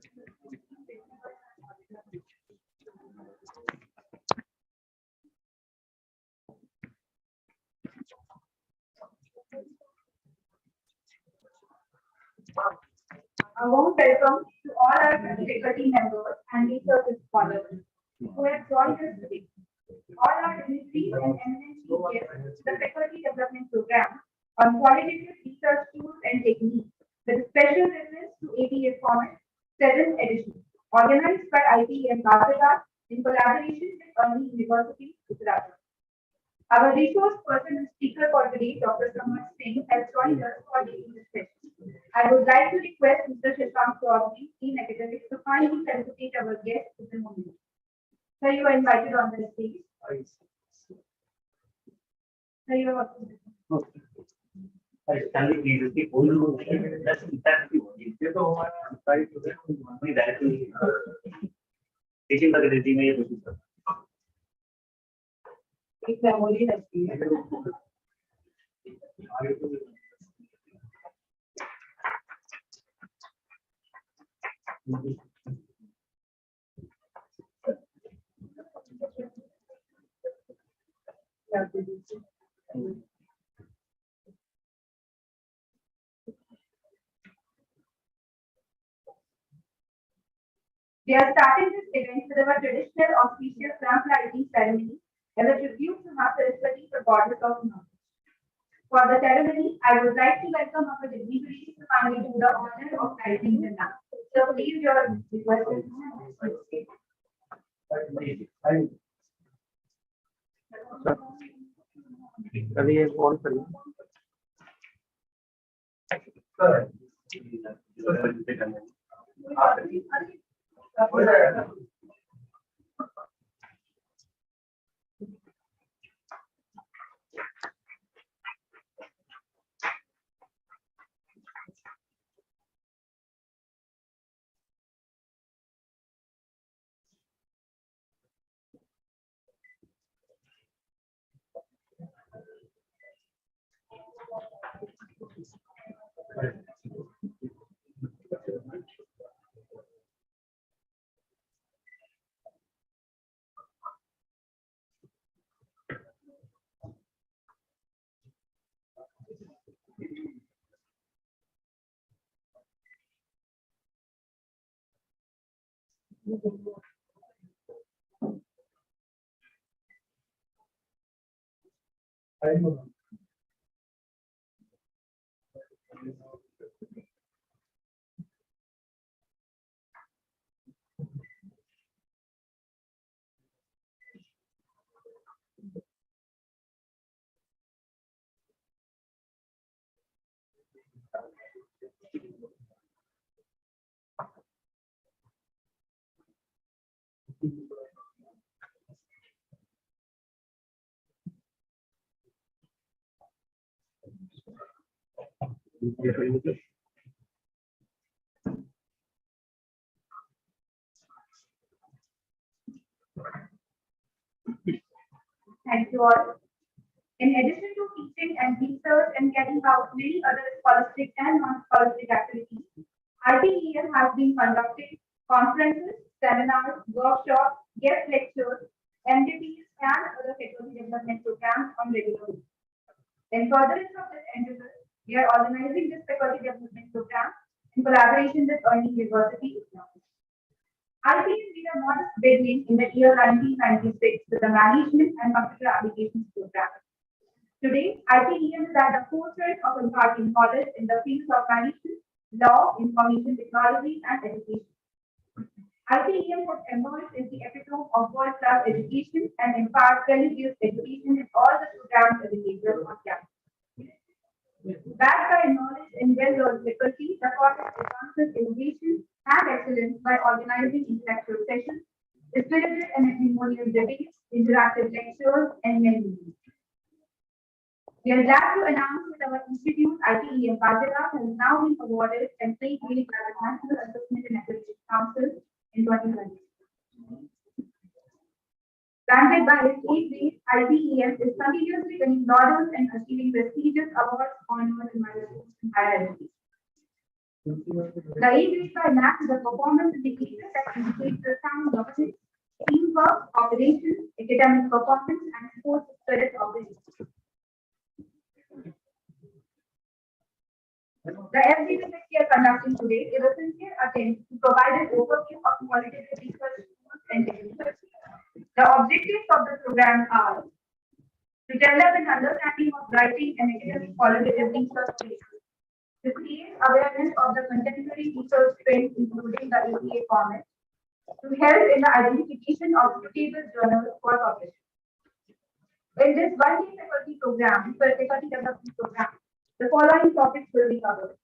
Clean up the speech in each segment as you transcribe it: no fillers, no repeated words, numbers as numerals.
A warm welcome to all our faculty members and research scholars who have joined us today. All our ministries and eminent guests to the Faculty Development Program on Qualitative Research Tools and Techniques, with special reference to APA format 7th edition, organized by IPM Ghaziabad in collaboration with ARNI University, Gujarat. Our resource person and speaker for today, Dr. Samrath Singh, has joined us for leading this session. I would like to request Mr. Shashank Chaudhary, Dean Academics, to kindly felicitate our guests with the moment. Sir, you are invited on the stage. Sir, you are okay. That's exactly what you did. Teaching the resume. एक memory लगती है We are starting this event with our traditional auspicious stamp lighting ceremony as a tribute to Master Saraswati, the goddess of knowledge. For the ceremony, I would like to welcome our dignitaries to kindly do the honor of lighting the lamp. So please your request. Thank you all. In addition to teaching and research and carrying out many other scholastic and non-scholastic activities, IPEM has been conducting conferences, seminars, workshops, guest lectures, MDPs, and other faculty development programs on regular basis. In furtherance of this endeavor, we are organizing this faculty development program in collaboration with ARNI University. IPM made a modest beginning in the year 1996 with the Management and Computer Applications program. Today, IPM is at the forefront of imparting knowledge in the fields of management, law, information technology, and education. IPM has emerged as the epitome of world-class education and imparts religious education in all the programs educators on campus. Backed by knowledge and well-learned faculty, the college advances innovation and excellence by organizing intellectual sessions, spirited and testimonial debates, interactive lectures, and many more. We are glad to announce that our institute, IPEM Ghaziabad, has now been awarded and paid by the National Assessment and Accreditation Council in 2020. Granted by its 8 days, IPEM is continuously winning laurels and achieving prestigious awards, honors, and milestones in higher education. The A grade by MAP is a performance indicator that indicates the sound governance, teamwork, operations, academic performance, and sports spirit of the youth. The FGD that we are conducting today is a sincere attempt to provide an overview of qualitative research tools and techniques. The objectives of the program are to develop an understanding of writing and academic qualitative research cases, to create awareness of the contemporary research trends, including the APA format, to help in the identification of suitable journals for publishing. In this one-day faculty development program, the following topics will be covered.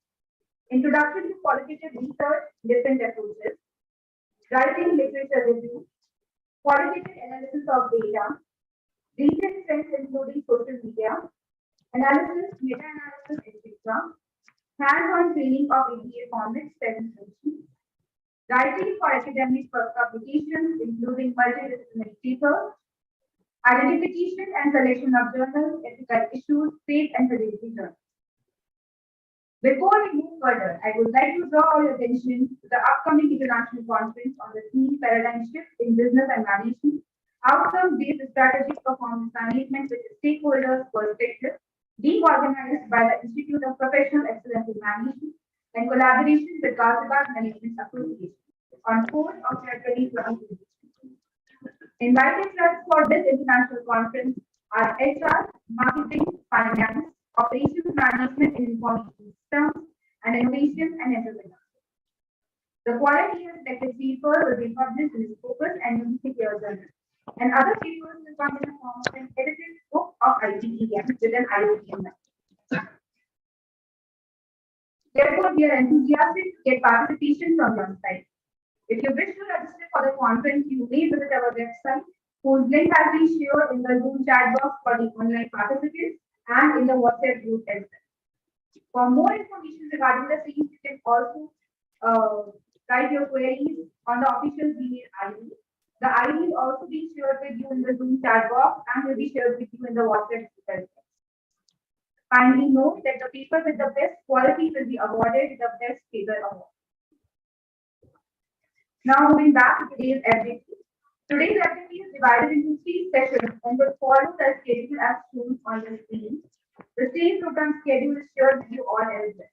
Introduction to qualitative research, different approaches, writing literature review, qualitative analysis of data, recent trends including social media, analysis, meta-analysis, etc., hands-on training of APA formats, presentation, writing for academic publications including multidisciplinary papers, identification and selection of journals, ethical issues, faith and fidelity journals. Before we move further, I would like to draw your attention to the upcoming international conference on the theme Paradigm Shift in Business and Management, Outcome-Based Strategic Performance Management with Stakeholders Perspective, being organized by the Institute of Professional Excellence in Management and collaboration with Ghaziabad Management Association on 4th of February 2022. Invited guests for this international conference are HR, Marketing, Finance, Operations Management and Information Systems, and Innovation and Entrepreneurship. The quality aspected paper will be published in Focus and Unique Year Journal, and other papers will come in the form of an edited book of IPEM with an IPM method. Therefore, we are enthusiastic to get participation from your side. If you wish to register for the conference, you may visit our website, whose link has been shared in the Zoom chat box for the online participants and in the WhatsApp group as well. For more information regarding the same, you can also write your queries on the official Gmail ID. The ID will also be shared with you in the Zoom chat box and will be shared with you in the WhatsApp group as well. Finally, note that the paper with the best quality will be awarded the Best Paper Award. Now moving back to today's activity. Today's activity is divided into 3 sessions and will follow the schedule as shown on the screen. The same program schedule is shared with you all as well.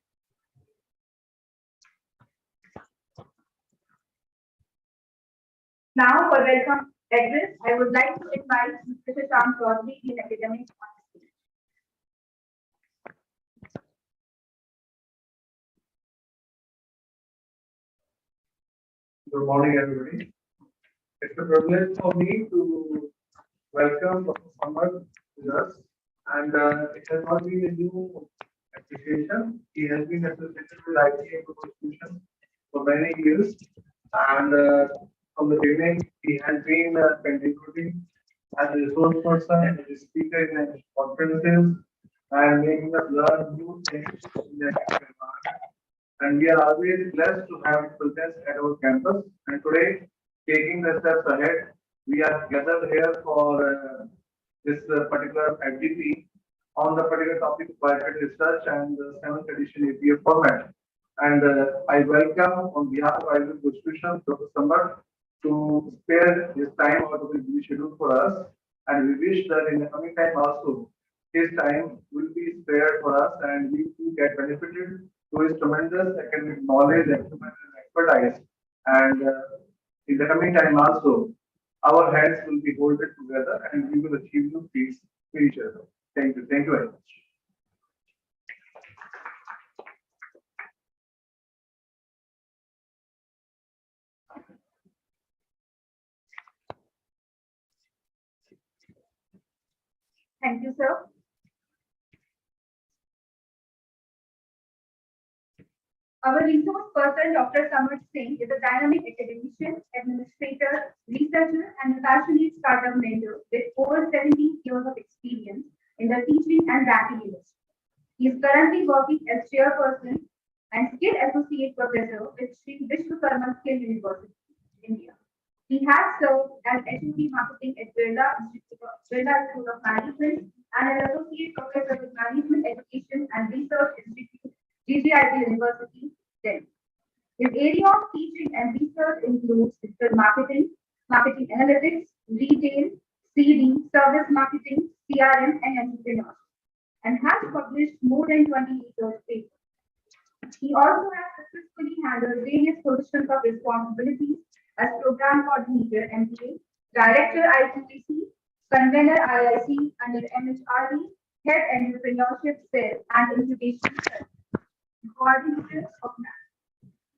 Now for welcome address, I would like to invite Mr. Samrath Singh, the academic on the stage. Good morning, everybody. It's a privilege for me to welcome Dr. Samrath with us, and it has not been a new appreciation. He has been associated with IT Constitution for many years, and from the beginning, he has been contributing as a resource person, as a speaker in conferences, and making us learn new things in the academic environment. And we are always blessed to have his presence at our campus. And today, taking the steps ahead, we are gathered here for this particular FGP on the particular topic of qualitative research and the 7th edition APA format. And I welcome on behalf of Validity Constitution, Dr. Samrath, to spare his time out of his busy schedule for us. And we wish that in the coming time also, his time will be spared for us and we will get benefited to his tremendous academic knowledge, and expertise. And in the coming time also, our hands will be holded together and we will achieve new peace for each other. Thank you. Thank you very much. Thank you, sir. Our resource person, Dr. Samrath Singh, is a dynamic academician, administrator, researcher, and a passionate startup mentor with over 17 years of experience in the teaching and writing industry. He is currently working as chairperson and skill associate professor with Sri Vishwakarma Skill University, India. He has served as HOD marketing at Birla School of Management and an associate professor with Management Education and Research Institute, GGIT University, 10. His area of teaching and research includes digital marketing, marketing analytics, retail, CD, service marketing, CRM, and entrepreneurship, and has published more than 20 research papers. He also has successfully handled various positions of responsibilities as Program Coordinator MBA, Director ITTC, Convener IIC under MHRD, Head Entrepreneurship Cell and Incubation Cell, Coordinator of MAP.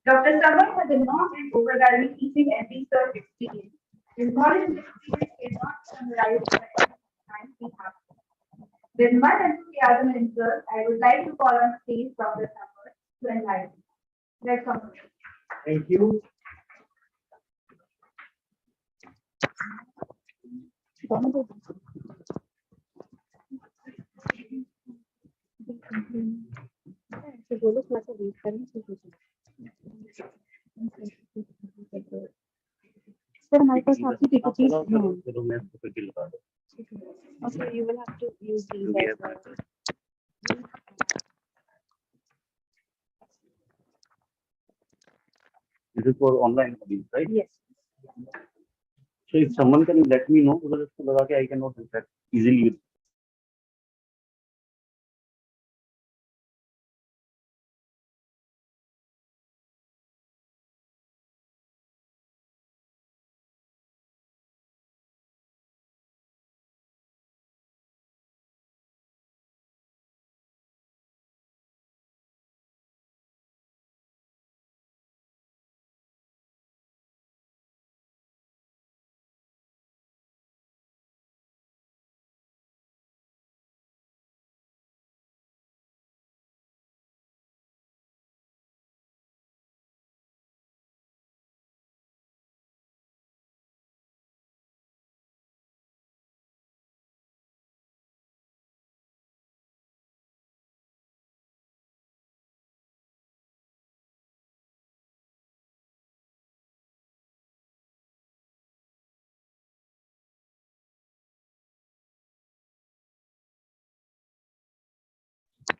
Dr. Samrath has a long and overwhelming teaching and research experience. His knowledge and experience cannot summarize the time we have. With much enthusiasm and interest, I would like to call on stage Dr. Samrath to enlighten. Welcome. Thank you. Sir हमारे पास आपकी PPTs हैं okay you will have to use these as well. This is for online studies, right? Yes. So if someone can let me know, because I cannot do that easily.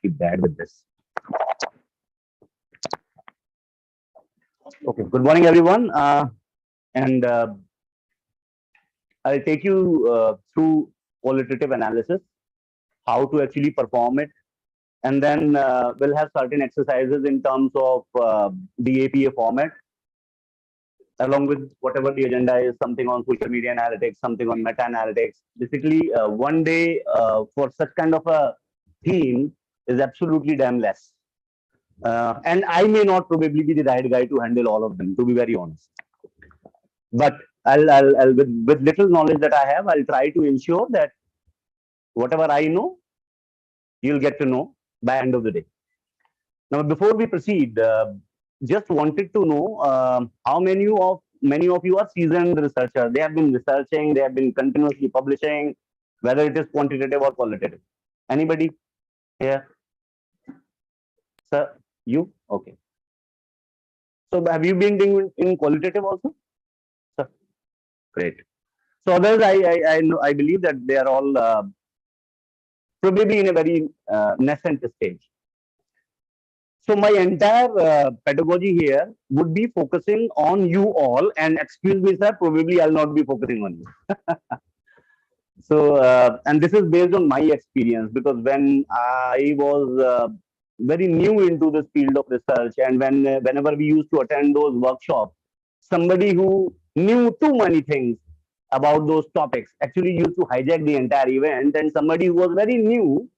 Keep bad with this. Okay, good morning, everyone. And I'll take you through qualitative analysis, how to actually perform it, and then we'll have certain exercises in terms of the APA format, along with whatever the agenda is, something on social media analytics, something on meta-analytics. Basically, one day for such kind of a theme is absolutely damn less. And I may not probably be the right guy to handle all of them, to be very honest. But I'll with little knowledge that I have, I'll try to ensure that whatever I know, you'll get to know by end of the day. Now, before we proceed, just wanted to know how many of you are seasoned researchers. They have been researching, they have been continuously publishing, whether it is quantitative or qualitative. Anybody here? Sir, you? Okay. So have you been doing in qualitative also? Sir, great. So others, I believe that they are all probably in a very nascent stage. So my entire pedagogy here would be focusing on you all, and excuse me, sir, probably I'll not be focusing on you. So, and this is based on my experience, because when I was very new into this field of research, and whenever we used to attend those workshops, somebody who knew too many things about those topics actually used to hijack the entire event, and somebody who was very new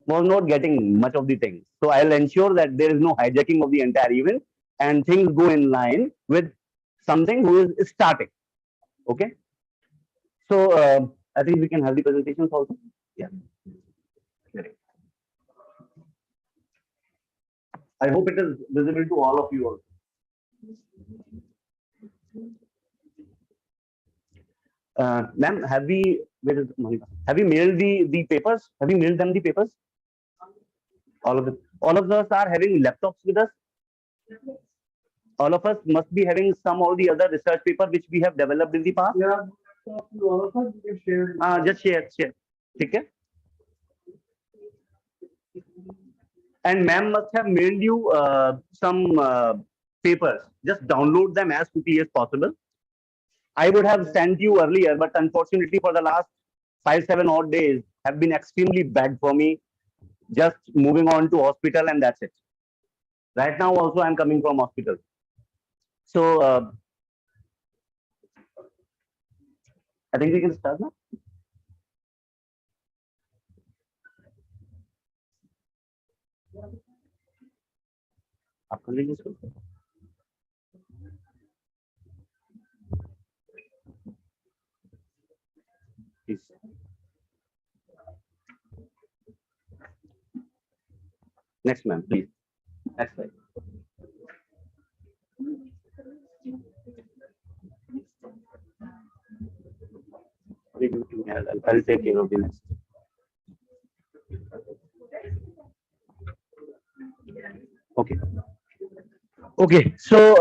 was not getting much of the things. So I'll ensure that there is no hijacking of the entire event and things go in line with something who is starting. Okay. So I think we can have the presentations also. Yeah. Correct. I hope it is visible to all of you also. Ma'am, have we mailed the papers? Have we mailed them the papers? All of us are having laptops with us. All of us must be having some or the other research paper which we have developed in the past. Yeah, all of us can share. Just share. Okay. and ma'am must have mailed you some papers. Just download them as quickly as possible. I would have sent you earlier, but unfortunately for the last 5-7 odd days have been extremely bad for me. Just moving on to hospital and that's it. Right now also I'm coming from hospital. So I think we can start now. Please. Next, ma'am, please. Next slide. I'll take care of the next. Okay. Okay. So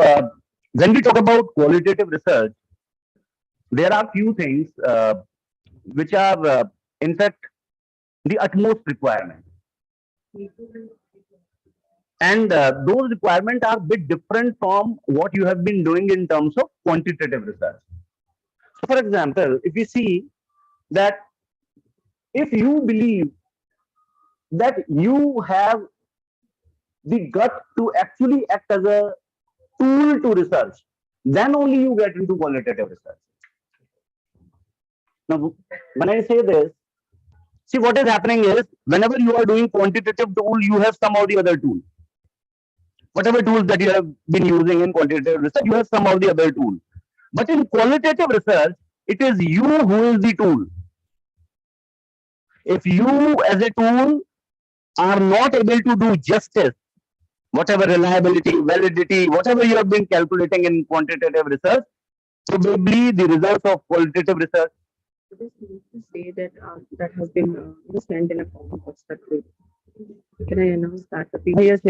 when we talk about qualitative research, there are few things which are, in fact, the utmost requirement. And those requirements are a bit different from what you have been doing in terms of quantitative research. So, for example, if you see that if you believe that you have the gut to actually act as a tool to research, then only you get into qualitative research. Now, when I say this, see what is happening is whenever you are doing quantitative tool, you have some of the other tool. Whatever tools that you have been using in quantitative research, you have some of the other tool. But in qualitative research, it is you who is the tool. If you as a tool are not able to do justice, whatever reliability, validity, whatever you have been calculating in quantitative research, probably the results of qualitative research. Just need to say that that has been sent in a form of Descriptive. Can I announce that? Yes.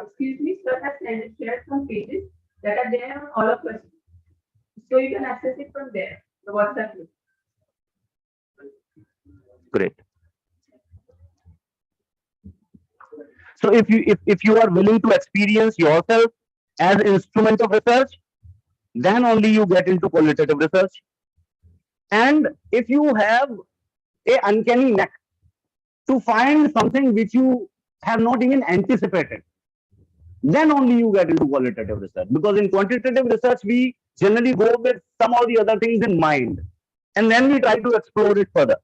Excuse me, sir has shared some pages that are there on all of us. So you can access it from there, the WhatsApp link. Great. So if you are willing to experience yourself as an instrument of research, then only you get into qualitative research. And if you have a uncanny knack to find something which you have not even anticipated, then only you get into qualitative research. Because in quantitative research, we generally go with some of the other things in mind, and then we try to explore it further.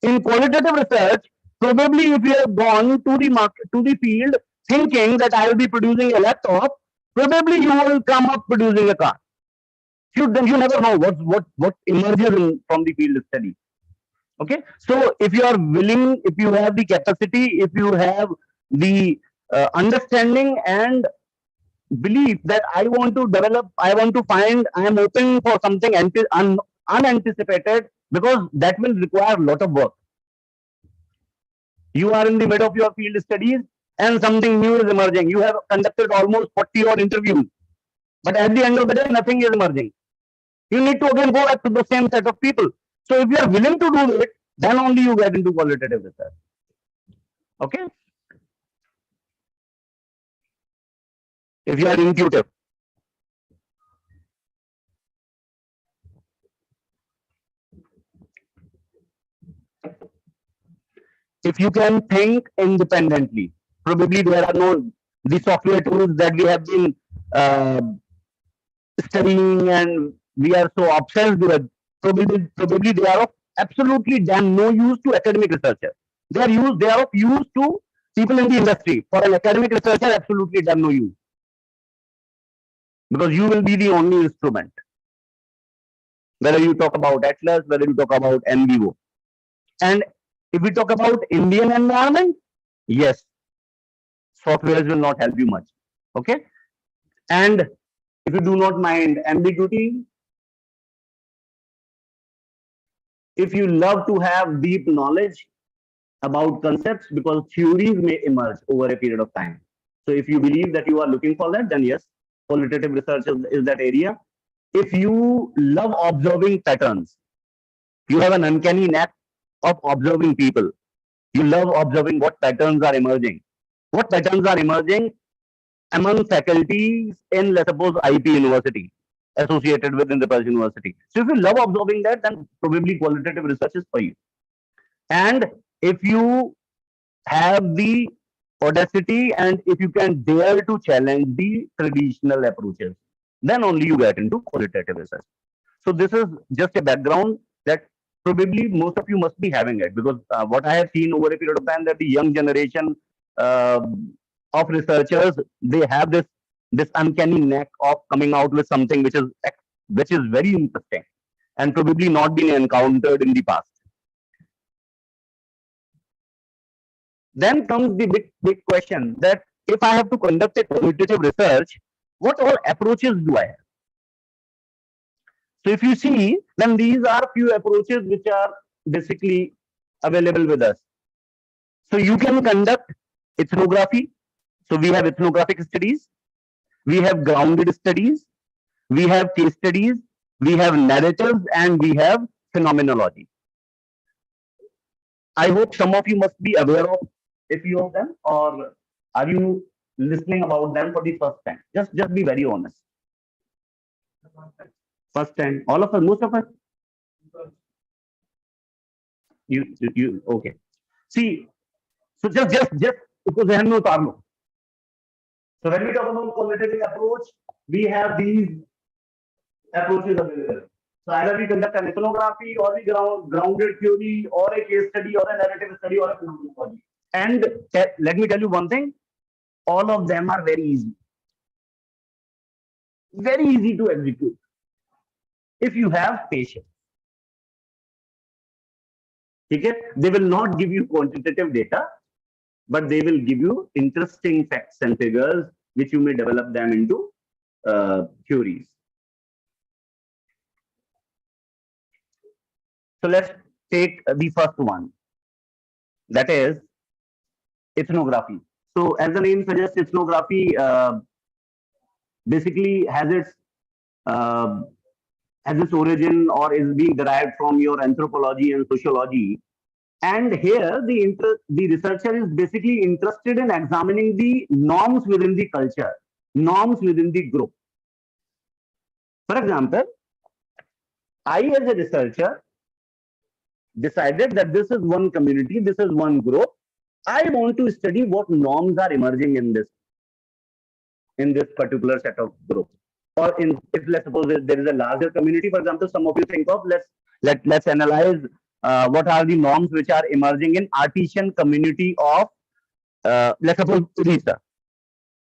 In qualitative research, probably if you have gone to the market, to the field, thinking that I will be producing a laptop, probably you will come up producing a car. You never know what emerges from the field study. Okay, so if you are willing, if you have the capacity, if you have the understanding and belief that I want to develop, I want to find, I am open for something unanticipated, because that will require a lot of work. You are in the middle of your field studies and something new is emerging. You have conducted almost 40 odd interviews, but at the end of the day, nothing is emerging. You need to again go back to the same set of people. So if you are willing to do it, then only you get into qualitative research. Okay? If you are intuitive. If you can think independently, probably there are no the software tools that we have been studying and we are so obsessed with. Probably they are of absolutely damn no use to academic researchers. They are of use to people in the industry. For an academic researcher, absolutely damn no use. Because you will be the only instrument. Whether you talk about Atlas, whether you talk about NVO. And if we talk about Indian environment, yes, softwares will not help you much. Okay? And if you do not mind ambiguity, if you love to have deep knowledge about concepts, because theories may emerge over a period of time. So if you believe that you are looking for that, then yes, qualitative research is that area. If you love observing patterns, you have an uncanny knack of observing people, You love observing what patterns are emerging. What patterns are emerging among faculties in, let's suppose, IP university, associated with in the Pulse University. So if you love observing that, then probably qualitative research is for you. And if you have the audacity and if you can dare to challenge the traditional approaches, then only you get into qualitative research. So this is just a background that probably most of you must be having it, because what I have seen over a period of time, that the young generation uh, of researchers, they have this uncanny knack of coming out with something which is very interesting and probably not been encountered in the past. Then comes the big question that if I have to conduct a qualitative research, what all approaches do I have? So if you see, then these are few approaches which are basically available with us. So you can conduct ethnography. So we have ethnographic studies, we have grounded studies, we have case studies, we have narratives, and we have phenomenology. I hope some of you must be aware of a few of them, or are you listening about them for the first time? Just be very honest. First time, all of us, most of us. You okay? See, so just उसको ज़हन में उतार लो. So when we talk about qualitative approach, we have these approaches available. So either we conduct an ethnography, or we grounded theory, or a case study, or a narrative study, or a phenomenology. And let me tell you one thing, all of them are very easy. Very easy to execute if you have patience. Okay? They will not give you quantitative data, but they will give you interesting facts and figures, which you may develop them into theories. So let's take the first one, that is ethnography. So as the name suggests, ethnography basically has its origin, or is being derived from your anthropology and sociology. And here the researcher is basically interested in examining the norms within the culture, norms within the group. For example, I as a researcher decided that this is one community, this is one group. I want to study what norms are emerging in this particular set of groups. Or if let's suppose there is a larger community, for example, some of you think of, let's analyze what are the norms which are emerging in artisan community of let's suppose Odisha.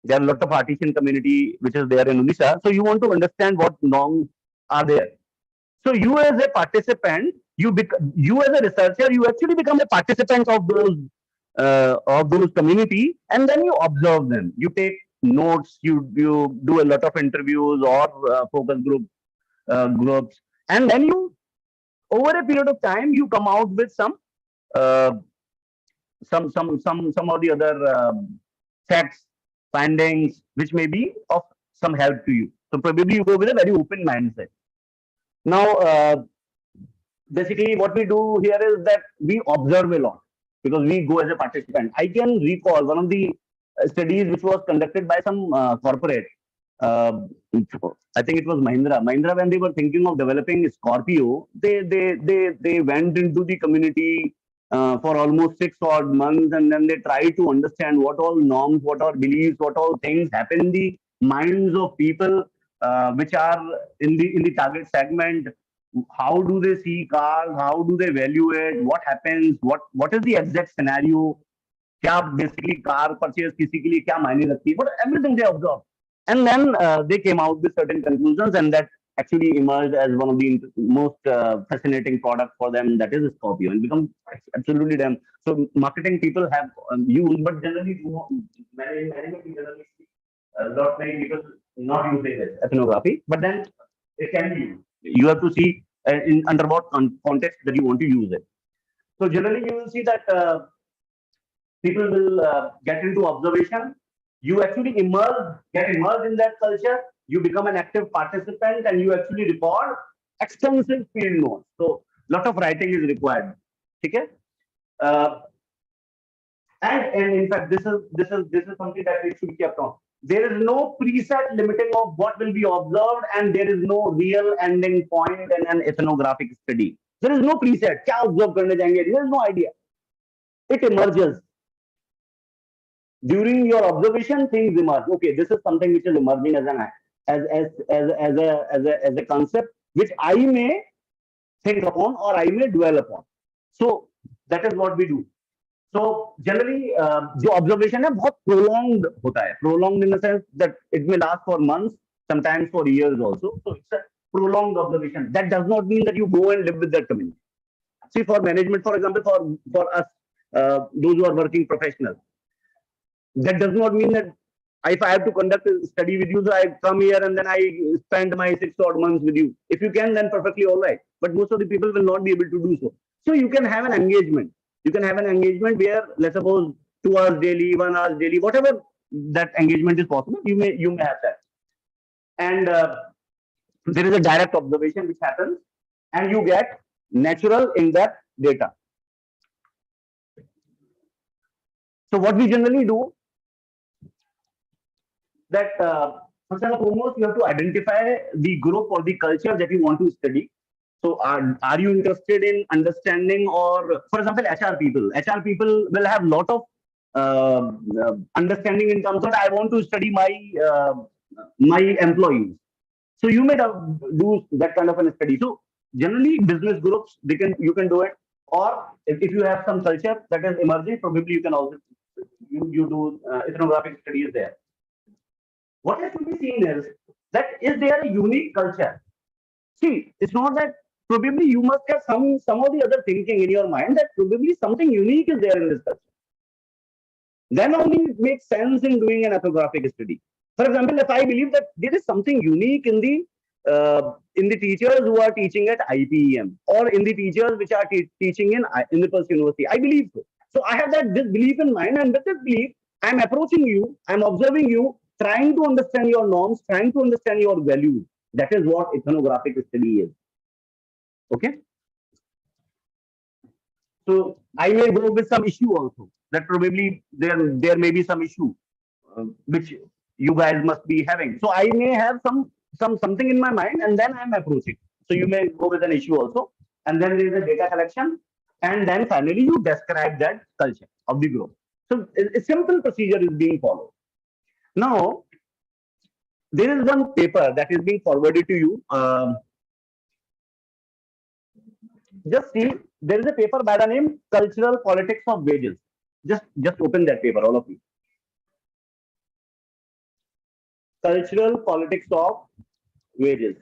There are a lot of artisan community which is there in Odisha. So you want to understand what norms are there. So you as a participant, you as a researcher, you actually become a participant of those community, and then you observe them. You take notes, you do a lot of interviews or focus groups, and then you, over a period of time, you come out with some of the other facts, findings, which may be of some help to you. So probably you go with a very open mindset. Now, basically what we do here is that we observe a lot, because we go as a participant. I can recall one of the studies which was conducted by some corporate. I think it was Mahindra. Mahindra, when they were thinking of developing Scorpio, they went into the community for almost 6 odd months, and then they tried to understand what all norms, what all beliefs, what all things happen in the minds of people which are in the target segment. How do they see cars? How do they value it? What happens? What is the exact scenario? क्या basically car purchase किसी के लिए क्या मायने रखती है? But everything they observed, and then they came out with certain conclusions, and that actually emerged as one of the most fascinating products for them, that is Scorpio, and become absolutely damn. So marketing people have used, but generally many generally not many people not using this ethnography, but then it can be used. You have to see under what context that you want to use it. So generally you will see that people will get into observation. You actually get immersed in that culture. You become an active participant, and you actually record extensive field notes. So lot of writing is required. Okay? And in fact, this is something that it should be kept on. There is no preset limiting of what will be observed, and there is no real ending point in an ethnographic study. There is no preset. क्या observe करने जाएंगे? There is no idea. It emerges. During your observation, things emerge. Okay, this is something which is emerging as a concept which I may think upon or I may dwell upon. So that is what we do. So generally, जो observation है बहुत prolonged होता है. Prolonged in the sense that it may last for months, sometimes for years also. So it's a prolonged observation. That does not mean that you go and live with that community. See, for management, for example, for us, those who are working professionals, that does not mean that if I have to conduct a study with you, so I come here and then I spend my 6 odd months with you. If you can, then perfectly all right. But most of the people will not be able to do so. So you can have an engagement. You can have an engagement where, let's suppose, 2 hours daily, 1 hour daily, whatever that engagement is possible, you may have that. And there is a direct observation which happens, and you get natural in-depth data. So what we generally do, that first and foremost, you have to identify the group or the culture that you want to study. So are you interested in understanding, or for example, HR people? HR people will have lot of understanding in terms of I want to study my employees. So you may do that kind of a study. So generally, business groups, you can do it, or if you have some culture that is emerging, probably you can also you do ethnographic studies there. What has to be seen is there a unique culture? See, it's not that probably you must have some of the other thinking in your mind that probably something unique is there in this culture. Then only it makes sense in doing an ethnographic study. For example, if I believe that there is something unique in the teachers who are teaching at IPEM, or in the teachers which are teaching in the Pulse University, I believe so. So I have this belief in mind, and with this belief, I'm approaching you, I'm observing you, trying to understand your norms, trying to understand your values. That is what ethnographic study is. Okay. So I may go with some issue also. That probably there may be some issue which you guys must be having. So I may have something in my mind, and then I'm approaching. So you may go with an issue also, and then there is a data collection, and then finally you describe that culture of the group. So a simple procedure is being followed. Now, there is one paper that is being forwarded to you. Just see, there is a paper by the name Cultural Politics of Wages. Just open that paper, all of you. Cultural Politics of Wages.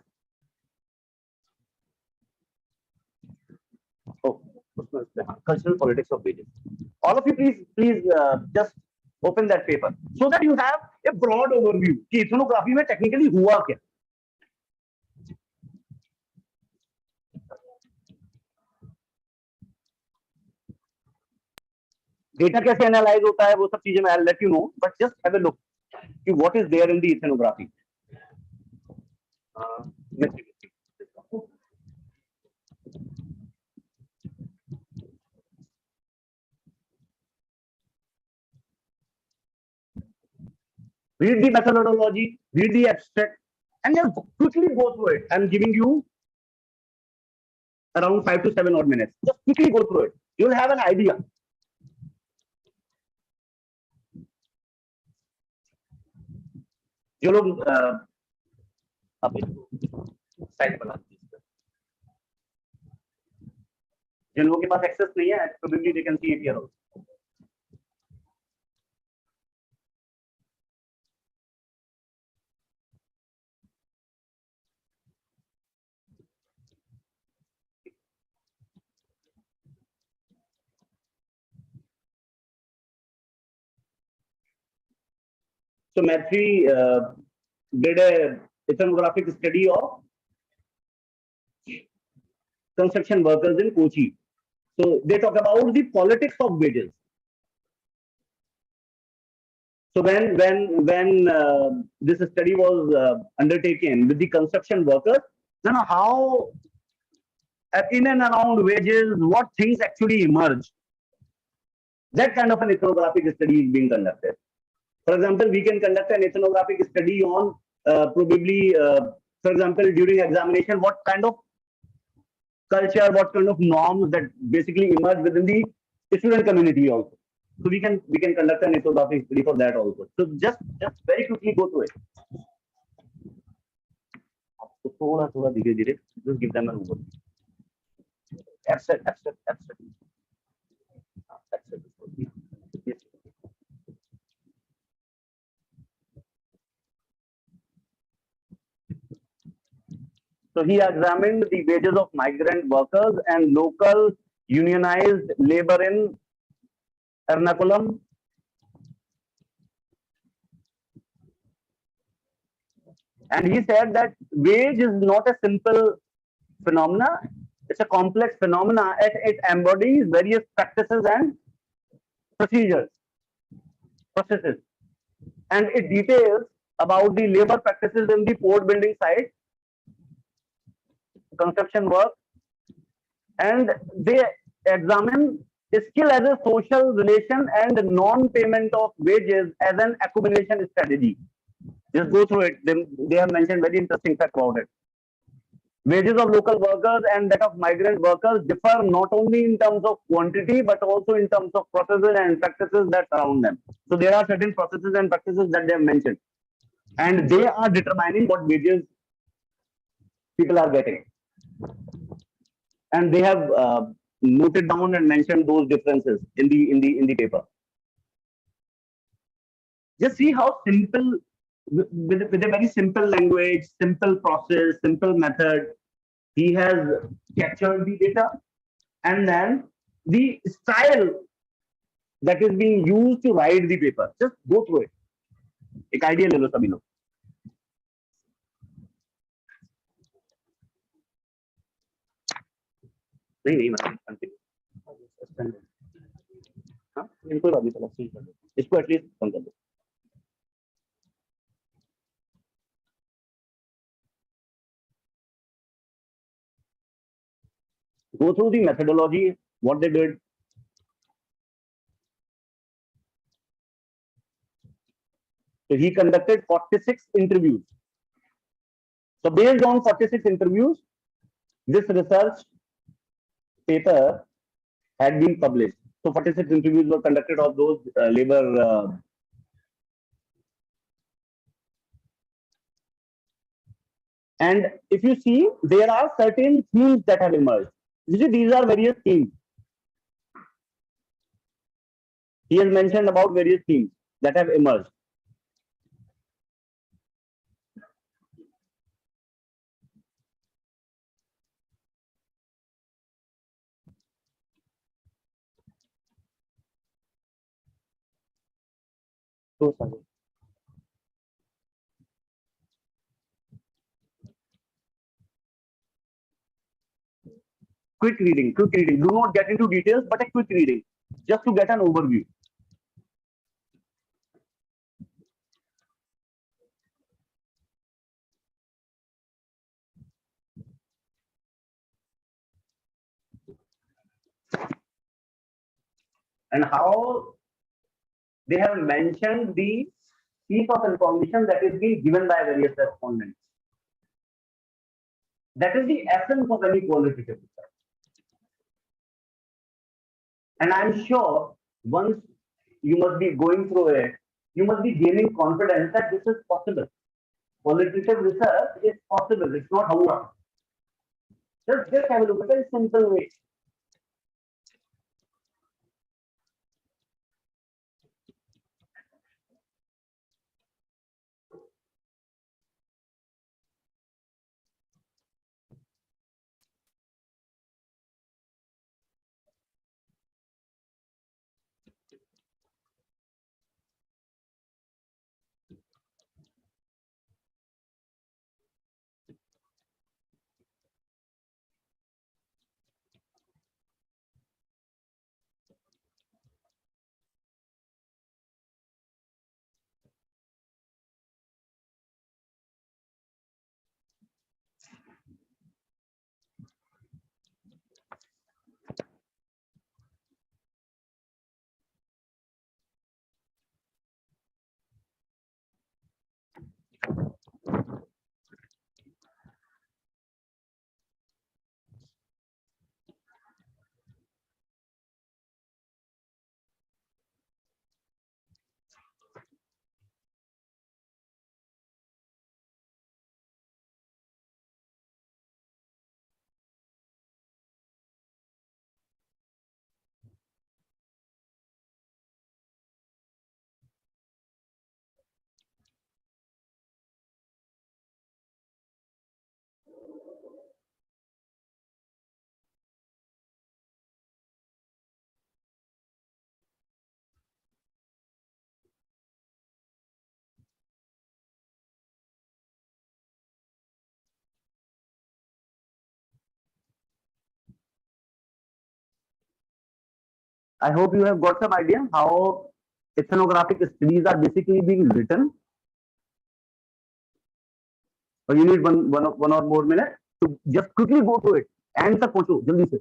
Oh, Cultural Politics of Wages. All of you, please just open that paper so that you have a broad overview कि ethnography में technically हुआ क्या. Data कैसे analyze होता है वो सब चीजें मैं I'll let you know, but just have a look कि what is there in the ethnography. Read the methodology, read the abstract, and just quickly go through it. I'm giving you around 5 to 7 odd minutes. Just quickly go through it. You will have an idea. जो लोग आप site बना जिन लोगों के पास access नहीं है, probably they can see it here also. So Maitri did a ethnographic study of construction workers in Kochi. So they talk about the politics of wages. So when this study was undertaken with the construction workers, then how in and around wages, what things actually emerge. That kind of an ethnographic study is being conducted. For example, we can conduct an ethnographic study on probably, for example, during examination, what kind of culture, what kind of norms that basically emerge within the student community also. So we can conduct an ethnographic study for that also. So just very quickly go through it. So थोड़ा धीरे-धीरे, just give them an overview. Abstract. Yes. So he examined the wages of migrant workers and local unionized labor in Ernakulam, and he said that wage is not a simple phenomena, it's a complex phenomena. It embodies various practices and processes, and it details about the labor practices in the port building site, construction work, and they examine skill as a social relation and non-payment of wages as an accumulation strategy. Just go through it. They have mentioned very interesting fact about it. Wages of local workers and that of migrant workers differ not only in terms of quantity but also in terms of processes and practices that surround them. So there are certain processes and practices that they have mentioned, and they are determining what wages people are getting. And they have noted down and mentioned those differences in the paper. Just see how simple, with a very simple language, simple process, simple method, he has captured the data, and then the style that is being used to write the paper. Just go through it. एक idea ले लो सभी लोग. नहीं मतलब हाँ इनको बात नहीं चला ठीक है इसको एटलीस्ट कम कर दो. Go through the methodology, what they did. So he conducted 46 interviews. So based on 46 interviews, this research paper had been published. So 46 interviews were conducted of those labor. And if you see, there are certain themes that have emerged. You see, these are various themes. He has mentioned about various themes that have emerged. So sorry. Quick reading. Do not get into details, but a quick reading, just to get an overview. And how they have mentioned the piece of information that is being given by various respondents. That is the essence of any qualitative research. And I'm sure once you must be going through it, you must be gaining confidence that this is possible. Qualitative research is possible. It's not how. Just have a look at it in simple way. I hope you have got some idea how ethnographic studies are basically being written. Or you need one or more minute to just quickly go through it. And तक पहुंचो जल्दी से,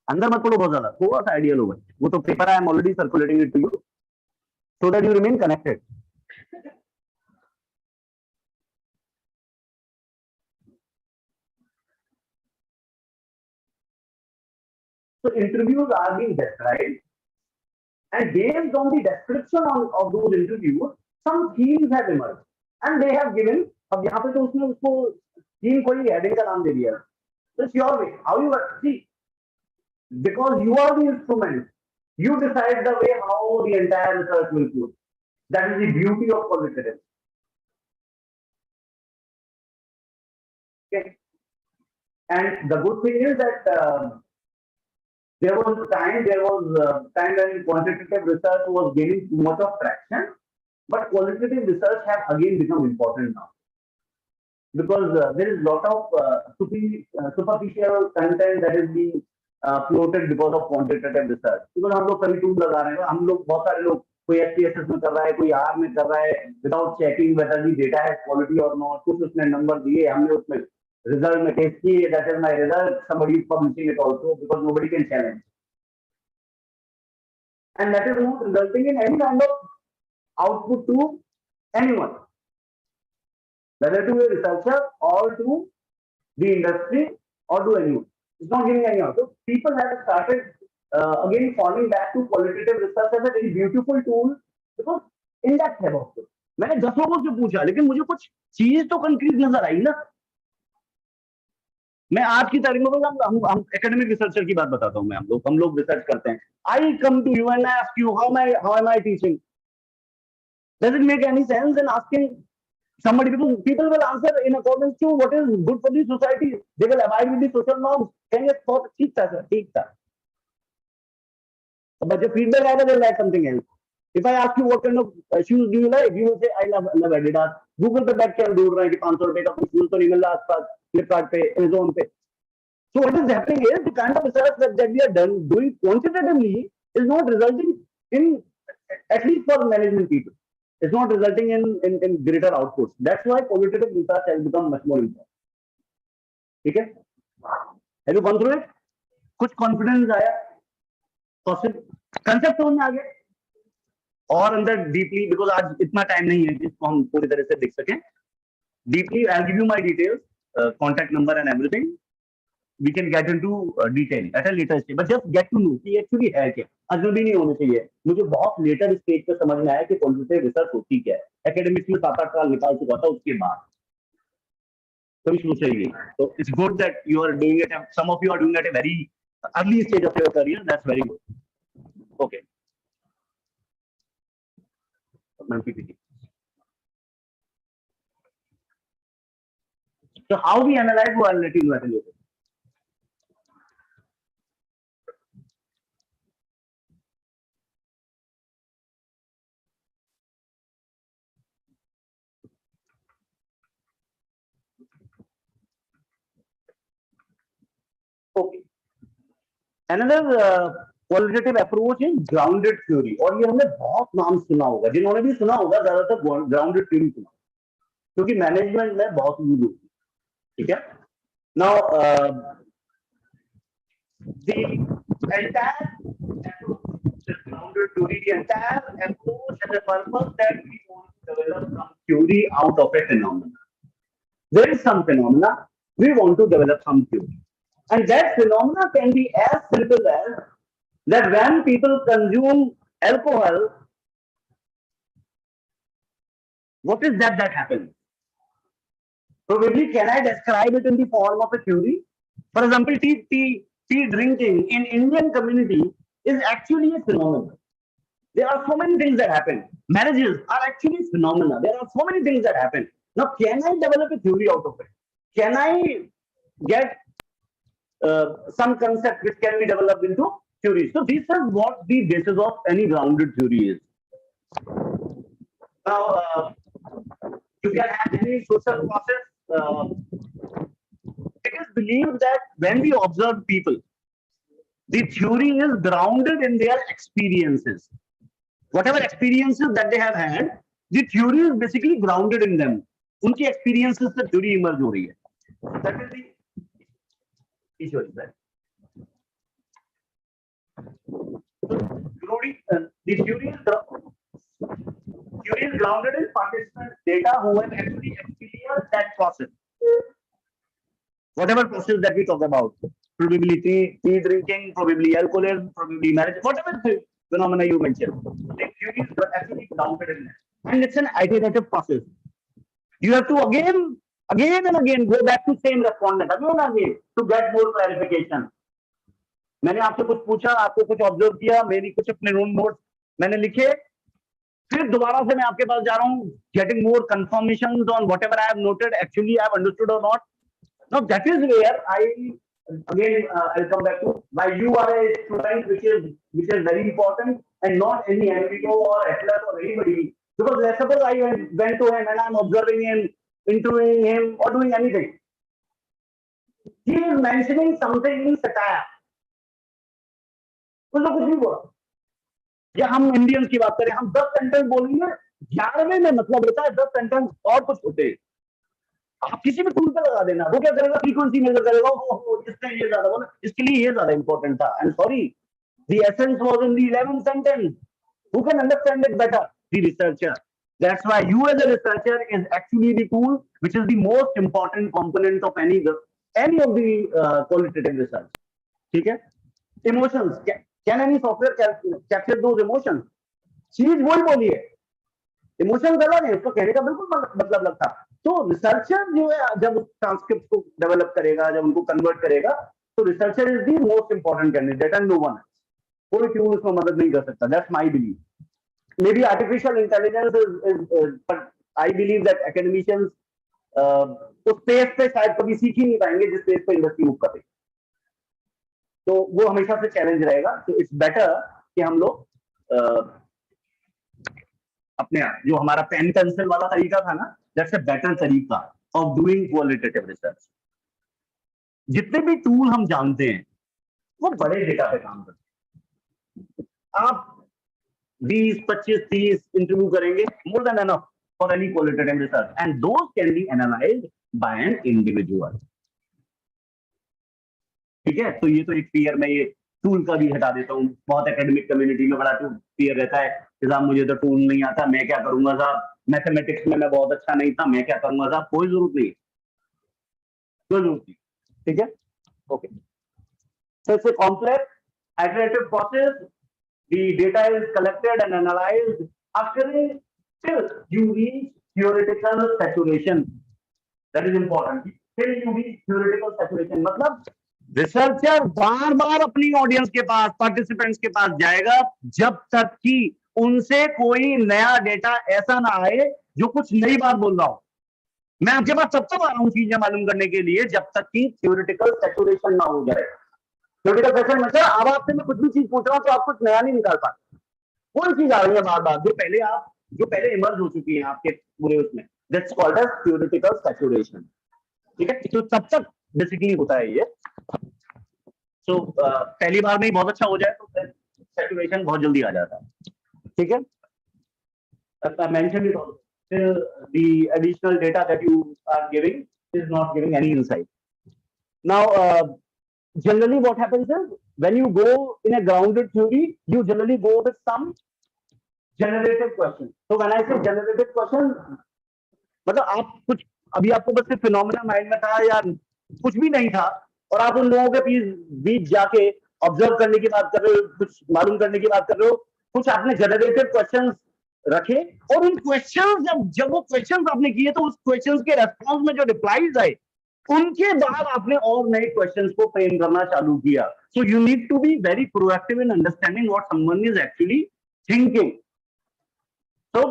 अंदर मत पढ़ो बहुत ज्यादा, थोड़ा सा आइडियल होगा. वो तो paper I am already circulating it to you so that you remain connected. So interviews are being described, and based on the description of those interviews, some themes have emerged, and they have given. अब यहाँ पे तो उसने उसको theme कोई heading का नाम दे दिया. So it's your way. How you see, because you are the instrument, you decide the way how the entire research will flow. That is the beauty of qualitative. Okay, and the good thing is that. There was time when quantitative research was gaining too much of traction, but qualitative research has again become important now because there is a lot of superficial content that is being floated because of quantitative research. Because हम लोग कभी tool लगा रहे हैं, हम लोग बहुत सारे लोग कोई SPSS में कर रहा है, कोई R में कर रहा है, without checking whether the data has quality or not. कुछ उसने नंबर दिए, हमने उसमें result में टेस्ट किए, that is my result. Somebody is publishing it also because nobody can challenge, and that is not resulting in any kind of output to anyone, whether to a researcher or to the industry or to anyone. It's not giving any output. So people have started again falling back to qualitative research as a very beautiful tool because in that है बहुत कुछ. मैंने 10 लोगों से पूछा, लेकिन मुझे कुछ चीज तो कंक्रीट नजर आई ना. मैं आज की तारीख में हम एकेडमिक रिसर्चर की बात बताता हूँ. मैं हम लोग रिसर्च करते हैं. I come to you and I ask you how am I teaching? Does it make any sense in asking somebody? Because people will answer in accordance to what is good for the society. They will abide with the social norms. कहेंगे बहुत ठीक था sir, ठीक था. But the feedback आएगा, they like something else. If I ask you what kind of shoes do you like, you will say I love Adidas. Google पे बैठ के हम ढूंढ रहे हैं कि 500 रुपए का कुछ शूज तो नहीं मिल रहा आसपास, फ्लिपकार्ट पे, Amazon पे. So what is happening is the kind of research that we are doing quantitatively is not resulting in, at least for management people, it's not resulting in greater outputs. That's why qualitative research has become much more important. Okay? Have you gone through it? कुछ confidence आया? Possible? Concept समझ में आ गया? और अंदर deeply, because आज इतना time नहीं है जिसको हम पूरी तरह से देख सकें. Deeply, I'll give you my details, contact number and everything. We can get into detail at a later stage, but just get to know कि actually है क्या. अजनबी नहीं होने चाहिए. मुझे बहुत later stage पे समझ में आया कि quantitative research होती क्या है. Academics में 7-8 साल निकाल चुका था उसके बाद. कभी शुरू से ही. So it's good that you are doing it. Some of you are doing it at a very early stage of your career. That's very good. Okay. So how we analyze, I'll let you know at a later. Okay. Another qualitative approach is grounded theory. और ये हमने बहुत नाम सुना होगा. जिन्होंने भी सुना होगा ज्यादातर grounded theory सुना, क्योंकि मैनेजमेंट में बहुत यूज होती है. ठीक है. Now the entire grounded theory, the entire approach has a purpose that we want to develop some theory out of a phenomenon. There is some phenomena, we want to develop some theory. And that phenomena can be as simple as that when people consume alcohol, what is that happens? Probably, can I describe it in the form of a theory? For example, tea drinking in Indian community is actually a phenomenon. There are so many things that happen. Marriages are actually phenomena. There are so many things that happen. Now, can I develop a theory out of it? Can I get some concept which can be developed into theory? So this is what the basis of any grounded theory is. Now, you can have any social process. It is believed that when we observe people, The theory is grounded in their experiences. Whatever experiences that they have had, the theory is basically grounded in them. उनकी experiences से theory emerge हो रही है. That is the issue. The theory is grounded in participants' data who have actually experienced that process. Whatever process that we talk about, probably tea drinking, probably alcoholism, probably marriage, whatever phenomena you mentioned, the theory is actually grounded in that. And it's an iterative process. You have to again and again go back to same respondent again and again to get more clarification. मैंने आपसे कुछ पूछा, आपको कुछ observe किया, मेरी कुछ अपने नोट्स मैंने लिखे, फिर दोबारा से मैं आपके पास जा रहा हूँ, getting more confirmations on whatever I have noted, actually I have understood or not. Now that is where I'll come back to why you are a student, which is very important, and not any MPO or atlas or anybody. Because let's suppose I went to him and I'm observing him, interviewing him, or doing anything. He is mentioning something in satire. कुछ भी बोला, या हम Indians की बात करें, हम 10 sentence बोलेंगे, 11वें में मतलब रहता है 10 सेंटेंस और कुछ होते हैं. आप किसी भी टूल पे लगा देना, वो क्या करेगा, फ्रीक्वेंसी मेजर करेगा, इसने ये ज्यादा बोला, इसके लिए ये ज्यादा इंपॉर्टेंट था. I am sorry, the essence was in the 11th sentence. Who can understand it better? The researcher. That's why you as a researcher is actually the tool which is the most important component of any of the qualitative research. ठीक है? Emotions. Can any software capture those emotions? चीज वही बोली है, emotion अलग है, उसको कहने का बिल्कुल मतलब अलग था. तो रिसर्चर जो है जब ट्रांसक्रिप्ट को डेवलप करेगा, जब उनको कन्वर्ट करेगा, तो researcher is the most important candidate and no one. कोई टूल उसमें मदद नहीं कर सकता. That's my believe. Maybe artificial intelligence is but I believe that academicians उस स्पेस पे शायद कभी सीख ही नहीं पाएंगे जिस स्पेस पे इंडस्ट्री मूव करे. तो वो हमेशा से चैलेंज रहेगा. तो इट्स बेटर कि हम लोग अपने जो हमारा पेन पेंसिल वाला तरीका था ना, दैट्स अ बेटर तरीका ऑफ डूइंग क्वालिटेटिव रिसर्च. जितने भी टूल हम जानते हैं वो बड़े डेटा पे काम करते हैं. आप 20, 25, 30 इंटरव्यू करेंगे, more than enough for any qualitative research, and those can be analysed by an individual. ठीक है? तो ये तो एक फियर में ये टूल का भी हटा देता हूँ. बहुत एकेडमिक कम्युनिटी में बड़ा फियर रहता है कि साहब मुझे तो टूल नहीं आता, मैं क्या करूंगा साहब, मैथमेटिक्स में मैं बहुत अच्छा नहीं था, मैं क्या करूंगा साहब. कोई जरूरत नहीं, कोई जरूरत नहीं. ठीक है? Okay. So it's a complex iterative process. The data is collected and analyzed after till you reach theoretical saturation. That is important. Till you reach theoretical saturation. मतलब रिसर्चर बार बार अपनी ऑडियंस के पास, पार्टिसिपेंट्स के पास जाएगा जब तक कि उनसे कोई नया डेटा ऐसा ना आए जो कुछ नई बात बोल रहा हो. मैं आपके पास तब तक आ रहा हूँ चीजें मालूम करने के लिए जब तक कि थ्योरेटिकल सैचुरेशन ना हो जाए. थ्योरेटिकल सैचुरेशन मतलब अब आपसे मैं कुछ भी चीज पूछ रहा हूँ तो आप कुछ नया नहीं निकाल पाते. कोई चीज आ रही है बार बार जो पहले इमर्ज हो चुकी है आपके पूरे उसमें. That's called as theoretical saturation. ठीक है? तो तब तक बेसिकली होता है ये. सो पहली बार में ही बहुत अच्छा हो जाए तो सैचुरेशन बहुत जल्दी आ जाता है. ठीक है? I mentioned it also. Still, the additional data that you are giving is not giving any insight. Now, generally what happens is when you go in a grounded theory, you generally go with some generative question. So when I say generative question, मतलब आप कुछ अभी आपको बस phenomena mind में था या कुछ भी नहीं था और आप उन लोगों के बीच जाके ऑब्जर्व करने की बात कर रहे हो, कुछ मालूम करने की बात कर रहे हो, कुछ आपने जनरेटेड क्वेश्चंस रखे और उन क्वेश्चंस जब वो क्वेश्चंस आपने किए तो उस क्वेश्चंस के रेस्पॉन्स में जो रिप्लाईज आए उनके बाद आपने और नए क्वेश्चंस को फ्रेम करना चालू किया. So you need to be very proactive in understanding what someone is actually thinking. तो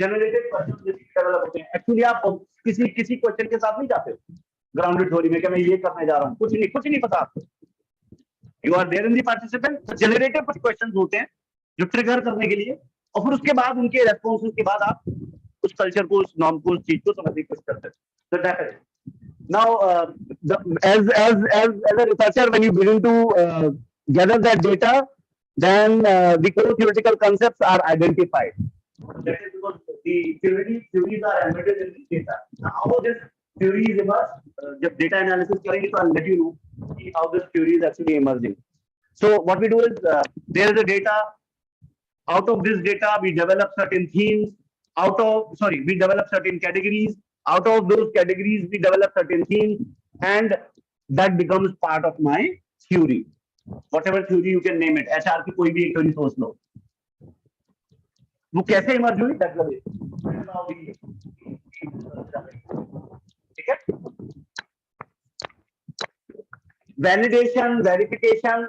जनरेटेड क्वेश्चंस डेवलप होते हैं. एक्चुअली आप किसी क्वेश्चन के साथ नहीं जाते हो ग्राउंडेड थ्योरी में कि मैं ये करने जा रहा हूँ, कुछ नहीं पता आपको. You are there in the participant. Generated कुछ क्वेश्चंस होते हैं जो ट्रिगर करने के लिए, और फिर उसके बाद उनके रेस्पॉन्सेस के बाद आप उस कल्चर को, उस नॉर्म को, उस चीज को समझने की कोशिश करते हैं. So that is now as a researcher when you begin to gather that data, then the core theoretical concepts are identified. That is because the theories are embedded in the data. Now, how this theory is emerged? Just data analysis करेंगे तो I'll let you know how this theory is actually emerging. So what we do is there is a data. Out of this data, we develop certain themes. We develop certain categories. Out of those categories, we develop certain themes, and that becomes part of my theory. Whatever theory you can name it. HR की कोई भी एक theory सोच लो. वो कैसे emerge हुई? ठीक है? Validation, verification,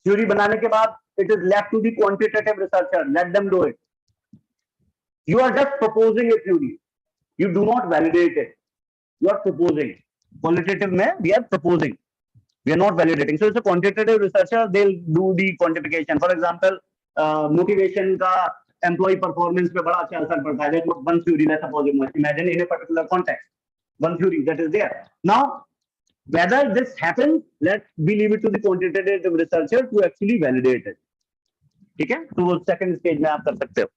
theory बनाने के बाद it is left to the quantitative researcher. Let them do it. You are just proposing a theory. You do not validate it. You are proposing. Qualitative में we are proposing. We are not validating. So it's a quantitative researcher. They'll do the quantification. For example, motivation का employee performance पे बड़ा अच्छा असर पड़ता है. There's one theory. Let's suppose imagine in a particular context, one theory that is there. Now, whether this happens, let we leave it to the quantitative researcher to actually validate it. ठीक है? तो वो second stage में आप कर सकते हो.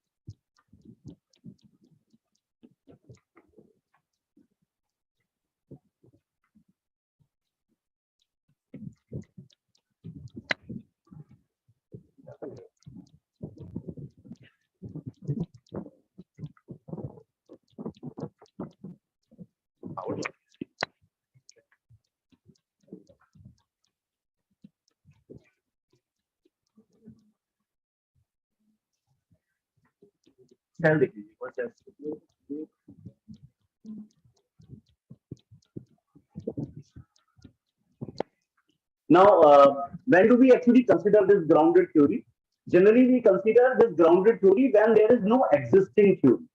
Tell the what else? Now, when do we actually consider this grounded theory? Generally, we consider this grounded theory when there is no existing theory.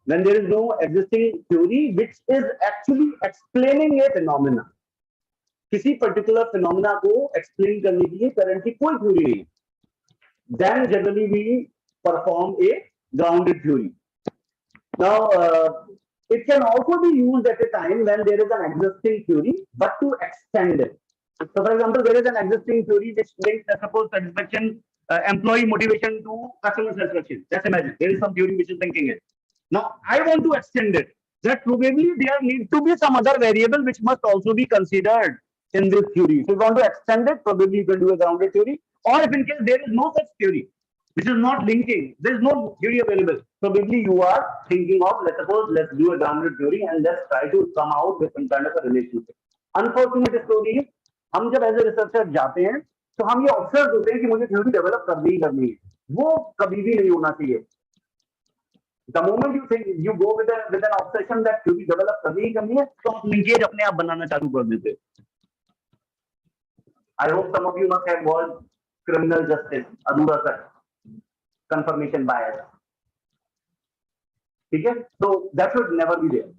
When there is no existing theory which is actually explaining a phenomena. किसी particular phenomena को explain करने के लिए currently कोई theory नहीं. Then generally we perform a grounded theory. Now, it can also be used at a time when there is an existing theory, but to extend it. So, for example, there is an existing theory which links, suppose, satisfaction, employee motivation to customer satisfaction. Just imagine there is some theory which is linking it. Now, I want to extend it. That probably there needs to be some other variable which must also be considered in this theory. If you want to extend it, probably you can do a grounded theory. Or if in case there is no such theory, which is not linking, there is no theory available. Probably you are thinking of, let's suppose, let's do a grounded theory and let's try to come out with some kind of a relationship. Unfortunate story is, हम जब as a researcher जाते हैं तो हम ये observe होते हैं कि मुझे थ्योरी डेवलप करनी ही करनी है. वो कभी भी नहीं होना चाहिए. The moment you think you go with an obsession that theory develop करनी ही करनी है, तो आप लिंकेज अपने आप बनाना चालू कर देते हैं. I hope some of you must have watched Criminal Justice, अधूरा सर, confirmation bias. ठीक है? So that should never be there.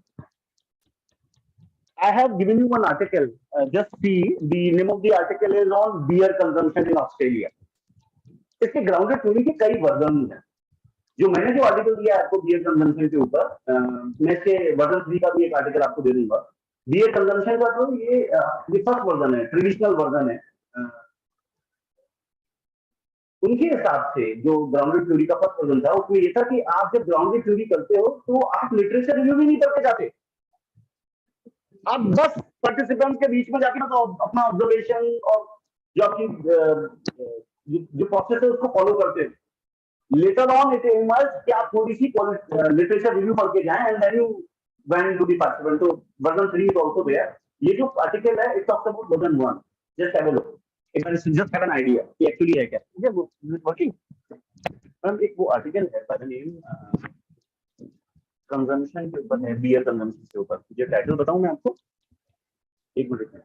I have given you one article. Just see, the name of the article is on beer consumption in Australia. इसके grounded theory के कई version हैं. जो मैंने जो article दिया आपको बियर कंजम्पशन के ऊपर, मैं इसके वर्जन 3 का भी एक आर्टिकल आपको दे दूंगा. बियर कंजम्पशन का तो ये फर्स्ट वर्जन है, ट्रेडिशनल वर्जन है. उनके हिसाब से जो ग्राउंडेड थ्योरी का फर्स्ट वर्जन था उसमें ये था कि आप जब ग्राउंडेड थ्योरी करते हो तो आप लिटरेचर रिव्यू भी नहीं करके जाते. आप बस पार्टिसिपेंट्स के बीच में जाके ना तो अपना ऑब्जर्वेशन और जो आपकी जो प्रोसेस है उसको फॉलो करते हैं. लेटर ऑन इट इमर्ज कि आप थोड़ी सी लिटरेचर रिव्यू करके जाएं and then you went to the participant. तो वर्जन 3 इज आल्सो देयर. ये जो आर्टिकल है it talks about version 1. Just have a look. Just have an idea कि एक्चुअली है क्या. ठीक है, वो वर्किंग. मैम एक वो आर्टिकल है बाय द नेम कंजम्पशन के ऊपर है, बियर कंजम्पशन के ऊपर. मुझे टाइटल बताऊं मैं आपको, एक मिनट में.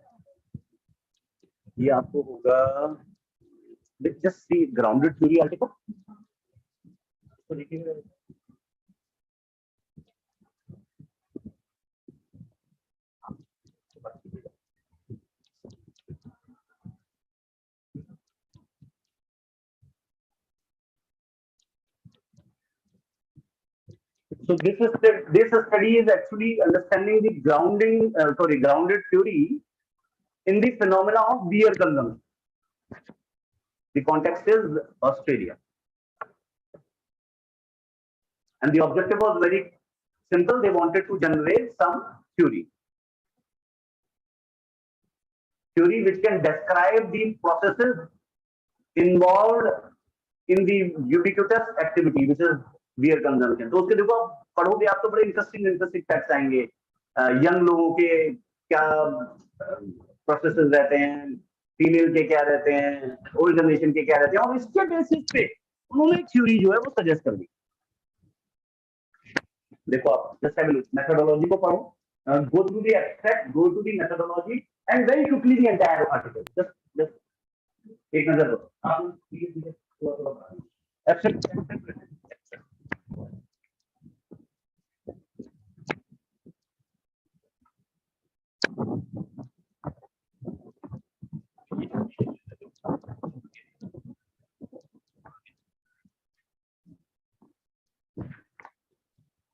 ये आपको होगा just see grounded theory article. तो देखिए so this study is actually understanding the grounded theory in the phenomena of beer consumption. The context is Australia. And the objective was very simple. They wanted to generate some theory which can describe the processes involved in the ubiquitous activity, which is beer consumption. तो उसके देखो आप पढ़ोगे आप तो बड़े interesting facts आएंगे. Young लोगों के क्या प्रोसेसेस रहते हैं, फीमेल के क्या रहते हैं, ओल्ड जनरेशन के क्या रहते हैं, और इसके बेसिस पे उन्होंने एक थ्योरी जो है वो सजेस्ट कर दी. देखो आप just have a look, methodology को पढ़ो, go through the abstract, go to the methodology, and very quickly the entire article. Just एक नजर दो. आप abstract.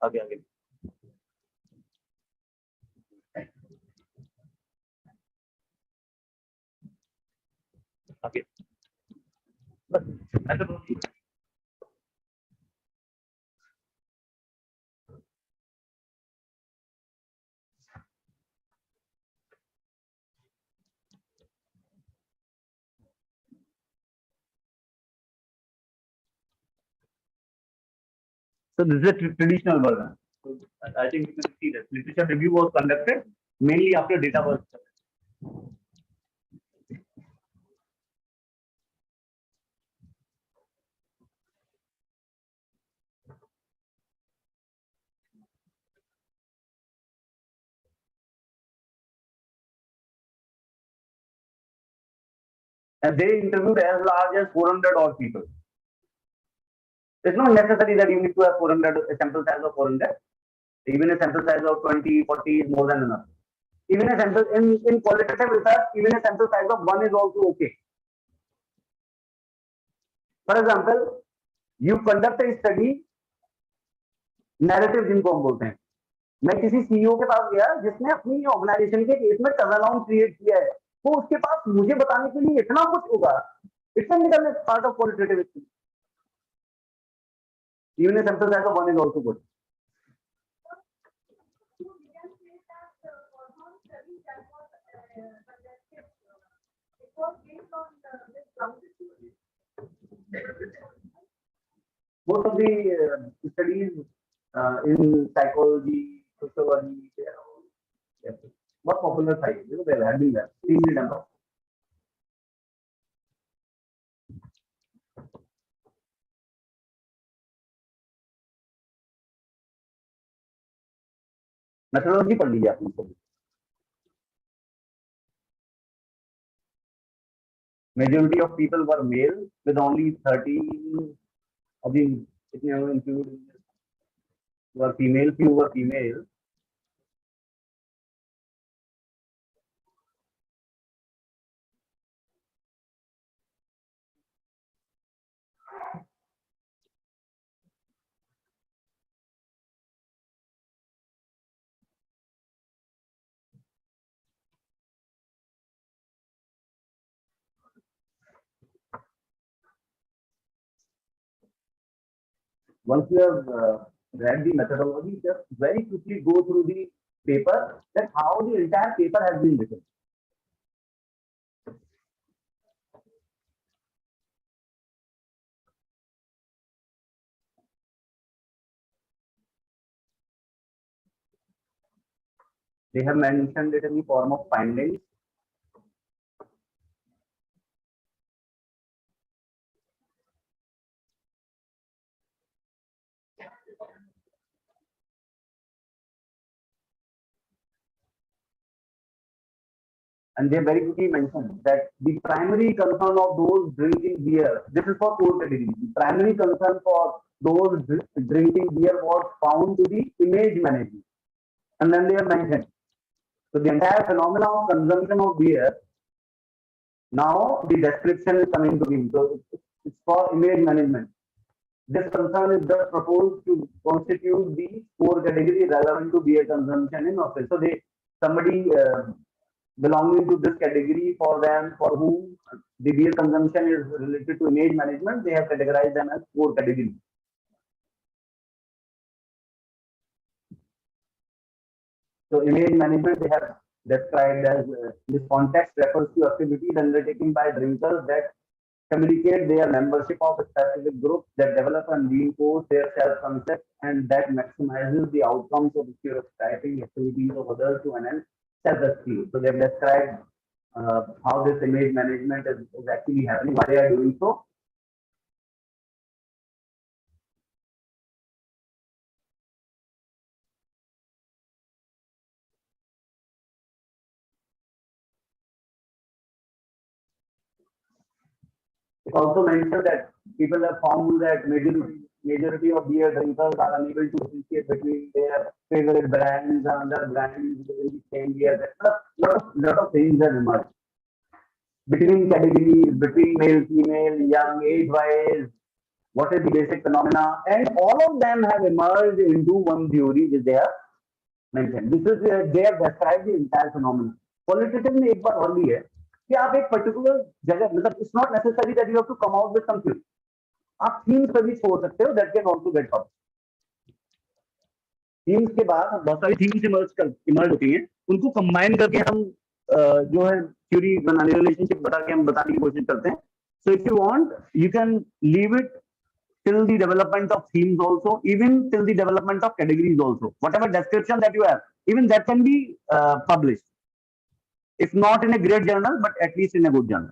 आगे आगे. Okay. So this is a traditional version. So I think you can see that literature review was conducted mainly after data was. And they interviewed as large as 400 odd people. It's not necessary that you need to have 400, a sample size of 400. Even a sample size of 20, 40 is more than enough. Even a sample in qualitative research, even a sample size of 1 is also okay. For example, you conduct a study, narrative जिनको हम बोलते हैं. मैं किसी CEO के पास गया जिसने अपनी ऑर्गेनाइजेशन के केस में टर्नअराउंड क्रिएट किया है, तो उसके पास मुझे बताने के लिए इतना कुछ होगा. It's become a part of qualitative study. Even a sample size of 1 is also good. Most of the studies in psychology, sociology, they are all what popular side, they have been there. Methodology पढ़ लीजिए आपने सभी. Majority of people were male with only 13 of the include were female, few were female. Once you have read the methodology, just very quickly go through the paper, that how the entire paper has been written. They have mentioned it in the form of findings. And they very quickly mentioned that the primary concern of those drinking beer, this is for core category, the primary concern for those drinking beer was found to be image management. And then they have mentioned, so the entire phenomenon of consumption of beer, now the description is coming to me. So it's for image management. This concern is just proposed to constitute the core category relevant to beer consumption in office. So somebody belonging to this category for them, for whom the beer consumption is related to image management, they have categorized them as 4 categories. So image management they have described as this context refers to activities undertaken by drinkers that communicate their membership of a specific group, that develop and reinforce their self-concept, and that maximizes the outcomes of stereotyping activities of others to enhance self-esteem. So they've described how this image management is actually happening, why they are doing so. It also mentioned that people have found that majority of beer drinkers are unable to differentiate between their favorite brands and other brands within the same beer. Lot of things have emerged between categories, between male, female, young, age-wise. What is the basic phenomena? And all of them have emerged into one theory which they have mentioned. This is they have described the entire phenomenon. Qualitative में एक बात और भी है कि आप एक particular जगह मतलब it's not necessary that you have to come out with something, आप थीम्स पर भी छोड़ सकते हो, that can also get publish. Themes के बाद बहुत सारी थीम्स इमर्ज होती हैं, उनको कंबाइन करके हम जो है थ्योरी बनाने, रिलेशनशिप बता के हम बताने की कोशिश करते हैं। So if you want you can leave it till the development of themes also, even till the development of categories also. Whatever description that you have, even that can be published. If not in a great journal, but at least in a good journal.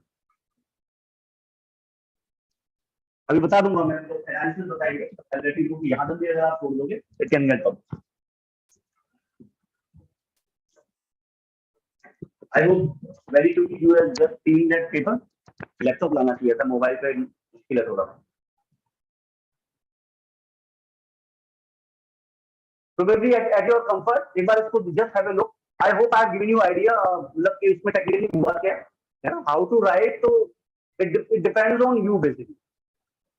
अभी बता दूंगा मैं, analysis बताएंगे, analytic को यहाँ तक भी अगर आप छोड़ दोगे, it can get published. I hope very quickly you have just seen that paper. Laptop लाना चाहिए था, मोबाइल पे मुश्किल है थोड़ा। Probably at your comfort, एक बार इसको just have a look. I hope I have given you idea मतलब कि इसमें technically हुआ क्या है ना, how to write. तो it depends on you basically.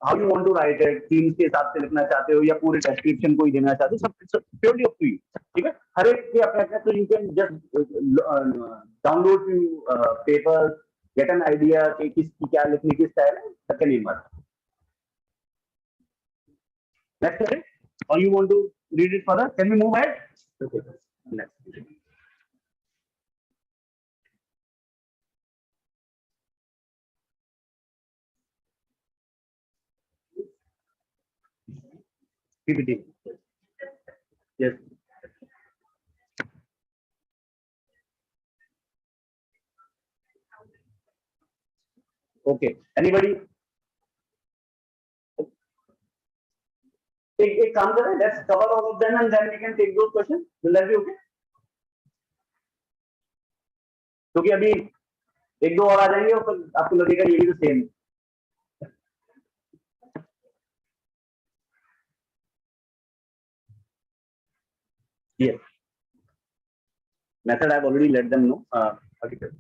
How you want to write it, themes के हिसाब से लिखना चाहते हो या पूरे description को ही देना चाहते हो, सब purely up to you. ठीक है, हर एक के अपने तो you can just download few papers, get an idea कि किसकी क्या लिखने की style है, that can emerge. Next है, or you want to read it further? Can we move ahead? Okay. Next. PPT. Yes. Okay. Anybody? एक काम करें, let's cover all of them and then we can take those questions. Will that be okay? क्योंकि अभी एक दो और आ जाएंगे और फिर आपको लगेगा ये भी तो same. Yes. Method I've already let them know. Okay.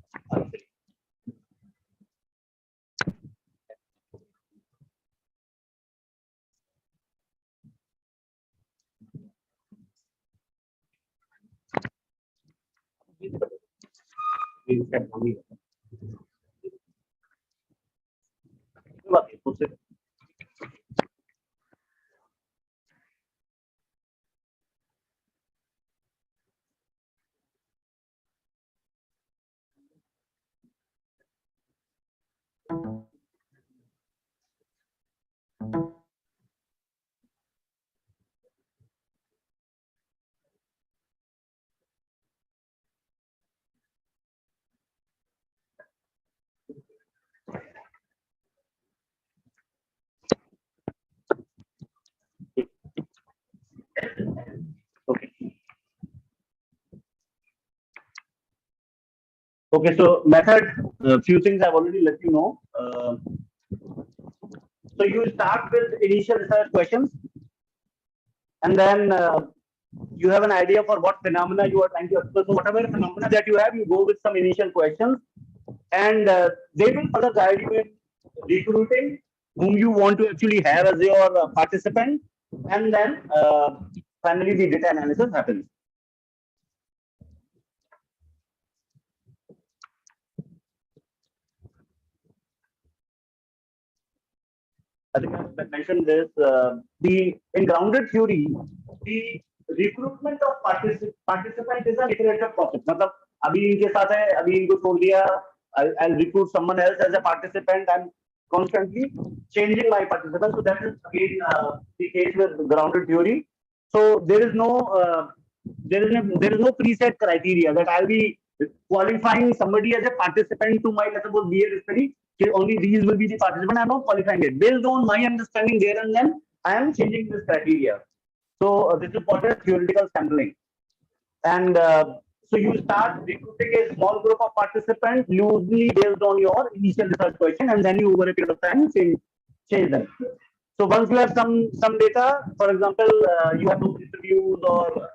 Okay, so method, few things I've already let you know. So you start with initial research questions, and then you have an idea for what phenomena you are trying to explore. So whatever phenomena that you have, you go with some initial questions, and they will further guide you in recruiting whom you want to actually have as your participant, and then finally the data analysis happens. I think I mentioned this. In grounded theory, the recruitment of participant is an iterative process. मतलब अभी इनके साथ है, अभी इनको छोड़ दिया. I'll recruit someone else as a participant. I'm constantly changing my participants. So that is again the case with grounded theory. So there is no preset criteria that I'll be qualifying somebody as a participant to my, let's suppose, BA study. Only these will be the participant. I'm not qualifying it. Based on my understanding there and then, I am changing this criteria. So this is called as theoretical sampling. And so you start recruiting a small group of participants loosely based on your initial research question, and then you over a period of time change them. So once you have some data, for example, you have those interviews or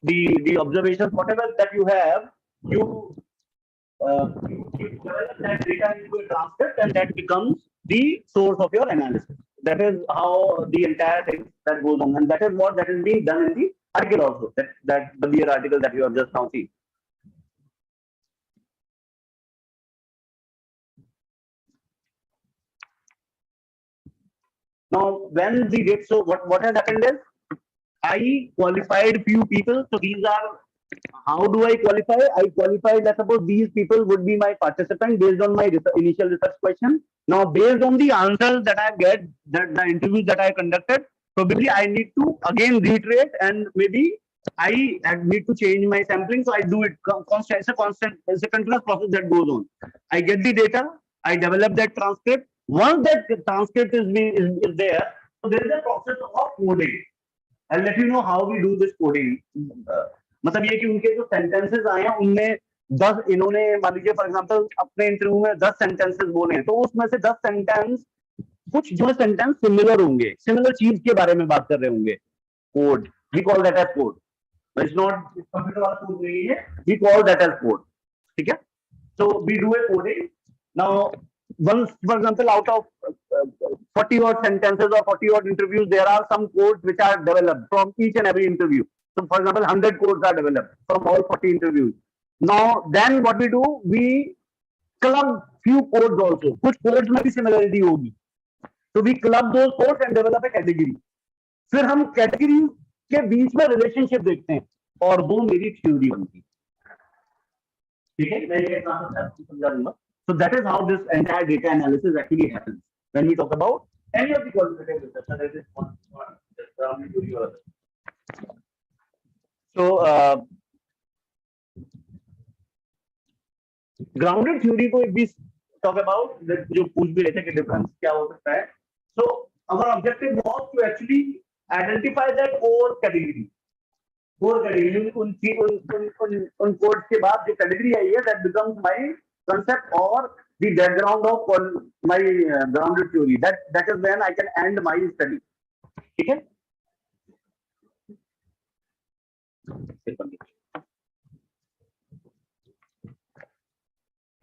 the observations, whatever that you have, you develop that data into a transcript, and that becomes the source of your analysis. That is how the entire thing that goes on, and that is what that is being done in the article also. That the BR article that you have just now seen. Now, when the data, so what has happened is I qualified few people. So these are, how do I qualify? I qualified, let's suppose these people would be my participant based on my initial research question. Now, based on the answers that I get, that the interviews that I conducted, probably I need to again reiterate, and maybe I need to change my sampling. So I do it constant. It's a continuous process that goes on. I get the data, I develop that transcript. Once that transcript is there, so there is a process of coding. I'll let you know how we do this coding. मतलब ये कि उनके जो sentences आए हैं उनमें 10 इन्होंने मान लीजिए फॉर एग्जांपल अपने इंटरव्यू में 10 sentences बोले हैं, तो उसमें से 10 सेंटेंस कुछ जो सेंटेंस सिमिलर होंगे, सिमिलर चीज के बारे में बात कर रहे होंगे. Code, we call that as code. It's not computer वाला कोड नहीं है, we call that as code. ठीक है? So we do a coding. Now once, for example, out of 40 odd sentences or 40 odd interviews, there are some codes which are developed from each and every interview. So for example, 100 codes are developed from all 40 interviews. Now then what we do, we club few codes also. कुछ codes में भी similarity होगी. So we club those codes and develop a category. फिर हम category के बीच में relationship देखते हैं और वो मेरी theory बनती है. ठीक है? मैं ये समझा दूंगा. So that is how this entire data analysis actually happens when we talk about any of the qualitative research, whether it is grounded theory or other. So grounded theory को if we talk about, जो पूछ भी रहे थे कि difference क्या हो सकता है. So our objective was to actually identify that core category. Core category उन codes के बाद जो category आई है, that becomes my concept or the background of my grounded theory. That is when I can end my study. ठीक है?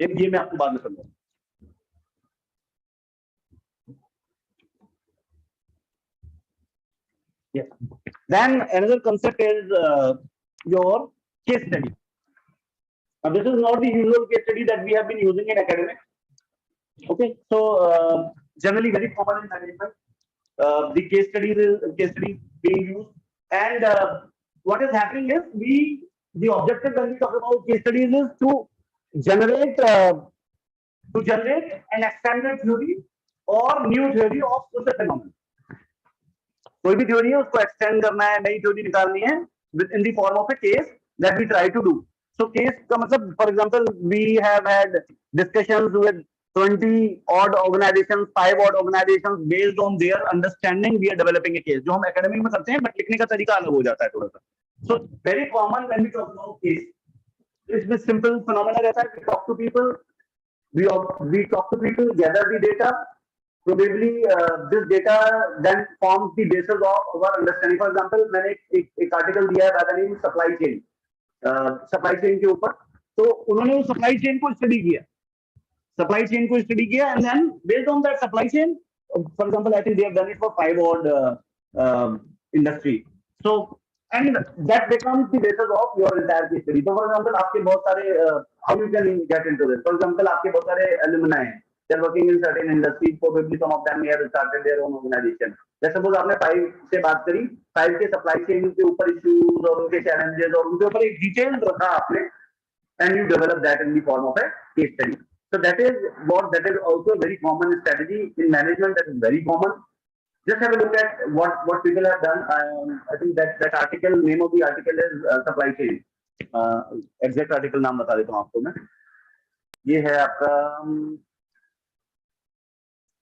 ये मैं आपको बाद में समझाऊंगा. Yes. Then another concept is your case study. Now, this is not the usual case study that we have been using in academics. Okay, so generally very common in management. The case study being used, and what is happening is the objective when we talk about case studies is to generate an extended theory or new theory of such a phenomenon. कोई भी theory है उसको extend करना है, नई theory निकालनी है in the form of a case that we try to do. So case का मतलब, for example, we have had discussions with 20 odd organizations, 5 odd organizations. Based on their understanding, we are developing a case. जो हम academic में करते हैं, but लिखने का तरीका अलग हो जाता है थोड़ा सा. So very common when we talk about case. इसमें simple phenomena रहता है. We talk to people, we talk to people, gather the data. Probably this data then forms the basis of our understanding. For example, मैंने एक article दिया है by the name supply chain. Supply chain के ऊपर, तो उन्होंने वो supply chain को स्टडी किया, and then based on that supply chain, for example I think they have done it for 5 odd industry. So and that becomes the basis of your entire case study. तो for example आपके बहुत सारे how you can get into this. For example आपके बहुत सारे alumni हैं, They're working in certain industries. Probably some of them may have started their own organization. जैसे suppose आपने 5 से बात करी, 5 के supply chain के ऊपर issues और उनके challenges और उनके ऊपर एक detail रखा आपने, and you develop that in the form of a case study. So that is also a very common strategy in management. That is very common. Just have a look at what people have done. I think that article, name of the article is supply chain. Exact article नाम बता देता हूँ आपको मैं. ये है आपका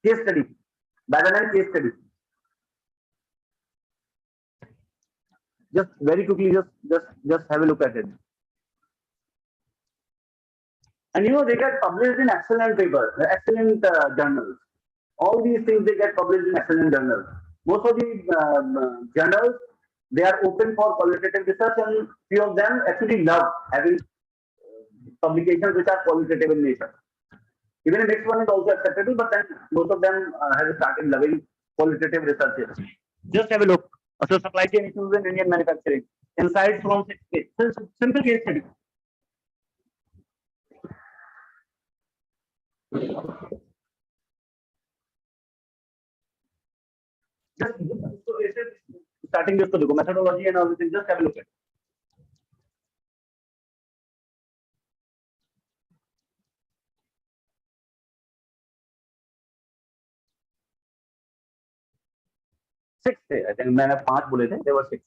case study, Banana case study. Just very quickly, just have a look at it. And they get published in excellent papers, excellent journals. All these things they get published in excellent journals. Most of the journals, they are open for qualitative research, and few of them actually love having publications which are qualitative in nature. Even the next one is also acceptable, but then most of them have started loving qualitative research. Just have a look. So supply chain issues in Indian manufacturing. Insights from 6 cases. Simple case study. Just starting this to methodology and everything. Just have a look at it. Six थे, I think मैंने 5 बोले थे, there were 6.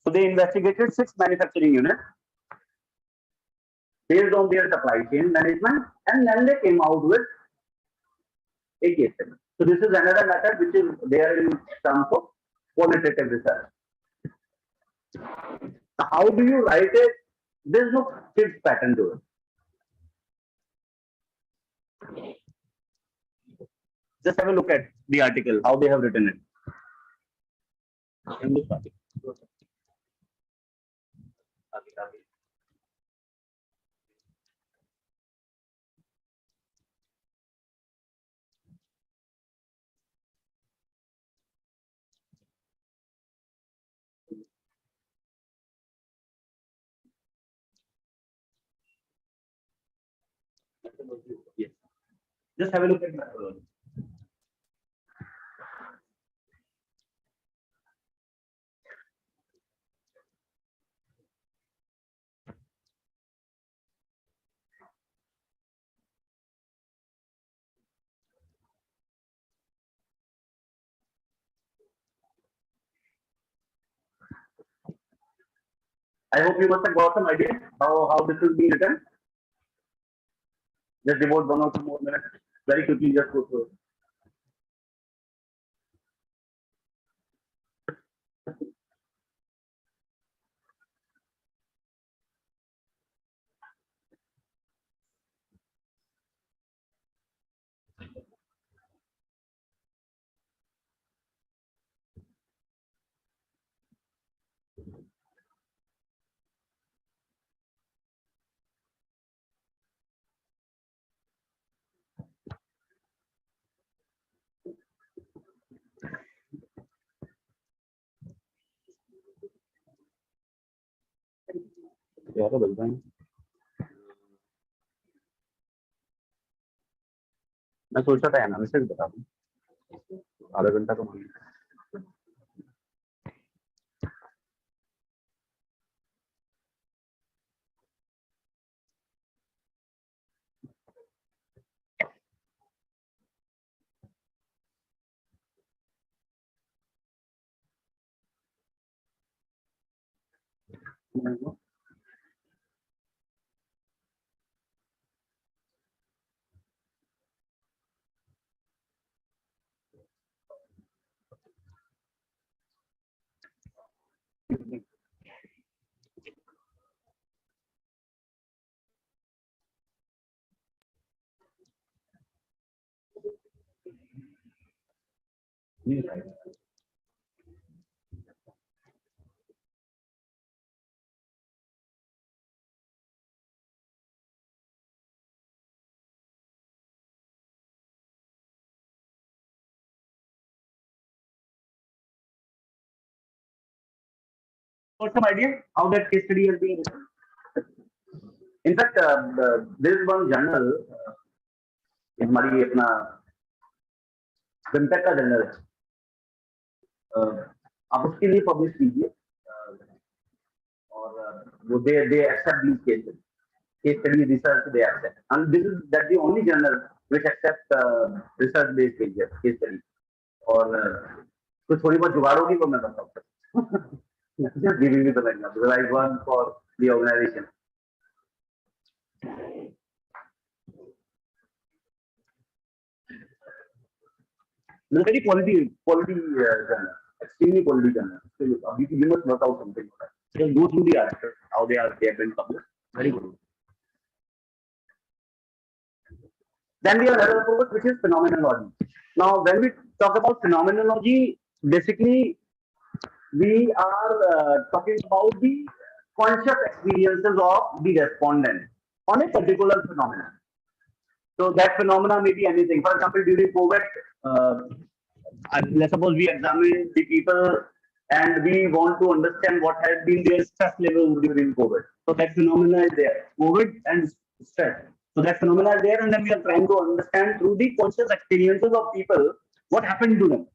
So they investigated 6 manufacturing units based on their supply chain management, and then they came out with a case study. So this is another method which is there in terms of qualitative research. How do you write it? There's no fixed pattern to it. Just have a look at the article, how they have written it. Yes. Just have a look at the methodology. I hope you must have got some idea how this will be written. Just devote 1 or 2 more minutes. Very quickly, just go through it. Yeah, मैं सोचा था analysis बता दूं, आधा घंटा तो मान got some idea how that case study has been written? In fact, there is one journal, हमारी अपना FinTech का journal है, आप उसके लिए publish कीजिए, और वो they accept these cases, case study research they accept, and that's the only journal which accept research based case study, और कुछ थोड़ी बहुत जुगाड़ होगी वो मैं बताऊँ. Just giving you the example because I work for the organization. Very quality journal, extremely quality journal. So you must work out something. Just go through the articles, how they have been published. Very good. Then we have another approach which is phenomenology. Now, when we talk about phenomenology, basically we are talking about the conscious experiences of the respondent on a particular phenomenon. So that phenomena may be anything. For example, during COVID, let's suppose we examine the people and we want to understand what has been their stress level during COVID. So that phenomena is there. COVID and stress. So that phenomena is there, and then we are trying to understand through the conscious experiences of people what happened to them.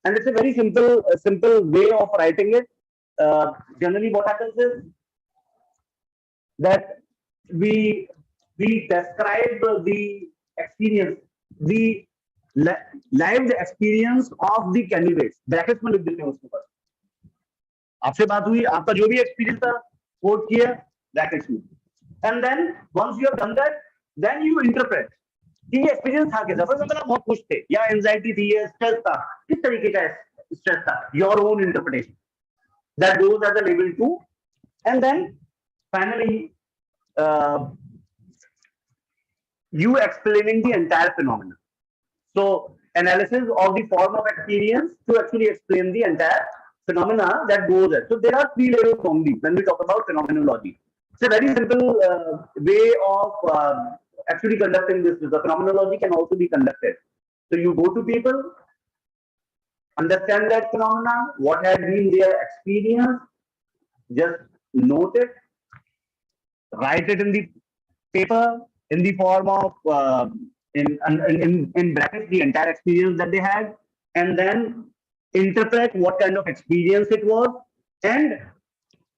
And it's a very simple way of writing it. Generally, what happens is that we describe the experience, the lived experience of the candidates. Brackets में लिख देते हैं उसके ऊपर. आपसे बात हुई, आपका जो भी एक्सपीरियंस था, कोट किया, ब्रैकेट्स में. And then once you have done that, then you interpret. कि ये एक्सपीरियंस था कैसा? फॉर एग्जांपल आप बहुत खुश थे, या एंजाइटी थी, या स्ट्रेस था, किस तरीके का स्ट्रेस था? Your own interpretation. That goes as a level 2, and then finally you explaining the entire phenomenon. So analysis of the form of experience to actually explain the entire phenomena that goes there. So there are 3 levels only when we talk about phenomenology. It's a very simple way of actually conducting this. The phenomenology can also be conducted. So you go to people, understand that phenomena, what has been their experience, just note it, write it in the paper in the form of in brackets the entire experience that they had, and then interpret what kind of experience it was, and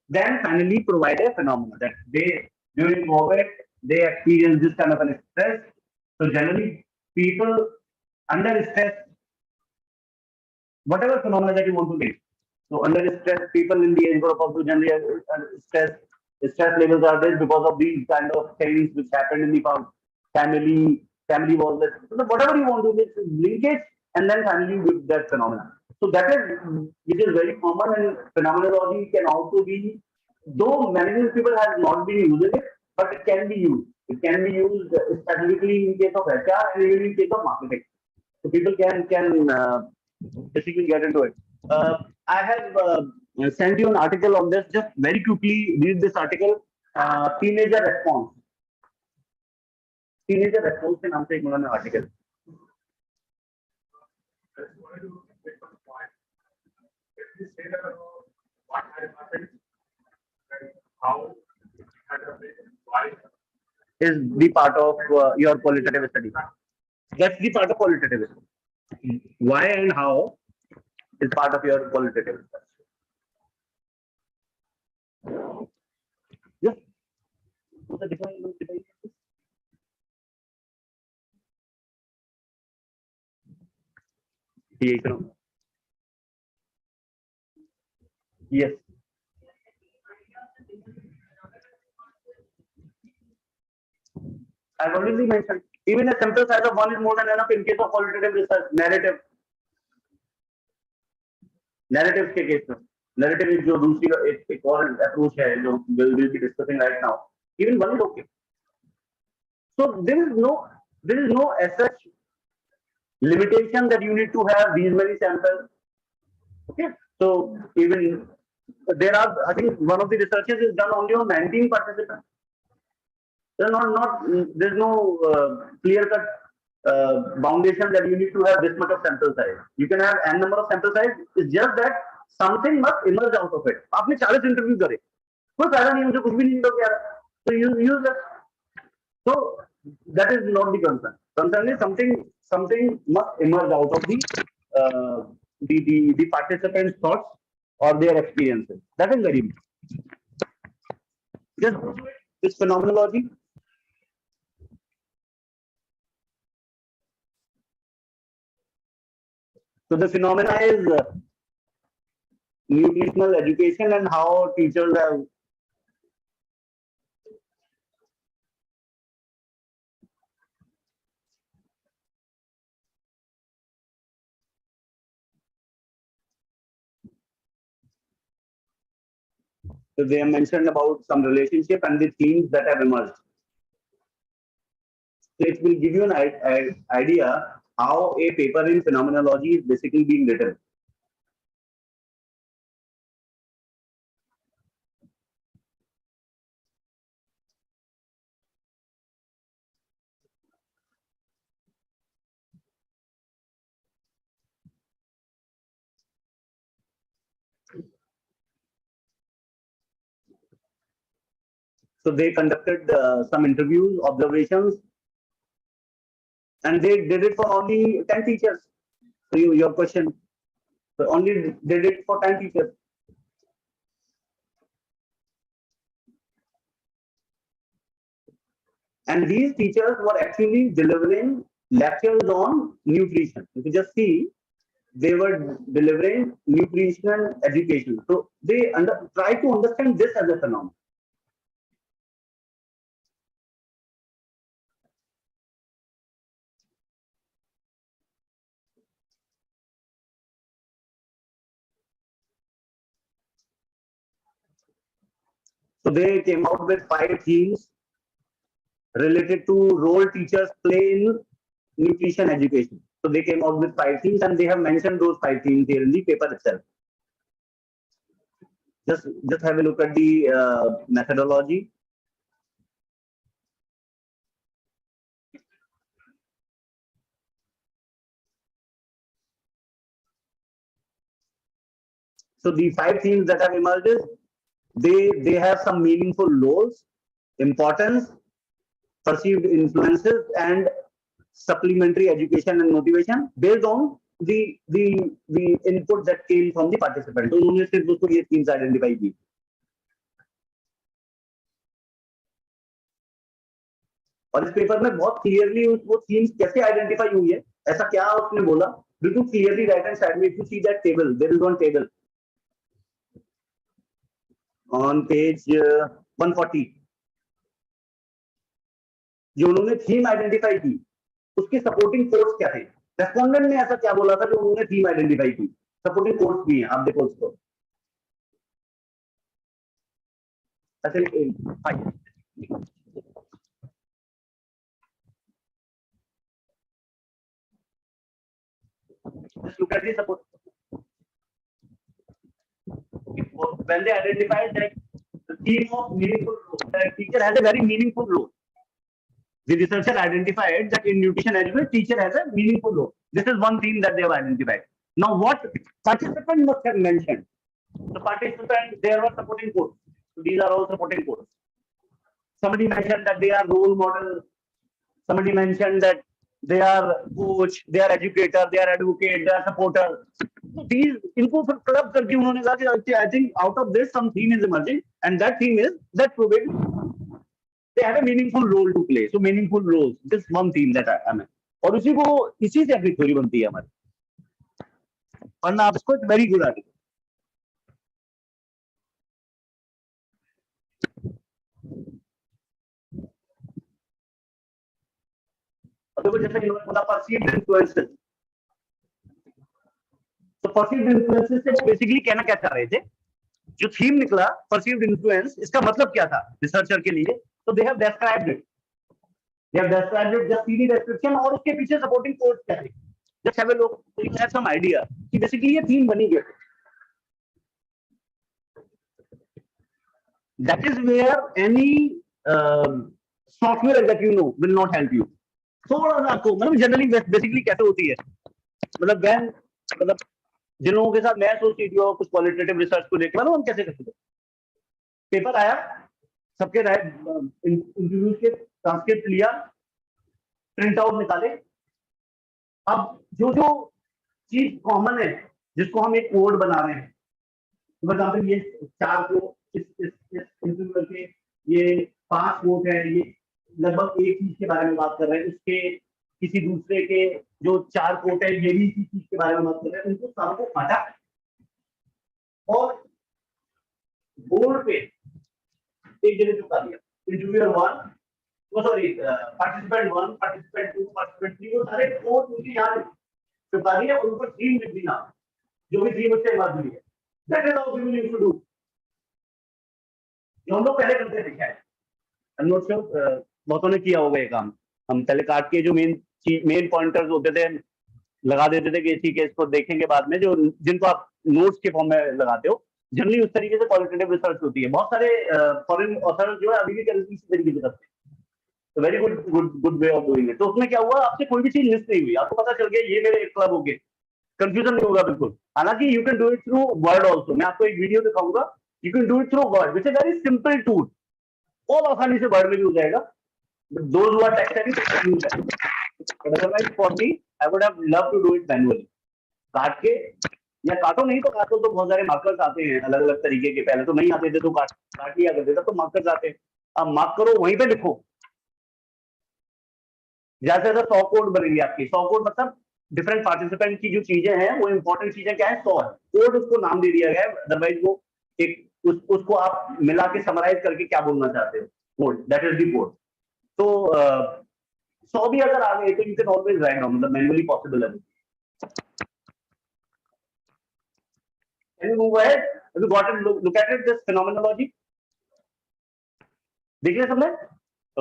then finally provide a phenomena that they during COVID they experience this kind of an stress. So generally people under stress, whatever phenomena that you want to make. So under stress, people in the age group also generally stress levels are there because of these kind of things which happened in the family was there. So whatever you want to make, link it, and then finally with that phenomena. So that is which is very common, and phenomenology can also be, though many people have not been using it, but it can be used. It can be used specifically in case of HR and even in case of marketing. So people can basically get into it. I have sent you an article on this. Just very quickly read this article. Teenager response. Teenager response के नाम से एक उन्होंने article. If you say that what has happened, how has happened, why is the part of your qualitative study. That's the part of qualitative study. Why and how is part of your qualitative study. Yes. What's the difference? Yes. I've already mentioned, even a sample size of 1 is more than enough in case of qualitative research. Narratives के case में, narrative is जो दूसरी एक और approach है जो we'll be discussing right now. Even 1 is okay. So there is no as such limitation that you need to have these many samples. Okay, so even there are, I think one of the researches is done only on 19 participants. There's no clear-cut foundation that you need to have this much of sample size. You can have n number of sample size. It's just that something must emerge out of it. आपने 40 interview करे, कोई फायदा नहीं, मुझे कुछ भी नहीं मिल गया. So you use that. So that is not the concern. Concern is something must emerge out of the participants' thoughts or their experiences. That is very important. Just go through it, this phenomenology. So the phenomena is nutritional education and how teachers have. So they have mentioned about some relationship and the themes that have emerged. So it will give you an idea how a paper in phenomenology is basically being written. So they conducted some interviews, observations, and they did it for only 10 teachers. So your question, so only they did it for 10 teachers. And these teachers were actually delivering lectures on nutrition. If you just see, they were delivering nutritional education. So they try to understand this as a phenomenon. So they came out with 5 themes related to role teachers play in nutrition education. So they came out with 5 themes and they have mentioned those 5 themes here in the paper itself. Just have a look at the methodology. So the 5 themes that have emerged is they have some meaningful roles, importance, perceived influences, and supplementary education and motivation based on the input that came from the participant. तो उन्होंने सिर्फ उसको ये themes identify की. और इस paper में बहुत क्लियरली वो themes कैसे आइडेंटिफाई हुई है, ऐसा क्या उसने बोला, बिल्कुल क्लियरली राइट हैंड साइड में if you see that table, there is one table on page 140. जो उन्होंने थीम आइडेंटिफाई की उसके सपोर्टिंग कोड्स क्या थे, रेस्पोंडेंट ने ऐसा क्या बोला था जो उन्होंने थीम आइडेंटिफाई की, सपोर्टिंग कोड्स भी हैं, आप देखो उसको. Just look at the support. When they identified that the theme of meaningful role, the teacher has a very meaningful role. The researcher identified that in nutrition education, teacher has a meaningful role. This is one theme that they have identified. Now, what participant must have mentioned? The participant, there were supporting codes. So these are all supporting codes. Somebody mentioned that they are role model. Somebody mentioned that they are coach, they are educator, they are advocate, they are supporter. So these इनको फिर club करके उन्होंने कहा कि I think out of this some theme is emerging, and that theme is that probably they have a meaningful role to play. So meaningful roles. This one theme that I am. और इसी से अपनी theory बनती है हमारी. और ना आपको very good article. देखो जैसे इन्होंने बोला perceived influences. तो perceived influences से वो बेसिकली कहना क्या चाह रहे थे, जो थीम निकला perceived influence, इसका मतलब क्या था रिसर्चर के लिए, तो they have described it. They have described it, just see the description और उसके पीछे supporting quotes क्या है. Just have a look, so you have some idea कि बेसिकली ये थीम बनी गई. That is where any software that you know will not help you. थोड़ा सा आपको मतलब जनरली बेसिकली कैसे होती है, मतलब जिन लोगों के साथ मैं एसोसिएट हुआ कुछ क्वालिटेटिव रिसर्च को लेकर, मतलब हम कैसे करते थे, पेपर आया सबके इंटरव्यू के ट्रांसक्रिप्ट लिया, प्रिंट आउट निकाले। अब जो जो चीज कॉमन है जिसको हम एक कोड बना रहे हैं, फॉर एग्जाम्पल ये 4 को इस इंटरव्यू के ये 5 कोड है, ये लगभग एक चीज के बारे में बात कर रहे हैं, उसके किसी दूसरे के जो 4 कोट है ये भी इसी चीज के बारे में बात कर रहे हैं, उनको सारों को काटा और बोर्ड पे एक जगह चुका दिया। Interviewer 1, sorry participant 1, participant 2, participant 3, वो सारे कोड उनके यहाँ चुका दिया और ऊपर 3 लिख देना, जो भी 3 उससे बात हुई है। That is how we need to do, जो हम लोग पहले करते थे। क्या है, आई एम नॉट श्योर बहुतों ने किया होगा ये काम। हम पहले काट के जो मेन पॉइंटर्स होते थे लगा देते थे कि ठीक है इसको देखेंगे बाद में, जो जिनको आप नोट्स के फॉर्म में लगाते हो। जनरली उस तरीके से क्वालिटेटिव रिसर्च होती है। बहुत सारे फॉरेन ऑथर जो है अभी भी इसी तरीके से करते हैं। तो very good way of doing it. तो उसमें क्या हुआ, आपसे कोई भी चीज लिस्ट नहीं हुई, आपको पता चल गया ये मेरे एक क्लब हो गए, कंफ्यूजन नहीं होगा बिल्कुल। हालांकि you can do it through word also. मैं आपको एक वीडियो दिखाऊंगा, you can do it through word, which is very simple tool. बहुत आसानी से वर्ड में भी हो जाएगा। Those who are tech savvy can use that. But otherwise, for me, I would have loved to do it manually. काट के, या काटो नहीं तो काटो तो बहुत सारे मार्कर्स आते हैं अलग अलग तरीके के। पहले तो नहीं आते थे तो काट लिया करते थे, तो मार्कर्स आते हैं। अब मार्क करो, वहीं पे लिखो। जैसे 100 कोड बनेंगे आपकी। 100 कोड मतलब डिफरेंट पार्टिसिपेंट की जो चीजें हैं वो इंपॉर्टेंट चीजें क्या है, 100 है। कोड उसको नाम दे दिया गया है, अदरवाइज वो एक उसको आप मिला के समराइज करके क्या बोलना चाहते हो, code, that is the code. तो 100 भी अगर आ गए तो you can always write down, मतलब मैन्युअली पॉसिबल है। Can you move ahead? Have you got it? Look at it, this phenomenology. देख लिया सबने?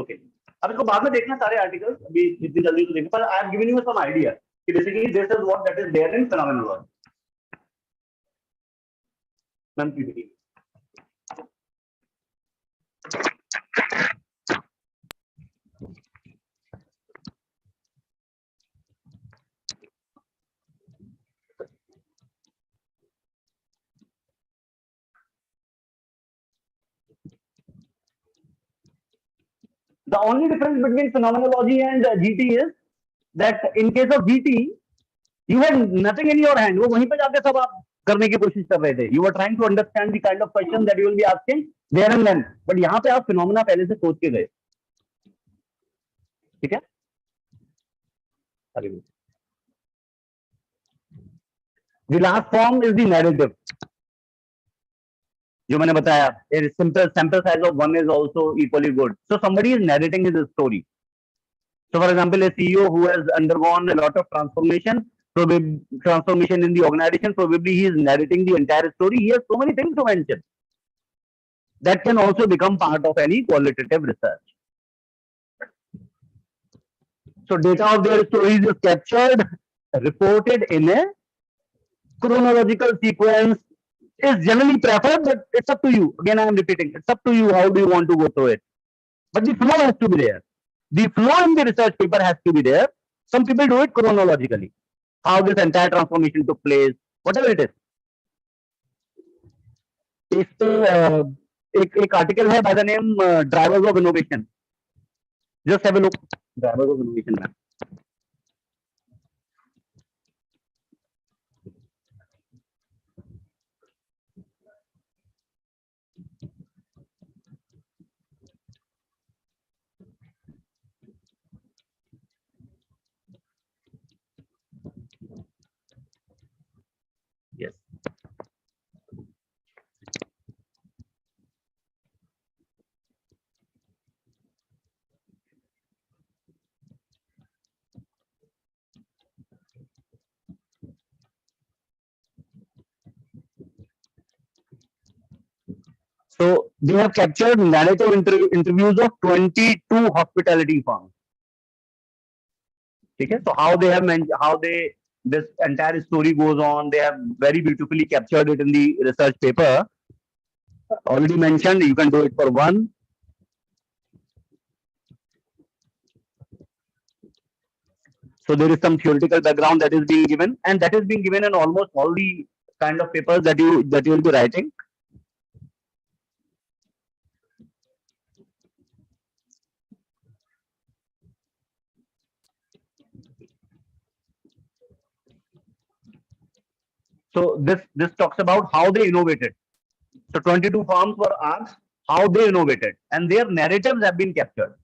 Okay. अब इसको बाद में देखना सारे आर्टिकल्स, अभी जितनी जल्दी तो देखना, पर I have given you some idea कि basically this is what that is there in phenomenology. Ma'am PPT. The only difference between phenomenology and GT is that in case of GT, you had nothing in your hand. वो वहीं पे जाके सब आप करने की कोशिश कर रहे थे. You were trying to understand the kind of question that you will be asking there and then. But यहाँ पे आप phenomena पहले से सोच के गए. ठीक है? The last form is the narrative. जो मैंने बताया, a simple sample size of 1 is also equally good. So somebody is narrating his story. So for example, a CEO who has undergone a lot of transformation in the organization, probably he is narrating the entire story. He has so many things to mention. That can also become part of any qualitative research. So data of their stories is captured, reported in a chronological sequence. Is generally preferred, but it's up to you. Again, I am repeating, it's up to you how do you want to go through it. But the flow has to be there. The flow in the research paper has to be there. Some people do it chronologically. How this entire transformation took place, whatever it is. एक article है by the name Drivers of Innovation. Just have a look. Drivers of Innovation. Yes. So they have captured narrative interviews of 22 hospitality firms. Okay, so how they have this entire story goes on. They have very beautifully captured it in the research paper. Already mentioned, you can do it for 1. So there is some theoretical background that is being given, and that is being given in almost all the kind of papers that you will be writing. So this talks about how they innovated. So 22 firms were asked how they innovated, and their narratives have been captured.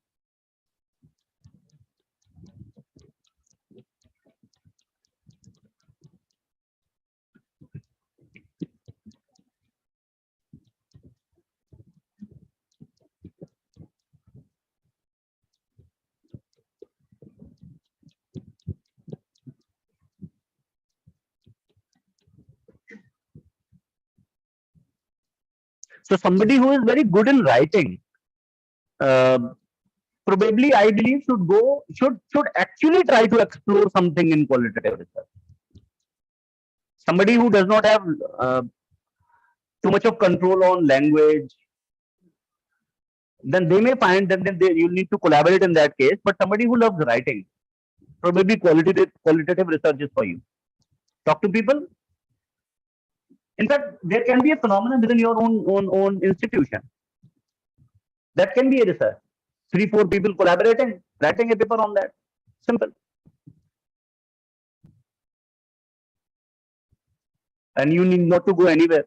So somebody who is very good in writing, probably I believe should actually try to explore something in qualitative research. Somebody who does not have too much of control on language, then they may find that you need to collaborate in that case. But somebody who loves writing, probably qualitative research is for you. Talk to people. In fact, there can be a phenomenon within your own institution. That can be a research. 3-4 people collaborating, writing a paper on that. Simple. And you need not to go anywhere.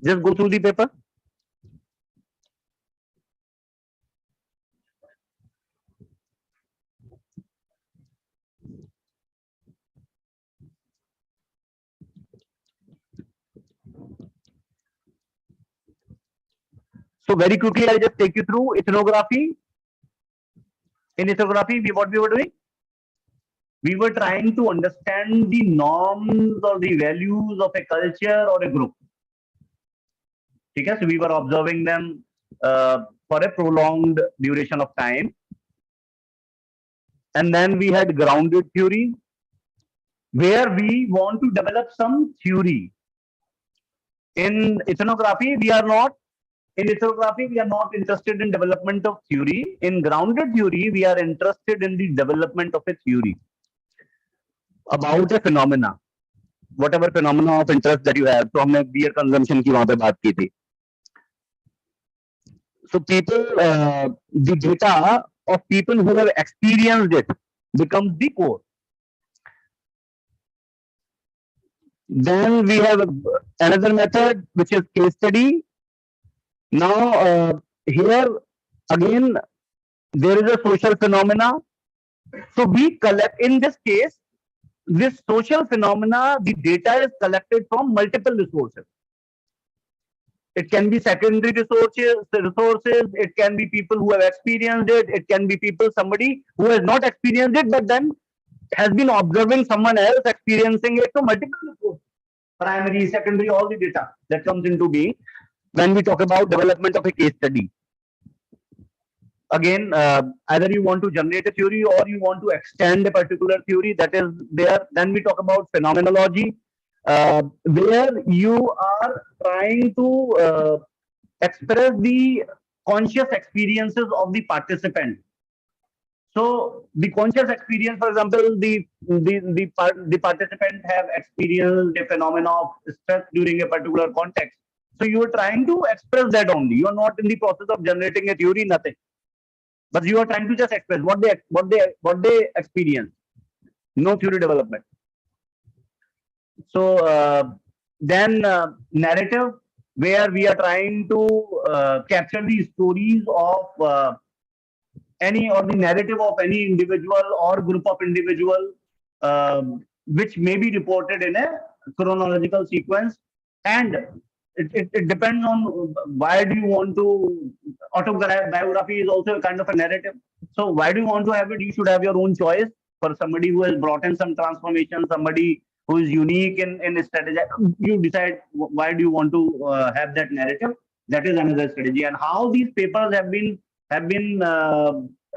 Just go through the paper. So very quickly, I'll just take you through ethnography. In ethnography, what we were doing? We were trying to understand the norms or the values of a culture or a group. Okay, so we were observing them for a prolonged duration of time. And then we had grounded theory, where we want to develop some theory. In ethnography, we are not interested in development of theory. In grounded theory, we are interested in the development of a theory about a phenomena, whatever phenomena of interest that you have. So हमने beer consumption की वहाँ पे बात की थी. So people, the data of people who have experienced it becomes the core. Then we have another method, which is case study. Now, here again, there is a social phenomena. So we collect, in this case, this social phenomena, the data is collected from multiple resources. It can be secondary resources, it can be people who have experienced it can be somebody who has not experienced it, but then has been observing someone else experiencing it. So multiple resources, primary, secondary, all the data that comes into being when we talk about development of a case study. Again, either you want to generate a theory or you want to extend a particular theory that is there. Then we talk about phenomenology, where you are trying to express the conscious experiences of the participant. So the conscious experience, for example, the participant have experienced a phenomenon of stress during a particular context. So you are trying to express that only. You are not in the process of generating a theory, nothing. But you are trying to just express what they experience. No theory development. So then narrative, where we are trying to capture the stories of any, or the narrative of any individual or group of individual, which may be reported in a chronological sequence. And it depends on why do you want to. Autobiography is also a kind of a narrative. So why do you want to have it? You should have your own choice. For somebody who has brought in some transformation, somebody who is unique in a strategy, you decide why do you want to have that narrative. That is another strategy. And how these papers have been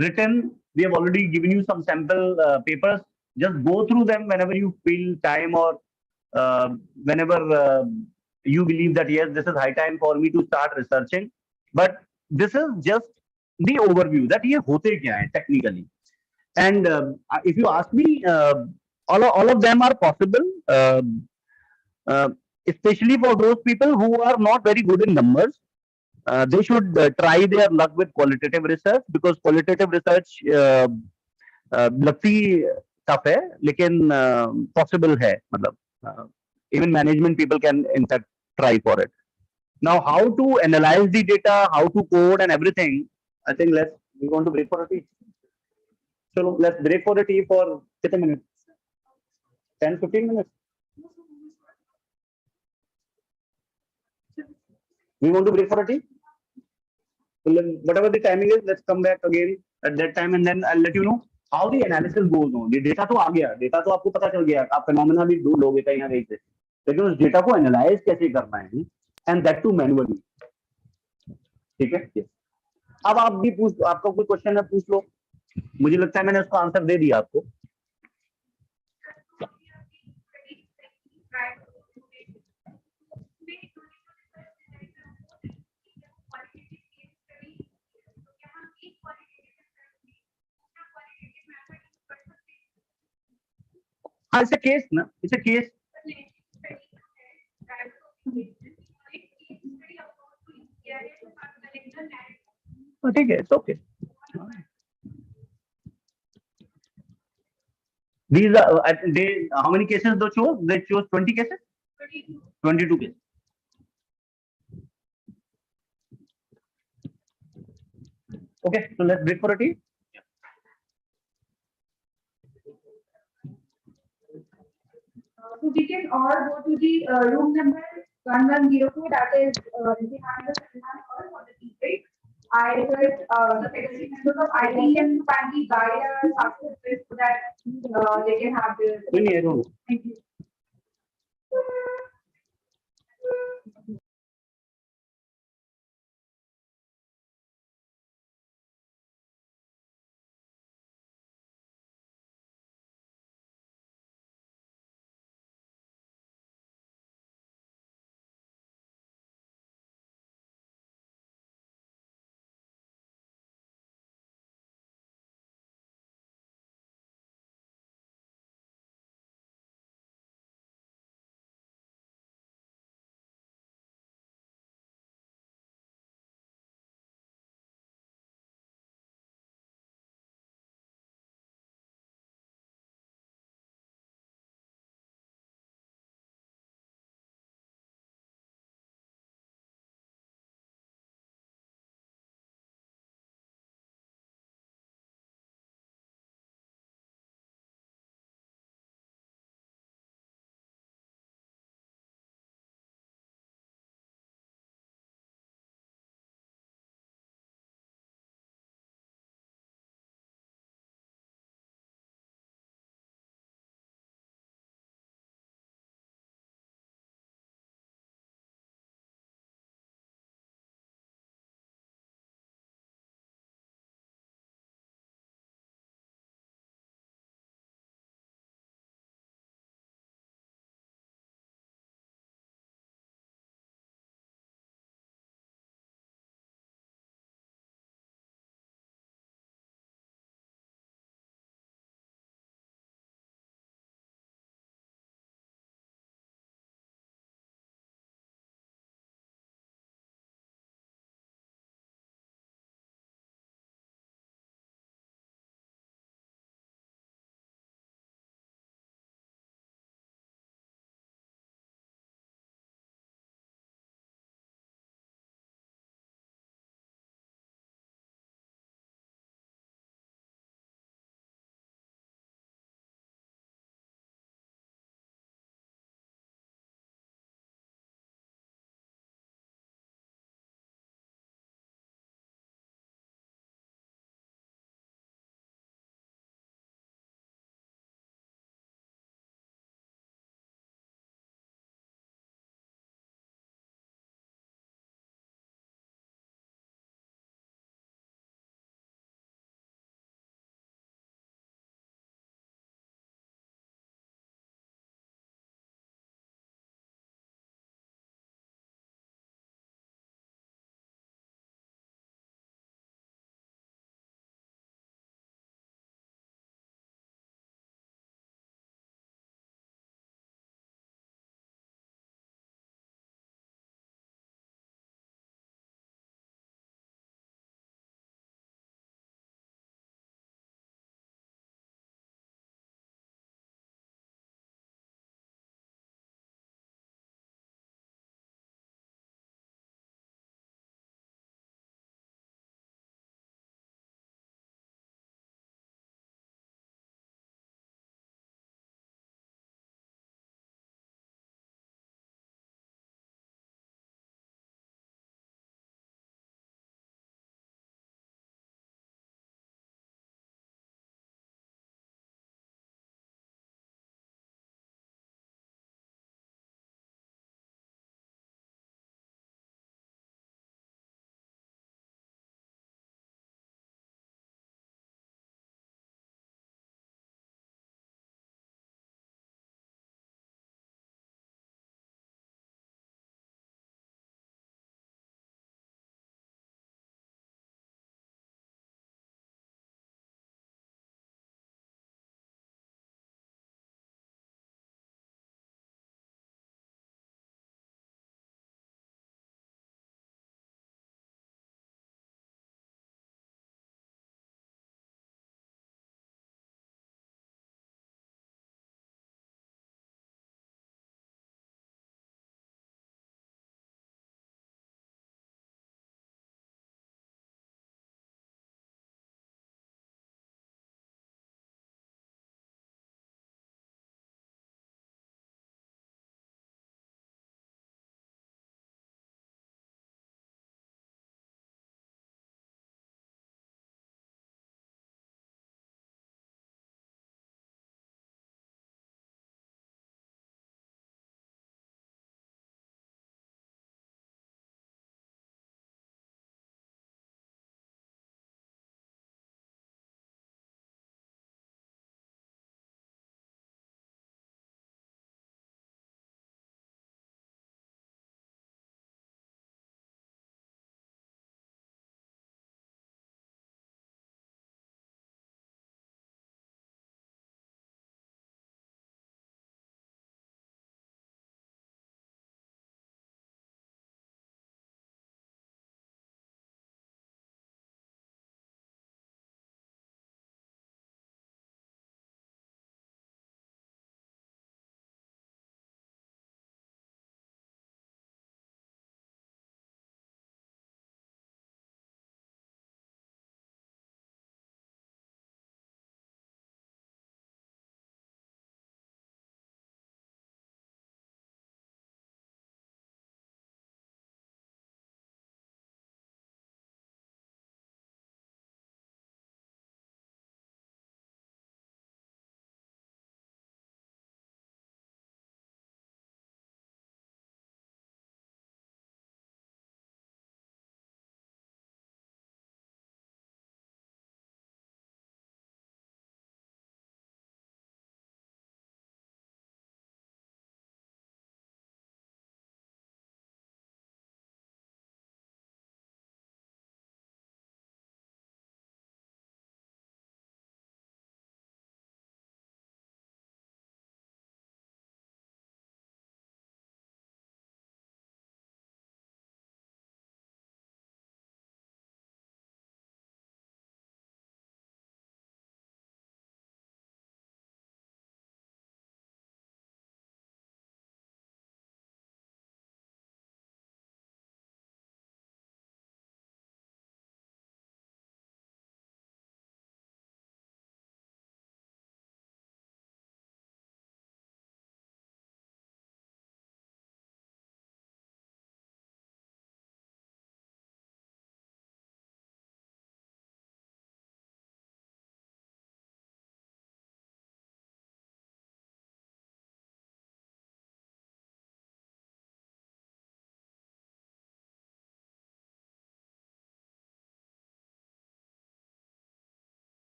written, we have already given you some sample papers. Just go through them whenever you feel time, or whenever you believe that yes, this is high time for me to start researching. But this is just the overview that ये होते क्या है technically. And if you ask me, all of them are possible, especially for those people who are not very good in numbers. They should try their luck with qualitative research, because qualitative research लगती tough है, लेकिन possible है, मतलब even management people can in fact try for it. Now, how to analyze the data, how to code and everything, I think we want to break for a tea. So let's break for a tea for 10 minutes. 10-15 minutes. We want to break for a tea? So whatever the timing is, let's come back again at that time and then I'll let you know how the analysis goes on. The data तो आ गया, data तो आपको पता चल गया, आप phenomena भी ढूंढ लोगे कहीं ना कहीं से, लेकिन उस data को analyze कैसे करना है, and that too manually. ठीक है? Yes. अब आप भी पूछ, आपका कोई क्वेश्चन है पूछ लो, मुझे लगता है मैंने उसका आंसर दे दिया आपको. हाँ, it's a case ना, it's a case. ठीक है, it's okay. These are how many cases they chose? They chose 20 cases. 22 cases. Okay, so let's break for a tea. So we can all go to the room number 1104, that is behind the cinema hall for the tea break. I request the secretary members of IT and kindly guide us after this so that they can have their. Thank you.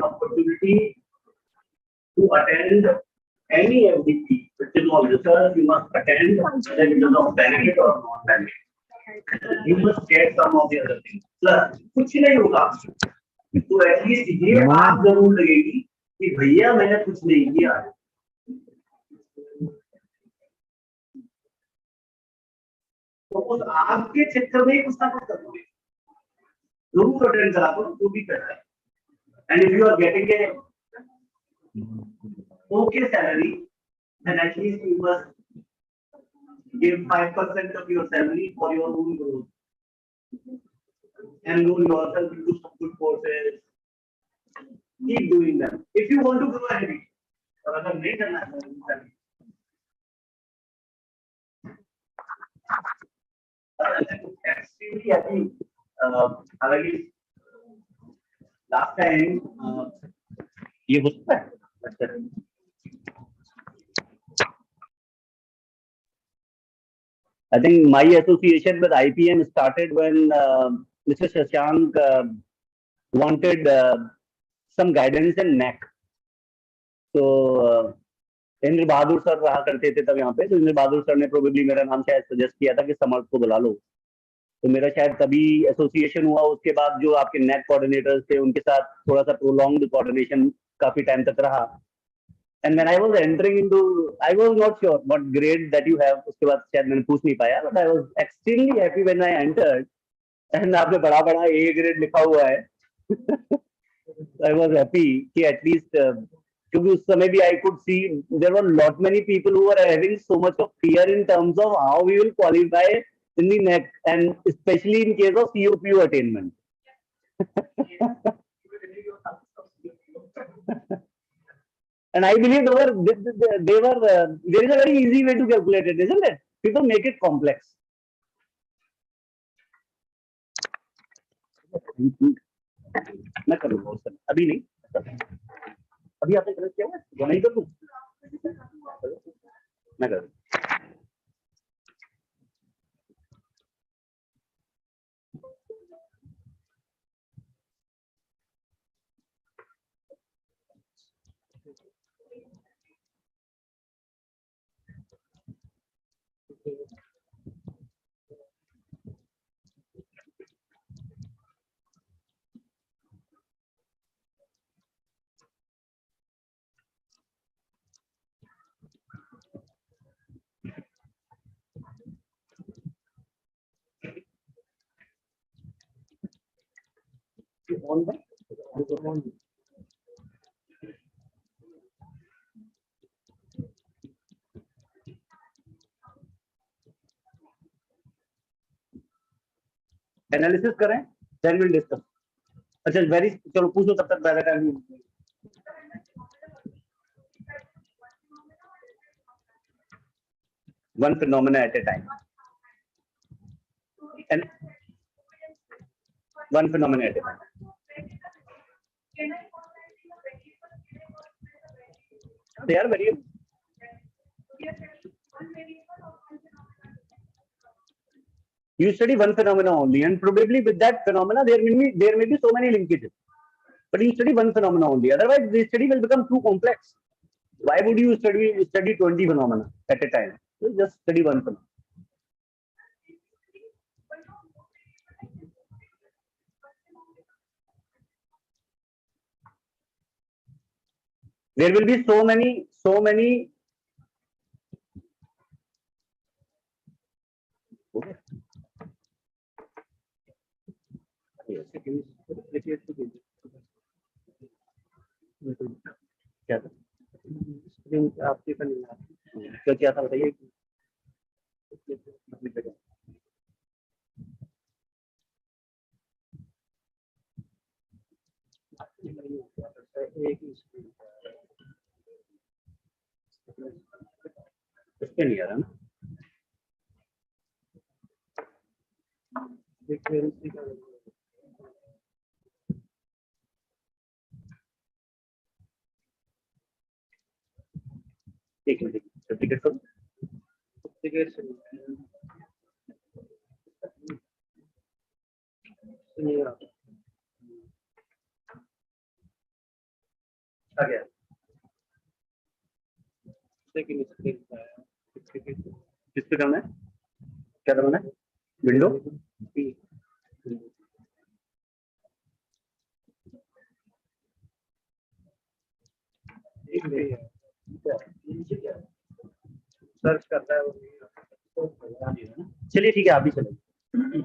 opportunity to attend any MDP, which is all research, you must attend whether it is of benefit or not benefit. You must get some of the other things. Plus, कुछ नहीं होगा, तो at least ये बात जरूर लगेगी कि भैया मैंने कुछ नहीं किया। तो उस आपके क्षेत्र में कुछ ना कुछ करोगे, जरूर अटेंड करा करो जो भी कर रहा है। And if you are getting a okay salary, then at least you must give 5% of your salary for your own growth. Enroll yourself into some good courses. Keep doing them. If you want to grow ahead, or अगर नहीं करना है, extremely happy. हालांकि last time ये होता है। I think my association with IPM started when Mr. Shashank wanted some guidance in NEC. So Indra Bahadur sir रहा करते थे तब यहाँ पे, तो इंद्र बहादुर सर ने प्रोबेबली मेरा नाम शायद सजेस्ट किया था कि समर्थ को बुला लो, तो मेरा शायद तभी एसोसिएशन हुआ। उसके बाद जो आपके नेट कोऑर्डिनेटर्स थे उनके साथ थोड़ा सा प्रोलॉन्ग्ड कोऑर्डिनेशन काफी टाइम तक रहा। And when I was entering into, I was not sure what grade that you have. उसके बाद शायद मैंने पूछ नहीं पाया, but I was extremely happy when I entered. And आपने बड़ा बड़ा A grade लिखा हुआ है। I was happy कि at least क्योंकि उस समय भी I could see there were lot many people who were having so much of fear in terms of how we will qualify in the NEC, and especially in case of COPU attainment. And I believe there is a very easy way to calculate it, isn't it? People make it complex. मैं करूँगा उस समय, अभी नहीं, अभी आपने गलत किया हुआ है, नहीं कर दूँ, मैं करूँ। On the एनालिसिस करें, then we'll discuss. अच्छा वेरी, चलो पूछो तब तक पहले time. One phenomena at a time. And one phenomena at a time. They are very. You study one phenomena only, and probably with that phenomena there may be so many linkages. But you study one phenomena only. Otherwise, the study will become too complex. Why would you study 20 phenomena at a time? You just study one phenomena. There will be so many. Okay. क्या था? आपके का नहीं क्या था बताइए। इस पे नहीं आ रहा ना। एक मिनट, टिकट करो, टिकट गया किस पे करना है, क्या करना है, विंडो सर्च करता है चलिए ठीक है आप ही चले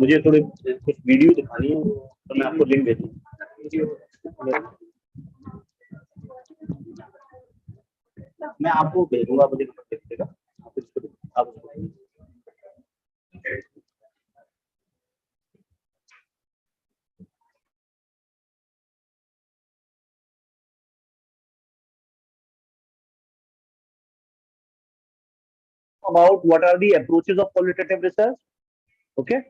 मुझे थोड़े कुछ वीडियो दिखानी है तो मैं आपको लिंक भेजूंगा मैं आपको भेजूंगा मुझे देखिएगा आप इसको आप उसको about what are the approaches of qualitative research. Okay.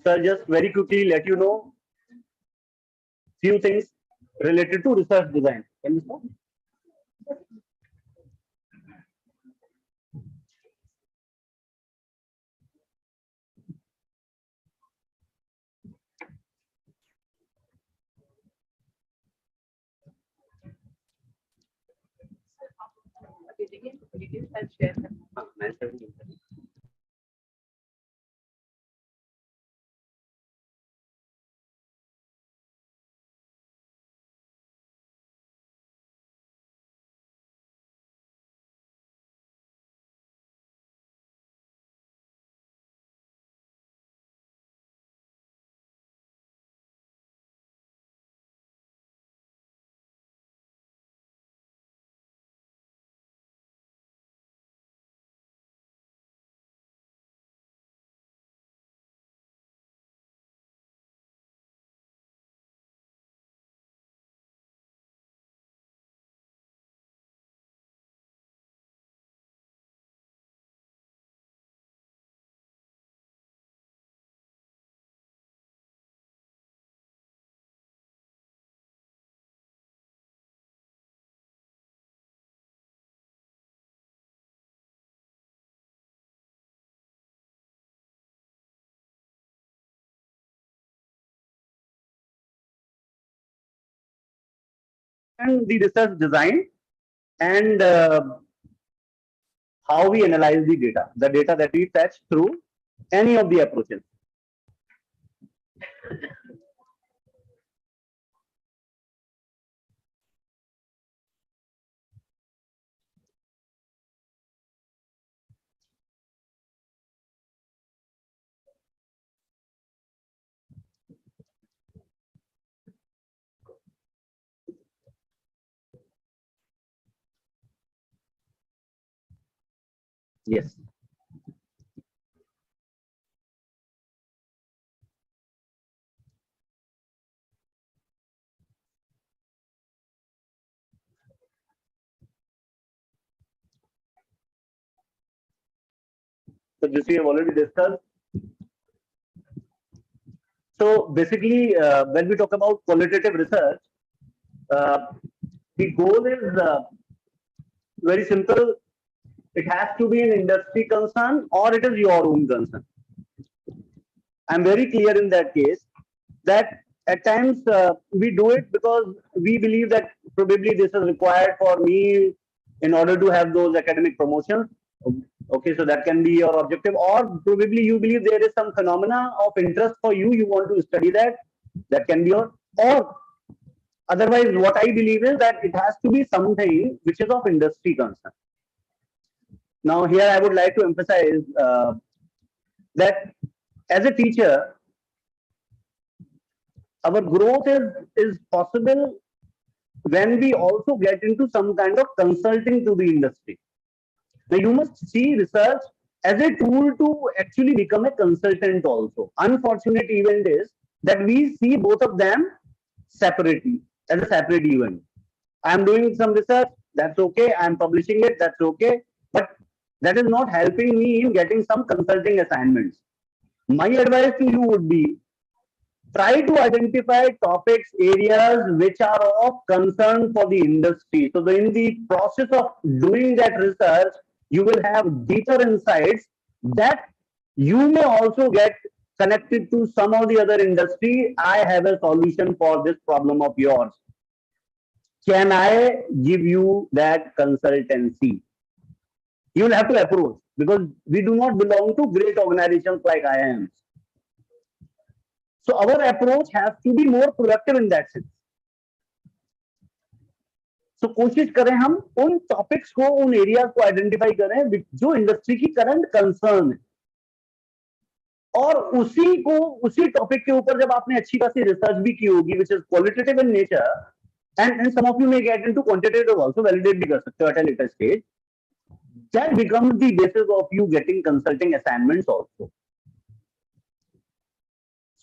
So I'll just very quickly let you know few things related to research design. Can you stop? I'll share them. And the research design and how we analyze the data that we fetch through any of the approaches. Yes. So this we have already discussed. So basically, when we talk about qualitative research, the goal is very simple. It has to be an industry concern or it is your own concern. I'm very clear in that case that at times we do it because we believe that probably this is required for me in order to have those academic promotions. Okay, so that can be your objective, or probably you believe there is some phenomena of interest for you, you want to study that, that can be your, or otherwise what I believe is that it has to be something which is of industry concern. Now here I would like to emphasize that as a teacher, our growth is possible when we also get into some kind of consulting to the industry. Now you must see research as a tool to actually become a consultant also. Unfortunate event is that we see both of them separately, as a separate event. I am doing some research, that's okay. I am publishing it, that's okay. But that is not helping me in getting some consulting assignments. My advice to you would be, try to identify topics, areas which are of concern for the industry. So in the process of doing that research, you will have deeper insights that you may also get connected to some or the other industry, I have a solution for this problem of yours. Can I give you that consultancy? You will have to approach, because we do not belong to great organizations like IIMs. So our approach has to be more productive in that sense. So कोशिश करें हम उन topics को, उन areas को identify करें जो industry की करंट कंसर्न है, और उसी टॉपिक के ऊपर जब आपने अच्छी खासी रिसर्च भी की होगी, which is qualitative in nature, and some of you may get into quantitative also, validate भी कर सकते हो at a later stage, that becomes the basis of you getting consulting assignments also.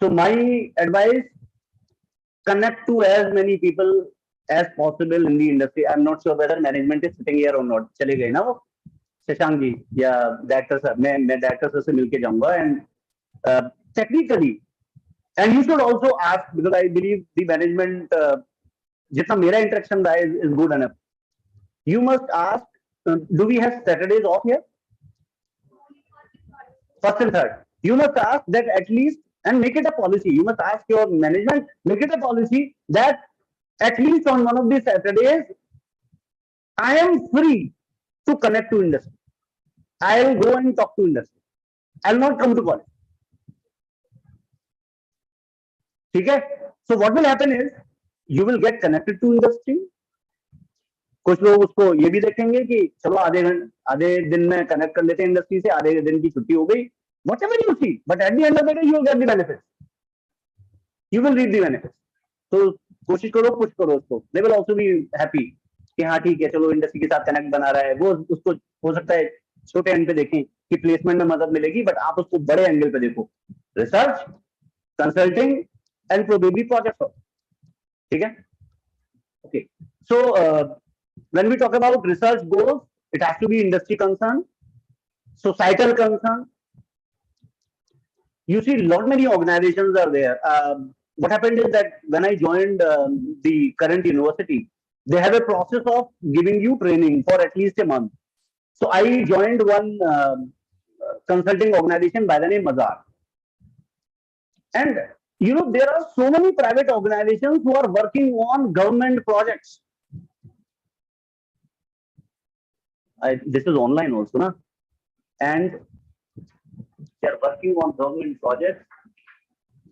So my advice, connect to as many people as possible in the industry. I'm not sure whether management is sitting here or not. चले गए ना वो शशांक जी या director sir, मैं director sir से मिलके जाऊंगा, and technically, and you should also ask, because I believe the management, जितना मेरा इंटरेक्शन रहा is good enough. You must ask, do we have Saturdays off here? First and third. You must ask that at least, and make it a policy. You must ask your management, make it a policy that at least on one of these Saturdays, I am free to connect to industry. I'll go and talk to industry. I'll not come to college. Okay? So what will happen is, you will get connected to industry. कुछ लोग उसको ये भी देखेंगे कि चलो आधे दिन में कनेक्ट कर लेते हैं इंडस्ट्री से, आधे दिन की छुट्टी हो गई, whatever you see, but at the end of the day you will get the benefits. You will reap the benefits. तो कोशिश करो, पुश करो उसको. They will also be happy कि हाँ ठीक है, चलो इंडस्ट्री के साथ कनेक्ट बना रहा है. वो उसको हो सकता है छोटे एंड पे देखें कि प्लेसमेंट में मदद मिलेगी, बट आप उसको बड़े एंगल पे देखो, research, consulting and probably project. ठीक है? Okay. So when we talk about research goals, it has to be industry concern, societal concern. You see, many organizations are there. What happened is that when I joined the current university, they have a process of giving you training for at least a month. So I joined one consulting organization by the name Mazar. And you know, there are so many private organizations who are working on government projects. This is online also, na? And they are working on government projects.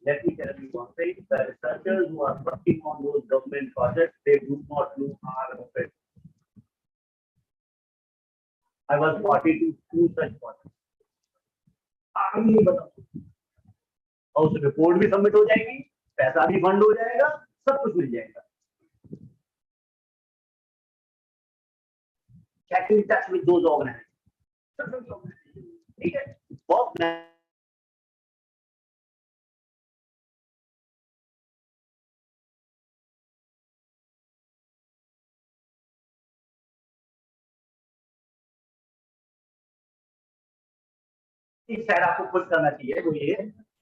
Let me tell you one thing: the researchers who are working on those government projects, they do not do hard of it. I was party to two such projects. आप नहीं बताओ, और उस report भी submit हो जाएगी, पैसा भी फंड हो जाएगा, सब कुछ मिल जाएगा. Get in touch with those organizations. ठीक है? बहुत शायद आपको कुछ करना चाहिए, वो ये,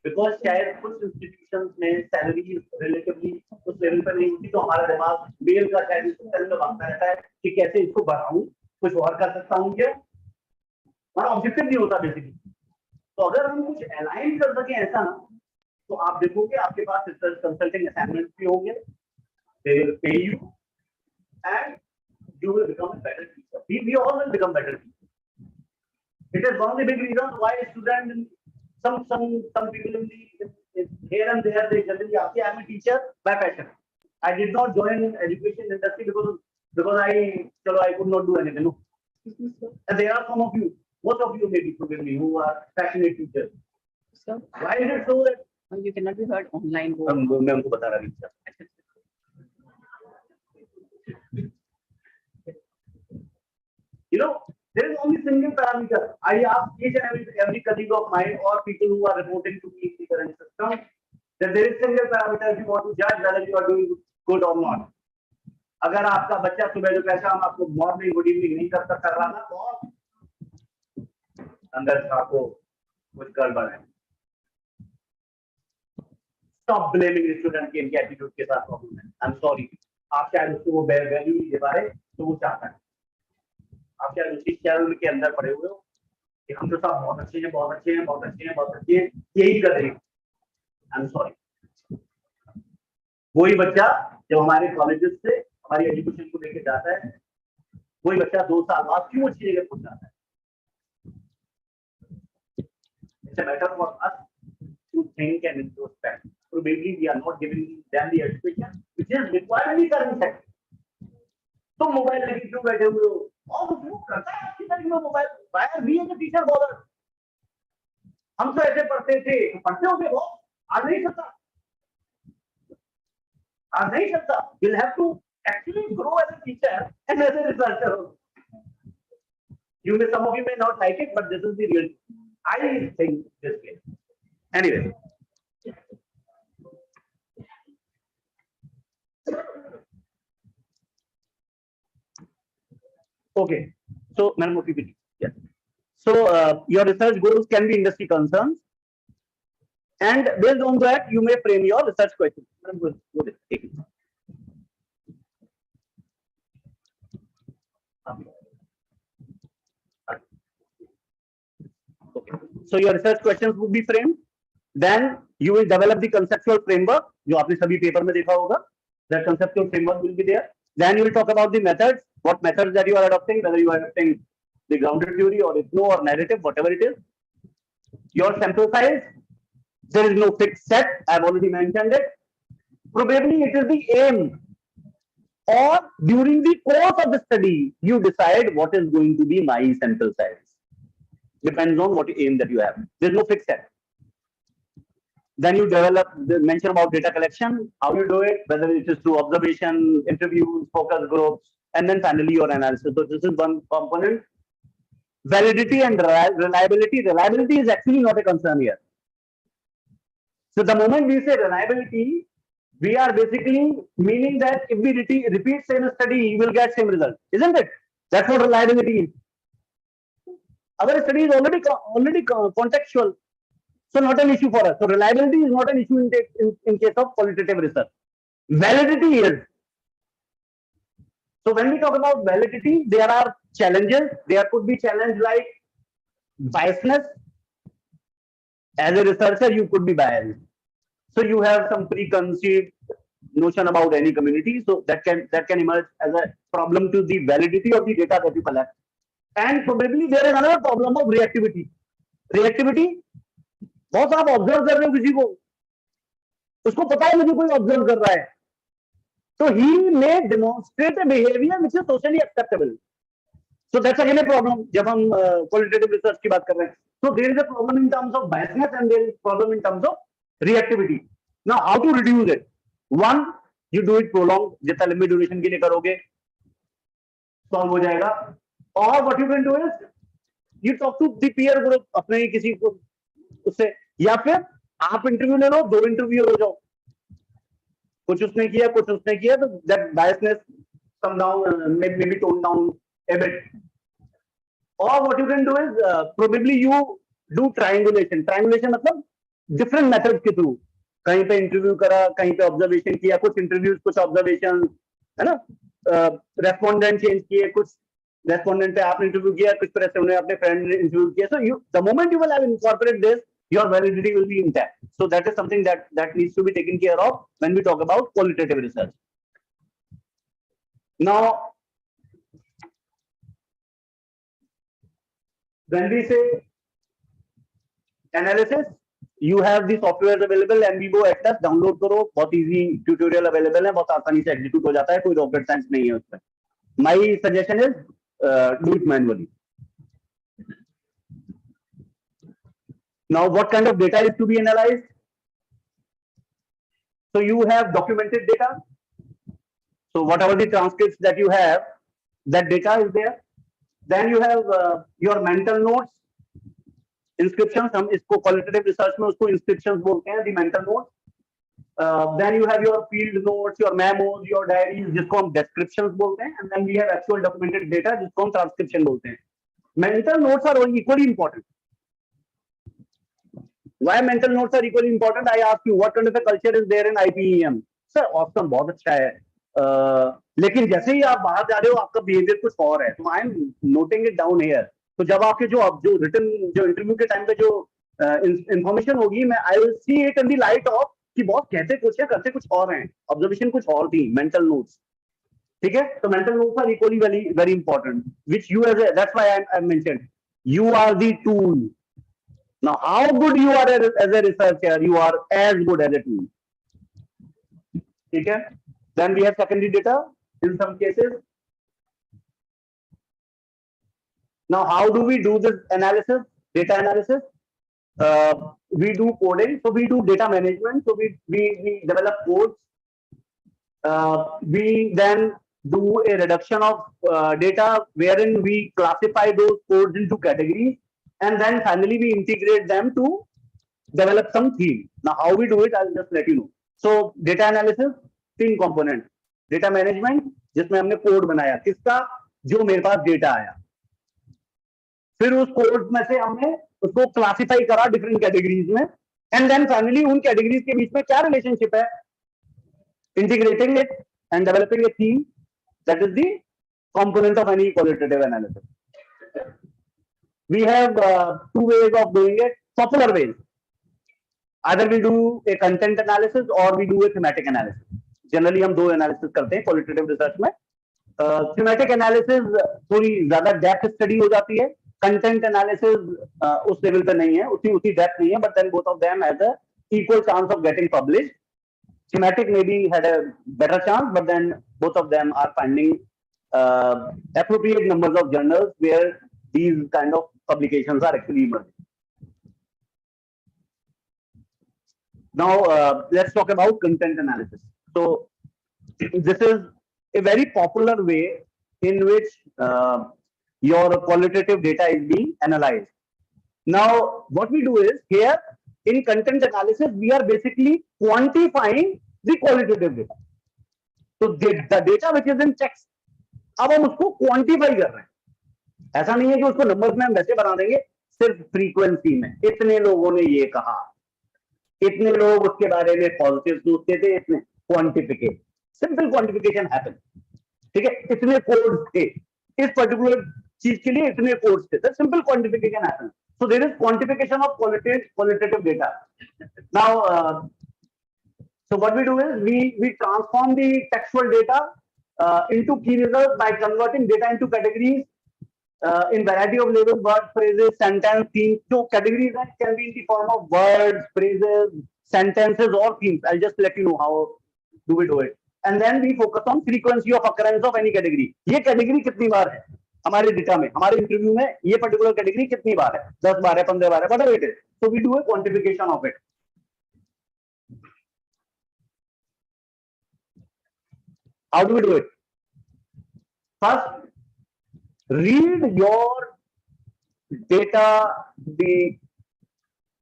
बिकॉज शायद कुछ इंस्टीट्यूशंस में सैलरी रिलेटिवली उस लेवल पर नहीं होती, तो हमारा दिमाग बेल का शायद इस तरह में भागता रहता है कि कैसे इसको बढ़ाऊं, कुछ और कर सकता हूँ क्या, हमारा ऑब्जेक्टिव नहीं होता बेसिकली. तो अगर हम कुछ अलाइन कर सकें ऐसा ना, तो आप देखोगे आपके पास रिसर्च कंसल्टिंग असाइनमेंट्स भी होंगे, they will pay you and you will become a better teacher. We all will become better teachers. It is one of the big reasons why students, some people in here and there, they generally ask, I am a teacher by passion. I did not join education industry because I could not do anything. No. And there are some of you, most of you maybe probably who are passionate teachers. So why is it so that you cannot be heard online? मैं उनको बता रहा हूँ. You know, there is only single parameter. I ask each and every colleague of mine or people who are reporting to me in the current system that there is single parameter if you want to judge whether you are doing good or not. अगर आपका बच्चा सुबह दोपहर शाम आपको morning good evening नहीं कर रहा ना, तो अंदर आपको कुछ गड़बड़ है. Stop blaming the student की इनकी एटीट्यूड के साथ प्रॉब्लम है. I'm sorry. आप शायद उसको वो वैल्यू नहीं दे पा रहे, तो वो चाहता है. आप क्या उसी चैनल के अंदर पड़े हुए हो कि हम तो सब बहुत अच्छे हैं, बहुत अच्छे हैं, बहुत अच्छे हैं, बहुत अच्छे हैं, यही कर रहे हैं. I am sorry. वही बच्चा जब हमारे कॉलेजेस से हमारी एजुकेशन को लेकर जाता है, वही बच्चा 2 साल बाद क्यों अच्छी जगह पहुंच जाता है? It's a matter for us to think and introspect. Probably we are not giving them the education which is required in the current sector. तो मोबाइल लगी क्यों बैठे हुए हो? और उपयोग करता है अच्छी तरीके में mobile. Why are we as a teacher bothered? हम तो ऐसे पढ़ते थे, पढ़ते होंगे वो, आज नहीं चलता, आज नहीं चलता। You'll have to actually grow as a teacher and as a researcher. You may, some of you may not like it, but this is the real. I think this way. Anyway. Okay. So, Madam PPT. Yes. So, your research goals can be industry concerns, and based on that, you may frame your research questions. Madam, go ahead. Take it. Okay. So your research questions would be framed. Then you will develop the conceptual framework, जो आपने सभी paper में देखा होगा. That conceptual framework will be there. Then you will talk about the methods, what methods that you are adopting, whether you are adopting the grounded theory or ethno or narrative, whatever it is. Your sample size, there is no fixed set. I have already mentioned it. Probably it is the aim, or during the course of the study, you decide what is going to be my sample size. Depends on what aim that you have. There is no fixed set. Then you develop, mention about data collection, how you do it, whether it is through observation, interviews, focus groups, and then finally your analysis. So this is one component. Validity and reliability. Reliability is actually not a concern here. So the moment we say reliability, we are basically meaning that if we repeat same study, you will get same result, isn't it? That's what reliability is. Our study is already contextual, so not an issue for us. So reliability is not an issue in case of qualitative research. Validity is. So when we talk about validity, there are challenges. There could be challenge like biasness. As a researcher, you could be biased. So you have some preconceived notion about any community. So that can emerge as a problem to the validity of the data that you collect. And probably there is another problem of reactivity. Reactivity, बहुत आप observe कर रहे हो किसी को, उसको पता है मुझे कोई ऑब्जर्व कर रहा है, तो he may demonstrate a behavior which is socially acceptable. So that's again a problem जब हम qualitative research की बात कर रहे हैं. So there is a problem in terms of biasness and there is a problem in terms of reactivity. Now how to reduce it? One, you do it prolonged, जितना लंबी duration के लिए करोगे solve हो जाएगा. Or what you can do is you talk to the peer group, अपने ही किसी को उससे, या फिर आप इंटरव्यू ले लो, 2 इंटरव्यू हो जाओ, कुछ उसने किया कुछ उसने किया, तो that biasness come down, maybe tone down a bit. Or what you can do is probably you do triangulation. Triangulation मतलब different methods के through, कहीं पे इंटरव्यू करा, कहीं पे ऑब्जर्वेशन किया, कुछ इंटरव्यूज कुछ ऑब्जर्वेशन, है ना, रेस्पोंडेंट चेंज किए, कुछ रेस्पोंडेंट पे आपने इंटरव्यू किया, कुछ पे उन्होंने अपने फ्रेंड ने इंटरव्यू किया. So you, the moment you will have incorporate this, your validity will be intact. So that is something that needs to be taken care of when we talk about qualitative research. Now, when we say analysis, you have the software available, NVivo Atlas, download करो, बहुत easy tutorial available है, बहुत आसानी से execute हो जाता है, कोई rocket science नहीं है उसमें. My suggestion is do it manually. Now, what kind of data is to be analyzed? So you have documented data. So whatever the transcripts that you have, that data is there. Then you have your mental notes, inscriptions. हम इसको qualitative research में उसको inscriptions बोलते हैं, the mental notes. Then you have your field notes, your memos, your diaries, जिसको हम descriptions बोलते हैं. And then we have actual documented data, जिसको हम transcription बोलते हैं. Mental notes are equally important. Why mental notes are equally important? I ask you, what kind of a culture is there in IPEM? Sir, awesome, बहुत अच्छा है. लेकिन जैसे ही आप बाहर जा रहे हो, आपका बिहेवियर कुछ और है. तो I am noting it down here. तो जब आपके जो रिटन जो इंटरव्यू के टाइम पे जो इंफॉर्मेशन होगी, मैं I will see it in the light of कि बॉस कहते कुछ है करते कुछ और हैं, ऑब्जर्वेशन कुछ और थी, मेंटल नोट्स, ठीक है। तो mental notes are equally very important, which you as that's why I mentioned you are the tool. Now how good you are as a researcher, you are as good as a tool, ठीक है। Then we have secondary data in some cases. Now how do we do this analysis, data analysis? We do coding, so we do data management, so we develop codes. We then do a reduction of data wherein we classify those codes into categories, and then finally we integrate them to develop some theme. Now how we do it, I'll just let you know. So data analysis, 3 components: data management, जिसमें हमने code बनाया किसका, जो मेरे पास data आया, फिर उस code में से हमने उसको क्लासिफाई करा डिफरेंट कैटेगरीज में, एंड देन फाइनली उन कैटेगरीज के बीच में क्या रिलेशनशिप है, integrating it and developing a theme. That is the component of any qualitative analysis. We have 2 ways of doing it, popular ways. Either we do a content analysis or we do a thematic analysis. Generally हम 2 analysis करते हैं qualitative research में. Thematic analysis थोड़ी ज्यादा depth study हो जाती है, content analysis उस level पे नहीं है, उसी depth नहीं है, but then both of them has a equal chance of getting published. Thematic maybe had a better chance, but then both of them are finding appropriate numbers of journals where these kind of publications are actually emerging. Now let's talk about content analysis. So this is a very popular way in which your qualitative data is being analyzed. Now what we do is, here in content analysis we are basically quantifying the qualitative data. So the data which is in text, अब हम उसको quantify कर रहे हैं। ऐसा नहीं है कि उसको नंबर्स में हम वैसे बना देंगे, सिर्फ फ्रीक्वेंसी में इतने लोगों ने ये कहा, इतने लोग उसके बारे में पॉजिटिव सोचते थे, इतने क्वांटिफिकेशन, सिंपल क्वांटिफिकेशन हैपन, ठीक है। इतने कोड्स थे इस पर्टिकुलर चीज के लिए, इतने कोड्स थे, simple quantification happen. So there is quantification of qualitative data. Now, so what we do is we transform the textual data into key results by converting data into categories in variety of labels, words, phrases, sentence, themes. So categories can be in the form of words, phrases, sentences, or themes. I'll just let you know how do we do it. And then we focus on frequency of occurrence of any category. ये category कितनी बार है हमारे data में, हमारे interview में ये particular category कितनी बार है, 10 बार है, 15 बार है, whatever it is. So we do a quantification of it. How do we do it? First, read your data, the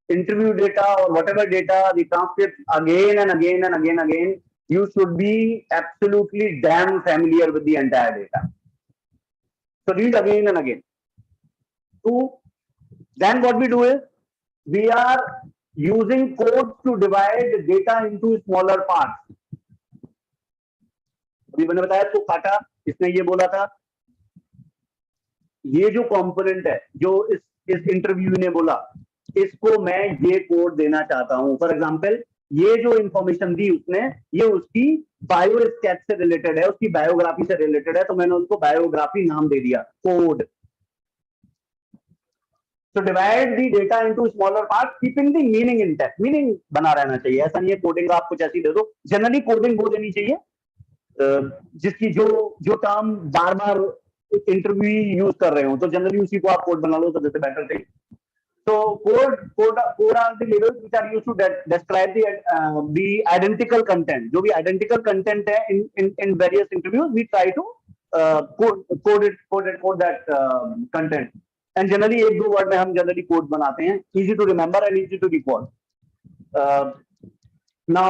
interview data or whatever data, the transcript again and again and again and again. You should be absolutely damn familiar with the entire data. So read again and again. Two, then what we do is we are using codes to divide data into smaller parts. अभी मैंने बताया तो काटा, इसने ये बोला था, ये जो कंपोनेंट है जो इस इंटरव्यू ने बोला, इसको मैं ये कोड देना चाहता हूं. फॉर एग्जांपल, ये जो इंफॉर्मेशन दी उसने, ये उसकी बायो स्केच से रिलेटेड है, उसकी बायोग्राफी से रिलेटेड है, तो मैंने उसको बायोग्राफी नाम दे दिया, code. So divide the data into smaller parts, keeping the meaning intact. Meaning बना रहना चाहिए, ऐसा नहीं है कोडिंग आप कुछ ऐसी दे दो. जनरली कोडिंग वो देनी चाहिए जिसकी जो टर्म बार बार इंटरव्यू यूज कर रहे हो, तो जनरली उसी को आप कोड बना लो, तो जैसे better thing. So code are the labels which are used to describe the identical content. जो भी identical content है in various interviews, we try to code that content. And generally एक दो वर्ड में हम जनरली कोड बनाते हैं, easy to remember and easy to recall. Now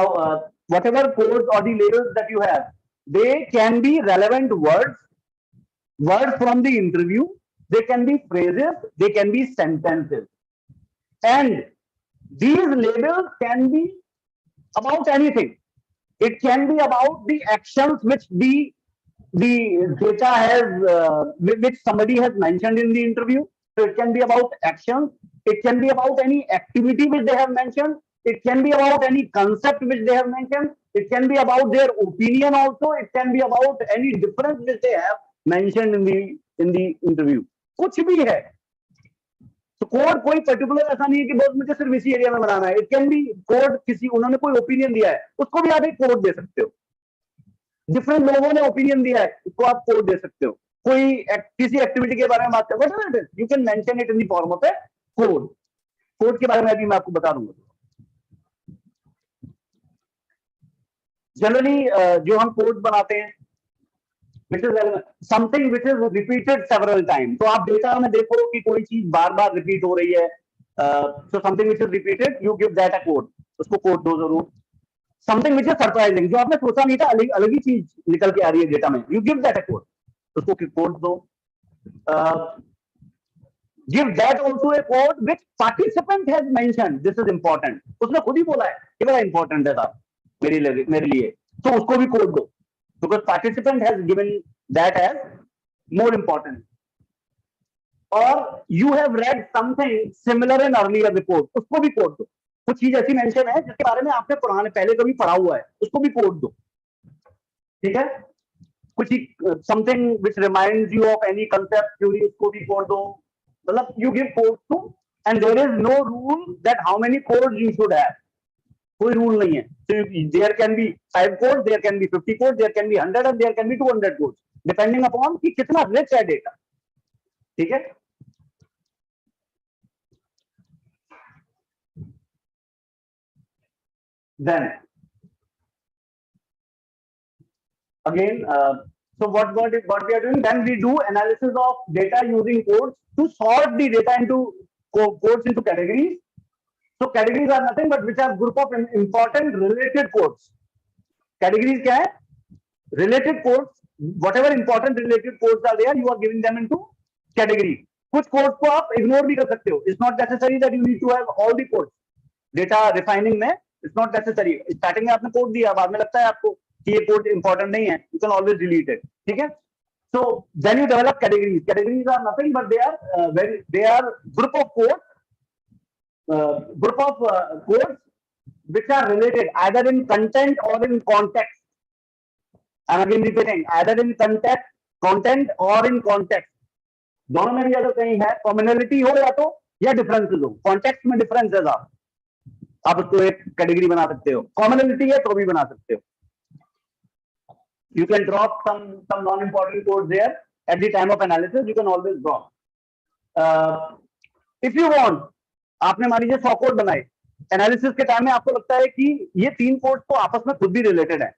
whatever codes or the labels that you have, they can be relevant words from the interview, they can be phrases, they can be sentences. And these labels can be about anything. It can be about the actions which the data has, which somebody has mentioned in the interview. So it can be about actions, it can be about any activity which they have mentioned, it can be about any concept which they have mentioned, it can be about their opinion also, it can be about any difference which they have mentioned in the interview. कुछ भी है. तो code कोई particular ऐसा नहीं है कि बस मुझे सिर्फ इसी एरिया में बनाना है. इट कैन बी कोड, किसी उन्होंने कोई ओपिनियन दिया है उसको भी आप एक कोड दे सकते हो. डिफरेंट लोगों ने ओपिनियन दिया है उसको आप कोड दे सकते हो. कोई किसी एक्टिविटी के बारे में बात करो, you can mention it in the form of A code. Code के बारे में भी मैं आपको बता दूंगा. जनरली जो हम कोड बनाते हैं which is something which is repeated several times. तो आप डेटा में देखो कि कोई चीज बार बार रिपीट हो रही है, so something which is repeated, you give that a code. उसको कोड दो जरूर. Something which is surprising, जो आपने सोचा नहीं था, अलग ही चीज निकल के आ रही है डेटा में, you give that a code. उसको कोड दो. Give that also a code which participant has mentioned. This is important. उसने खुद ही बोला है कि बड़ा important है साहब मेरे लिए, तो उसको भी कोड दो. Because participant has given that as more important. Or you have read something similar in earlier report, उसको भी कोड दो. कुछ चीज ऐसी मेंशन है जिसके बारे में आपने पहले कभी पढ़ा हुआ है, उसको भी कोड दो. ठीक है. कुछ something which reminds you of any concept theory, उसको भी कोड दो. मतलब you give codes to, and there is no rule that how many codes you should have. कोई रूल नहीं है. So there can be 5 codes, there can be 50 codes, there can be 100 and there can be 200 codes, depending upon कि कितना rich है data. ठीक है. Then again, so what we are doing, then we do analysis of data using codes to sort the data into codes into categories. So categories are nothing but which are group of important related codes. Categories क्या है? Related codes. Whatever important related codes are there, you are giving them into category. कुछ codes को आप ignore भी कर सकते हो. It's not necessary that you need to have all the codes. Data refining में it's not necessary. Starting में आपने code दिया, बाद में लगता है आपको कि ये code important नहीं है. You can always delete it. ठीक है? So then you develop categories. Categories are nothing but they are group of codes. Codes which are related either in content or in context. And again repeating, either in content or in context. दोनों में भी अगर कहीं है commonality हो या तो या differences हो. Context में differences आप उसको एक कैटेगरी बना सकते हो. Commonality है तो भी बना सकते हो. You can drop some non-important codes there at the time of analysis. You can always drop. If you want, आपने मान लीजिए 100 कोड बनाए, एनालिसिस के टाइम में आपको लगता है कि ये 3 कोड तो आपस में खुद भी रिलेटेड है,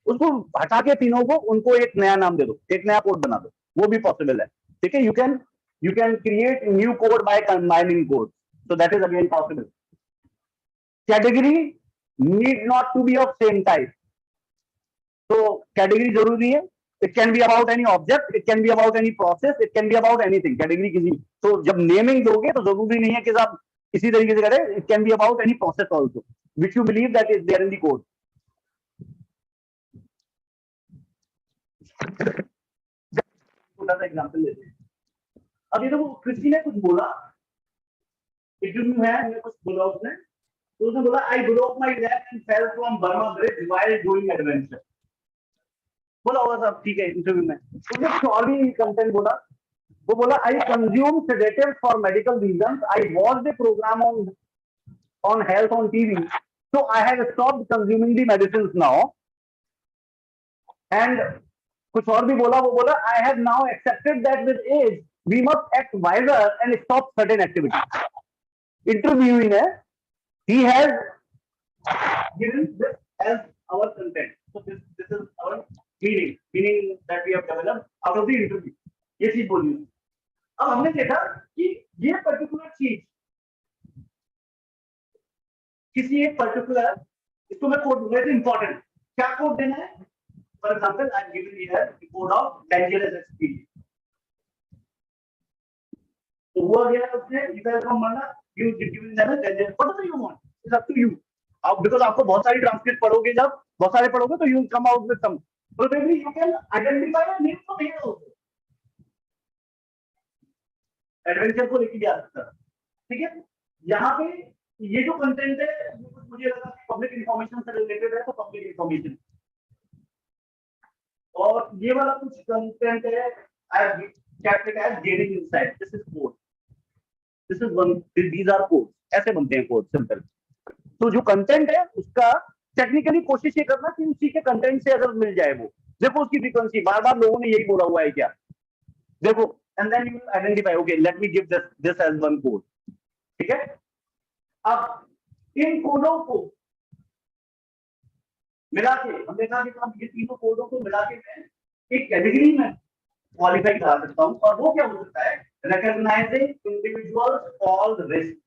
उसको हटा के तीनों को उनको एक नया नाम दे दो, एक नया कोड बना दो, वो भी पॉसिबल है. ठीक है. You can create new code by combining code, so that is again possible. Category need not to be of same type. तो कैटेगरी जरूरी है. It can be about any object, it can be about any process, it can be about anything. Category किसी, तो जब naming दोगे तो जरूरी नहीं है कि आप इसी तरीके से करें. It can be about any process also, which you believe that is there in the code. छोटा सा एग्जांपल लेते हैं. अब ये देखो, किसी ने कुछ बोला, इंटरव्यू है, मैंने कुछ बोला उसने, तो उसने बोला I broke my leg and fell from Burma Bridge while doing adventure. बोला होगा साहब, ठीक है. इंटरव्यू में उसने कुछ और भी कंटेंट बोला. वो बोला I consume sedatives for medical reasons. I watched the program on health on TV, so I have stopped consuming the medicines now. And कुछ और भी बोला. वो बोला I have now accepted that with age we must act wiser and stop certain activities. Interviewing है, he has given this as our content. So this is our meaning that we have developed out of the interview. ये चीज बोली. अब हमने देखा कि ये particular चीज किसी एक पर्टिकुलर, इसको मैं कोड दूंगा. इंपॉर्टेंट क्या कोड देना है? For example I am giving here the code of dangerous experience. तो वो गया उसने इधर को माना you giving them dangerous. What do you want? It's up to you. आप बिकॉज़ आपको बहुत सारी ट्रांसक्रिप्ट पढ़ोगे, जब बहुत सारे पढ़ोगे तो you come out with some. Probably you can identify a name from here also. Adventure को लेके जा सकता है, ठीक है। यहाँ पे ये जो कंटेंट है मुझे लगा पब्लिक इंफॉर्मेशन से रिलेटेड है, तो पब्लिक इंफॉर्मेशन, और ये वाला कुछ कंटेंट है I have kept it as gaining insight. This is code. This is one. These are codes. ऐसे बनते हैं कोड सिंपल। तो जो कंटेंट है उसका टेक्निकली कोशिश ये करना कि उसी के कंटेंट से अगर मिल जाए वो, देखो उसकी फ्रीक्वेंसी, बार बार लोगों ने यही बोला हुआ है क्या, देखो, and then you identify, okay let me give this as one code, ठीक है। अब इन कोडों को मिला के हमने कहा कि ये तीनों कोडों को मिला के मैं एक कैटेगरी में क्वालिफाई करा सकता हूं, और वो क्या हो सकता है, रिकॉग्नाइजिंग इंडिविजुअल्स ऑल रिस्क,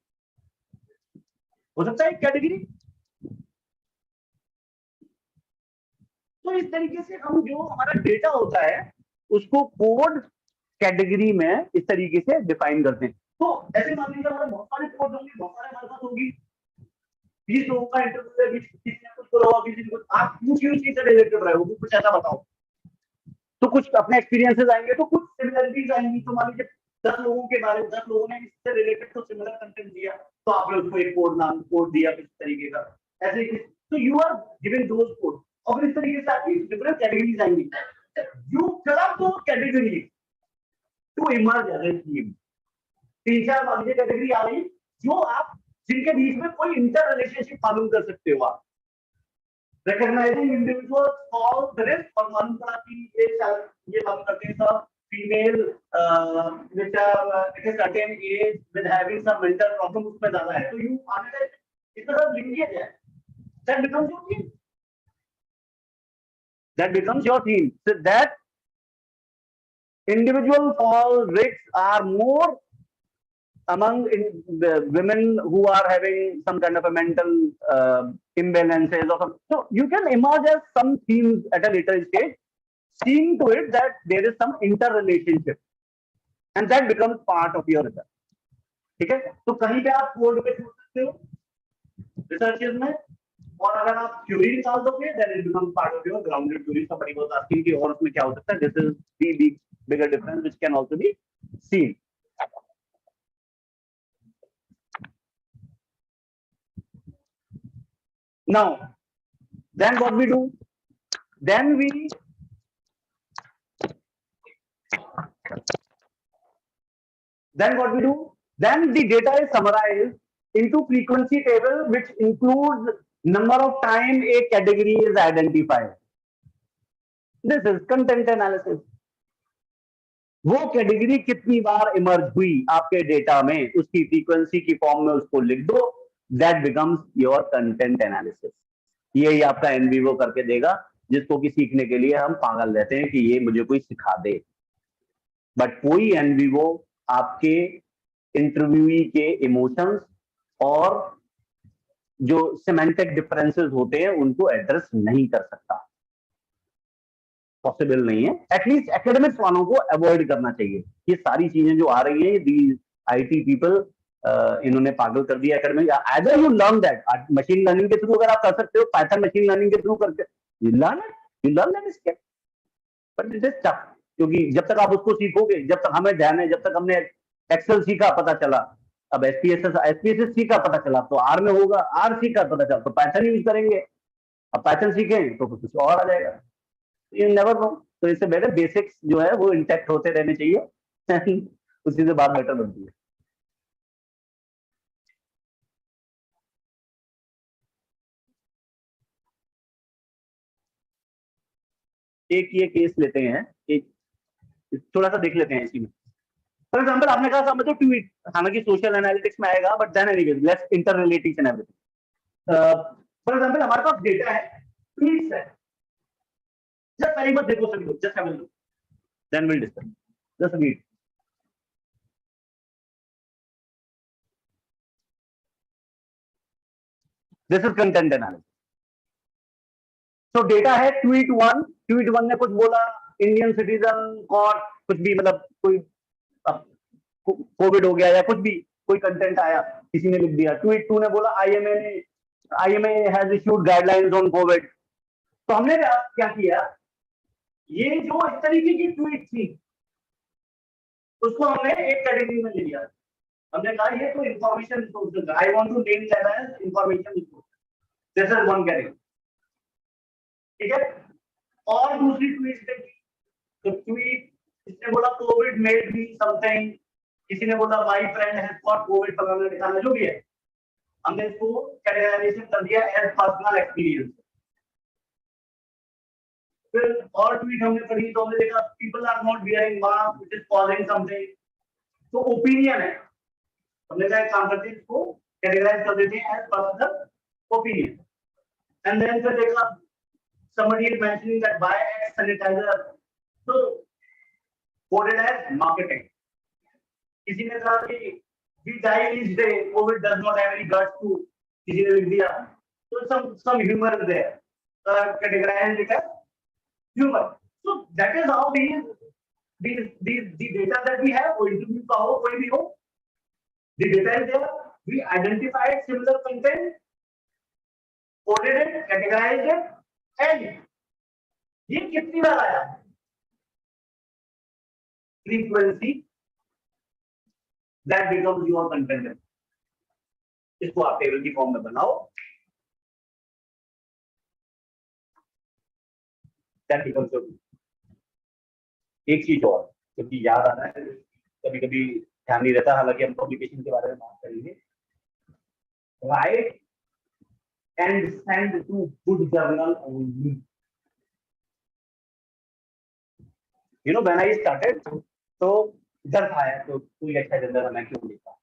हो सकता है कैटेगरी। तो इस तरीके से हम जो हमारा डेटा होता है उसको कोड कैटेगरी में इस तरीके से डिफाइन करते हैं। तो ऐसे मान लीजिए हमारे बहुत सारे कोड होंगे, बहुत सारे हमारे पास होगी, 20 लोगों का इंटरव्यू है, किसी ने कुछ बोला होगा, किसी ने कुछ, आप क्यों चीज से रिलेटेड रहे हो, कुछ ऐसा बताओ, तो कुछ अपने एक्सपीरियंसेस आएंगे, तो कुछ सिमिलरिटीज आएंगी। तो मान लीजिए 10 लोगों के बारे में 10 लोगों ने इससे रिलेटेड तो सिमिलर कंटेंट दिया, तो आपने उसको एक कोड दिया किस तरीके का, ऐसे तो you are giving those code, और इस तरीके से आपकी डिफरेंट कैटेगरीज आएंगी, यू क्लब दो categories to emerge as a team. 3-4 मान लीजिए कैटेगरी आ रही जो आप, जिनके बीच में कोई इंटर रिलेशनशिप मालूम कर सकते हो आप, recognising individuals all the risk, और मालूम करा कि ये मालूम करते हैं सब female which are at a certain age with having some mental problem, उसमें ज्यादा है, तो यू आगे इस तरह लिंकेज है, that becomes your team, that becomes your team, so that individual fall risks are more among the women who are having some kind of a mental imbalances or something. So you can emerge as some themes at a later stage, seeing to it that there is some interrelationship, and that becomes part of your research, ठीक है। तो कहीं पे आप code पे छोड़ सकते हो रिसर्चेस में, और अगर आप थ्योरी निकाल दोगे then it becomes part of your grounded theory. somebody was asking कि और उसमें क्या हो सकता है, this is the bigger difference which can also be seen. Now then what we do, then the data is summarized into frequency table which includes number of time a category is identified. This is content analysis. वो category कितनी बार emerge हुई आपके data में, उसकी frequency की form में उसको लिख दो, that becomes your content analysis. यही आपका एनवीओ करके देगा, जिसको कि सीखने के लिए हम पागल रहते हैं कि ये मुझे कोई सिखा दे, बट कोई एनवीओ आपके इंटरव्यूई के इमोशंस और जो सेमेंटिक डिफरेंसेस होते हैं उनको एड्रेस नहीं कर सकता, पॉसिबल नहीं है। एटलीस्ट एकेडमिक्स वालों को अवॉइड करना चाहिए। ये सारी चीजें जो आ रही हैं, दी आईटी पीपल इन्होंने पागल कर दिया academic. Either you learn that machine learning के थ्रू, अगर आप कर सकते हो पाइथन मशीन लर्निंग के थ्रू करके, you learn that skill, but it is tough, क्योंकि जब तक आप उसको सीखोगे, जब तक हमें ध्यान है, जब तक हमने एक्सेल सीखा पता चला, अब एसपीएसएस सीखा पता चला तो आर में होगा, आर सीखा पता चला तो पाइथन यूज करेंगे, अब पाइथन सीखें तो कुछ और आ जाएगा, यू नेवर नो। तो इससे बेटर बेसिक्स जो है वो इंटैक्ट होते रहने चाहिए उसी से बात बेटर बनती है। एक ये केस लेते हैं, एक थोड़ा सा देख लेते हैं इसी में। फॉर एग्जांपल आपने कहा समझो ट्वीट, हालांकि सोशल एनालिटिक्स में आएगा, but then anyways let's interrelatives and everything. For example हमारे पास डेटा है, ट्वीट्स है, जस्ट पहली बार देखो सभी लोग, just have a look, then will discuss, just read. This is content analysis. तो डेटा है ट्वीट वन ने कुछ बोला, इंडियन सिटीजन और कुछ भी, मतलब कोई कोविड हो गया या कुछ भी, कोई कंटेंट आया, किसी ने लिख दिया। ट्वीट 2 ने बोला IMA has issued guidelines on Covid. तो हमने क्या किया, ये जो इस तरीके की ट्वीट थी उसको हमने एक कैटेगरी में ले लिया। हमने कहा ये तो इंफॉर्मेशन रिसोर्सेज है, I want to name that as information resource, this is one category, ठीक है। और दूसरी ट्वीट देखी, तो ट्वीट इसने बोला कोविड मेड मी समथिंग, किसी ने बोला my friend has got Covid, फलाना ठिकाना जो भी है, हमने इसको कैटेगराइजेशन कर दिया एज पर्सनल एक्सपीरियंस। फिर और ट्वीट हमने पढ़ी तो हमने देखा people are not wearing mask it is causing something, तो ओपिनियन है, हमने कहा काम करते हैं इसको कैटेगराइज कर देते हैं as personal opinion. And then फिर देखा somebody is mentioning that buy X sanitizer, so quoted as marketing। किसी ने कहा कि we die each day, COVID does not have any guts to, किसी ने लिख दिया, so some humor is there, categorized it as humor। So that is how these the data that we have, वो interview का हो कोई भी हो, the data is there, we identified similar content, coded it, categorized it, and ये कितनी बार आया, frequency, that becomes your content। इसको आप टेबल की फॉर्म में बनाओ, that becomes your। एक चीज और क्योंकि याद आ रहा है, कभी कभी ध्यान नहीं रहता, हालांकि हम पब्लिकेशन के बारे में बात करेंगे। Write and send to good journal only. You know, when I started, तो डर था यार, तो कोई अच्छा जर्नल मैं क्यों लिखा,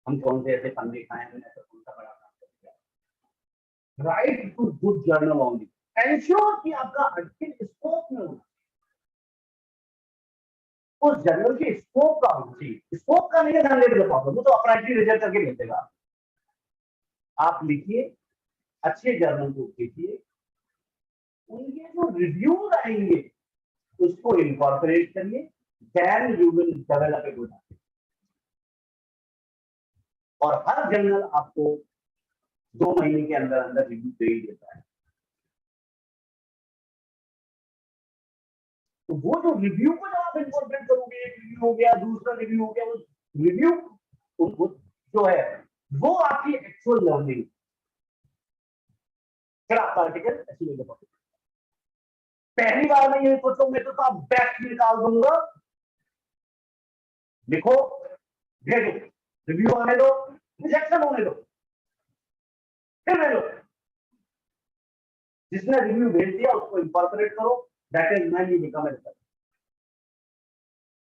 हम कौन से ऐसे फंडे खाए, हमने ऐसा कौन सा बड़ा काम कर दिया। Write to good journal only, ensure कि आपका आर्टिकल स्कोप में हो, उस जर्नल के स्कोप का होना चाहिए। स्कोप का नहीं ध्यान देने का, वो तो अपना रिजल्ट करके भेज देगा। आप लिखिए, अच्छे जर्नल को लिखिए, उनके जो रिव्यूज आएंगे उसको इनकॉर्पोरेट करिए, then you will develop a good. और हर जर्नल आपको 2 महीने के अंदर अंदर रिव्यू दे ही देता है। तो वो जो रिव्यू को जब आप इनकॉर्पोरेट करोगे, एक रिव्यू हो गया, दूसरा रिव्यू हो गया, वो रिव्यू जो है वो आपकी एक्चुअल लर्निंग, फिर आपका आर्टिकल अच्छी जगह पहुंचे। पहली बार में ये सोचो मैं तो आप बेस्ट निकाल दूंगा, लिखो, भेजो, रिव्यू आने दो, रिजेक्शन होने दो, फिर भेजो। जिसने रिव्यू भेज दिया उसको इनकॉर्पोरेट करो, that is when you become a researcher,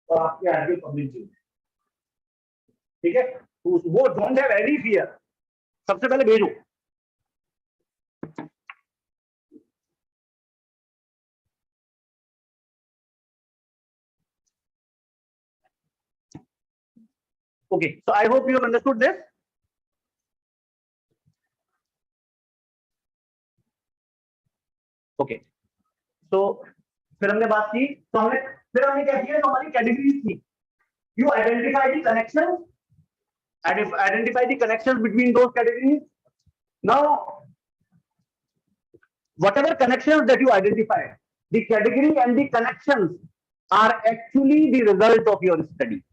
और आपके आगे पब्लिश होगी, ठीक है। तो वो डोंट हैव एनी फियर, सबसे पहले भेजो। Okay, so I hope you have understood this. Okay, so फिर हमने बात की, तो फिर हमने क्या किया, तो हमारी कैटेगरीज थी। You identify the connections, identify the connections between those categories. Now, whatever connections that you identify, the category and the connections are actually the result of your study,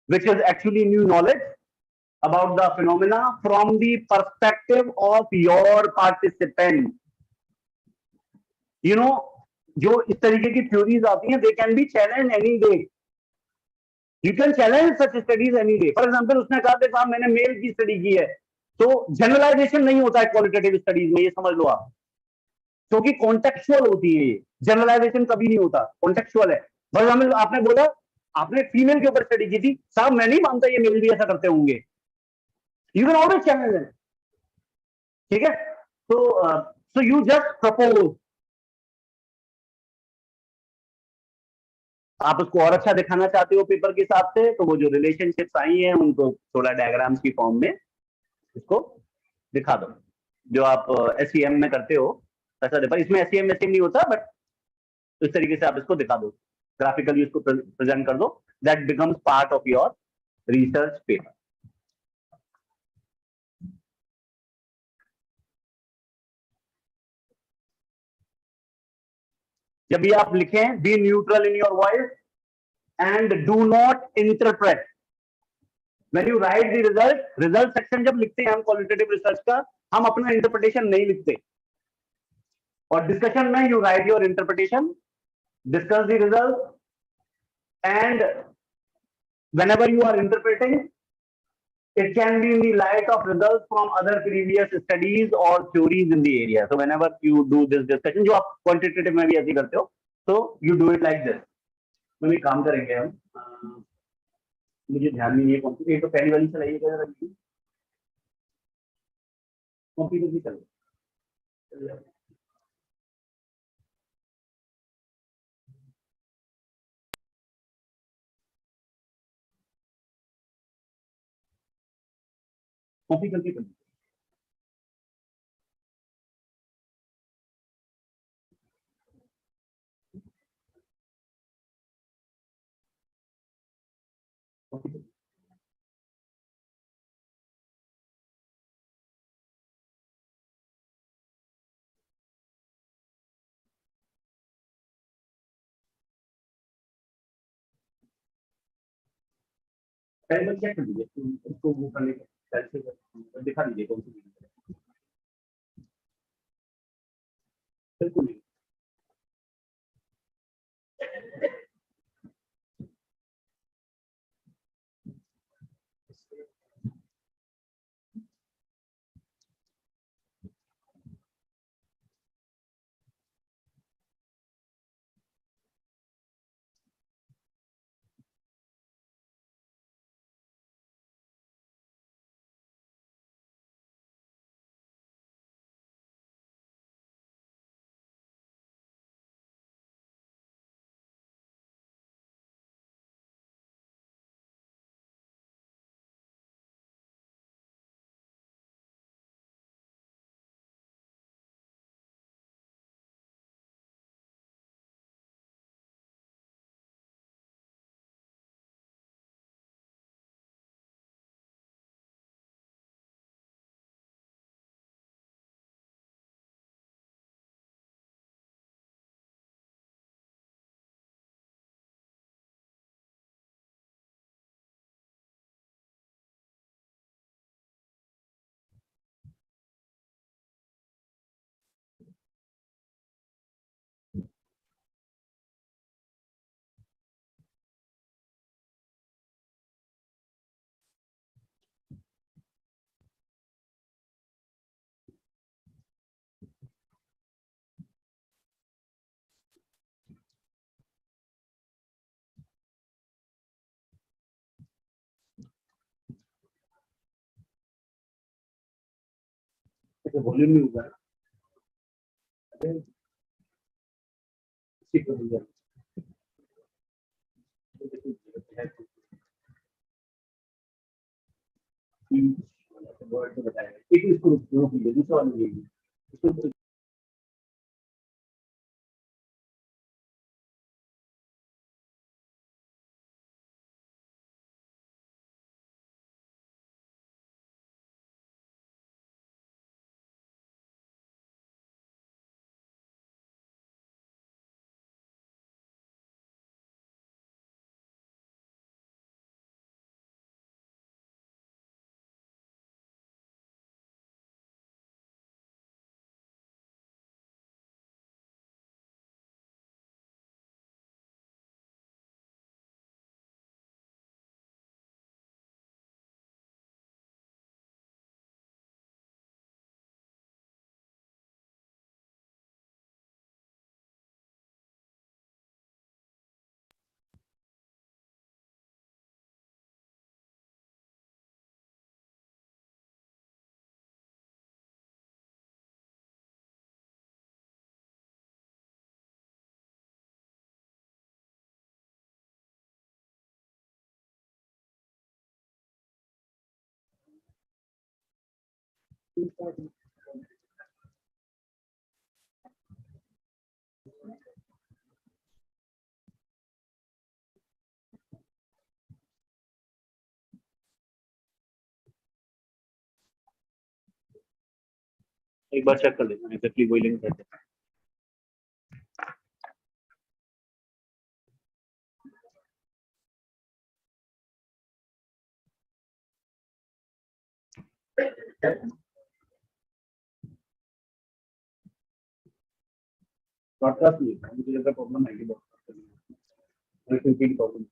which is actually new knowledge about the phenomena from the perspective of your participant. You know, जो इस तरीके की theories आती हैं, they can be challenged any day. You can challenge such studies any day. For example, उसने कहा कि साहब मैंने मेल की स्टडी की है, तो जनरलाइजेशन नहीं होता है क्वालिटेटिव स्टडीज में, ये समझ लो आप, क्योंकि कॉन्टेक्चुअल होती है ये, जनरलाइजेशन कभी नहीं होता, कॉन्टेक्चुअल है। फॉर एग्जाम्पल आपने बोला आपने फीमेल के ऊपर स्टडी की थी, साहब मैं नहीं मानता ये मेल भी ऐसा करते होंगे, यू कैन ऑलवेज चैलेंज, ठीक है। तो यू जस्ट प्रपोज, आप उसको और अच्छा दिखाना चाहते हो पेपर के हिसाब से, तो वो जो रिलेशनशिप्स आई हैं उनको थोड़ा डायग्राम्स की फॉर्म में इसको दिखा दो, जो आप SEM में करते हो ऐसा दे, पर इसमें SEM नहीं होता, बट इस तरीके से आप इसको दिखा दो, ग्राफिकली इसको प्रेजेंट कर दो, that becomes part of your research paper. जब भी आप लिखें, B neutral in your voice and do not interpret. When you write the result section जब लिखते हैं हम क्वालिटेटिव रिसर्च का, हम अपना इंटरप्रिटेशन नहीं लिखते. और डिस्कशन में you write your interpretation, discuss the result, and whenever you are interpreting, it can be in the light of results from other previous studies or theories in the area. So whenever you do this discussion, जो आप quantitative में भी ऐसे करते हो, so you do it like this. तो ये काम करेंगे हम. मुझे ध्यान नहीं है कौन सी, एक तो पहली वाली चलाइएगा जरा, कंप्यूटर भी चलो. कॉपी करके करिए. पहले बार चेक कर लीजिए उसको, वो करने का दिखा दीजिए कौन सी बिल्कुल नहीं. तो वॉल्यूम नहीं होगा. ठीक है. वर्ड में बताया एक इसको रोक लीजिए, दूसरा वाला लीजिए. एक बार चेक कर लेते हैं, एग्जैक्टली वही लिंक करते हैं. ब्रॉडकास्ट नहीं है, मुझे लगा प्रॉब्लम आएगी ब्रॉडकास्ट प्रॉब्लम।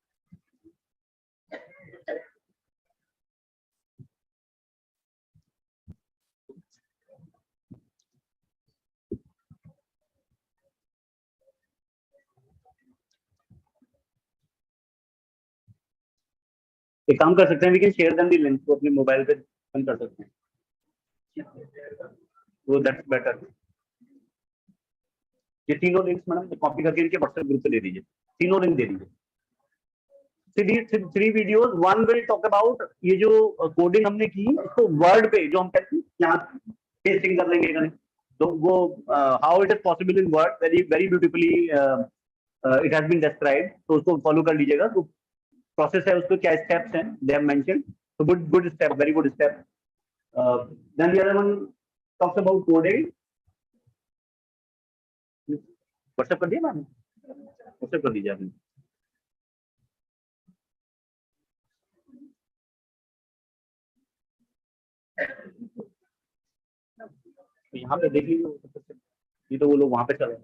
एक काम कर सकते हैं, we can share them the link को अपने मोबाइल पे बंद कर सकते हैं, वो दैट्स बेटर। ये तीनों लिंक्स मैडम कॉपी करके इनके व्हाट्सएप ग्रुप पे दे दीजिए, तीनों लिंक दे दीजिए। Three videos, one will talk about ये जो कोडिंग हमने की इसको वर्ड पे जो हम कहते हैं यहाँ पेस्टिंग कर लेंगे, तो वो how it is possible in word, very very beautifully it has been described, तो उसको फॉलो कर लीजिएगा। तो प्रोसेस है, उसको क्या स्टेप्स हैं they have mentioned, so good step, very good step. Then the other one talks about coding. WhatsApp कर दिया मैम, WhatsApp कर दीजिए आपने। यहाँ पे देख लीजिए, ये तो वो लोग वहां पे चले।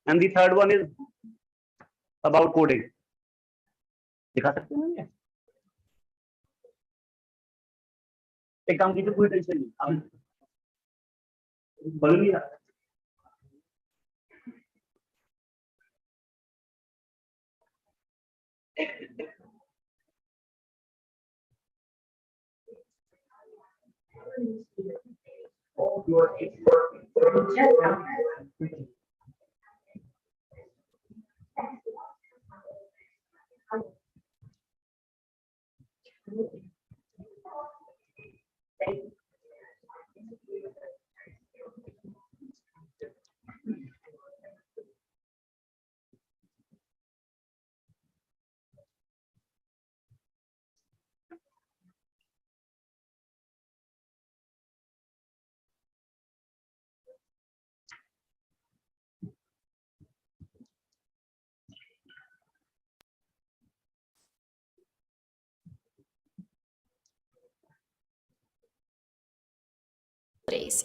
And the third one is about coding. दिखा सकते हैं ये? एक काम कीजिए, कोई टेंशन नहीं, आप बोल लिया।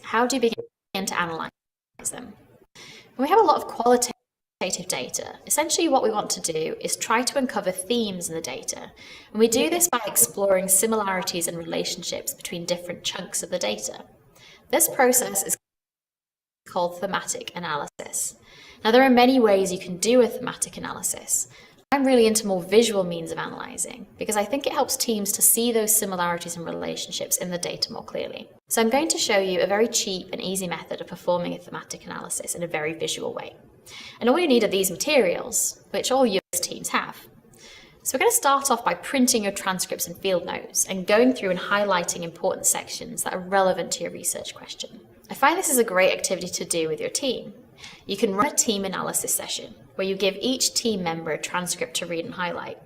How do you begin to analyze them? When we have a lot of qualitative data, essentially what we want to do is try to uncover themes in the data. And we do this by exploring similarities and relationships between different chunks of the data. This process is called thematic analysis. Now, there are many ways you can do a thematic analysis. I'm really into more visual means of analysing because I think it helps teams to see those similarities and relationships in the data more clearly. So I'm going to show you a very cheap and easy method of performing a thematic analysis in a very visual way. And all you need are these materials, which all US teams have. So we're going to start off by printing your transcripts and field notes and going through and highlighting important sections that are relevant to your research question. I find this is a great activity to do with your team. You can run a team analysis session where you give each team member a transcript to read and highlight.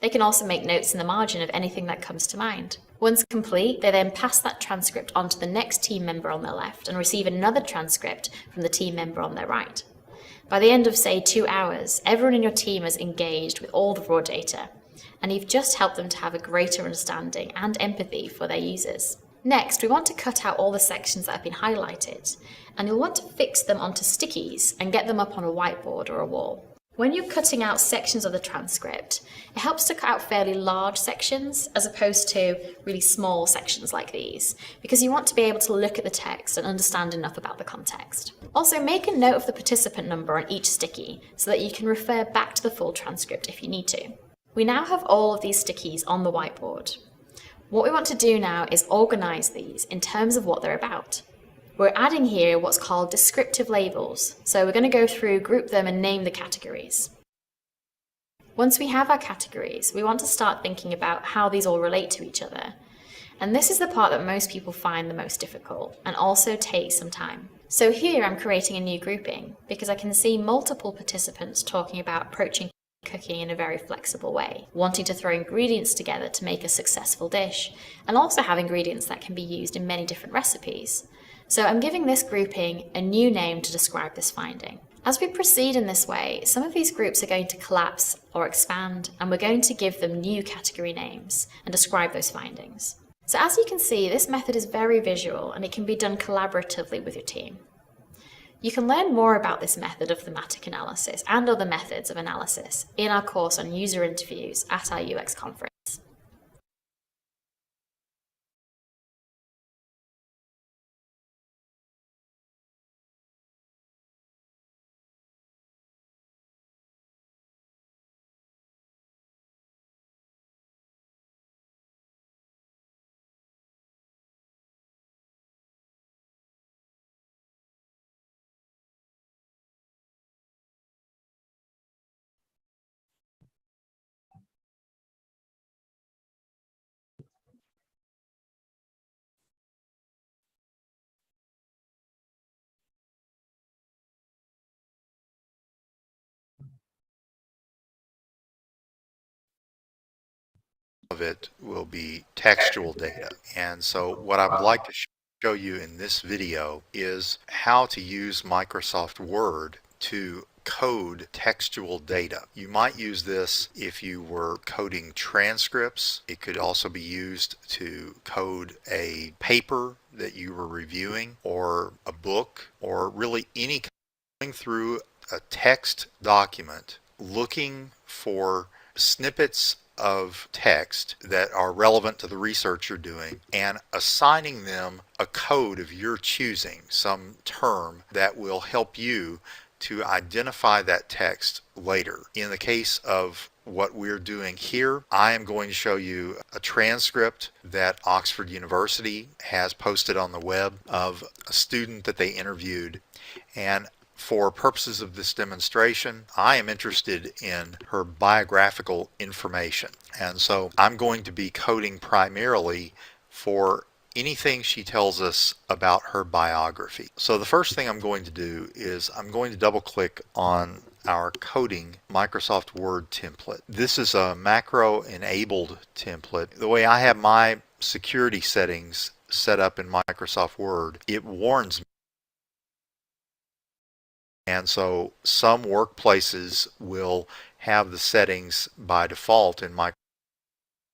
They can also make notes in the margin of anything that comes to mind. Once complete, they then pass that transcript on to the next team member on their left and receive another transcript from the team member on their right. By the end of, say, 2 hours, everyone in your team is engaged with all the raw data, and you've just helped them to have a greater understanding and empathy for their users. Next, we want to cut out all the sections that have been highlighted, and you'll want to fix them onto stickies and get them up on a whiteboard or a wall. When you're cutting out sections of the transcript, it helps to cut out fairly large sections as opposed to really small sections like these, because you want to be able to look at the text and understand enough about the context. Also, make a note of the participant number on each sticky so that you can refer back to the full transcript if you need to. We now have all of these stickies on the whiteboard. What we want to do now is organise these in terms of what they're about. We're adding here what's called descriptive labels. So we're going to go through, group them and name the categories. Once we have our categories, we want to start thinking about how these all relate to each other. And this is the part that most people find the most difficult and also takes some time. So here I'm creating a new grouping because I can see multiple participants talking about approaching cooking in a very flexible way, wanting to throw ingredients together to make a successful dish, and also have ingredients that can be used in many different recipes. So I'm giving this grouping a new name to describe this finding. As we proceed in this way, some of these groups are going to collapse or expand, and we're going to give them new category names and describe those findings. So as you can see, this method is very visual and it can be done collaboratively with your team. You can learn more about this method of thematic analysis and other methods of analysis in our course on user interviews at our UX conference. Of it will be textual data. And so what I would like to show you in this video is how to use Microsoft Word to code textual data. You might use this if you were coding transcripts. It could also be used to code a paper that you were reviewing, or a book, or really any going through a text document looking for snippets of text that are relevant to the research you're doing and assigning them a code of your choosing, some term that will help you to identify that text later. In the case of what we're doing here, I am going to show you a transcript that Oxford University has posted on the web of a student that they interviewed. And for purposes of this demonstration, I am interested in her biographical information. And so I'm going to be coding primarily for anything she tells us about her biography. So the first thing I'm going to do is I'm going to double click on our coding Microsoft Word template. This is a macro enabled template. The way I have my security settings set up in Microsoft Word, it warns me. And so some workplaces will have the settings by default in Microsoft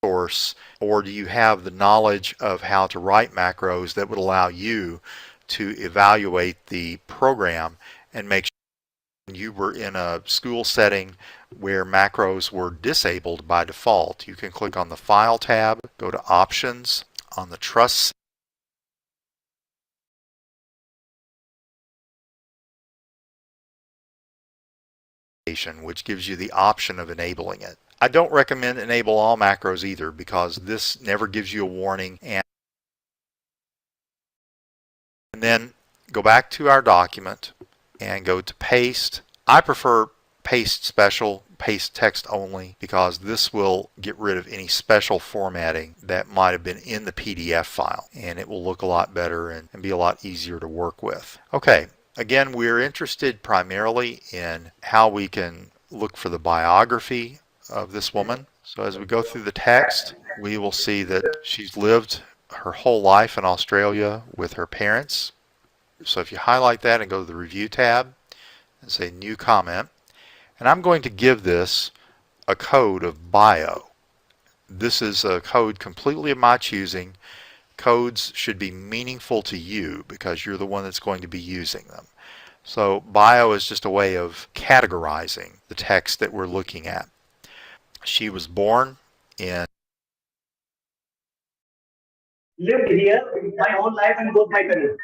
Source, or do you have the knowledge of how to write macros that would allow you to evaluate the program and make sure you were in a school setting where macros were disabled by default? You can click on the File tab, go to Options on the Trust, which gives you the option of enabling it. I don't recommend enable all macros either, because this never gives you a warning. And then go back to our document and go to paste. I prefer paste special, paste text only, because this will get rid of any special formatting that might have been in the PDF file, and it will look a lot better and be a lot easier to work with. Okay, again, we're interested primarily in how we can look for the biography of this woman. So as we go through the text, we will see that she's lived her whole life in Australia with her parents. So if you highlight that and go to the Review tab and say New Comment, and I'm going to give this a code of bio. This is a code completely of my choosing. Codes should be meaningful to you because you're the one that's going to be using them. So bio is just a way of categorizing the text that we're looking at. She was born in Lived here my whole life and both my parents.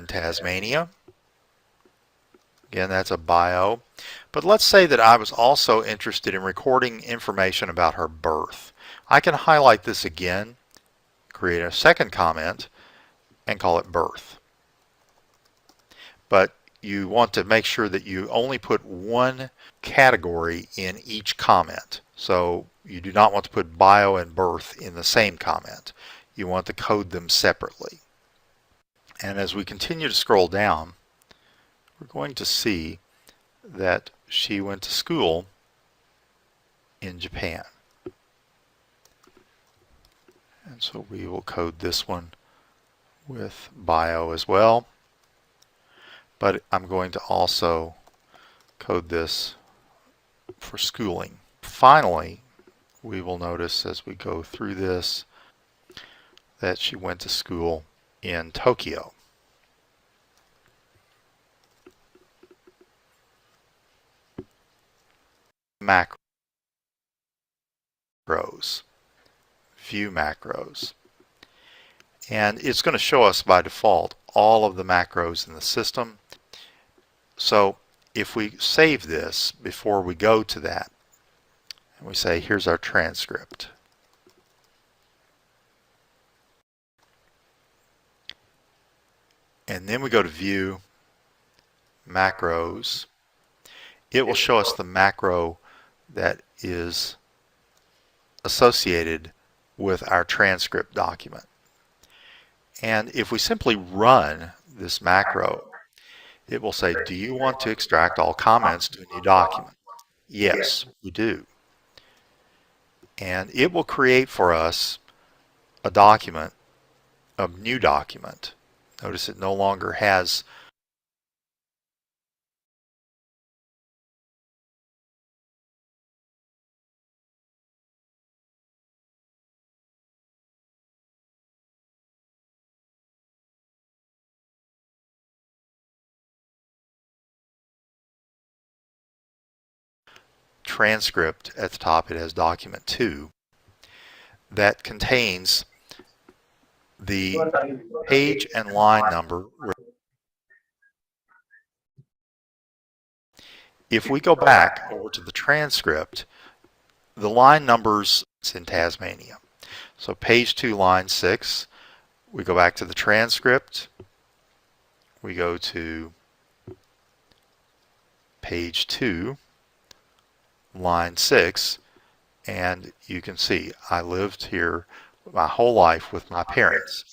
Tasmania. Again, that's a bio. But let's say that I was also interested in recording information about her birth. I can highlight this again, create a second comment, and call it birth. But you want to make sure that you only put one category in each comment. So you do not want to put bio and birth in the same comment. You want to code them separately. And as we continue to scroll down, we're going to see that she went to school in Japan. And so we will code this one with bio as well. But I'm going to also code this for schooling. Finally, we will notice as we go through this that she went to school in Tokyo. Macros, view macros. And it's going to show us by default all of the macros in the system. So if we save this before we go to that, and we say, here's our transcript. And then we go to view macros. It will show us the macro that is associated with our transcript document. And if we simply run this macro, it will say, do you want to extract all comments to a new document? Yes, we do. And it will create for us a document, a new document. Notice it no longer has transcript at the top. It has document 2 that contains the page and line number. If we go back over to the transcript, the line numbers in Tasmania. So page 2, line 6, we go back to the transcript, we go to page 2, line 6, and you can see I lived here my whole life with my parents.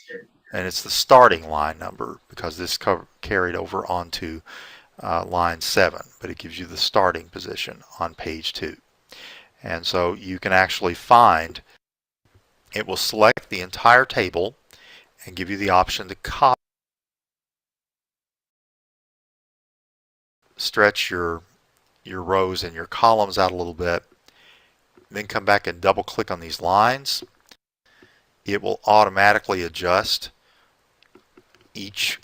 And it's the starting line number because this carried over onto line 7, but it gives you the starting position on page 2. And so you can actually find, it will select the entire table and give you the option to copy. Stretch your rows and your columns out a little bit, then come back and double click on these lines. It will automatically adjust each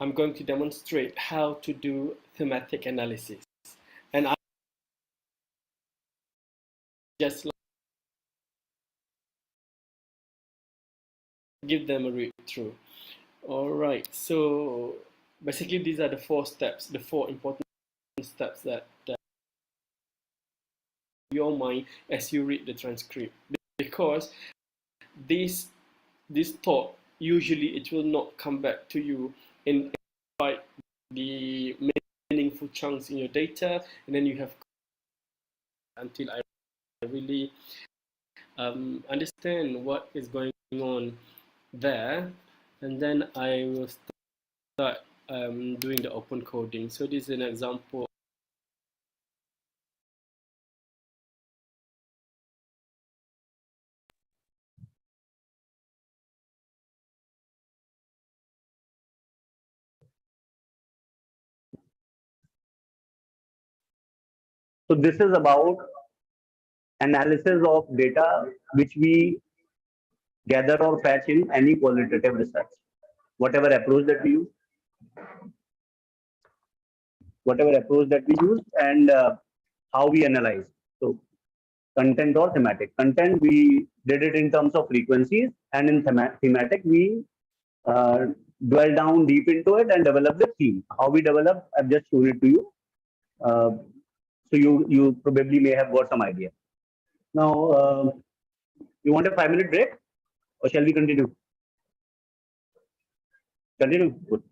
I'm going to demonstrate how to do thematic analysis. And I just give them a read through. All right, so basically these are the 4 steps, the 4 important steps that your mind as you read the transcript, because this thought usually it will not come back to you in like the meaningful chunks in your data, and then you have until I really understand what is going on there, and then I will start doing the open coding. So this is an example. So this is about analysis of data which we gather or fetch in any qualitative research. Whatever approach that we use, and how we analyze. So content or thematic. Content, we did it in terms of frequencies, and in thematic, we dwell down deep into it and develop the theme. How we develop, I've just shown it to you. So you probably may have got some idea. Now, you want a 5-minute break, or shall we continue? Continue. Good.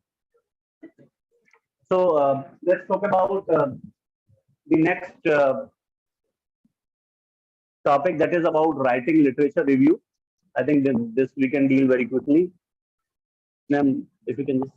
So let's talk about the next topic, that is about writing literature review. I think this we can deal very quickly. Ma'am, if you can just.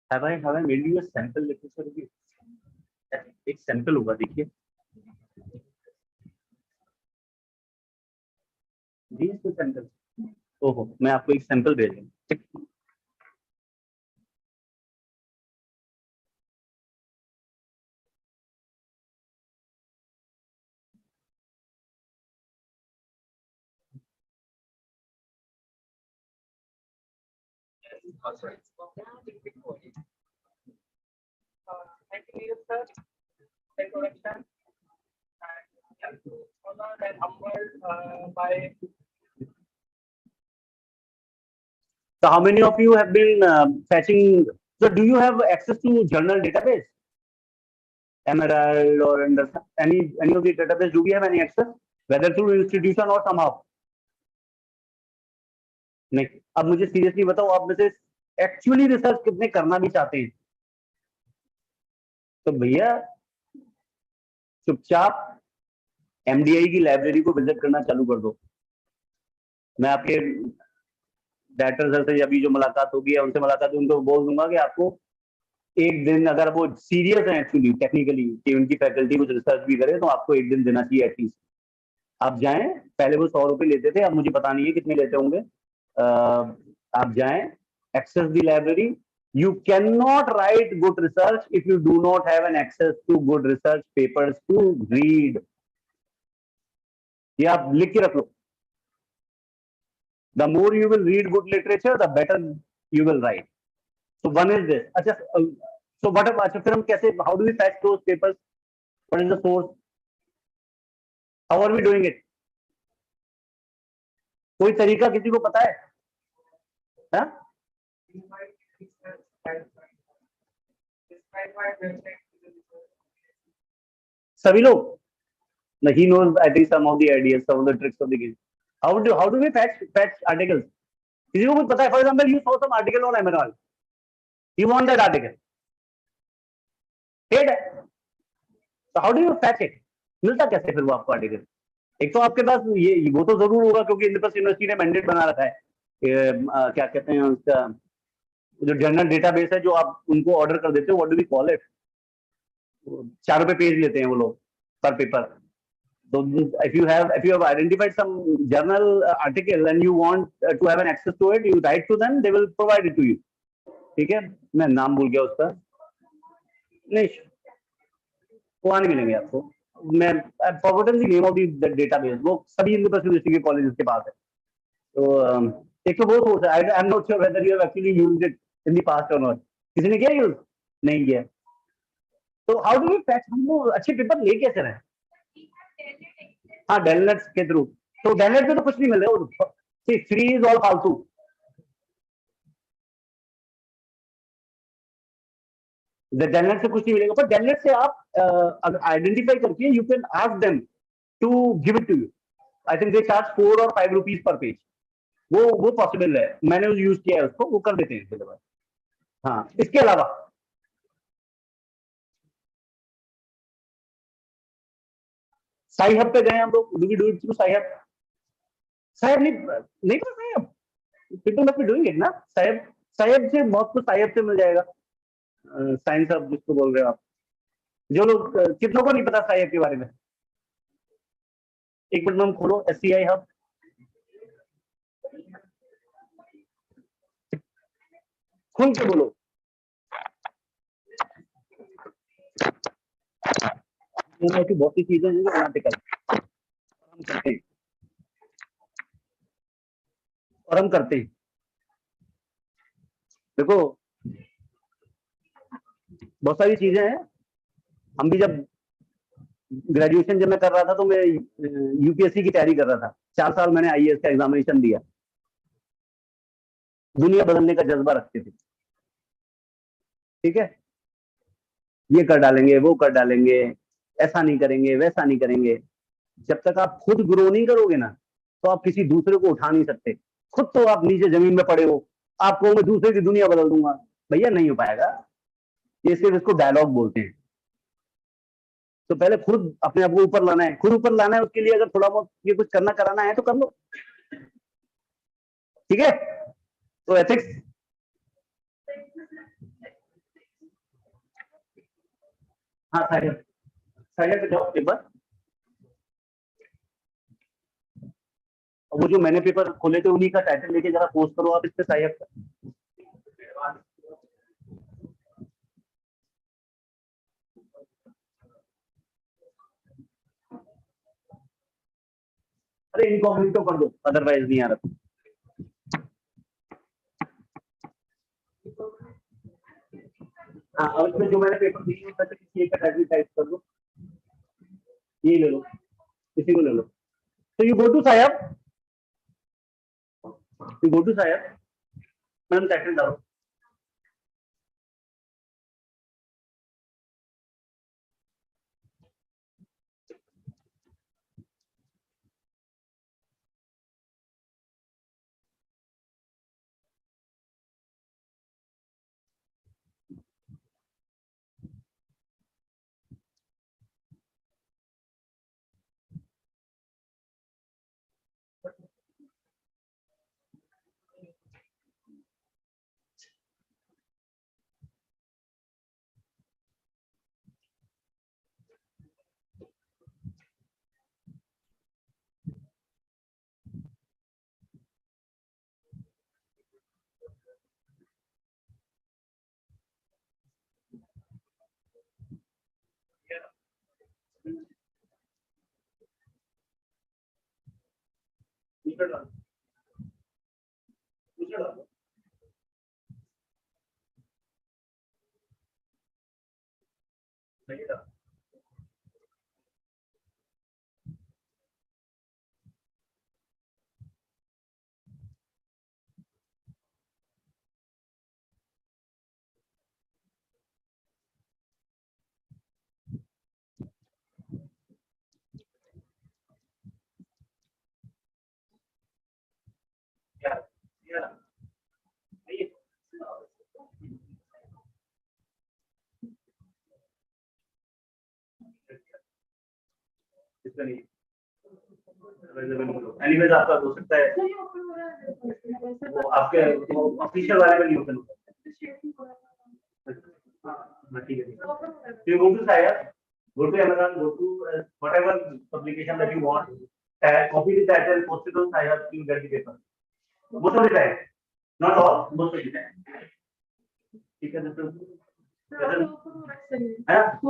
Have I made you a sample literature review? एक sample होगा, देखिए जी, इसको sample. ओहो, मैं आपको एक sample भेज दूँ। Introduction and honored and humbled by. So how many of you have been fetching? So do you have access to journal database, Emerald or any of the database? Do we have any access, whether through institution or somehow? नहीं। अब मुझे seriously बताओ, आप में से actually research कितने करना भी चाहते हैं? तो भैया चुपचाप एमडीआई की लाइब्रेरी को विजिट करना चालू कर दो। मैं आपके डायरेक्टर सर से अभी जो मुलाकात होगी, उनसे मुलाकात उनको बोल दूंगा कि आपको एक दिन, अगर वो सीरियस है एक्चुअली टेक्निकली कि उनकी फैकल्टी कुछ रिसर्च भी करे, तो आपको एक दिन देना चाहिए एटलीस्ट। आप जाएं, पहले वो 100 रुपए लेते थे, अब मुझे पता नहीं है कितने लेते होंगे। आप जाएं, access the library. You cannot write good research if you do not have an access to good research papers to read. ये आप लिख के रख लो। The more you will read good literature, the better you will write. So one is this. अच्छा, so what about, अच्छा, फिर हम कैसे, how do we fetch those papers? What is the source? How are we doing it? कोई तरीका किसी को पता है? हाँ? सभी लोग? No, he knows, I think, some of the ideas, some of the tricks of the game. How do we fetch articles? किसी को कुछ पता है? For example, you saw some article on Emerald. You want that article. Paid है. So how do you fetch it? मिलता कैसे फिर वो आपको आर्टिकल? एक तो आपके पास ये वो तो जरूर होगा, क्योंकि इंडिपेंडेंट यूनिवर्सिटी ने मैंडेट बना रखा है। क्या कहते हैं उसका, जो जर्नल डेटाबेस है, जो आप उनको ऑर्डर कर देते हो, what do we call it? 4 रुपए पेज लेते हैं वो लोग पर paper. So if you have identified some journal article and you want to have an access to it, you write to them, they will provide it to you. ठीक है, मैं नाम भूल गया उसका, नहीं वहाँ नहीं मिलेंगे आपको। मैं I've forgotten the name of the database, वो सभी यूनिवर्सिटी के कॉलेजेस के पास है। तो एक तो वो सोर्स है, I am not sure whether you have actually used it in the past और नॉट। किसी ने किया यूज? नहीं किया। तो हाउ डू वी फैच, हम लोग अच्छे पेपर ले कैसे रहे? हाँ, डेलनेट के थ्रू। तो डेलनेट पे तो कुछ नहीं मिल रहा, फ्री इज ऑल फालतू। डेलनेट से कुछ नहीं मिलेगा, पर डेलनेट से आप अगर आइडेंटिफाई करके you can ask them to give it to you. I think they charge 4 और 5 रुपीज पर पेज। वो पॉसिबल है, मैंने यूज किया है उसको, वो कर देते हैं सिलेबस। हाँ, इसके अलावा साई हब पे गए हम लोग, do we do it through Sci Hub? साहब नहीं पता साहब, people must be doing it ना। साहब साहब से बहुत कुछ साहब से मिल जाएगा। साइंस हब जिसको बोल रहे हो आप, जो लोग कितनों को नहीं पता साहब के बारे में? एक मिनट में हम खोलो SCI हब। खुल के बोलो। ऐसी बहुत सी चीजें हैं जो बनाते कर हम करते हैं, और हम करते हैं। देखो बहुत सारी चीजें हैं। हम भी जब ग्रेजुएशन जब मैं कर रहा था तो मैं यूपीएससी की तैयारी कर रहा था। 4 साल मैंने IAS का एग्जामिनेशन दिया। दुनिया बदलने का जज्बा रखते थे, ठीक है, ये कर डालेंगे, वो कर डालेंगे, ऐसा नहीं करेंगे, वैसा नहीं करेंगे। जब तक आप खुद ग्रो नहीं करोगे ना, तो आप किसी दूसरे को उठा नहीं सकते। खुद तो आप नीचे जमीन में पड़े हो, आपको मैं दूसरे की दुनिया बदल दूंगा, भैया नहीं हो पाएगा। ये सिर्फ इसको डायलॉग बोलते हैं। तो पहले खुद अपने आप को ऊपर लाना है, खुद ऊपर लाना है। उसके लिए अगर थोड़ा बहुत ये कुछ करना कराना है तो कर लो, ठीक है। तो एथिक्स, हाँ साहिब, साहिब पे जाओ पेपर। वो जो मैंने पेपर खोले थे उन्हीं का टाइटल लेके जरा पोस्ट करो आप इस पे साहिब का। अरे इनकॉग्निटो कर दो, अदरवाइज नहीं आ रहा। हाँ, और इसमें जो मैंने पेपर दिए उसमें से किसी एक का टाइटल टाइप कर दो। ये ले लो, इसी को ले लो। तो यू गो टू साहिब, यू गो टू साहिब, मैडम टाइटल डालो। दूसरा डालो, दूसरा डालो। नहीं डालो। क्या क्या नहीं, इसका नहीं। एनीवेज आपका हो सकता है वो आपके ऑफिशियल वाले में नहीं ओपन होता। हाँ, ठीक है। So you go to Sire, go to Amazon, go to whatever publication that you want, copy the title, post it on Sire, you get the paper. Most of the time, not all, most of the time. ठीक है,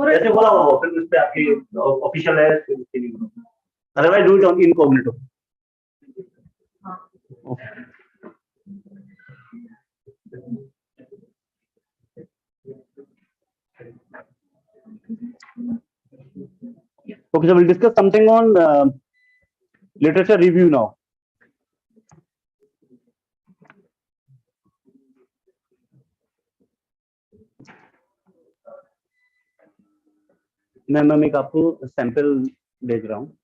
जैसे बोला वो फिर उस पे आपकी official है, otherwise do it on incognito. Okay, so we'll discuss something on literature review now. मैं एक आपको सैंपल भेज रहा हूँ.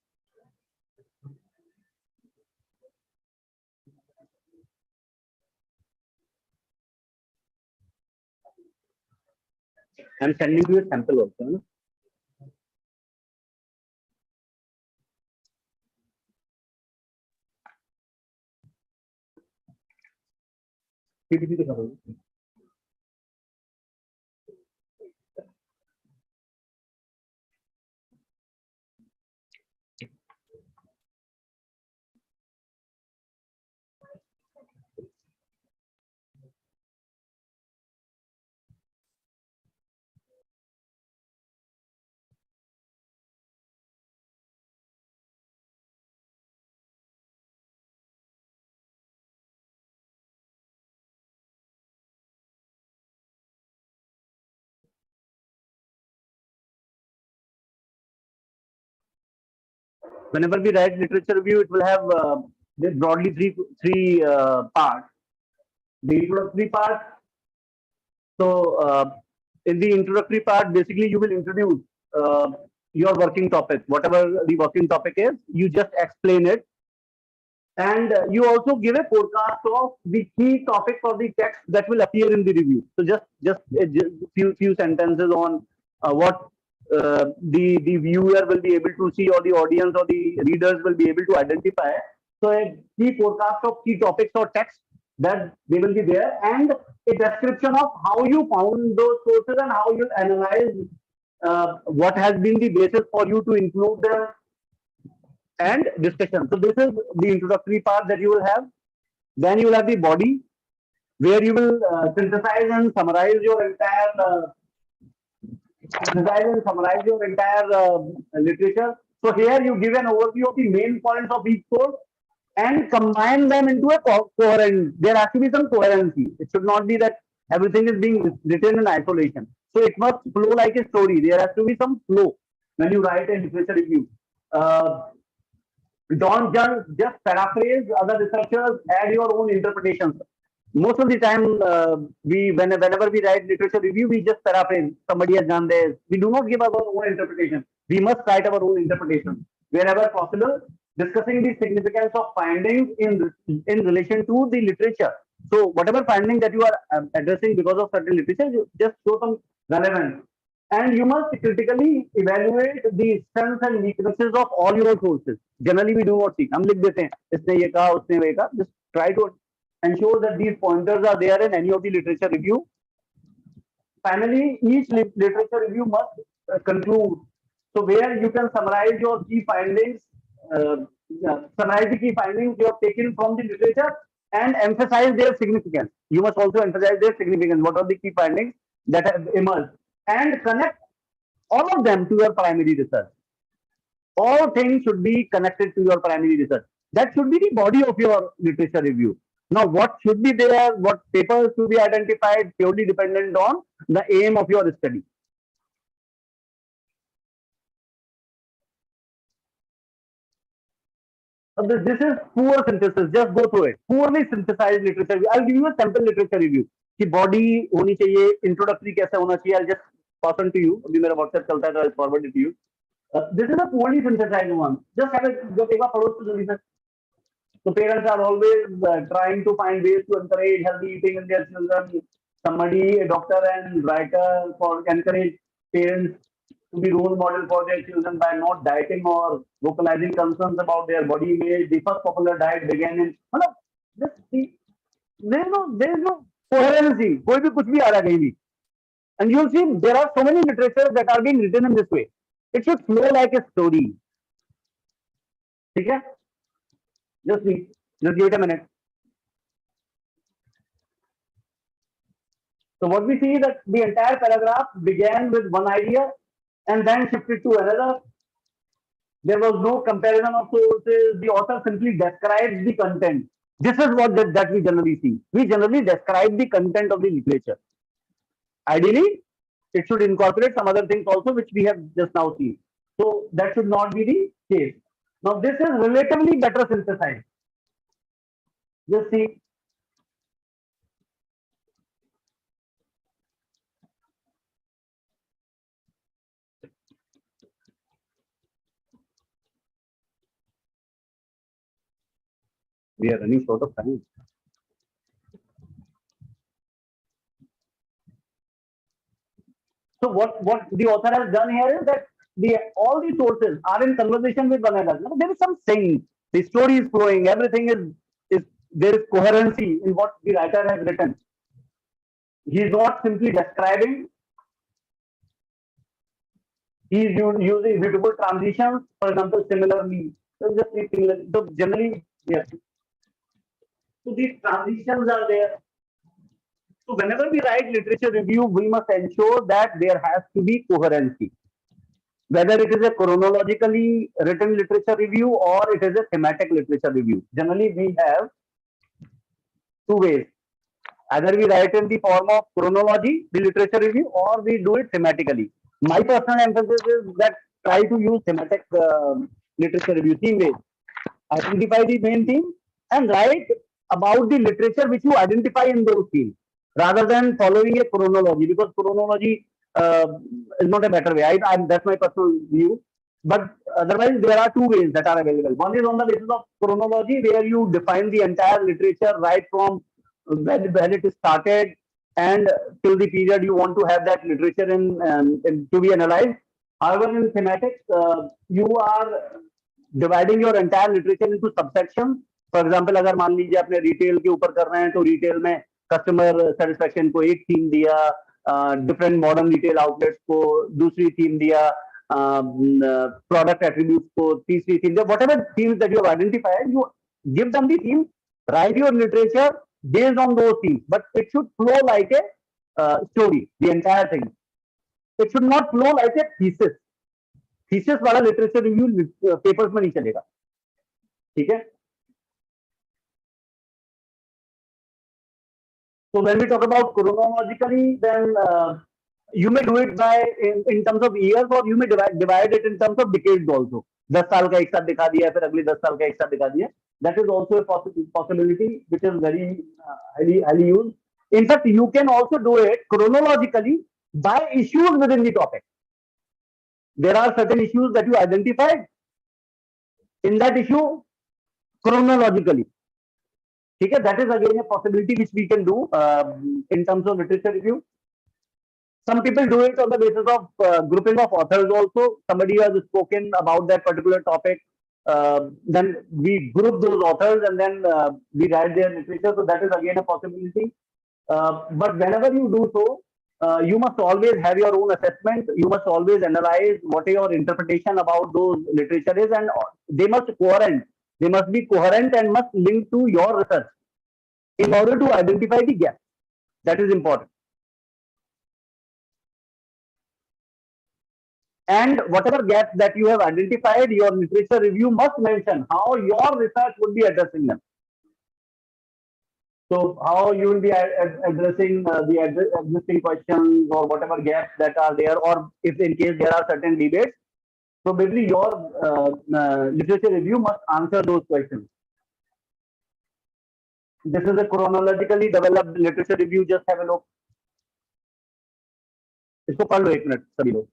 I'm sending you a sample also. No? PPT दिखा दो. Whenever we write literature review, it will have broadly three parts. The introductory part. So in the introductory part, basically you will introduce your working topic, whatever the working topic is. You just explain it, and you also give a forecast of the key topics of the text that will appear in the review. So just few sentences on what the viewer will be able to see, or the audience or the readers will be able to identify. So a key forecast of key topics or text that they will be there, and a description of how you found those sources and how you analyze what has been the basis for you to include them, and discussion. So this is the introductory part that you will have. Then you will have the body, where you will synthesize and summarize your entire literature. So here you give an overview of the main points of each source and combine them into a coherent. There has to be some coherency. It should not be that everything is being written in isolation. So it must flow like a story. There has to be some flow when you write a literature review. Don't just paraphrase other researchers, add your own interpretations. Most of the time, whenever we write literature review, we just paraphrase. Somebody has done this. We do not give our own interpretation. We must write our own interpretation wherever possible, discussing the significance of findings in relation to the literature. So whatever finding that you are addressing because of certain literature, you just show some relevance. And you must critically evaluate the strengths and weaknesses of all your sources. Generally, we do not see. हम लिख देते हैं, इसने ये कहा, उसने वो कहा. Just try to ensure that these pointers are there in any of the literature review. Finally, each literature review must conclude. So where you can summarize your key findings, summarize the key findings you have taken from the literature and emphasize their significance. You must also emphasize their significance. What are the key findings that have emerged? And connect all of them to your primary research. All things should be connected to your primary research. That should be the body of your literature review. Now, what should be there, what papers should be identified, purely dependent on the aim of your study. This is poor synthesis. Just go through it. Poorly synthesized literature review. I'll give you a sample literature review. कि body होनी चाहिए, introductory कैसा होना चाहिए. I'll just pass on to you. अभी मेरा WhatsApp चलता है तो I'll forward it to you. This is a poorly synthesized one. Just have a जो पेपर पढ़ो तो जल्दी से. So parents are always trying to find ways to encourage healthy eating in their children. Somebody, a doctor and writer, for encourage parents to be role model for their children by not dieting or vocalizing concerns about their body image. The first popular diet began in. There is no coherency. कोई भी कुछ भी आ रहा है कहीं भी. And you'll see there are so many literatures that are being written in this way. It should flow like a story. ठीक है? Just give it a minute. So what we see is that the entire paragraph began with one idea and then shifted to another. There was no comparison of sources. The author simply describes the content. This is what that we generally see. We generally describe the content of the literature. Ideally, it should incorporate some other things also, which we have just now seen. So that should not be the case. Now this is relatively better synthesized. Just see. We are running short of time. So what the author has done here is that all the sources are in conversation with one another. There is some sync. The story is flowing. Everything is there is coherency in what the writer has written. He is not simply describing. He is using beautiful transitions. For example, similarly. So just similarly. So generally, yes. So these transitions are there. So whenever we write literature review, we must ensure that there has to be coherency. Whether it is a chronologically written literature review or it is a thematic literature review. Generally, we have two ways. Either we write in the form of chronology, the literature review, or we do it thematically. My personal emphasis is that try to use thematic literature review theme based. Identify the main theme and write about the literature which you identify in those themes, rather than following a chronology, because chronology is not a better way. That's my personal view. But otherwise, there are two ways that are available. One is on the basis of chronology, where you define the entire literature right from when it is started and till the period you want to have that literature in to be analyzed. However, in thematics, you are dividing your entire literature into subsections. For example, अगर मान लीजिए आपने retail के ऊपर कर रहे हैं तो रिटेल में कस्टमर सेटिस्फेक्शन को एक थीम दिया, डिफरेंट मॉडर्न रिटेल आउटलेट्स को दूसरी थीम दिया, प्रोडक्ट एट्रीब्यूट्स को तीसरी थीम दिया. Whatever themes that you have identified, you give them the theme, write your literature based on those themes, but it should flow like a story, the entire thing. It should not flow like a thesis. Thesis वाला literature review papers में नहीं चलेगा, ठीक है? So when we talk about chronologically, then you may do it by in terms of years, or you may divide it in terms of decades also. 10 साल का एक साथ दिखा दिया, फिर अगले 10 साल का एक साथ दिखा दिया. That is also a possibility which is very highly used. In fact, you can also do it chronologically by issues within the topic. There are certain issues that you identified in that issue chronologically. Okay, that is again a possibility which we can do in terms of literature review. Some people do it on the basis of grouping of authors also. Somebody has spoken about that particular topic. Then we group those authors and then we write their literature. So that is again a possibility. But whenever you do so, you must always have your own assessment. You must always analyze what your interpretation about those literature is, and they must coherent. They must be coherent and must link to your research in order to identify the gap. That is important. And whatever gaps that you have identified, your literature review must mention how your research would be addressing them. So how you will be addressing the existing questions or whatever gaps that are there, or if in case there are certain debates, probably your literature review must answer those questions. This is a chronologically developed literature review. Just have a look. इसको पढ़ लो एक minute सभी लोग.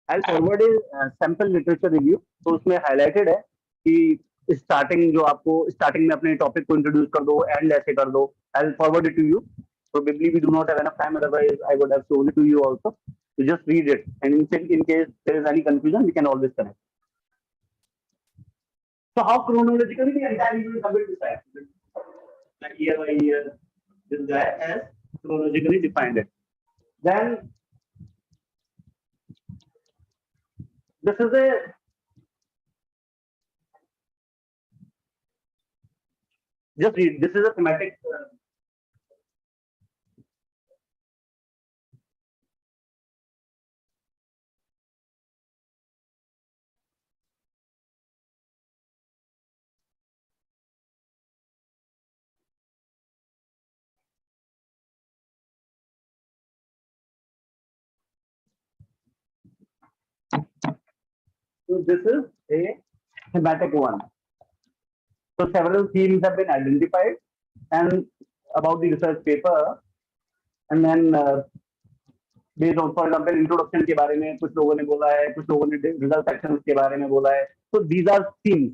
I'll forward a sample literature review. तो उसमें highlighted है कि starting जो आपको starting में अपने topic को introduce कर दो, end ऐसे कर दो. I'll forward it to you. Probably we do not have enough time, otherwise I would have shown it to you also. So just read it, and in case there is any confusion, we can always connect. So how chronologically the entire unit have been decided? Like year by year, this guy has chronologically defined it. Then this is a just read. This is a thematic. So this is a thematic one. So several themes have been identified and about the research paper, and then based on, for example, introduction के बारे में कुछ लोगों ने बोला है, कुछ लोगों ने result sections के बारे में बोला है. So these are themes.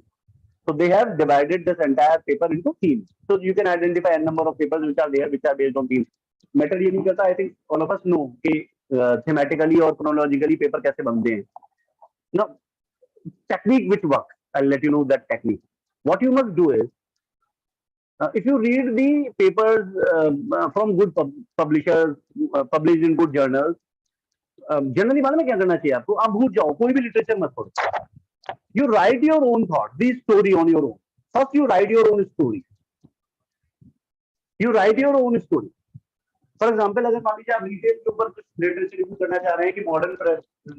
So they have divided this entire paper into themes. So you can identify a number of papers which are there, which are based on themes. Matter ये नहीं करता. I think all of us know कि thematically और chronologically paper कैसे बनते हैं. Now, technique which works. I'll let you know that technique. What you must do is, if you read the papers from good publishers, published in good journals, generally मालूम है क्या करना चाहिए आपको? आप भूल जाओ, कोई भी literature मत पढ़ो. You write your own thought, the story on your own. First, you write your own story. You write your own story. For example, अगर मान लीजिए आप रिटेल के ऊपर कुछ लिटरेचर रिव्यू करना चाह रहे हैं कि मॉडर्न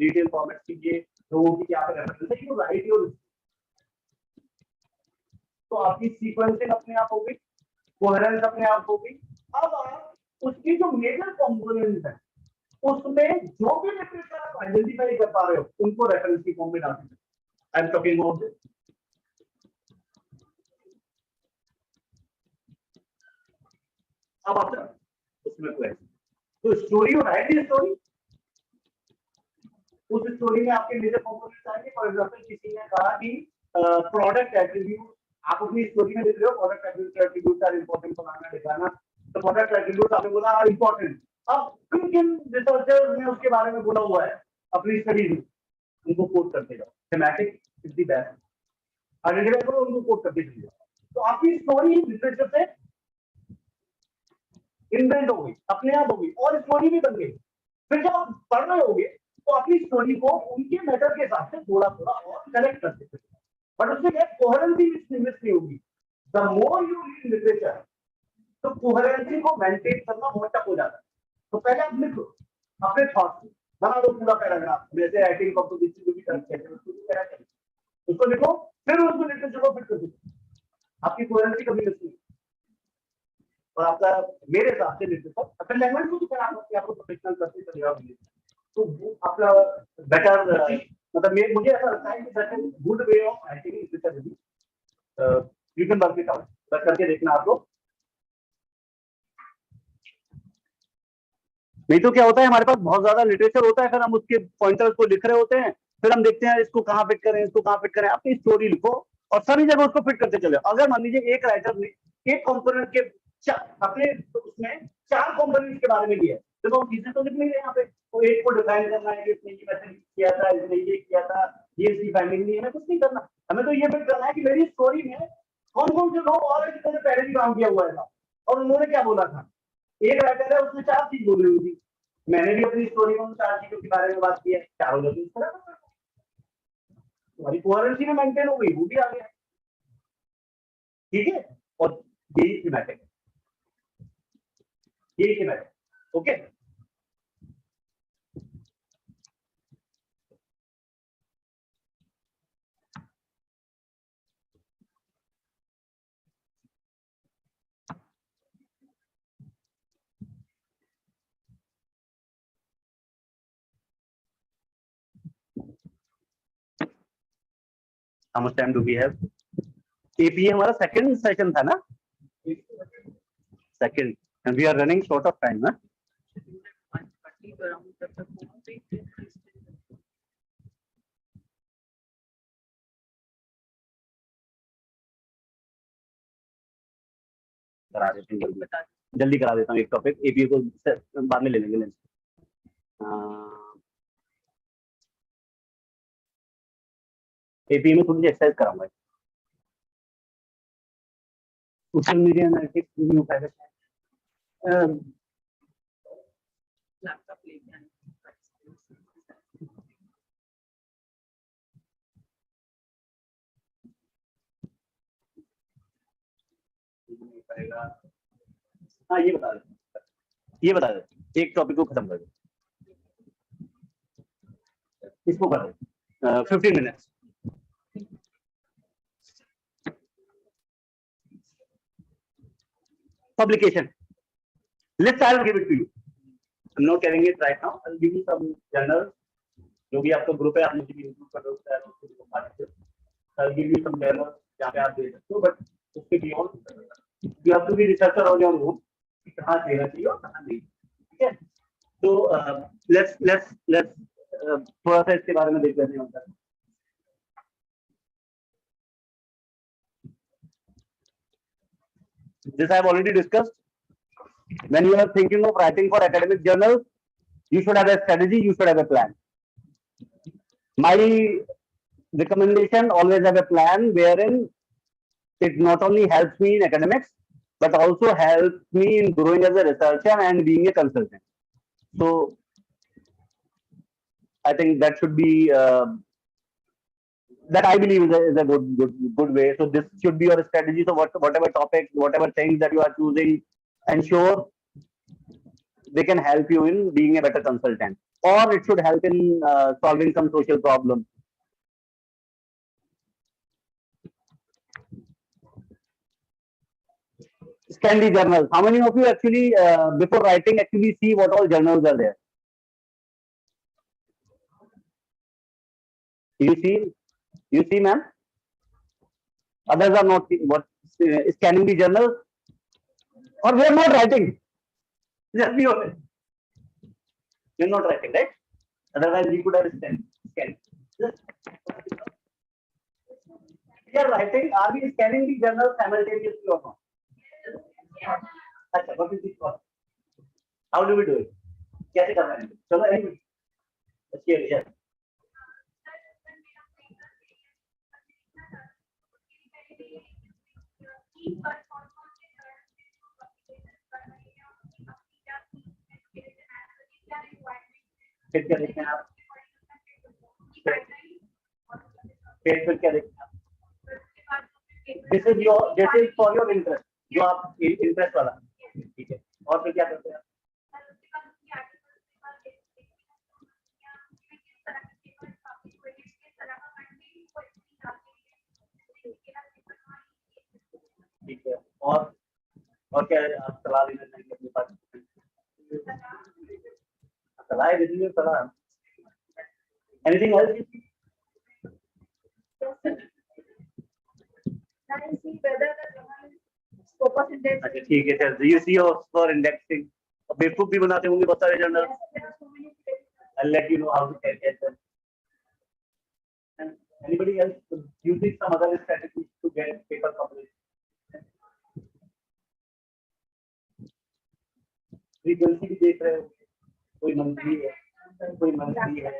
रिटेल फॉर्मेट कीजिए, लोगों की क्या प्रेफरेंस है, यू राइट योर. तो आपकी सीक्वेंसिंग अपने आप होगी, कोहेरेंस अपने आप होगी. अब आप उसकी जो मेजर कंपोनेंट्स है, उसमें जो भी लिटरेचर आप आइडेंटिफाई कर पा रहे हो, उनको रेफरेंस की फॉर्म में डाल दीजिए. I am talking about this. अब आप उसमें कोई तो स्टोरी हो, राइट द स्टोरी. उस स्टोरी में आपके मेजर कंपोनेंट्स आएंगे. फॉर एग्जांपल किसी ने कहा कि प्रोडक्ट एट्रीब्यूट, आप अपनी स्टोरी में लिख रहे हो प्रोडक्ट एट्रीब्यूट आर इंपॉर्टेंट बनाना दिखाना. तो प्रोडक्ट एट्रीब्यूट आपने बोला आर इंपॉर्टेंट. अब किन किन रिसर्चर्स ने उसके बारे में बोला हुआ है अपनी स्टडीज में, उनको कोट करते जाओ. Thematic is the best. Identify करो, उनको कोट करते जाओ. तो आपकी स्टोरी लिटरेचर से इन्वेंट हो गई, अपने आप हो गई, और स्टोरी भी बन गई. फिर जब आप पढ़ रहे होगे तो अपनी स्टोरी को उनके मेथड के हिसाब से थोड़ा थोड़ा और कनेक्ट करते थे. बट उसमें क्या कोहेरेंसी मिस नहीं होगी. The more you read literature, तो कोहेरेंसी को मेंटेन करना बहुत टफ हो जाता है. तो पहले आप लिखो अपने थॉट्स, बना दो पूरा पैराग्राफ, जैसे राइटिंग कंपोजिशन जो भी करते हैं उसको लिखो, फिर उसको लिटरेचर को फिट कर दो. आपकी कोहेरेंसी कभी मिस नहीं. और आपका मेरे हिसाब से लिटरेचर अपने लैंग्वेज को भी आप अपने आप को प्रोफेशनल करते चलेगा, तो वो आपका बेटर, मतलब मुझे ऐसा लगता है कि that is good way of writing literature. You can work it out, बस करके देखना आप लोग. नहीं तो क्या होता है, हमारे पास बहुत ज्यादा लिटरेचर होता है, फिर हम उसके पॉइंटर्स को लिख रहे होते हैं, फिर हम देखते हैं इसको कहाँ फिट करें, इसको कहाँ फिट करें. अपनी स्टोरी लिखो और सभी जगह उसको फिट करते चले. अगर मान लीजिए एक राइटर ने एक कंपोनेंट के अपने उसमें 4 कंपोनेंट्स के बारे में दिया है, तो हम चीजें तो लिख नहीं रहे यहाँ पे. तो एक को डिफाइन करना है कि इसने ये मेथड किया था, इसने ये किया था, ये इसकी फाइंडिंग नहीं है, हमें कुछ नहीं करना. हमें तो ये फिट करना है कि मेरी स्टोरी में कौन कौन से लोग और जिन्होंने पहले भी काम किया हुआ है और उन्होंने क्या बोला था. एक राइटर है, उसने 4 चीज बोली हुई थी, मैंने भी अपनी स्टोरी में उन 4 चीजों के बारे में बात की है. चारों जगह तुम्हारी कोहेरेंसी में मेंटेन हो गई, वो भी आ गया. ठीक है, और यही थीमेटिक है, यही thematic. Okay, how much time do we have? APA हमारा सेकंड सेशन था ना, second, and we are running short of time ना. करा देते हैं, जल्दी करा देता हूँ. एक टॉपिक एपीए को बाद में ले लेंगे. एपी में थोड़ी एक्सरसाइज कराऊंगा। Social media analytics new private हाँ ये बता दे एक टॉपिक को खत्म कर दो, इसको कर दो 15 minutes. Publication. Let's I'll give it to you. I'm not carrying it right now. I'll give you some journals. जो भी आपका ग्रुप है आप मुझे भी इंक्लूड कर दो। I'll give you some journals जहाँ पे आप दे सकते हो, but उसके beyond you have to be researcher on your own कि कहाँ देना चाहिए और कहाँ नहीं, ठीक है? तो let's थोड़ा सा इसके बारे में देख लेते हैं। This I have already discussed. When you are thinking of writing for academic journals, you should have a strategy, you should have a plan. My recommendation, always have a plan wherein it not only helps me in academics, but also helps me in growing as a researcher and being a consultant. So I think that should be that I believe is a good way. So this should be your strategy. So whatever topics, whatever things that you are choosing, ensure they can help you in being a better consultant, or it should help in solving some social problems. Scan the journals. How many of you actually, before writing, actually see what all journals are there? You see, ma'am? Others are not scanning the journals, or we are not writing. Just be honest. You're not writing, right? Otherwise, we could have scanned. We are writing. Are we scanning the journals simultaneously or not? अच्छा, what is this for? How do we do it? कैसे करना है? चलो anyway. Yes. फिर क्या देखते हैं आप? फिर क्या देखते हैं आप? This is for your interest. जो आप इंटरेस्ट वाला, ठीक है? और फिर क्या करते हैं? ठीक है, और क्या आप सलाह लेना चाहेंगे अपने पास? सलाह दीजिए, सलाह। Anything else? अच्छा ठीक है sir, you see for indexing. बेवकूफ भी बनाते होंगे बहुत सारे journal. I'll let you know how to get them. And anybody else using some other strategies to get paper published? Frequency भी देख रहे हो, कोई मंथली है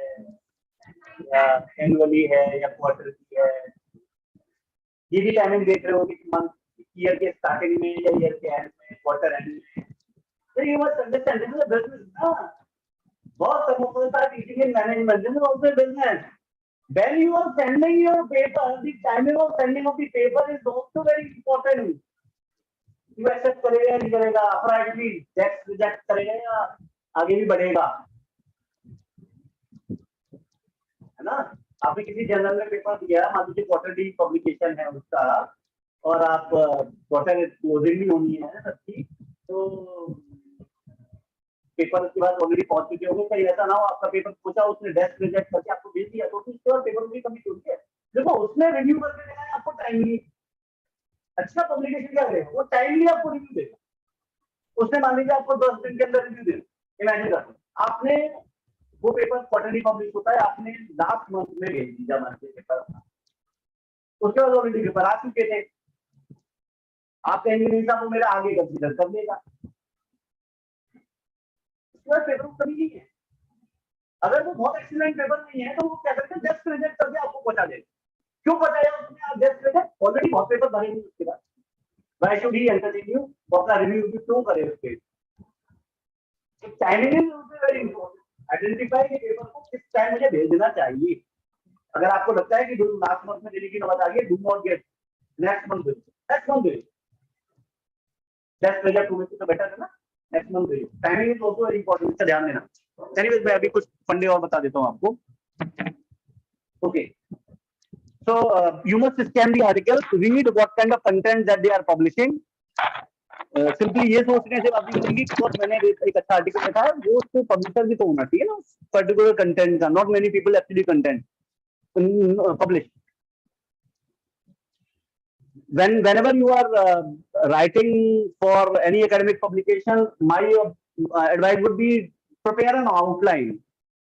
या एनुअली है या क्वार्टरली है. ये भी टाइमिंग देख रहे हो कि मंथ ईयर के स्टार्टिंग में या ईयर के एंड में, क्वार्टर एंड में. So you must understand this is a business. बहुत समूह का teaching and management this is also a business. When you are sending your paper, the timing of sending of the paper is also very important. You accept करेगा नहीं करेगा, apparently reject करेगा या आगे भी बढ़ेगा, है ना? आपने किसी जर्नल में पेपर दिया, मान लीजिए क्वार्टरली पब्लिकेशन है उसका, और आप क्वार्टर क्लोजिंग भी होनी है सबकी, तो पेपर के बाद ऑलरेडी पहुंच चुके होंगे. कहीं ऐसा ना हो आपका पेपर पूछा, उसने डेस्क रिजेक्ट करके आपको भेज दिया, तो उसके बाद पेपर की कमी होती है. देखो उसने रिव्यू करके देना है आपको टाइमली. अच्छा पब्लिकेशन क्या करेगा, वो टाइमली आपको रिव्यू देगा. उसने मान लीजिए आपको 10 दिन के अंदर रिव्यू देना. इमेजिन करो आपने वो पेपर क्वार्टरली पब्लिश होता है, आपने लास्ट मंथ में भेज दिया मान लीजिए पेपर अपना, उसके बाद ऑलरेडी पेपर आ चुके थे. आप कहेंगे नहीं साहब वो मेरा आगे कंसीडर कर लेगा. पेपर कभी नहीं है. अगर वो बहुत एक्सीलेंट पेपर नहीं है तो वो क्या करते हैं, जस्ट रिजेक्ट करके आपको पहुंचा देगा. क्यों बचाया उसने? आप जस्ट बेटा ऑलरेडी बहुत पेपर भरे हैं उसके बाद, why should he entertain you? वो अपना रिव्यू भी क्यों करे उसके? Timing is very important. Identify के पेपर को किस टाइम मुझे भेज देना चाहिए। अगर आपको लगता है कि लास्ट मंथ में देने की नौबत आ गई, do not get next month, next month that's pressure to make it better है ना, next month. Timing is also very important, इसका ध्यान देना। एनीवेज मैं अभी कुछ फंडे और बता देता हूं आपको। Okay, so you must scan the articles, read what kind of content that they are publishing. Simply ये सोचने से बात नहीं बनेगी कि बहुत मैंने एक अच्छा आर्टिकल लिखा है, वो उसको पब्लिशर भी तो होना चाहिए ना पर्टिकुलर कंटेंट का। Not many people actually content publish. Whenever you are writing for any academic publication, my advice would be prepare an outline.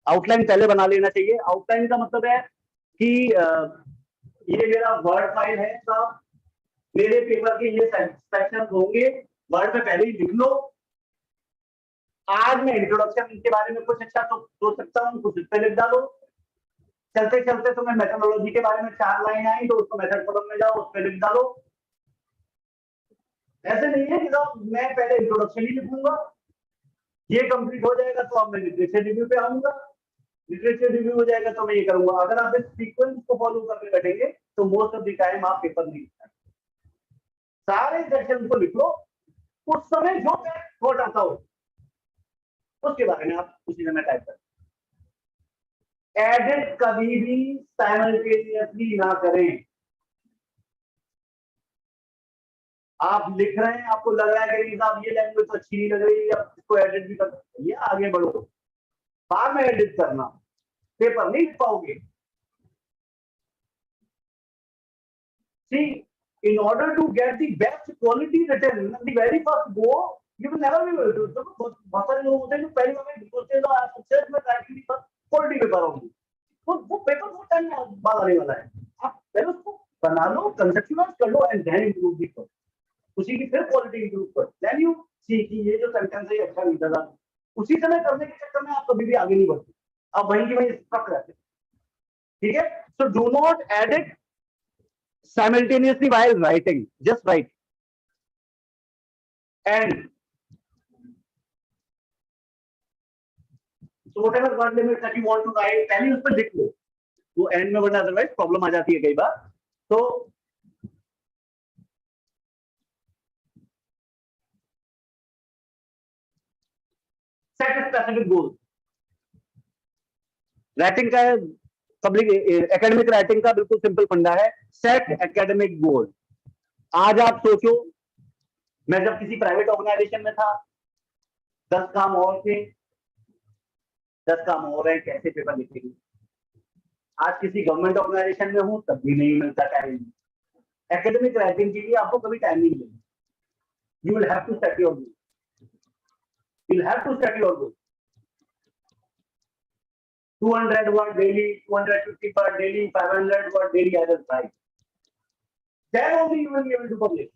Outline पहले बना लेना चाहिए। आउटलाइन का मतलब है कि ये मेरा वर्ड फाइल है, सब मेरे पेपर के ये सेक्शन होंगे, वर्ड में पहले ही लिख लो। आज मैं इंट्रोडक्शन के बारे में कुछ अच्छा तो सोच सकता हूँ, कुछ इस पे लिख डालो। चलते चलते तुम्हें मेथोडोलॉजी के बारे में 4 लाइन आई तो उसको मेथड कॉलम में जाओ, उस पे लिख डालो। ऐसे नहीं है कि मैं पहले इंट्रोडक्शन ही लिखूंगा, ये कंप्लीट हो जाएगा तो अब मैं लिटरेचर रिव्यू पे आऊंगा, लिटरेचर रिव्यू हो जाएगा तो मैं ये करूंगा। अगर आप इस सीक्वेंस को फॉलो करके बैठेंगे तो मोस्ट ऑफ द टाइम आप पेपर नहीं लिख सकते। सारे सेक्शन को लिख लो, उस समय जो थॉट आता हो उसके बारे में आप उसी समय टाइप करें। एडिट कभी भी साइमल्टेनियसली ना करें। आप लिख रहे हैं, आपको लग रहा है कि साहब ये लैंग्वेज तो अच्छी नहीं लग रही, अब इसको एडिट भी कर, ये आगे बढ़ो, बाद में एडिट करना, पेपर नहीं लिख पाओगे। See, in order to get the best quality written, the very first go, you will never be able to. तो बहुत सारे लोग होते हैं जो पहले में सोचते हैं तो आप सक्सेस में राइटिंग की क्वालिटी पेपर होगी, वो पेपर बहुत टाइम बाद आने वाला है। आप पहले उसको बना लो, कंसेप्चुअलाइज कर लो एंड देन इम्प्रूव दी करो, उसी की फिर क्वालिटी इम्प्रूव करो। देन यू सी कि ये जो सेंटेंस है अच्छा नहीं था, उसी समय करने के चक्कर में आप कभी भी आगे नहीं बढ़ते, आप वहीं की वहीं स्टक रहते। ठीक है, so do not edit simultaneously while writing, just write. And so whatever word limit that you want to write, पहले उस पर लिख लो, वो एंड में, वरना अदरवाइज प्रॉब्लम आ जाती है कई बार। तो सेट स्पेसिफिक गोल राइटिंग का, पब्लिक एकेडमिक राइटिंग का बिल्कुल सिंपल फंडा है, सेट एकेडमिक गोल। आज आप सोचो, मैं जब किसी प्राइवेट ऑर्गेनाइजेशन में था, 10 काम और थे, 10 काम और है, कैसे पेपर लिखेंगे। आज किसी गवर्नमेंट ऑर्गेनाइजेशन में हूं, तब भी नहीं मिलता टाइम। एकेडमिक राइटिंग के लिए आपको कभी टाइम नहीं मिलेगा। You will have to set your goal, you will have to set your goal. 200 word daily, 250 word daily, 500 word daily as a price. Then only you will be able to publish.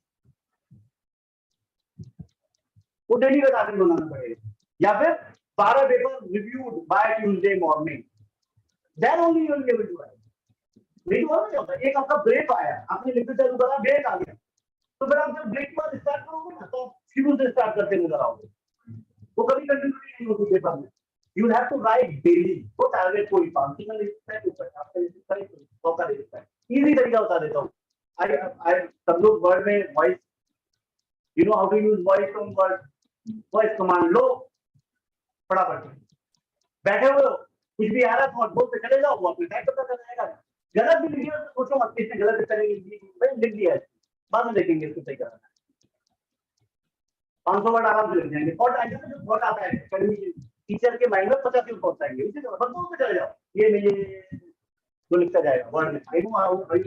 वो daily का target बनाना पड़ेगा, या फिर 12 paper reviewed by Tuesday morning, then only you will be able to write. नहीं तो क्या होता है, एक आपका ब्रेक आया, आपने लिखते चालू करा, ब्रेक आ गया, तो फिर आप जब ब्रेक के बाद स्टार्ट करोगे ना, तो शुरू से स्टार्ट करते नजर आओगे, वो कभी कंटिन्यूटी नहीं होती पेपर में। You have to write daily. वो टारगेट कोई 500 में लिखता है, कोई 50 में लिखता है, कोई 100 का लिखता है। इजी तरीका बता देता हूँ। सब लोग वर्ड में voice, you know how to use voice from word, voice command लो, फटाफट बैठे हुए हो, कुछ भी आ रहा है बोल पे चले जाओ, वो अपने टाइप करता चला जाएगा। गलत भी लिखिए तो सोचो मत इसने गलत करेंगे, लिख दिया है, बाद में देखेंगे इसको सही कराना है। 500 वर्ड आराम से लिख जाएंगे। और जो वर्ड आता है टीचर के माइंड में 50 यूज पहुंच जाएंगे, इसी तरह बंदों पे चले जाओ, ये में ये तो लिखता जाएगा वर्ड में। आई नो भाई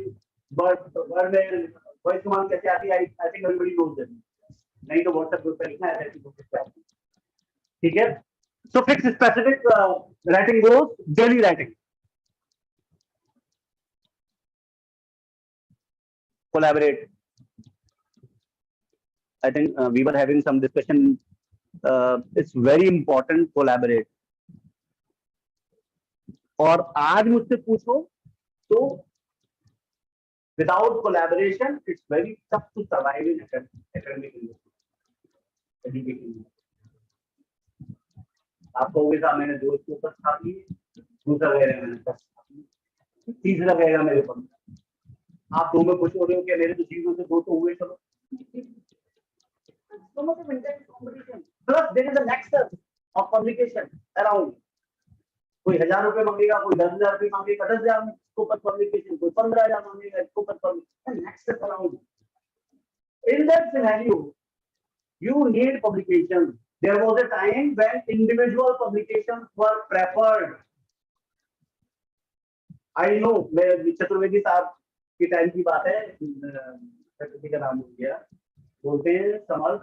वर्ड में वॉइस कमांड कैसे आती है, I think everybody knows that. नहीं तो व्हाट्सएप ग्रुप पे लिखना है, ऐसी कोशिश। ठीक है, so fix specific writing goals, daily writing, collaborate. I think we were having some discussion. It's very important, collaborate. और आज मुझसे पूछो तो Without collaboration, it's very tough to survive in academic education. आपको भी था मैंने दोस्त को बस खा ली, दूसरा कहेगा मैंने बस खा ली, तीसरा कहेगा मेरे पास। आप दो में खुश हो रहे हो क्या? मेरे तो चीजों से दो तो हुए, चलो। So much of intense competition. Plus, there is a nexus of publication around. कोई 1000 रुपए मांगेगा, कोई 10,000 रुपए मांगेगा, 10,000 में स्कोप पब्लिकेशन, कोई 15,000 मांगेगा, scope publication, nexus around. In that scenario, you need publications. There was a time when individual publications were preferred. I know, मैं चतुर्वेदी साहब के टाइम की बात है, किसी का नाम हो गया, बोलते हैं समर्थ,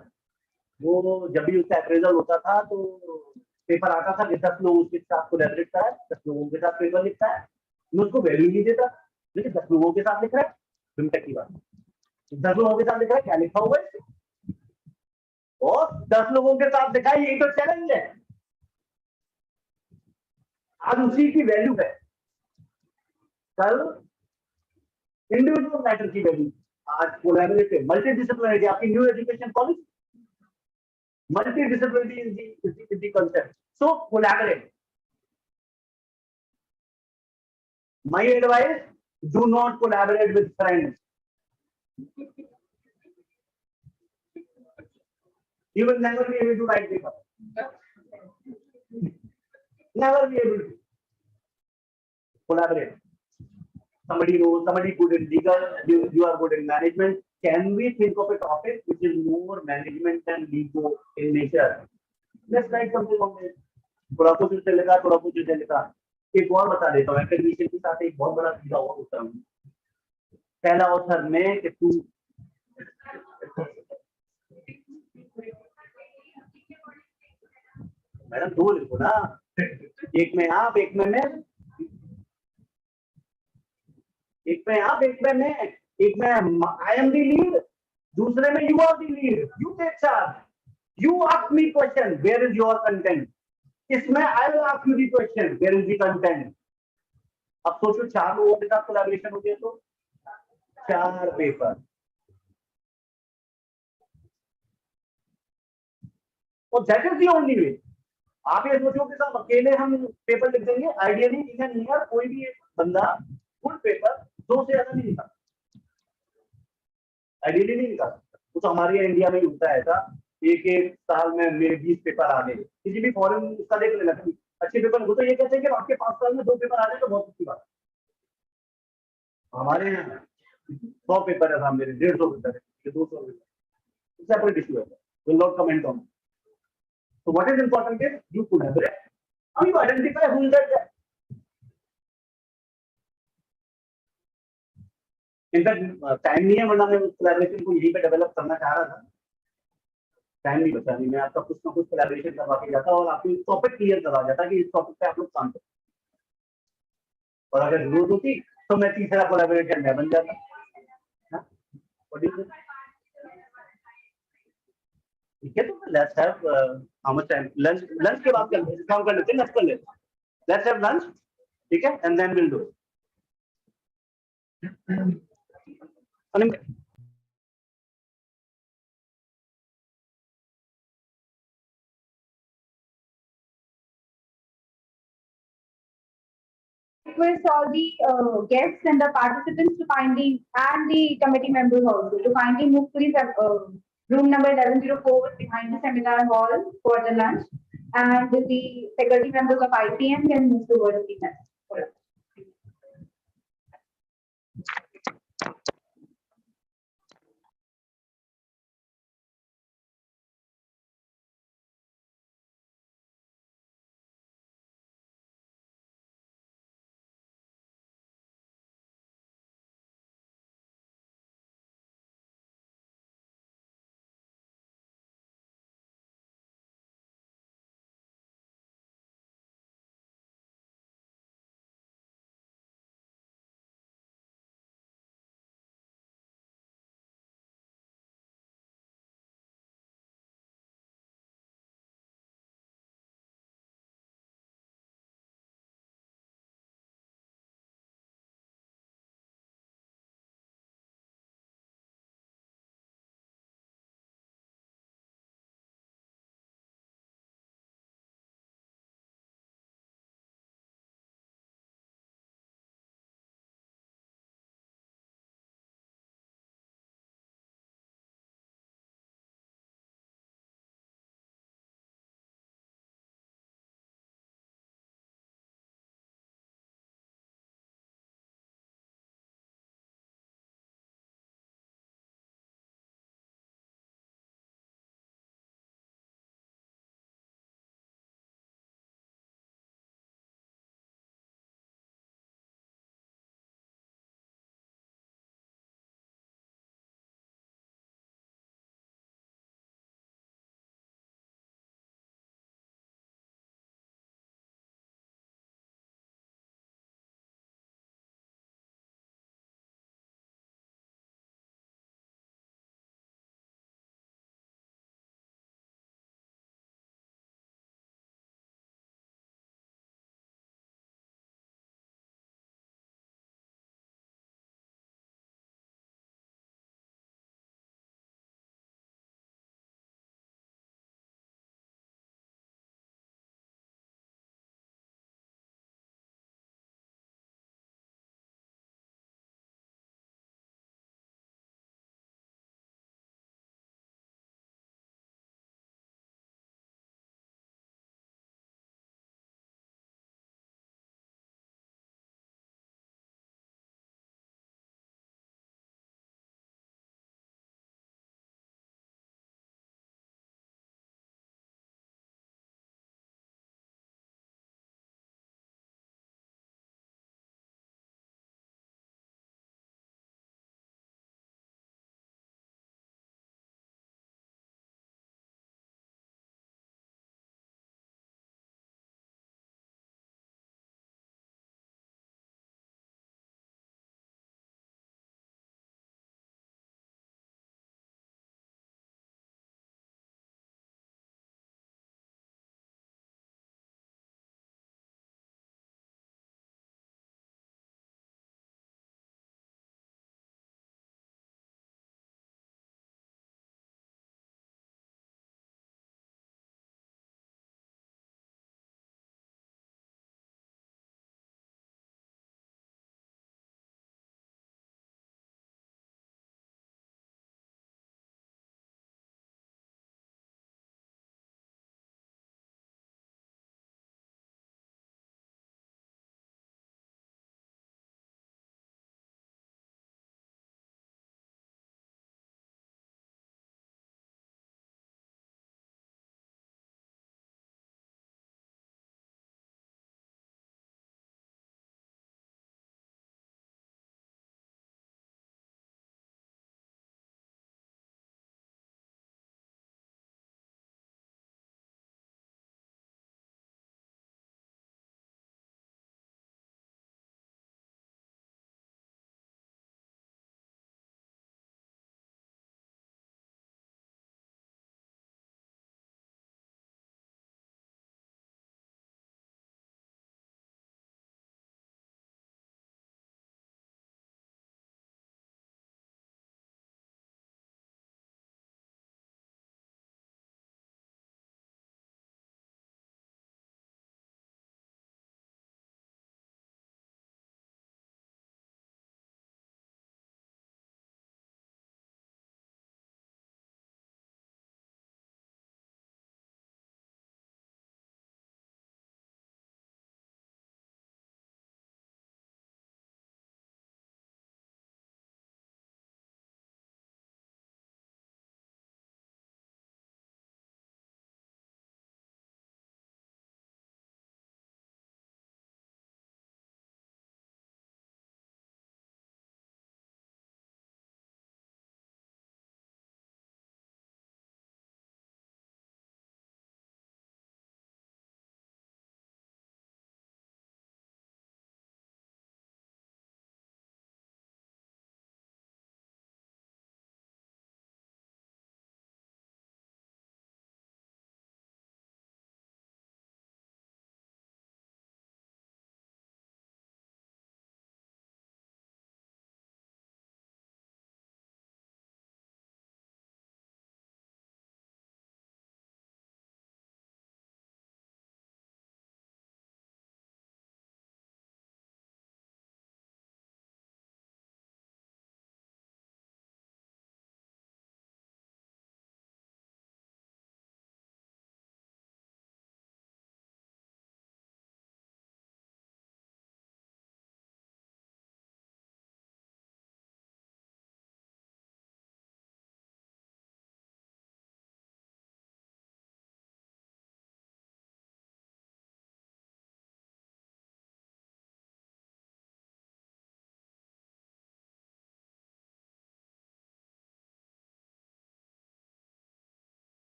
वो जब भी उसका अप्रेजल होता था तो पेपर आता था कि 10 लोग उसके साथ कोलैबोरेट कर रहा है, 10 लोगों के साथ पेपर लिखता है, मैं उसको वैल्यू नहीं देता, लेकिन 10 लोगों के साथ लिख रहा है, बिमटेक की बात, 10 लोगों के साथ लिख रहा है, क्या लिखा हुआ है और 10 लोगों के साथ लिखा है, यही तो चैलेंज है। आज उसी की वैल्यू है, कल इंडिविजुअल मैटर की वैल्यू, आज कोलैबोरेटिव मल्टीडिसिप्लिनरी, आपकी new education policy multidisciplinary is the concept. So collaborate. My advice: do not collaborate with friends. You will never be able to write paper. Never be able to collaborate. Somebody knows, somebody good in legal, you are good in management. Can we think of a topic which is more management and legal in nature? Let's write something on it. थोड़ा कुछ चलेगा, थोड़ा कुछ चलेगा। एक और बता देता हूँ, एकेडमिशियन के साथ एक बहुत बड़ा सीधा और होता है। पहला ऑथर में कि तू मैडम दो लिखो ना, एक में आप, एक में मैं, एक में आप, एक में मैं, एक में आई एम द लीड, दूसरे में you are the lead, you take charge, you ask me question, where is your content, इसमें I will ask you the question, where is the content. अब सोचो 4 लोगों के साथ कोलैबोरेशन हो गया तो 4 पेपर, और that is the only way. आप ये सोचो कि साहब अकेले हम पेपर लिख देंगे, आइडियली इवन हियर कोई भी एक बंदा फुल पेपर 2 से ज्यादा नहीं लिखा, आइडियली नहीं लिखा। वो तो हमारे यहाँ इंडिया में ही होता है ऐसा, एक साल में मेरे 20 पेपर आ गए, किसी भी फॉरेन उसका देख लेना, अच्छे पेपर हो तो ये कहते हैं कि आपके 5 साल में 2 पेपर आ जाए तो बहुत अच्छी बात है। हमारे यहाँ 100 पेपर है सामने, 150 पेपर है, 200 पेपर, इससे कोई इश्यू है, will not comment on. So what is important is you collaborate. How you identify who is that guy? In fact time नहीं है, वरना मैं उस कोलैबोरेशन को यहीं पे डेवलप करना चाह रहा था, टाइम नहीं बचा, नहीं मैं आपका कुछ ना कुछ कोलैबोरेशन करवा के जाता और आपको टॉपिक क्लियर करवा जाता कि इस टॉपिक पे आप लोग काम करें, और अगर जरूरत होती तो मैं तीसरा कोलैबोरेटर मैं बन जाता। ठीक है, तो let's have how much time, lunch के बाद काम कर लेते हैं, लंच कर लेते हैं, लेट्स हैव लंच, ठीक है, and then will do. Request all the guests and the participants to kindly, and the committee members also, to kindly move to the room number 1104 behind the seminar hall for the lunch, and the faculty members of IPM can move towards the lunch.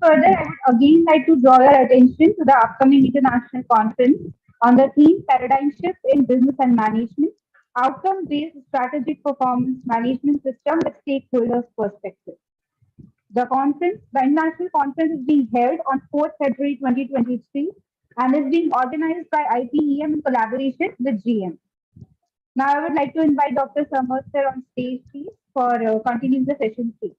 Further, I would again like to draw your attention to the upcoming international conference on the theme Paradigm Shift in Business and Management, Outcome-Based Strategic Performance Management System with Stakeholders' Perspective. The international conference is being held on 4th February 2023 and is being organized by IPEM in collaboration with GM. Now, I would like to invite Dr. Samrath sir on stage, please, for continuing the session, please.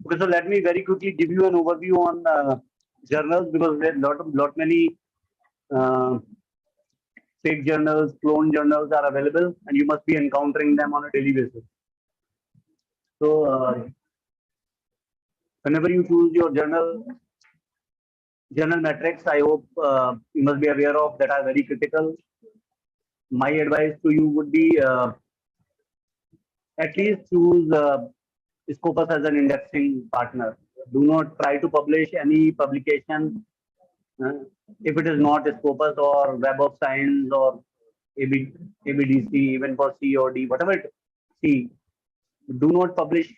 Okay, so let me very quickly give you an overview on journals, because there are lot many fake journals, clone journals are available, and you must be encountering them on a daily basis. So whenever you choose your journal metrics, I hope you must be aware of that are very critical. My advice to you would be at least choose Scopus as an indexing partner. Do not try to publish any publication if it is not Scopus or Web of Science or ABDC, even for C or D, whatever it C. Do not publish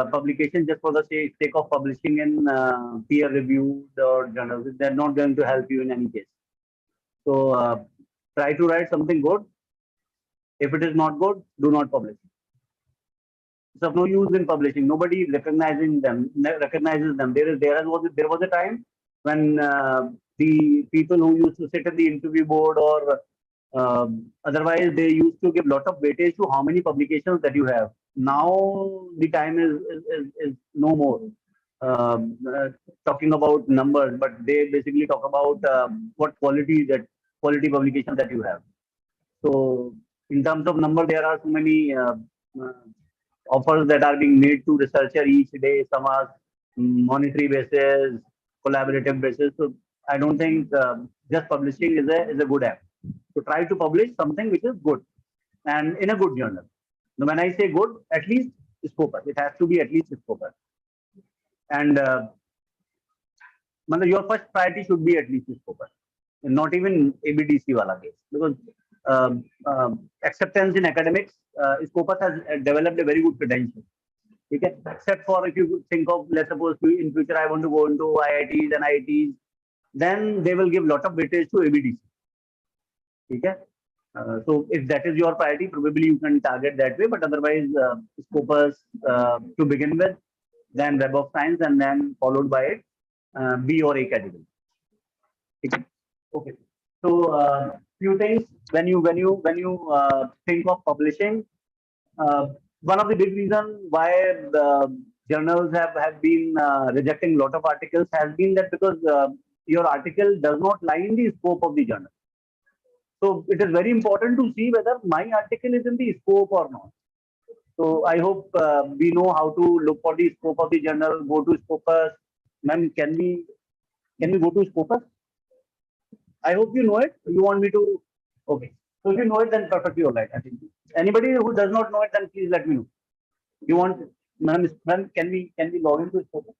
publication just for the sake of publishing in peer-reviewed or journals. They're not going to help you in any case. So try to write something good. If it is not good, do not publish. It's of no use in publishing. Nobody recognizes them. There was a time when the people who used to sit in the interview board or otherwise, they used to give a lot of weightage to how many publications that you have. Now the time is no more talking about numbers, but they basically talk about what quality publication that you have. So in terms of number, there are so many offers that are being made to researcher each day. Some are monetary basis, collaborative basis. So I don't think just publishing is a good app. So try to publish something which is good and in a good journal. Now, when I say good, at least Scopus. It has to be at least Scopus. And your first priority should be at least Scopus, and not even ABDC wala case, because acceptance in academics, Scopus has developed a very good credential. Okay? Except for if you think of, let's suppose in future I want to go into IITs and IITs, then they will give lot of weightage to ABDC. Okay? So if that is your priority, probably you can target that way. But otherwise, Scopus to begin with, then Web of Science, and then followed by it B or A category. Okay. So few things when you think of publishing, one of the big reasons why the journals have been rejecting a lot of articles has been that because your article does not lie in the scope of the journal. So it is very important to see whether my article is in the scope or not. So I hope we know how to look for the scope of the journal. Go to Scopus. Ma'am, can we go to Scopus? I hope you know it. You want me to? Okay. So if you know it, then perfectly all right. I think. Anybody who does not know it, then please let me know. You want, ma'am? Can we log into Scopus?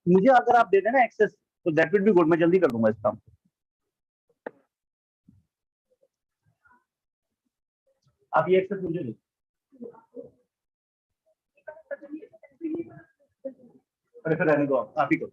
मुझे अगर आप दे देना access तो that will be good. मैं जल्दी कर दूंगा इस काम. आप ये एक्सेस मुझे दो. अरे फिर रहने दो, आप ही करो.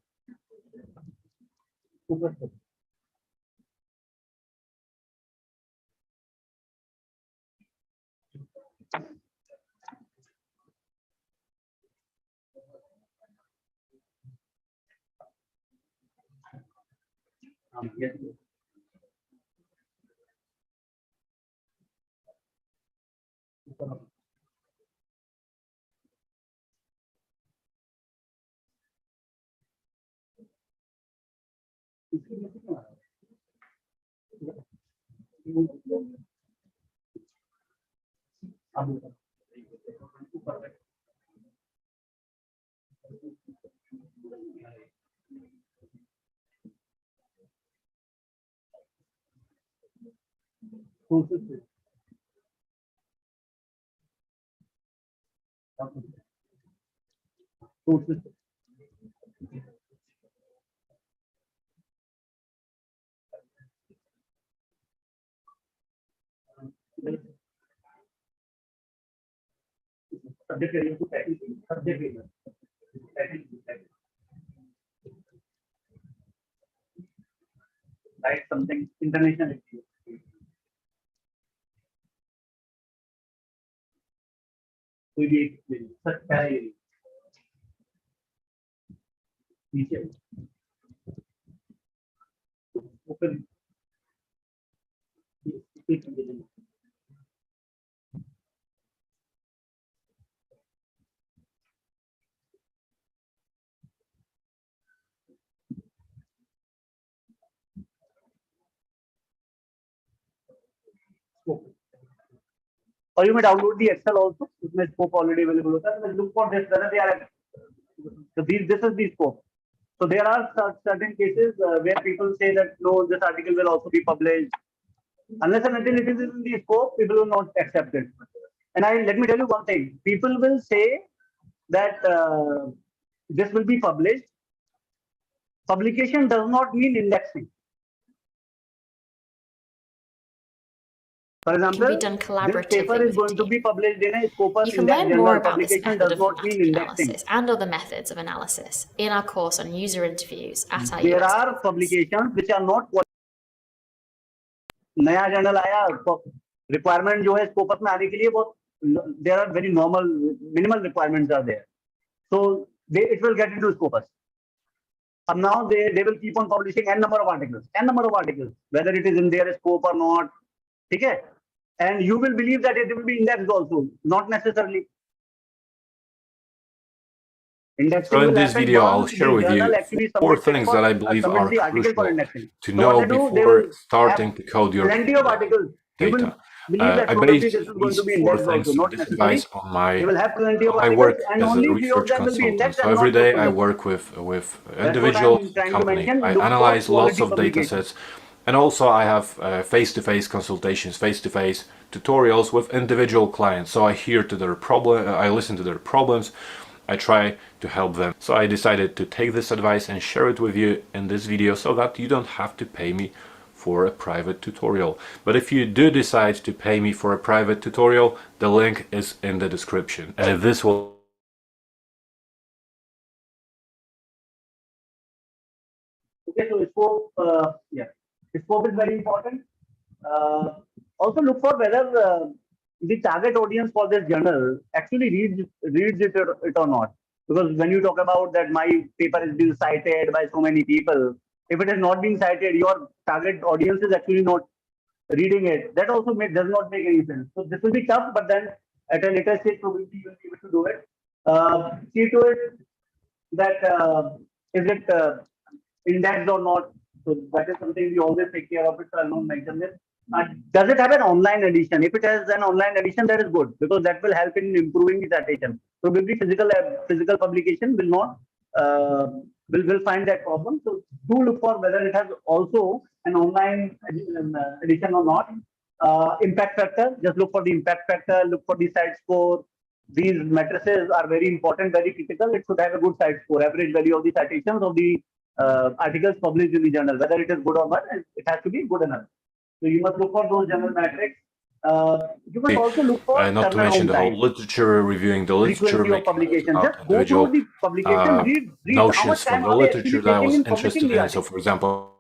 Yes. Subject area to subject area. Write something international. कोई भी एक सकता है नीचे open or you may download the Excel also. उसमें scope already available होता है. Look for this whether they are. So this is the scope. So there are certain cases where people say that no, this article will also be published. Unless and until it is in the scope, people will not accept it. And let me tell you one thing. People will say that this will be published. Publication does not mean indexing. For example, this paper is going to be published in a Scopus You can Index learn Journal. more about this Publication method does of not mean thematic indexing. analysis and other methods of analysis in our course on user interviews at our There US are conference. publications which are not. नया journal आया, requirement जो है Scopus में आने के लिए बहुत, there are very normal minimal requirements are there, so it will get into Scopus. And now they will keep on publishing n number of articles, whether it is in their scope or not. Okay, and you will believe that it will be indexed also, not necessarily. So in this video, I'll share with you 4 things that I believe are crucial to know before starting to code your data. I based these 4 things on this advice on my work as a research consultant. So every day I work with individuals, company. I analyze lots of data sets, and also I have face-to-face consultations, face-to-face tutorials with individual clients. So I hear to their problem, I listen to their problems, I try to help them. So I decided to take this advice and share it with you in this video so that you don't have to pay me for a private tutorial. But if you do decide to pay me for a private tutorial, the link is in the description. And this will Okay, so scope, yeah, scope is very important. Also look for whether the target audience for this journal actually reads it or not. Because when you talk about that my paper is being cited by so many people, if it is not being cited, your target audience is actually not reading it. That also does not make any sense. So this will be tough, but then at a later stage, probably you will be able to do it. See to it that is it indexed or not. So that is something we always take care of it. So I'll not mention this. Does it have an online edition? If it has an online edition, that is good because that will help in improving the citation. Probably physical publication will not will find that problem. So do look for whether it has also an online edition or not. Impact factor, just look for the impact factor, look for the site score. These matrices are very important, very critical. It should have a good site score, average value of the citations of the articles published in the journal, whether it is good or not, it has to be good enough. So you must look for those journal metrics. You must also look for not to mention the whole literature, reviewing the literature, frequency of publication. about Just go through individual the publication, read how notions much from time the are they actually literature that I taking was in publishing interested the in. article. So, for example,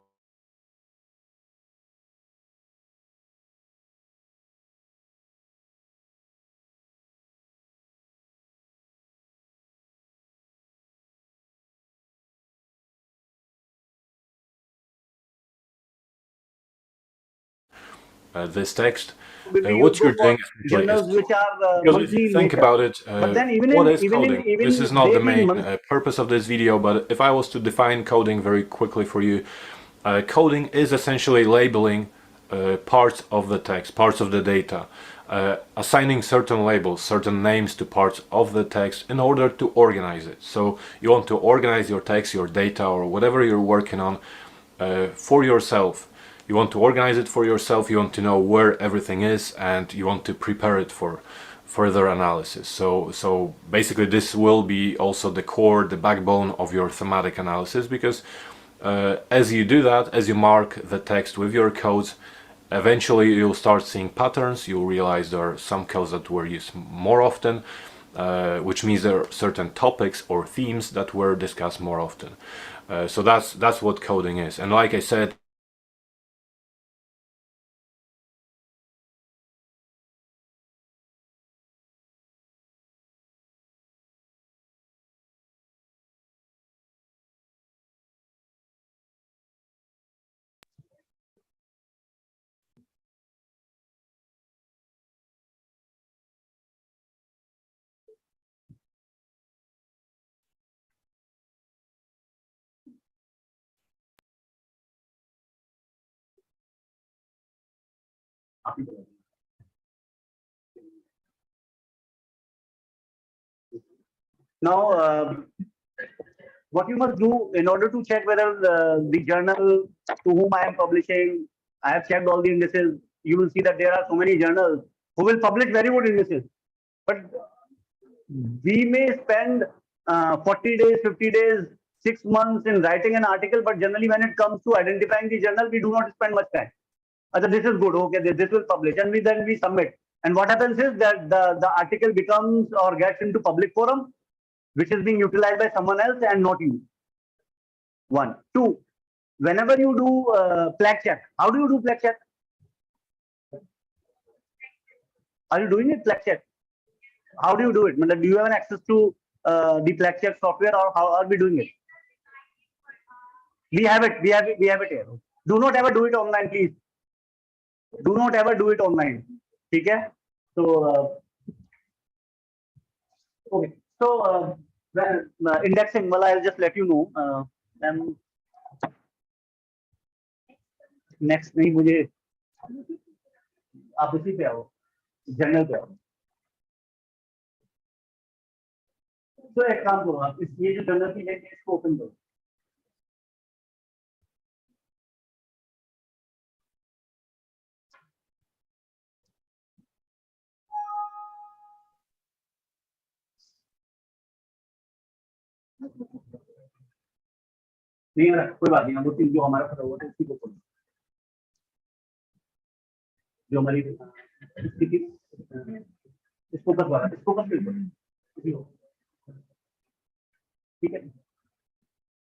this text, what you're doing essentially is journals which are because if you think about it, but then what is coding? even This is not the they being main purpose of this video, but if I was to define coding very quickly for you, coding is essentially labeling parts of the text, parts of the data, assigning certain labels, certain names to parts of the text in order to organize it. So you want to organize your text, your data, or whatever you're working on for yourself. You want to organize it for yourself, you want to know where everything is, and you want to prepare it for further analysis. So basically this will be also the core, the backbone of your thematic analysis, because as you do that, as you mark the text with your codes, eventually you'll start seeing patterns. You'll realize there are some codes that were used more often, which means there are certain topics or themes that were discussed more often. So that's what coding is. And like I said, now what you must do in order to check whether the journal to whom I am publishing, I have checked all the indices. You will see that there are so many journals who will publish very good indices, but we may spend 40 days, 50 days, 6 months in writing an article, but generally when it comes to identifying the journal, we do not spend much time. This is good, okay, this will publish, and then we submit. And what happens is that the article becomes or gets into public forum, which is being utilized by someone else and not you. One. Two, whenever you do flag check, how do you do flag check? Are you doing it flag check? How do you do it? Do you have an access to the flag check software, or how are we doing it? We have it here. Do not ever do it online, please. Do not ever do it online. Okay? So okay. So indexing, well, I'll just let you know. Next नहीं मुझे आप उसी पे आओ, general पे आओ. तो एक काम करो, आप ये जो जनरल की लिंक है इसको ओपन करो. नहीं कोई बात नहीं, वो चीज जो हमारा पता हुआ था उसी को खोलो, जो हमारी इसको करो, ठीक है.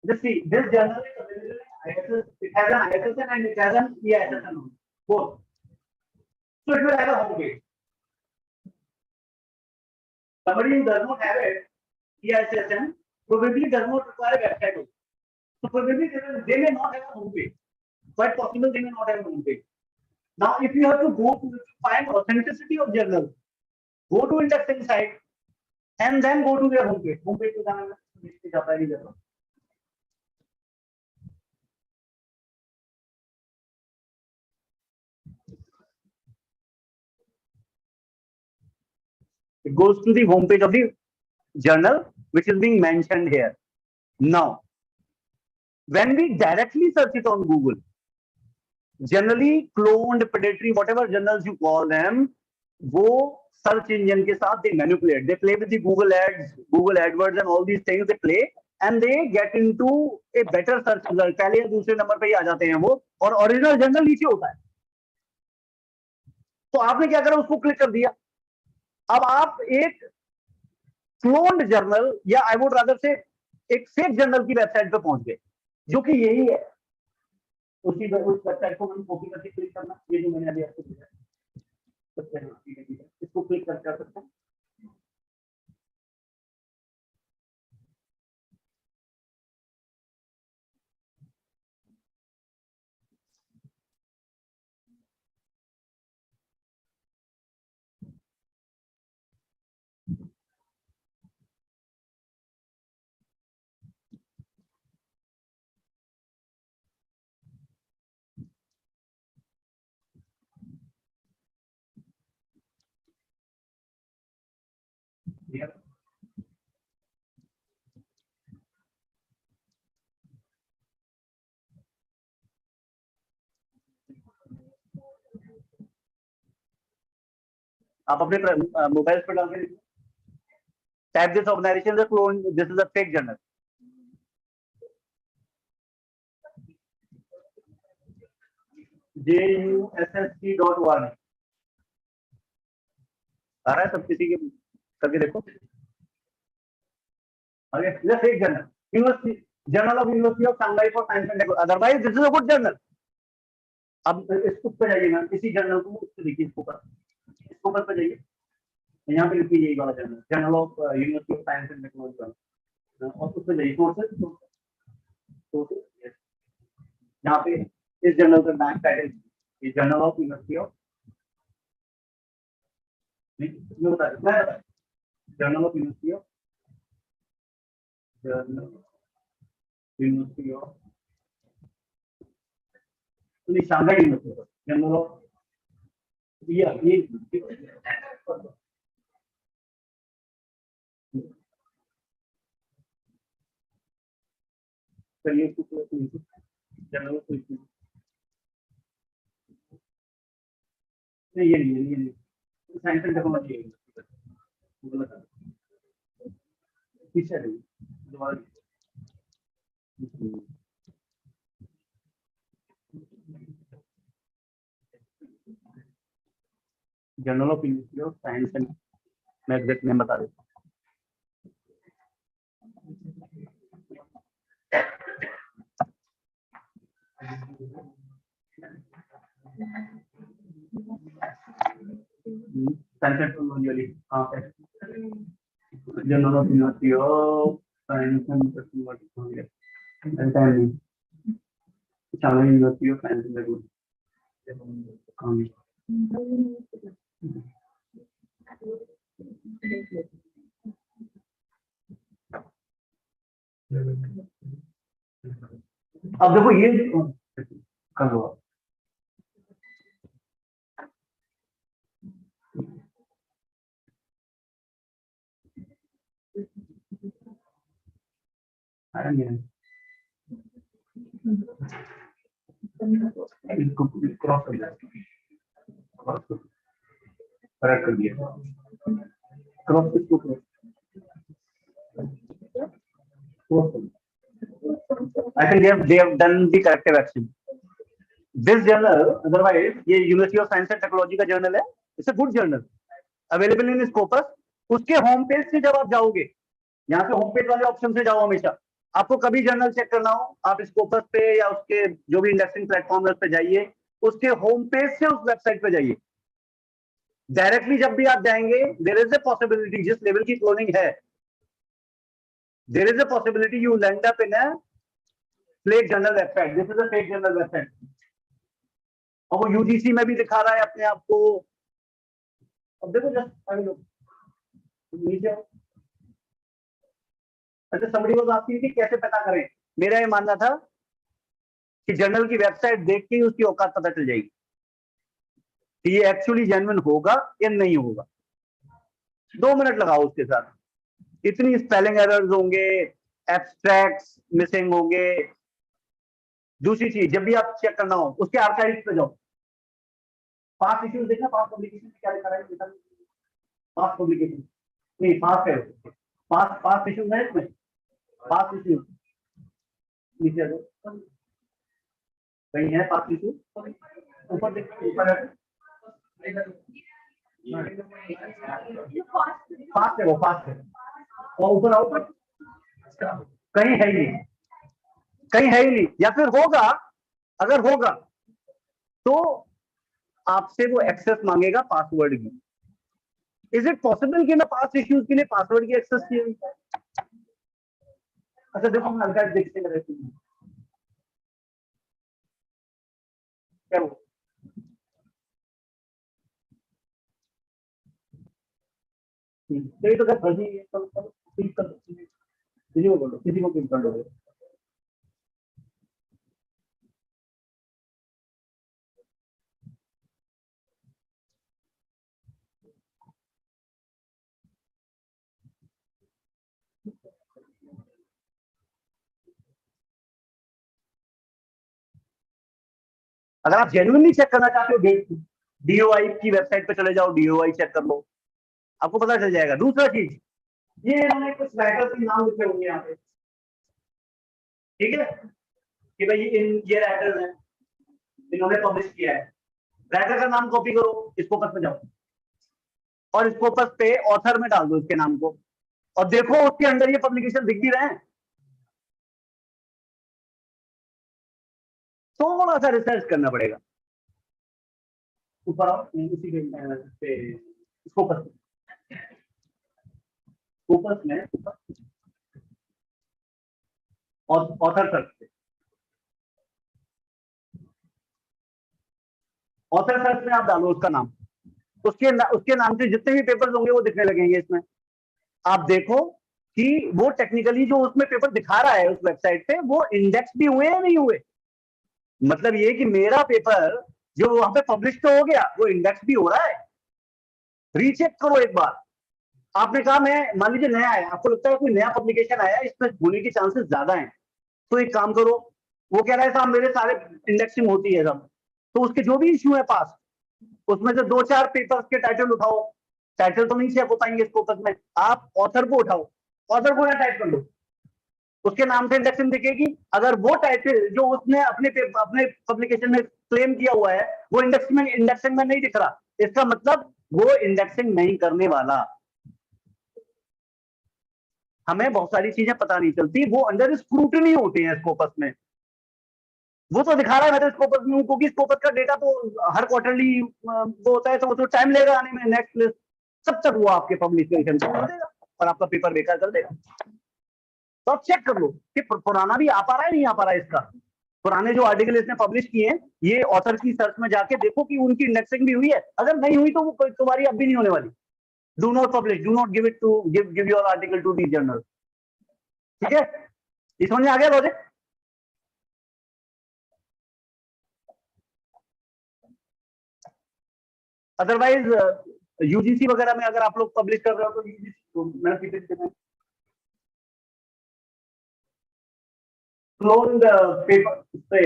Just see, this journal is available in ISS. It has an ISSN and it has an EISSN. Both. So it will have a homepage. Somebody who does not have it, ESSN, probably does not require a website. So probably they may not have a homepage. Quite possible they may not have a homepage. Now, if you have to go to find authenticity of journal, go to indexing site and then go to their homepage. Homepage to जाना है, जाता ही जाता. It goes to the homepage of the journal, which is being mentioned here. Now, when we directly search it on Google, generally cloned, predatory, whatever journals you call them, वो search engine के साथ they manipulate. They play with the Google ads, Google AdWords and all these things they play, and they get into a better search result. पहले या दूसरे number पे ही आ जाते हैं वो, और ओरिजिनल जर्नल नीचे होता है. तो आपने क्या करा, उसको क्लिक कर दिया. अब आप एक क्लोन्ड जर्नल या आई वुड रादर से एक फेक जर्नल की वेबसाइट पे पहुंच गए, जो कि यही है. उसी उस वेबसाइट को हम कॉपी करके क्लिक करना, ये जो मैंने अभी आपको दिया है, इसको क्लिक कर सकते हैं. Yeah. आप अपने मोबाइल पर डाल के type this organization is a clone, this is a fake journal. JUSSC.org आ रहा है सब, किसी के करके देखो. Okay, this is a fake journal. University Journal of University of Shanghai for Science and Technology. Otherwise, this is a good journal. अब इसको पे जाइए ना, इसी जर्नल को उसको देखिए, इसको पर जाइए, यहाँ पे लिखिए यही वाला journal, journal of university of science and technology, और उस पे जाइए सोर्सेज. यहाँ पे इस जर्नल का नाम टाइटल, ये जर्नल ऑफ यूनिवर्सिटी ऑफ, मैं बता journal of university of, university of Shanghai university, journal of ये जर्नल ऑफ नहीं, ये साइंस एंड टेक्नोलॉजी पीछे दोबारा journal of university of science and, मैं एग्जैक्ट नेम बता देता हूँ. साइंस एंड टेक्नोलॉजी कहाँ पे, journal of university of science and technology, Shanghai university of science and technology. अब देखो ये कर लो, इसको क्रॉस कर दिया, करेक्ट कर दिया, क्रॉस इसको cross. I think they have done the corrective action. This journal, otherwise, ये University of Science and Technology का journal है. It's a good journal, available in Scopus. उसके होम पेज से जब आप जाओगे, यहाँ पे होम पेज वाले ऑप्शन से जाओ हमेशा. आपको कभी जर्नल चेक करना हो, आप स्कोपस पे या उसके जो भी इंडेक्सिंग प्लेटफॉर्म है उस पे जाइए, उसके होम पेज से उस वेबसाइट पे जाइए. डायरेक्टली जब भी आप जाएंगे, देयर इज अ पॉसिबिलिटी, जिस लेवल की क्लोनिंग है, there is a possibility you land up in a fake journal website. This is a fake journal website. और वो यूजीसी में भी दिखा रहा है अपने आप को. अब देखो जस्ट नीचे. अच्छा, somebody was asking कि कैसे पता करें. मेरा ये मानना था कि जर्नल की वेबसाइट देख के ही उसकी औकात पता चल जाएगी कि ये एक्चुअली जेन्युइन होगा या नहीं होगा. 2 मिनट लगाओ उसके साथ. इतनी स्पेलिंग एरर्स होंगे, एब्स्ट्रैक्ट्स मिसिंग होंगे. दूसरी चीज, जब भी आप चेक करना हो उसके आर्काइव्स पे जाओ. पास्ट इश्यूज देखना, पास्ट पब्लिकेशन में क्या लिखा है. पास्ट पब्लिकेशन नहीं, पास्ट है. पास्ट पास्ट इश्यूज है इसमें. पास्ट इश्यूज नीचे आ जाओ. कहीं है पास्ट इश्यू? ऊपर देखो, ऊपर है. फास्ट है, वो फास्ट है. और ऊपर आओ, कहीं है ही नहीं, कहीं है ही नहीं. या फिर होगा, अगर होगा तो आपसे वो एक्सेस मांगेगा पासवर्ड की. इज इट पॉसिबल कि मैं पास्ट इश्यूज के लिए पासवर्ड की एक्सेस चाहिए? अच्छा देखो, हम हल्का देखते रहते हैं क्या वो. तो ये तो क्या फर्जी है. किसी को बोलो, किसी को कर लो. अगर आप जेन्युइनली चेक करना चाहते हो, डीओआई की वेबसाइट पे चले जाओ, डीओआई चेक कर लो, आपको पता चल जाएगा. दूसरा चीज, ये इन्होंने कुछ राइटर्स के नाम लिखे होंगे यहाँ पे, ठीक है, कि भाई ये राइटर्स हैं, इन्होंने पब्लिश किया है. राइटर का नाम कॉपी करो, स्कोपस में जाओ और स्कोपस पे ऑथर में डाल दो इसके नाम को, और देखो उसके अंदर ये पब्लिकेशन दिख भी रहे हैं. थोड़ा सा रिसर्च करना पड़ेगा. ऊपर आओ, उसी पे स्कोपस में और ऑथर सर्च, ऑथर सर्च में आप डालो उसका नाम. उसके नाम से जितने भी पेपर्स होंगे वो दिखने लगेंगे इसमें. आप देखो कि वो टेक्निकली जो उसमें पेपर दिखा रहा है उस वेबसाइट पे, वो इंडेक्स भी हुए या नहीं हुए. मतलब ये कि मेरा पेपर जो वहां पे पब्लिश तो हो गया, वो इंडेक्स भी हो रहा है. रीचेक करो एक बार. आपने कहा, मैं मान लीजिए नया है, आपको लगता है कोई नया पब्लिकेशन आया, इसमें होने के चांसेस ज्यादा हैं, तो एक काम करो. वो कह रहा है साहब मेरे सारे इंडेक्सिंग होती है सब, तो उसके जो भी इश्यू है पास, उसमें से 2-4 पेपर्स के टाइटल उठाओ. टाइटल तो नहीं चेक हो पाएंगे स्कोपस में, आप ऑथर को उठाओ, ऑथर को टाइप कर लो, उसके नाम से इंडेक्सिंग दिखेगी. अगर वो टाइटल जो उसने अपने पब्लिकेशन में क्लेम किया हुआ है वो इंडेक्सिंग में नहीं दिख रहा, इसका मतलब वो इंडेक्सिंग नहीं करने वाला. हमें बहुत सारी चीजें पता नहीं चलती, वो अंडर स्क्रूटनी होते हैं स्कोपस में. वो तो दिखा रहा है मैं तो स्कोपस में हूं, क्योंकि स्कोपस का डेटा तो हर क्वार्टरली वो होता है, तो वो तो टाइम लेगा आने में. नेक्स्ट लिस्ट सब तक वो आपके पब्लिकेशन कर देगा और आपका पेपर बेकार कर देगा. तो आप चेक कर लो कि पुराना भी आ पा रहा है, नहीं आ पा रहा है इसका. पुराने जो आर्टिकल इसने पब्लिश किए हैं, ये ऑथर की सर्च में जाके देखो कि उनकी इंडेक्सिंग भी हुई है. अगर नहीं हुई तो वो तुम्हारी अब भी नहीं होने वाली. Do not publish, do not give your article to the journal. ठीक है, ये समझ में आ गया लॉजिक. अदरवाइज यूजीसी वगैरह में अगर आप लोग पब्लिश कर रहे हो तो यूजीसी मैंने क्लोन्ड पेपर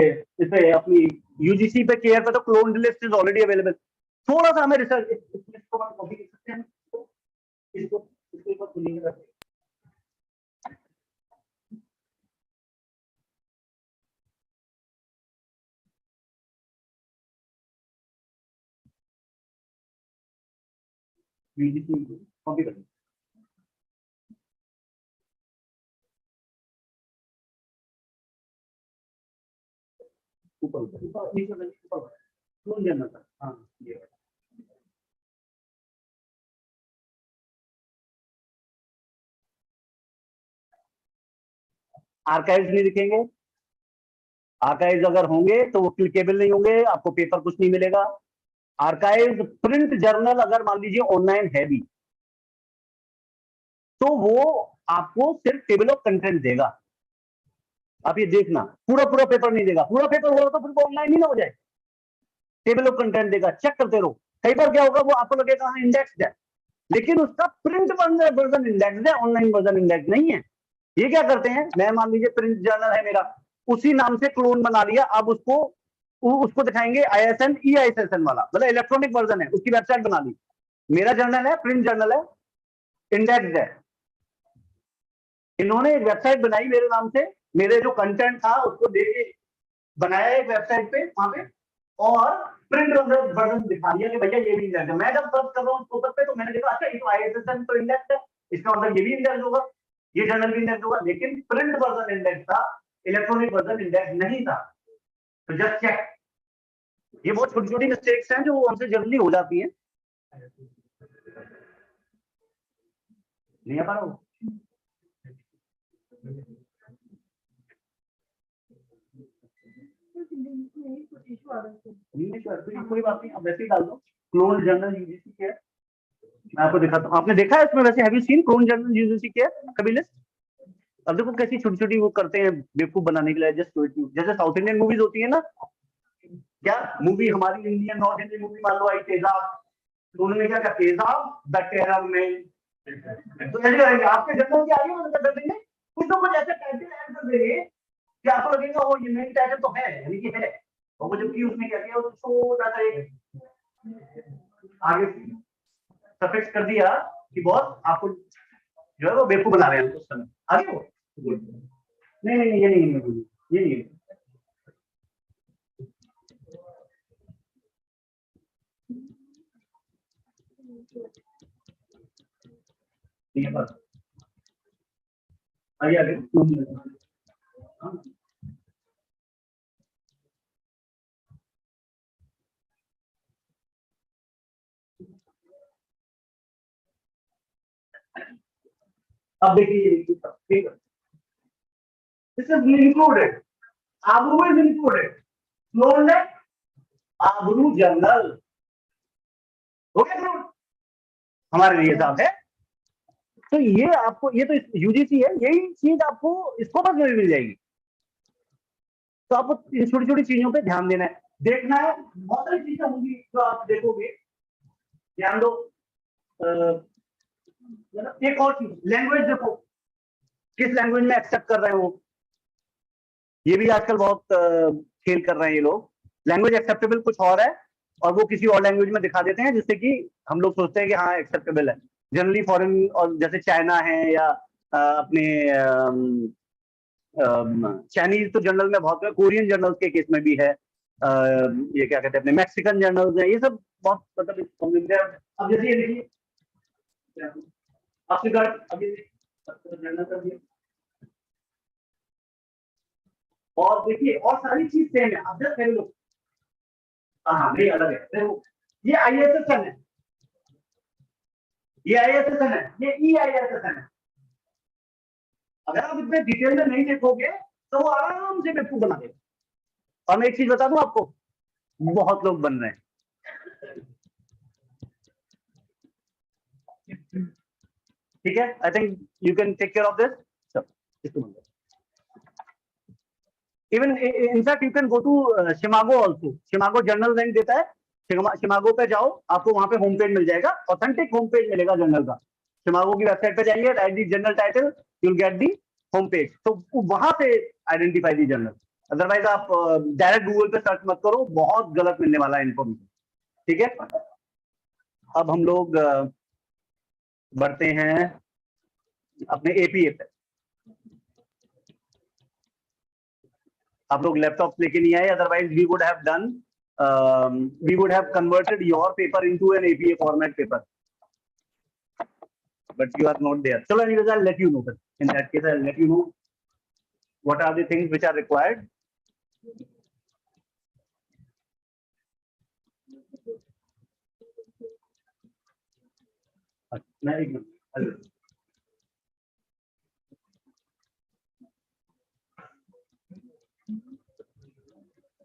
इसे अपनी यूजीसी पे केयर पे तो cloned list is already available. थोड़ा सा हमें रिसर्च इसको कॉपी कर सकते हैं, इसको ऊपर खुलेगा. यूजीसी कॉपी कर ऊपर ऊपर नीचे क्लोन करना था. हाँ, ये आर्काइव्स नहीं दिखेंगे। आर्काइव्स अगर होंगे तो वो क्लिकेबल नहीं होंगे, आपको पेपर कुछ नहीं मिलेगा। आर्काइव्स प्रिंट जर्नल अगर मान लीजिए ऑनलाइन है भी, तो वो आपको सिर्फ टेबल ऑफ कंटेंट देगा। आप ये देखना, पूरा पूरा पेपर नहीं देगा। पूरा पेपर हो तो फिर ऑनलाइन ही ना हो जाए। टेबल ऑफ कंटेंट देगा, चेक करते रहो। कई बार क्या होगा, वो आपको लगेगा हाँ इंडेक्स है, लेकिन उसका प्रिंट वर्जन इंडेक्स है, ऑनलाइन वर्जन इंडेक्स नहीं है। ये क्या करते हैं, मैं मान लीजिए प्रिंट जर्नल है मेरा, उसी नाम से क्लोन बना लिया, अब उसको दिखाएंगे ISN EISSN वाला, मतलब इलेक्ट्रॉनिक वर्जन है, उसकी वेबसाइट बना ली। मेरा जर्नल है, प्रिंट जर्नल है, इंडेक्स है। इन्होंने एक वेबसाइट बनाई मेरे नाम से, मेरे जो कंटेंट था उसको देके बनाया एक वेबसाइट पे, वहां पे, और प्रिंट वर्जन दिखा दिया कि भैया ये भी इंडेक्स है। मैं जब सर्च कर रहा हूँ पेपर पे तो मैंने देखा अच्छा ये तो ISSN तो इंडेक्स है, इसका मतलब ये भी इंडेक्स होगा, ये जर्नल भी इंडेक्स होगा, लेकिन प्रिंट वर्जन इंडेक्स था, इलेक्ट्रॉनिक वर्जन इंडेक्स नहीं था। तो जस्ट चेक। ये बहुत छोटी छोटी मिस्टेक्स हैं जो हमसे जल्दी हो जाती हैं। नहीं आ पा रहा हूँ। कोई बात नहीं, अब वैसे ही डाल दो क्लोन जर्नल UGC के है। मैं आपको दिखाता हूँ, आपने देखा है इसमें वैसे, have you seen clone journal UGC के है कभी लिस्ट? अब देखो कैसी छोटी छोटी वो करते हैं बेवकूफ बनाने के लिए, जैसे साउथ इंडियन मूवीज होती है ना, क्या मूवी हमारी इंडियन नॉर्थ इंडियन मूवी मान लो आई तेजाब, तो उन्होंने क्या कहा, तेजाब द टेरर मैन। तो ऐसे करेंगे आपके जर्नल के आगे मतलब कर देंगे कुछ तो कुछ ऐसे टाइटल ऐड कर देंगे कि आपको लगेगा वो ये मेन टाइटल तो है, यानी कि है, और वो जबकि उसने क्या किया, उसको छोटा सा एक आगे सफिक्स कर दिया कि बहुत आपको जो है वो बेवकूफ बना रहे हैं उस समय आगे वो। नहीं नहीं ये नहीं, ये नहीं। ये बात आगे आगे अब देखिए, ठीक है, this is included, आबरू is included, क्लोन है आबरू जर्नल हो गया क्लोन हमारे लिए साहब है। तो ये आपको, ये तो UGC है, यही चीज आपको इसको बस मिल जाएगी। तो आपको इन छोटी छोटी चीजों पे ध्यान देना है, देखना है। बहुत सारी चीजें होंगी जो आप देखोगे, ध्यान दो। एक और चीज, लैंग्वेज देखो, किस लैंग्वेज में एक्सेप्ट कर रहे हो। ये भी आजकल बहुत खेल कर रहे हैं ये लोग। लैंग्वेज एक्सेप्टेबल कुछ और है और वो किसी और लैंग्वेज में दिखा देते हैं, जिससे कि हम लोग सोचते हैं कि हाँ एक्सेप्टेबल है। जनरली फॉरेन, और जैसे चाइना है या अपने चाइनीज तो जर्नल में बहुत है, कोरियन जर्नल्स के केस में भी है, ये क्या कहते हैं अपने मैक्सिकन जर्नल्स हैं, ये सब बहुत मतलब। अब जैसे ये देखिए अफ्रीका, अभी जर्नल कर दिया, और देखिए और सारी चीज सेम है, आप जस्ट लो। हाँ नहीं अलग है, देखो ये ISSN है, ये ISSN है, ये EISSN है। अगर आप इतने डिटेल में नहीं देखोगे तो वो आराम से बेवकूफ बना देगा। और मैं एक चीज बता दूं आपको, बहुत लोग बन रहे हैं। ठीक है, I think you can take care of this. Even in fact you can go to Scimago also, Scimago journal rank देता है। शिमागो पे जाओ, आपको वहां पे होम पेज मिल जाएगा, ऑथेंटिक होम पेज मिलेगा जर्नल का। शिमागो की वेबसाइट पे जाइए, right the journal title, you will get the home page, तो वहां से आइडेंटिफाई दी जर्नल। अदरवाइज आप डायरेक्ट गूगल पे सर्च मत करो, बहुत गलत मिलने वाला है इन्फॉर्मेशन। ठीक है, अब हम लोग बढ़ते हैं अपने APA पे। आप लोग लैपटॉप लेके नहीं आए, otherwise we would have done, we would have converted your paper into an APA format paper, but you are not there. So anyways, I'll let you know that. In that case, I'll let you know what are the things which are required.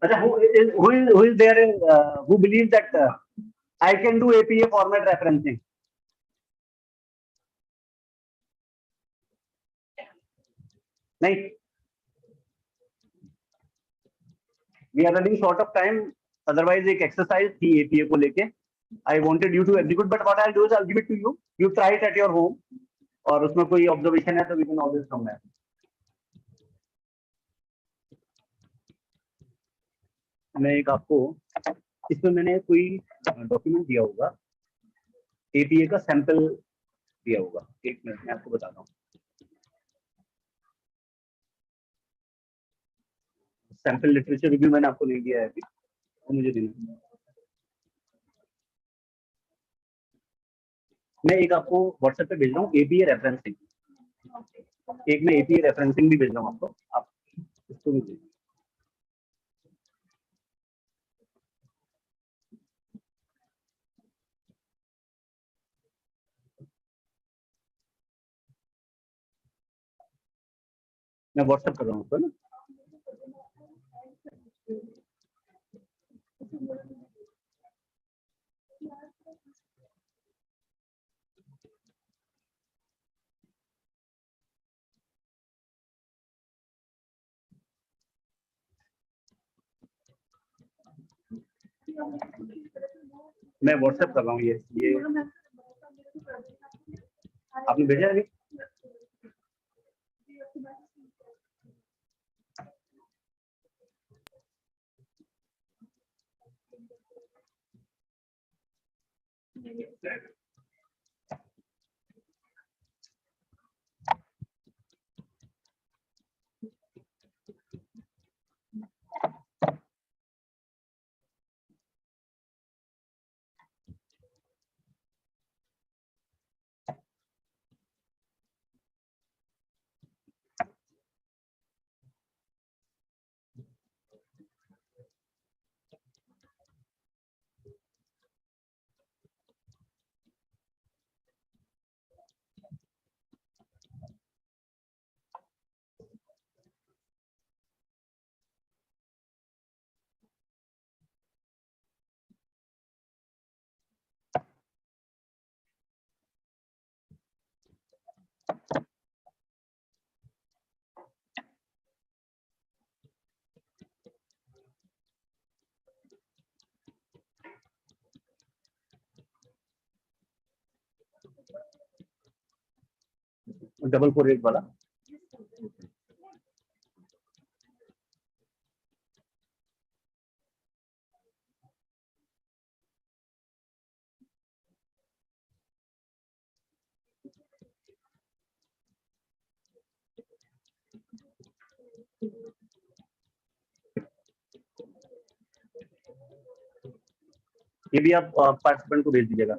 who is there who believes that I can do APA format referencing? Right. We are running short of time. Otherwise, एक exercise थी APA को लेके. I wanted you to execute, but what I'll do is I'll give it to you. You try it at your home. और उसमें कोई observation है तो we can always come back. मैं एक आपको इसमें मैंने कोई डॉक्यूमेंट दिया होगा, APA का सैंपल दिया होगा. एक मिनट मैं आपको बताता हूँ. सैंपल लिटरेचर रिव्यू मैंने आपको नहीं दिया है अभी, तो मुझे देना. मैं एक आपको व्हाट्सएप पे भेज रहा हूँ APA रेफरेंसिंग. एक मैं APA रेफरेंसिंग भी भेज रहा हूँ आपको, आप इसको भी भेजिए. मैं व्हाट्सएप कर रहा हूँ उसको ना. मैं व्हाट्सएप कर रहा हूँ ये आपने भेजा अभी. डबल 48 वाला. ये भी आप पार्टिसिपेंट को भेज दीजिएगा.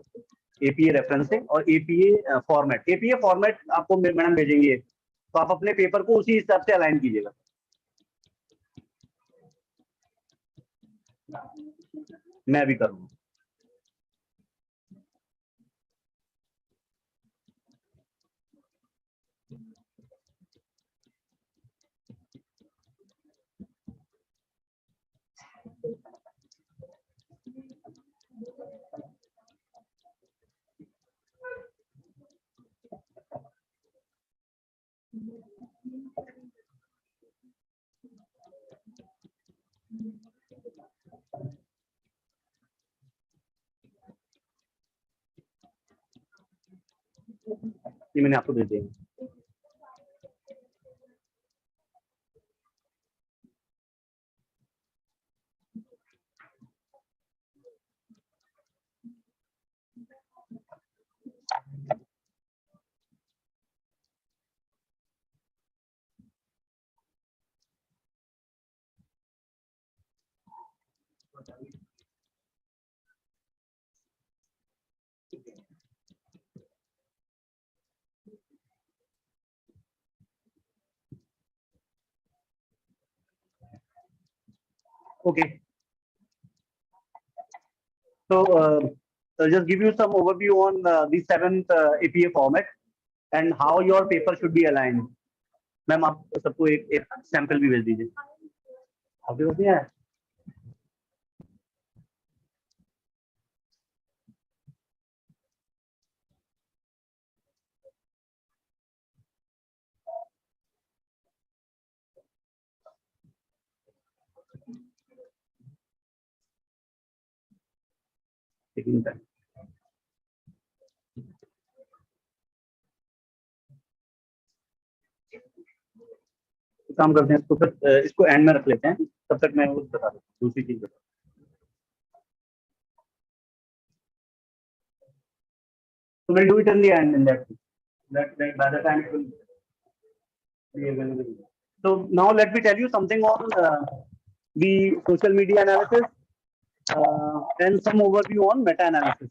APA रेफरेंसिंग और APA फॉर्मेट. APA फॉर्मेट आपको मैडम भेजेंगे, तो आप अपने पेपर को उसी हिसाब से अलाइन कीजिएगा. मैं भी करूँगा. ये मैंने आपको दे दिया. Okay. So I'll just give you some overview on the 7th APA format and how your paper should be aligned. Ma'am आप सबको एक सैंपल भी भेज दीजिए. आपके पास नहीं है? taking time. काम करते हैं इसको, फिर इसको एंड में रख लेते हैं, तब तक मैं वो बता दूँ दूसरी चीज बता। So we'll do it in the end in that case. That by the time it will be available. So now let me tell you something on the social media analysis and some overview on meta-analysis.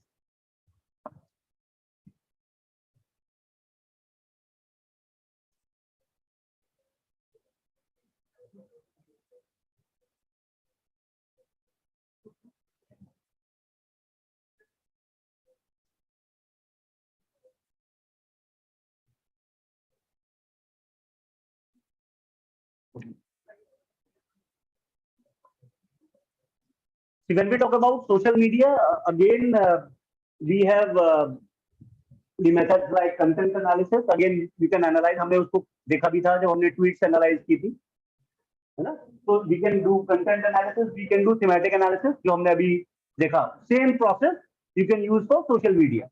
See, when we talk about social media, again, we have the methods like content analysis. Again, we can analyze. हमने उसको देखा भी था जब हमने tweets analyze की थी, है ना? So we can do content analysis, we can do thematic analysis, जो हमने अभी देखा. Same process you can use for social media.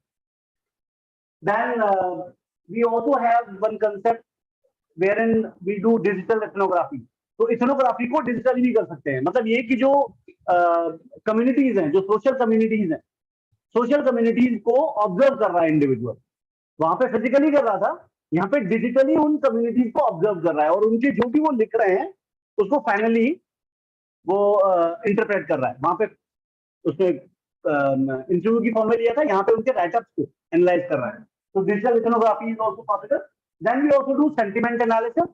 Then we also have one concept wherein we do digital ethnography. तो ethnography को digitally भी कर सकते हैं. मतलब ये कि जो communities हैं, जो social communities हैं, social communities को observe कर रहा है individual. वहां पे physically कर रहा था, यहाँ पे digitally उन communities को observe कर रहा है और उनके जो भी वो लिख रहे हैं उसको finally वो interpret कर रहा है. वहां पे उसने इंटरव्यू की फॉर्म में लिया था, यहाँ पे उनके राइटअप्स को एनालाइज कर रहा है. So digital ethnography is also possible. Then we also do sentiment analysis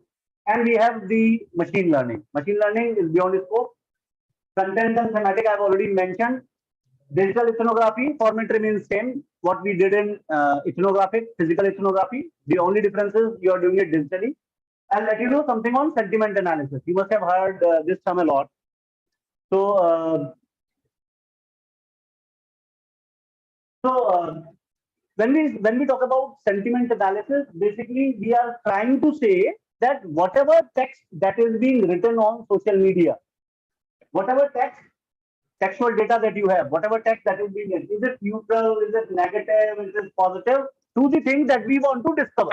and we have the machine learning. Machine learning is beyond scope. Content and thematic I have already mentioned. Digital ethnography format remains same. What we did in ethnographic, physical ethnography. The only difference is you are doing it digitally. I'll let you know something on sentiment analysis. You must have heard this term a lot. So when we talk about sentiment analysis, basically we are trying to say that whatever text that is being written on social media, whatever textual data that you have, whatever text that is being written, is it neutral, is it negative, is it positive, to the thing that we want to discover.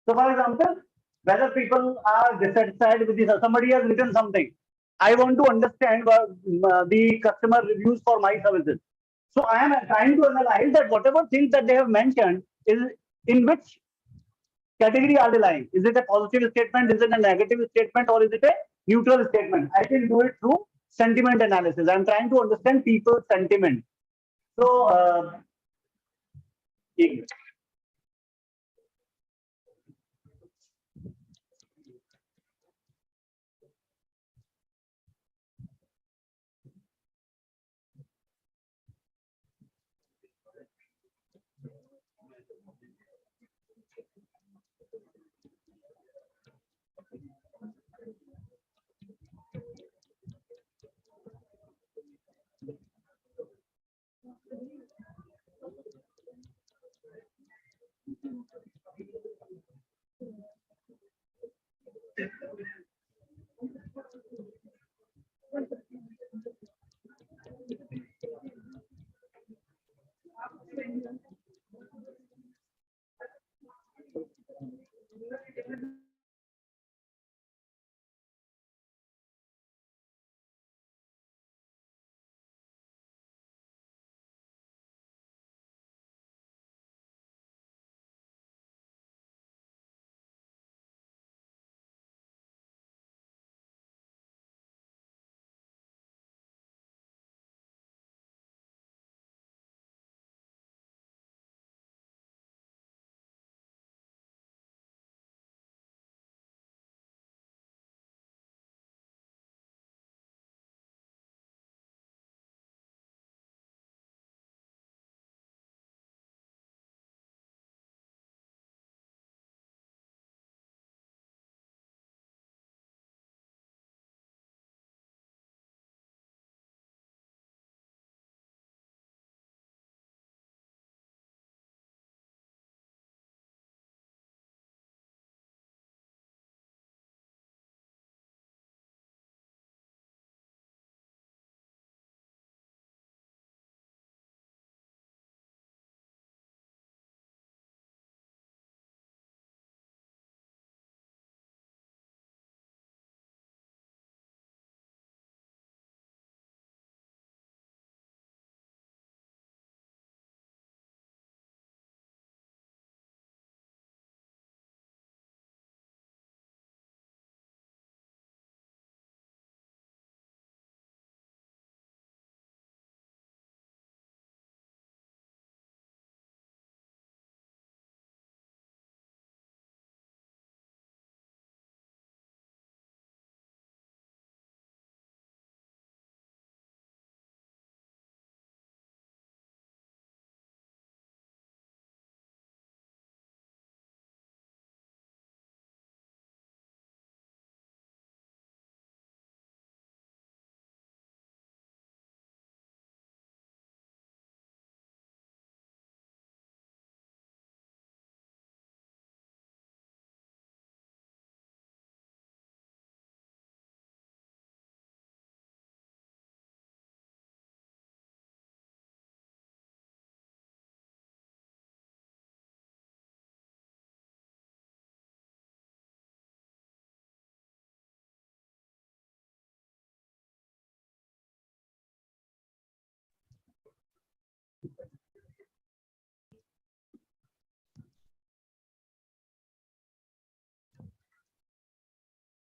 So for example, whether people are dissatisfied with this, somebody has written something, I want to understand the customer reviews for my services. So I am trying to analyze that whatever things that they have mentioned is in which category are they lying? Is it a positive statement? Is it a negative statement? Or is it a neutral statement? I can do it through sentiment analysis. I'm trying to understand people's sentiment. So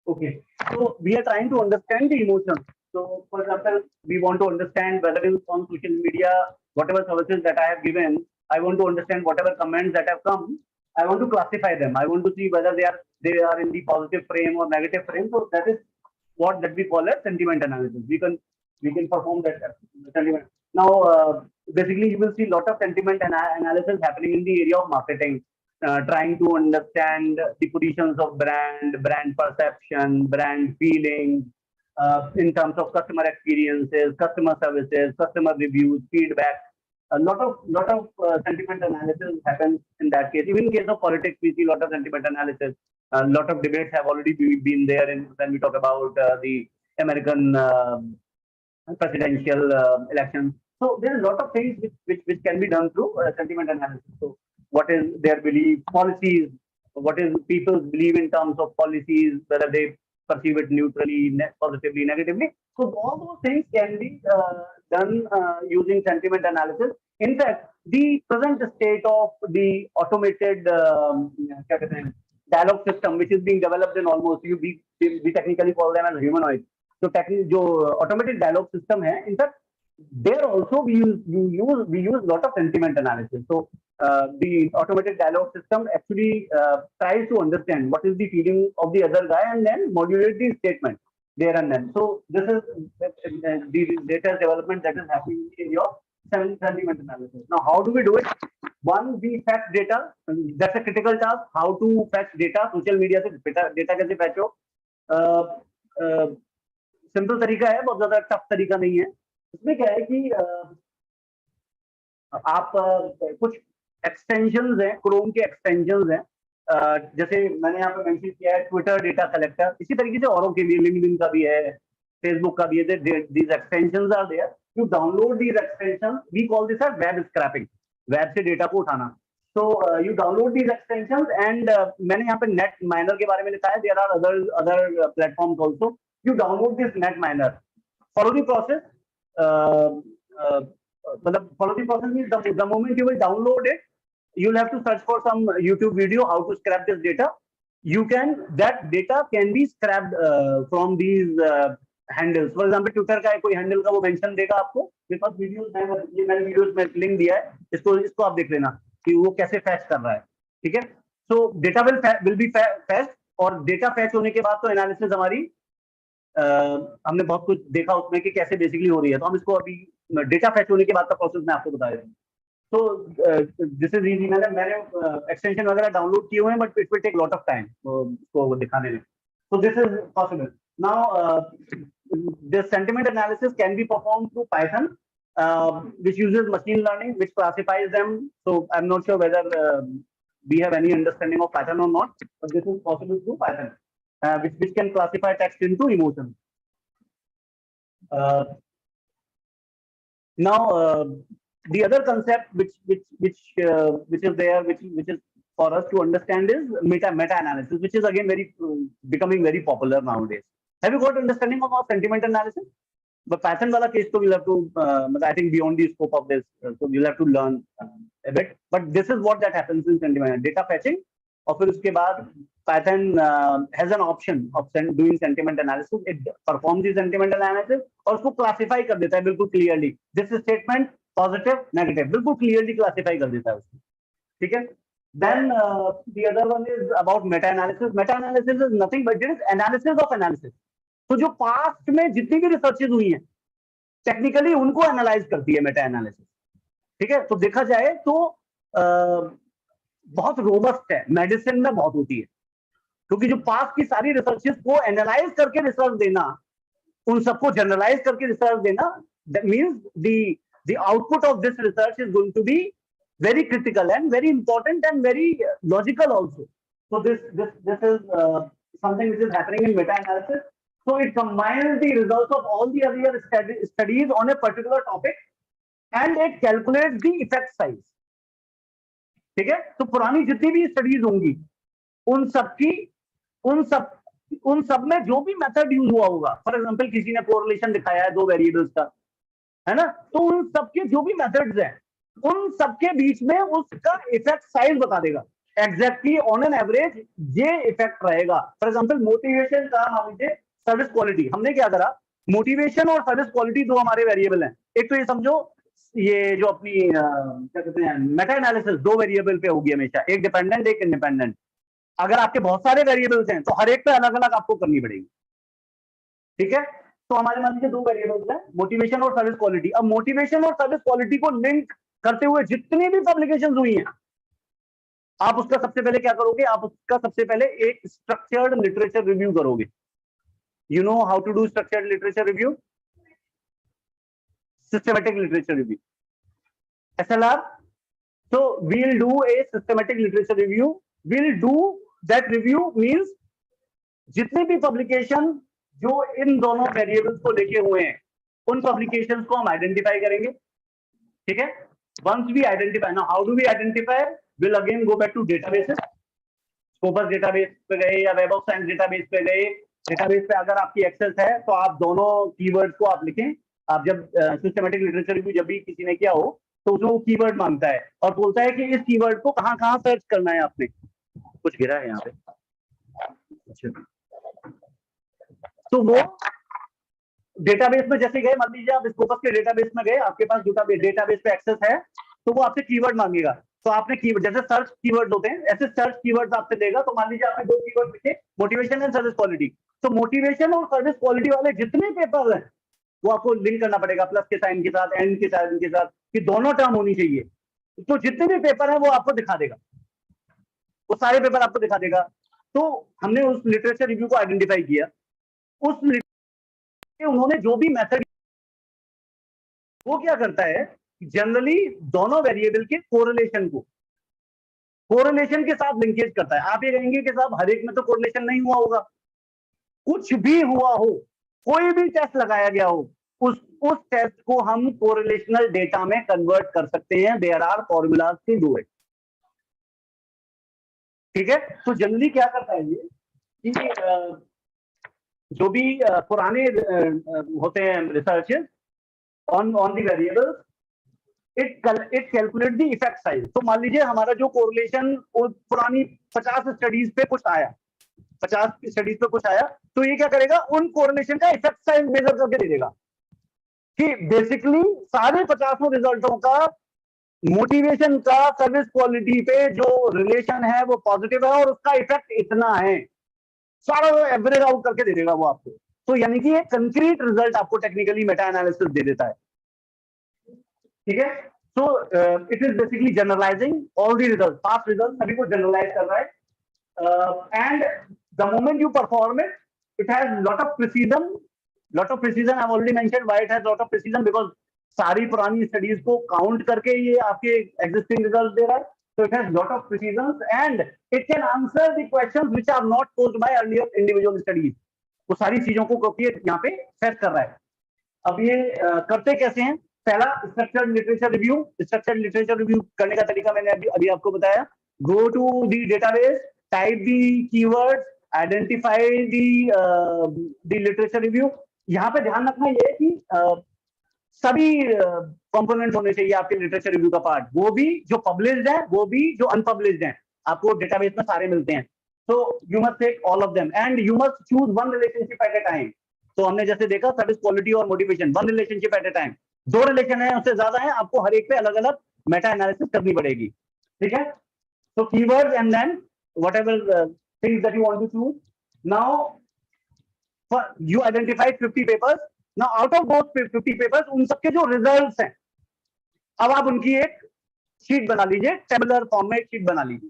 Okay, so we are trying to understand the emotions. So, for example, we want to understand whether it's on social media, whatever services that I have given, I want to understand whatever comments that have come. I want to classify them. I want to see whether they are in the positive frame or negative frame. So that is what that we call as sentiment analysis. We can perform that sentiment. Now, basically, you will see a lot of sentiment analysis happening in the area of marketing, trying to understand the positions of brand perception, brand feeling, in terms of customer experiences, customer services, customer reviews, feedback. A lot of sentiment analysis happens in that case. Even in case of politics, we see a lot of sentiment analysis. A lot of debates have already been there when we talk about the American presidential elections. So there are a lot of things which can be done through sentiment analysis. So what is their belief, policies, what is people's belief in terms of policies, whether they perceive it neutrally, positively, negatively. So all those things can be done using sentiment analysis. In fact, the present state of the automated dialogue system, which is being developed in almost, we technically call them as humanoids. So जो automated dialogue system है, in fact, there also we use lot of sentiment analysis. So the automated dialogue system actually tries to understand what is the feeling of the other guy and then modulate the statement there and then. So this is the data development that is happening in the area of sentiment analysis. Now, how do we do it? One, we fetch data. That's a critical task. How to fetch data? Social media से data कैसे fetch हो? Simple तरीका है, बहुत ज्यादा tough तरीका नहीं है. इसमें क्या है कि आप कुछ एक्सटेंशंस हैं, क्रोम के एक्सटेंशंस हैं, जैसे मैंने यहाँ पे मेंशन किया है ट्विटर डेटा कलेक्टर. इसी तरीके से औरों के भी, लिंक्डइन का भी है, फेसबुक का भी है. These extensions are there. You download these extensions. We call this as web scraping, web से डेटा को उठाना. So you download these extensions and मैंने यहाँ पे नेट माइनर के बारे में लिखा है. There are other platforms also. You download this net miner. Follow the process. Follow the process means the moment you will download it, you'll have to search for some YouTube video how to scrap this data. That data can be scrapped from these handles. For example, Twitter का कोई handle का वो mention देगा आपको. मेरे पास videos हैं, ये मैंने वीडियोस में लिंक दिया है. इसको आप देख लेना कि वो कैसे फैच कर रहा है. ठीक है. So data will be fetched, और डेटा फैच होने के बाद तो एनालिसिस हमारी हमने बहुत कुछ देखा उसमें कि कैसे बेसिकली हो रही है. तो हम इसको अभी डेटा फैच होने के बाद का प्रोसेस मैं आपको बता देता हूँ. तो दिस इज इजी. मैंने एक्सटेंशन वगैरह डाउनलोड किए हुए हैं, but it will take lot of time उसको दिखाने में. So this is possible. Now, this sentiment analysis can be performed through Python, which uses machine learning, which classifies them. So I'm not sure whether we have any understanding of Python or not, but this is possible through Python, which can classify text into emotions. Now, the other concept which is there, which is for us to understand, is meta analysis, which is again becoming very popular nowadays. Have you got understanding of sentiment analysis? But Python wala case, so we'll have to, I think beyond the scope of this, so we'll have to learn a bit. But this is what that happens in sentiment data fetching. और फिर उसके बाद Python has an option of doing sentiment analysis. It performs the sentiment analysis और उसको classify कर देता है बिल्कुल clearly. This statement positive, negative, बिल्कुल clearly classify कर देता है उसको. ठीक है. Then the other one is about meta analysis. Meta analysis is nothing but it is analysis of analysis. तो जो पास्ट में जितनी भी रिसर्चेज हुई हैं टेक्निकली उनको एनालाइज करती है मेटा एनालिसिस. ठीक है. तो देखा जाए तो बहुत रोबस्ट है, मेडिसिन में बहुत होती है, क्योंकि जो पास्ट की सारी रिसर्चेज को एनालाइज करके रिसर्च देना, उन सबको जनरलाइज करके रिसर्च देना, that means the output of this research is going to be very critical and very important and very logical also. So this is something which is happening in meta-analysis. So it combines the results of all the other studies on a particular topic and it calculates the effect size. ठीक है. तो पुरानी जितनी भी studies होंगी उन सब में जो भी मेथड यूज हुआ होगा, फॉर एग्जांपल किसी ने कोरिलेशन दिखाया है दो वेरिएबल्स का, है ना, तो उन सबके जो भी मेथड्स हैं उन सबके बीच में उसका इफेक्ट साइज बता देगा. एग्जैक्टली ऑन एन एवरेज ये इफेक्ट रहेगा। फॉर एग्जांपल मोटिवेशन का मान लीजिए, सर्विस क्वालिटी, हमने क्या करा, मोटिवेशन और सर्विस क्वालिटी दो हमारे वेरिएबल हैं। एक तो ये समझो ये जो अपनी क्या कहते हैं मेटा एनालिसिस, दो वेरिएबल पे होगी हमेशा, एक डिपेंडेंट एक इंडिपेंडेंट। अगर आपके बहुत सारे वेरिएबल्स हैं तो हर एक पे अलग अलग आपको करनी पड़ेगी, ठीक है। तो हमारे मान लीजिए दो वेरिएबल्स हैं, मोटिवेशन और सर्विस क्वालिटी। अब मोटिवेशन और सर्विस क्वालिटी को लिंक करते हुए जितनी भी पब्लिकेशंस हुई हैं, आप उसका सबसे पहले क्या करोगे, आप उसका सबसे पहले एक स्ट्रक्चर्ड लिटरेचर रिव्यू करोगे। You know how to do structured literature review? Systematic literature review, SLR. So we'll do a systematic literature review. We'll do that review means जितने भी पब्लिकेशन जो इन दोनों वेरिएबल्स को लेके हुए हैं, उन पब्लिकेशंस को हम आइडेंटिफाई करेंगे, ठीक है। Once we identify, now how do we identify? Will again go back to databases, Scopus database पे गए या वेब ऑफ साइंस डेटाबेस पे गए। डेटाबेस पे अगर आपकी एक्सेस है तो आप दोनों कीवर्ड्स को आप लिखें। आप जब सिस्टमैटिक लिटरेचर रिव्यू जब भी किसी ने किया हो तो उसमें वो कीवर्ड मांगता है और बोलता है कि इस कीवर्ड को कहाँ कहाँ सर्च करना है आपने। कुछ गिरा है यहाँ पे, तो वो डेटाबेस में जैसे गए, मान लीजिए आप स्कोपस के डेटाबेस में गए, आपके पास डेटाबेस पे एक्सेस है, तो वो आपसे कीवर्ड मांगेगा। तो आपने कीवर्ड, जैसे सर्च कीवर्ड होते हैं ऐसे सर्च कीवर्ड्स आपसे देगा। तो मान लीजिए आपने दो कीवर्ड लिखे, मोटिवेशन एंड सर्विस क्वालिटी। तो मोटिवेशन और सर्विस क्वालिटी वाले जितने पेपर हैं वो आपको लिंक करना पड़ेगा प्लस के साइन के साथ, एंड के साइन के साथ, कि दोनों टर्म होनी चाहिए। तो जितने भी पेपर हैं वो आपको दिखा देगा, वो सारे पेपर आपको दिखा देगा। तो हमने उस लिटरेचर रिव्यू को आइडेंटिफाई किया। उस उन्होंने जो भी मेथड, वो क्या करता है, जनरली दोनों वेरिएबल के कोरिलेशन के साथ लिंकेज करता है। आप ये कहेंगे कि साहब हर एक में तो कोरिलेशन नहीं हुआ होगा, कुछ भी हुआ हो, कोई भी टेस्ट लगाया गया हो, उस टेस्ट को हम कोरिलेशनल डेटा में कन्वर्ट कर सकते हैं। There are formulas to do it, ठीक है। तो जनरली क्या करता है ये कि जो भी पुराने होते हैं researches on the variables, it calculate the effect size. तो मान लीजिए हमारा जो कोरिलेशन पुरानी 50 स्टडीज पे कुछ आया, 50 स्टडीज पे कुछ आया, तो ये क्या करेगा, उन कोरिलेशन का इफेक्ट साइज मेजर करके दे देगा कि बेसिकली सारे 50 रिजल्टों का मोटिवेशन का सर्विस क्वालिटी पे जो रिलेशन है वो पॉजिटिव है और उसका इफेक्ट इतना है, सारा एवरेज आउट करके दे देगा वो आपको। तो यानी कि एक कंक्रीट रिजल्ट आपको टेक्निकली मेटा एनालिसिस दे देता है, ठीक है। So it is basically generalising all the result, past result सभी को जनरलाइज कर रहा है। And the moment you perform it, it has lot of precision. I have already mentioned why it has lot of precision, because सारी पुरानी studies को count करके ये आपके एग्जिस्टिंग रिजल्ट दे रहा है। So it has lot of precisions and it can answer the questions which are not posed by earlier individual studies. वो सारी चीजों को यहाँ पे फेच कर रहा है। अब ये करते कैसे हैं? पहला structured literature review. Structured literature review करने का तरीका मैंने अभी आपको बताया। Go to the database, type the keywords, identify the literature review. यहाँ पे ध्यान रखना ये है कि सभी कंपोनेंट होने चाहिए आपके लिटरेचर रिव्यू का पार्ट, वो भी जो पब्लिश्ड है, वो भी जो अनपब्लिश्ड है, आपको डेटाबेस में सारे मिलते हैं। So you must take all of them and you must choose one relationship at a time. तो हमने जैसे देखा सर्विस क्वालिटी और motivation, one relationship at a time. दो रिलेशन है उससे ज्यादा है, आपको हर एक पे अलग अलग मेटा एनालिसिस करनी पड़ेगी, ठीक है। So keywords and then whatever things that you want to choose. Now you identified 50 papers. Now out of those 50 papers, उन सबके जो रिजल्ट्स हैं, अब आप उनकी एक शीट बना लीजिए, टेबुलर फॉर्म में एक शीट बना लीजिए।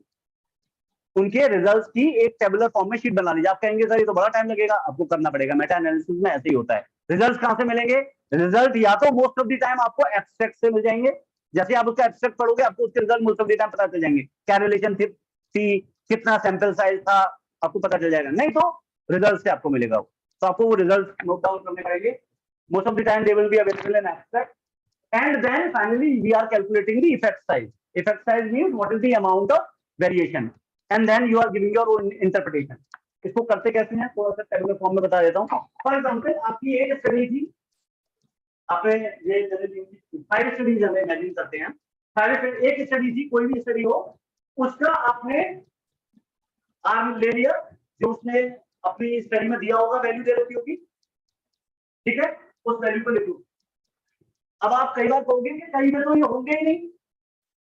उनके रिजल्ट्स की एक टेबुलर फॉर्म में शीट बना लीजिए। आप कहेंगे सर ये तो बड़ा टाइम लगेगा, आपको करना पड़ेगा। मेटा एनालिसिस में ऐसे ही होता है। रिजल्ट्स कहां से मिलेंगे? रिजल्ट या तो मोस्ट ऑफ द टाइम आपको एब्स्ट्रैक्ट से मिल जाएंगे। जैसे आप उसका एब्स्ट्रैक्ट पढ़ोगे आपको उसके result most of the time पता चल जाएंगे। क्या रिलेशन थी, कितना सैंपल साइज था, आपको पता चल जाएगा। नहीं तो रिजल्ट से आपको मिलेगा। तो आपको वो रिजल्ट नोट डाउन करने पड़ेंगे। Most of the time they will be available in abstract and then finally we are calculating the effect size. Effect size means what is the amount of variation and then you are giving your own interpretation. इसको करते कैसे हैं थोड़ा सा tabular form में बता देता हूँ। फॉर एग्जांपल आपकी एक स्टडी थी, आपने ये 5 स्टडीज हमें इमेजिन करते हैं। एक स्टडी थी, कोई भी स्टडी हो, उसका आपने आर्म ले लिया, जो उसने अपनी स्टडी में दिया होगा, वैल्यू दे रखी होगी, ठीक है, उस वैल्यू को लिखो। अब आप कई बार कहोगे कि कई में तो ये होंगे ही नहीं।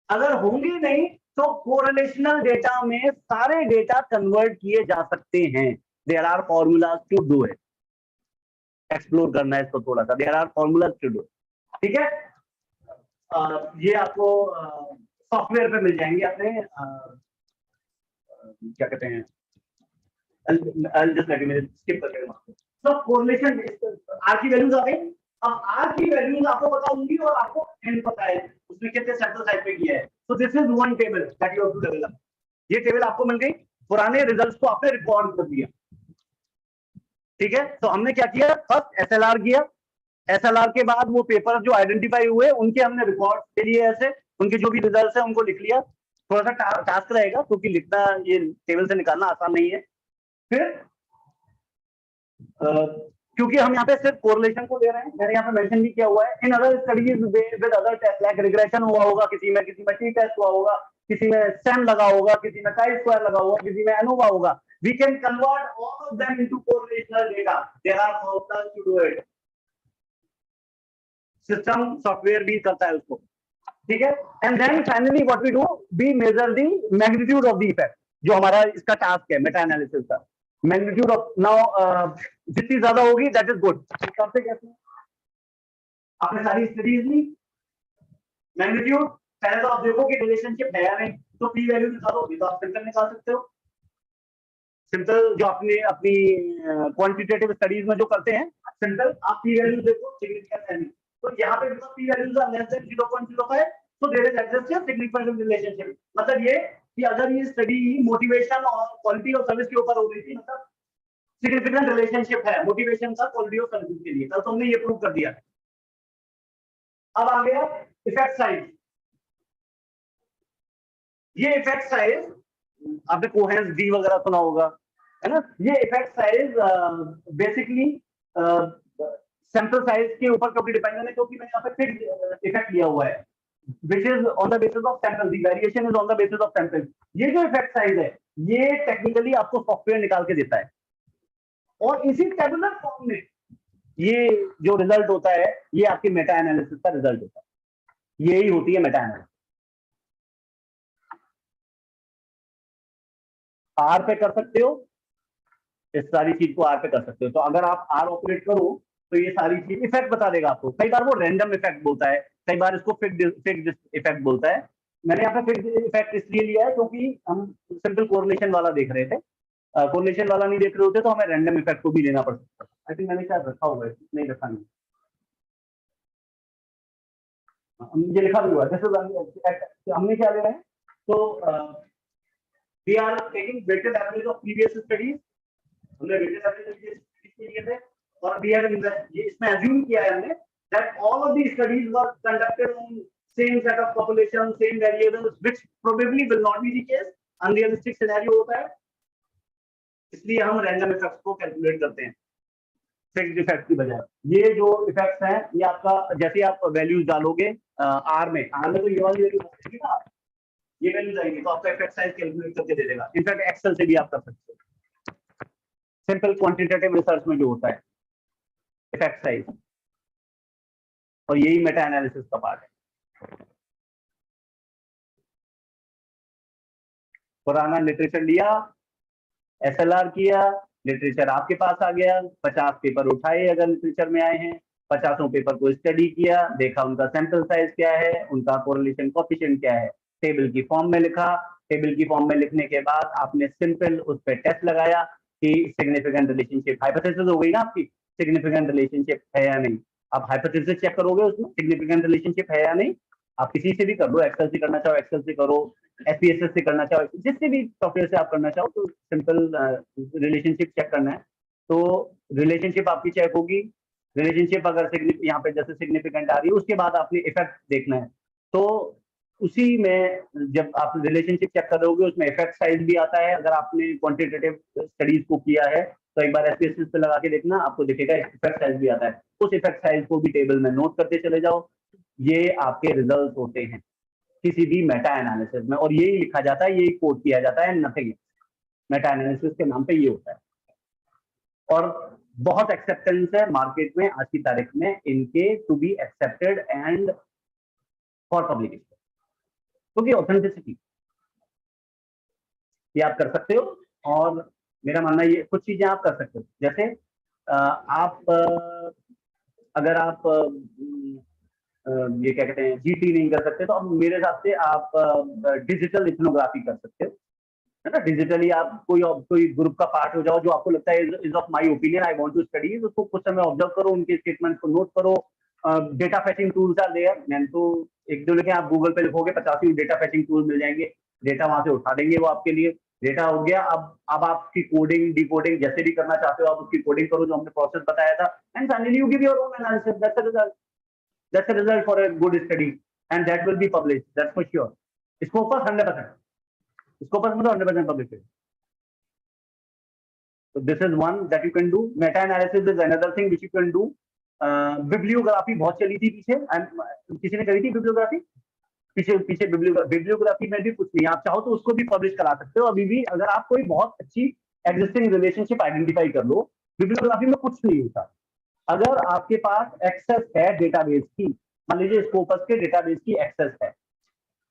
अगर होंगे नहीं तो कोरिलेशनल डेटा में सारे डेटा कन्वर्ट किए जा सकते हैं। There are formulas to do it. Explore करना है इसको थोड़ा सा। There are formulas to do, ठीक है। ये आपको सॉफ्टवेयर पे मिल जाएंगे अपने, क्या कहते हैं, स्किप करके। तो कोरिलेशन आर की वैल्यूज आ गई। अब आर की वैल्यूज आपको पता होंगी और आपको एन पता है उसने कितने सैंपल साइज पे किया है। तो this is one table that you have to develop. ये टेबल आपको मिल गई, पुराने रिजल्ट्स को आपने रिकॉर्ड कर दिया, ठीक है। तो हमने क्या किया, फर्स्ट एसएलआर किया। एसएलआर के बाद वो पेपर जो आइडेंटिफाई हुए उनके हमने रिकॉर्ड के लिए ऐसे उनके जो भी रिजल्ट्स है उनको लिख लिया। थोड़ा सा टास्क रहेगा क्योंकि लिखना, ये टेबल से निकालना आसान नहीं है। फिर क्योंकि हम यहाँ पे सिर्फ कोरिलेशन को ले रहे हैं, मैंने यहाँ पे मेंशन भी किया हुआ है, in other studies with other taste like regression हुआ होगा, किसी में टी टेस्ट हुआ होगा, किसी में सैम लगा होगा, किसी में काई स्क्वायर लगा होगा, किसी में एनोवा होगा। We can convert all of them into correlational data. There are formulas to do it. System software भी करता है उसको, ठीक है। And then finally what we do, we measure the magnitude of the effect. जो हमारा इसका टास्क है मेटा एनालिसिस का, मैग्नीट्यूड ऑफ, नाउ जितनी ज्यादा होगी दैट इज गुड। कैसे कैसे आपने सारी स्टडीज ली, मैग्नीट्यूड पहले तो आप देखो कि रिलेशनशिप है या नहीं, तो पी वैल्यू निकालोगे तो आप सिंपल निकाल सकते हो। सिंपल जो आपने अपनी क्वांटिटेटिव स्टडीज में जो करते हैं, सिंपल आप पी वैल्यू देखो, सिग्निफिकेंस है नहीं, तो यहाँ पे p values are less than 0.05, so there is exists a significant relationship। मतलब ये कि अगर ये स्टडी मोटिवेशन और क्वालिटी ऑफ सर्विस के ऊपर हो रही थी, मतलब सिग्निफिकेंट रिलेशनशिप है मोटिवेशन का क्वालिटी ऑफ सर्विस के लिए, कल तुमने ये प्रूव कर दिया। अब आ गया इफेक्ट साइज। ये इफेक्ट साइज आपने कोहेरेंस डी वगैरह सुना होगा, है ना। ये effect size basically sample size के ऊपर कभी डिपेंड है, क्योंकि मैंने यहाँ पे फिक्स्ड इफेक्ट लिया हुआ है which is on the basis of sample, the variation is on the basis of sample। ये जो इफेक्ट साइज है ये टेक्निकली आपको सॉफ्टवेयर निकाल के देता है, और इसी टेबुलर फॉर्म में ये जो रिजल्ट होता है ये आपके मेटा एनालिसिस का रिजल्ट होता है। यही होती है मेटा एनालिसिस। आर पे कर सकते हो, इस सारी चीज को आर पे कर सकते हो। तो अगर आप आर ऑपरेट करो तो ये सारी चीज इफेक्ट बता देगा आपको। कई बार वो रैंडम इफेक्ट बोलता है, कई बार इसको फिक्स्ड इफेक्ट बोलता है। मैंने यहाँ पे फिक्स्ड इफेक्ट इसलिए लिया है क्योंकि हम सिंपल कोरिलेशन वाला देख रहे थे। कोरिलेशन वाला नहीं देख रहे होते तो हमें रैंडम इफेक्ट को भी लेना पड़ सकता है। आई थिंक मैंने शायद रखा हुआ है, नहीं रखा नहीं, ये लिखा भी हुआ है। जैसे हमने क्या ले रहे हैं, तो we are taking weighted average of previous studies. हमने वेटेड एवरेज के लिए थे और वी हैव ये इसमें अज्यूम किया है हमने that all of these studies were conducted on same set of population, same variables, which probably will not be the case। unrealistic scenario होता है, इसलिए हम रैंडम इफेक्ट्स को कैलकुलेट करते हैं फिक्स्ड इफेक्ट की बजाय। ये जो इफेक्ट्स हैं ये आपका, जैसे आप वैल्यूज डालोगे आर में तो ये वाली वैल्यू आएगी ना, ये वैल्यूज आएंगी तो आपका इफेक्ट साइज कैलकुलेट करके दे देगा। इनफैक्ट एक्सेल से भी आप कर सकते हो, सिंपल क्वांटिटेटिव रिसर्च में जो होता है इफेक्ट साइज, और यही मेटा एनालिसिस का पार्ट है। पुराना लिटरेचर लिया, एसएलआर किया, लिटरेचर आपके पास आ गया, 50 पेपर उठाए अगर लिटरेचर में आए हैं, 50 पेपर को स्टडी किया, देखा उनका सैंपल साइज क्या है, उनका कोरिलेशन कोएफिशिएंट क्या है, टेबल की फॉर्म में लिखा। टेबल की फॉर्म में लिखने के बाद आपने सिंपल उस पर टेस्ट लगाया कि सिग्निफिकेंट रिलेशनशिप, हाइपोथेसिस हो गई ना आपकी, सिग्निफिकेंट रिलेशनशिप है या नहीं। आप हाइपोथेसिस चेक करोगे उसमें सिग्निफिकेंट रिलेशनशिप है या नहीं। आप किसी से भी कर लो, एक्सेल से करना चाहो एक्सेल से करो, एसपीएसएस से करना चाहो, जिससे भी सॉफ्टवेयर से आप करना चाहो, तो सिंपल रिलेशनशिप चेक करना है। तो रिलेशनशिप आपकी चेक होगी। रिलेशनशिप अगर यहाँ पे जैसे सिग्निफिकेंट आ रही है, उसके बाद आपने इफेक्ट देखना है। तो उसी में जब आप रिलेशनशिप चेक करोगे उसमें इफेक्ट साइज भी आता है। अगर आपने क्वांटिटेटिव स्टडीज को किया है तो एक बार एसपीएसएस पे लगा के देखना, आपको दिखेगा इफेक्ट साइज भी आता है। उस इफेक्ट साइज को भी टेबल में नोट करते चले जाओ। ये आपके रिजल्ट होते हैं। किसी भी मेटा एनालिसिस में, और यही लिखा जाता है, यही कोट किया जाता है, नथिंग। मेटा एनालिसिस के नाम पे ये होता है, और बहुत एक्सेप्टेंस है मार्केट में आज की तारीख में इनके to be accepted and for publication, क्योंकि ऑथेंटिसिटी ये आप कर सकते हो। और मेरा मानना ये कुछ चीजें आप कर सकते हो, जैसे आप अगर आप ये क्या कहते हैं जीटी नहीं कर सकते, तो अब मेरे हिसाब से आप डिजिटल इथनोग्राफी कर सकते हो, है ना। डिजिटली आप कोई ग्रुप का पार्ट हो जाओ, जो आपको लगता है is of my opinion, I want to study, उसको कुछ समय ऑब्जर्व करो, उनके स्टेटमेंट को नोट करो। Data fetching tools are there, मैंने तो एक दो लेके आप गूगल पे लिखोगे 50 डेटा फैचिंग टूल मिल जाएंगे, डेटा वहां से उठा देंगे वो आपके लिए। डेटा हो गया, अब आपकी कोडिंग डिकोडिंग जैसे भी करना चाहते हो आप उसकी कोडिंग करो, जो हमने प्रोसेस बताया था, and finally you give your own analysis. That's a result for a good study, and that will be published. That's for sure. Scopus 100%. Scopus में तो 100% published है. So this is one that you can do. Meta analysis is another thing which you can do. Bibliography बहुत चली थी पीछे, किसी ने करी थी bibliography? पीछे bibliography में भी कुछ नहीं, आप चाहो तो उसको भी पब्लिश करा सकते हो अभी भी, अगर आप कोई बहुत अच्छी एग्जिस्टिंग रिलेशनशिप आइडेंटिफाई कर लो। बिब्लियोग्राफी में कुछ नहीं होता, अगर आपके पास एक्सेस है डेटाबेस की, मान लीजिए स्कोपस के डेटाबेस की एक्सेस है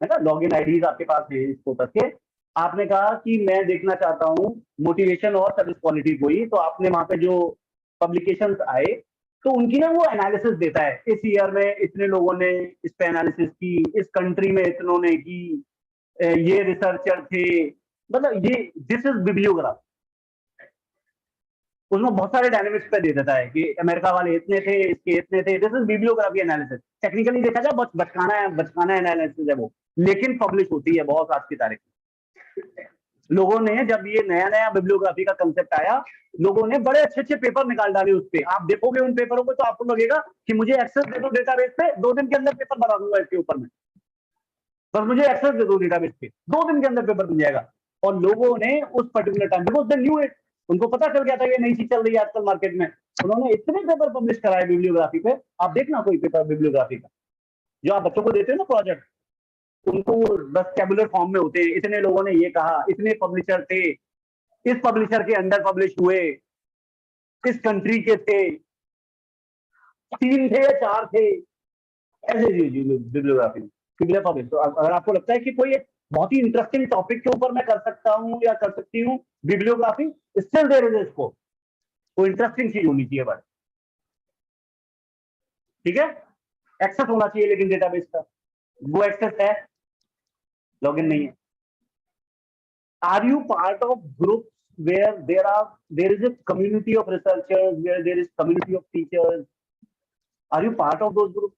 ना, लॉगिन आईडीज आपके पास है स्कोपस के, आपने कहा कि मैं देखना चाहता हूँ मोटिवेशन और सर्विस क्वालिटी को ही, तो आपने वहां पे जो पब्लिकेशंस आए तो उनकी ना वो एनालिसिस देता है, इस ईयर में इतने लोगों ने इस पे एनालिसिस की, इस कंट्री में इतनों ने की, ये रिसर्चर थे, मतलब ये दिस इज बिब्लियोग्राफ। उसमें बहुत सारे डायनेमिक्स पे दे देता है कि अमेरिका वाले इतने थे, इसके इतने थे, this is bibliography analysis. Technically देखा जाए बचकाना एनालिसिस है वो, लेकिन पब्लिश होती है बहुत आज की तारीख में। लोगों ने जब ये नया नया बिब्लियोग्राफी का कंसेप्ट आया, लोगों ने बड़े अच्छे अच्छे पेपर निकाल डाले उस पे, आप देखोगे उन पेपरों को तो आपको लगेगा कि मुझे एक्सेस दे दो डेटाबेस पे, 2 दिन के अंदर पेपर बना दूंगा इसके ऊपर में, बस मुझे एक्सेस दे दो डेटाबेस पे, 2 दिन के अंदर पेपर बन जाएगा। और लोगों ने उस particular time, because they knew it, उनको पता चल गया था ये नई चीज चल रही है आजकल मार्केट में, उन्होंने इतने पेपर पब्लिश कराए बिब्लियोग्राफी पे। आप देखना कोई पेपर बिब्लियोग्राफी का जो आप बच्चों को देते हो ना प्रोजेक्ट, उनको बस टेबुलर फॉर्म में होते हैं, इतने लोगों ने ये कहा, इतने पब्लिशर थे, इस पब्लिशर के अंडर पब्लिश हुए, इस कंट्री के थे, 3 थे या 4 थे, ऐसे बिब्लियोग्राफी पब्लिश। तो अगर आपको लगता है कि कोई एक बहुत ही इंटरेस्टिंग टॉपिक के ऊपर मैं कर सकता हूँ या कर सकती हूँ बिब्लियोग्राफी, स्टिल देयर इज इसको कोई इंटरेस्टिंग चीज होनी चाहिए बस, ठीक है। एक्सेस होना चाहिए लेकिन डेटाबेस का, वो एक्सेस है, लॉगिन नहीं है। Are you part of group where there is a community of researchers, where there is community of teachers? Are you part of those groups?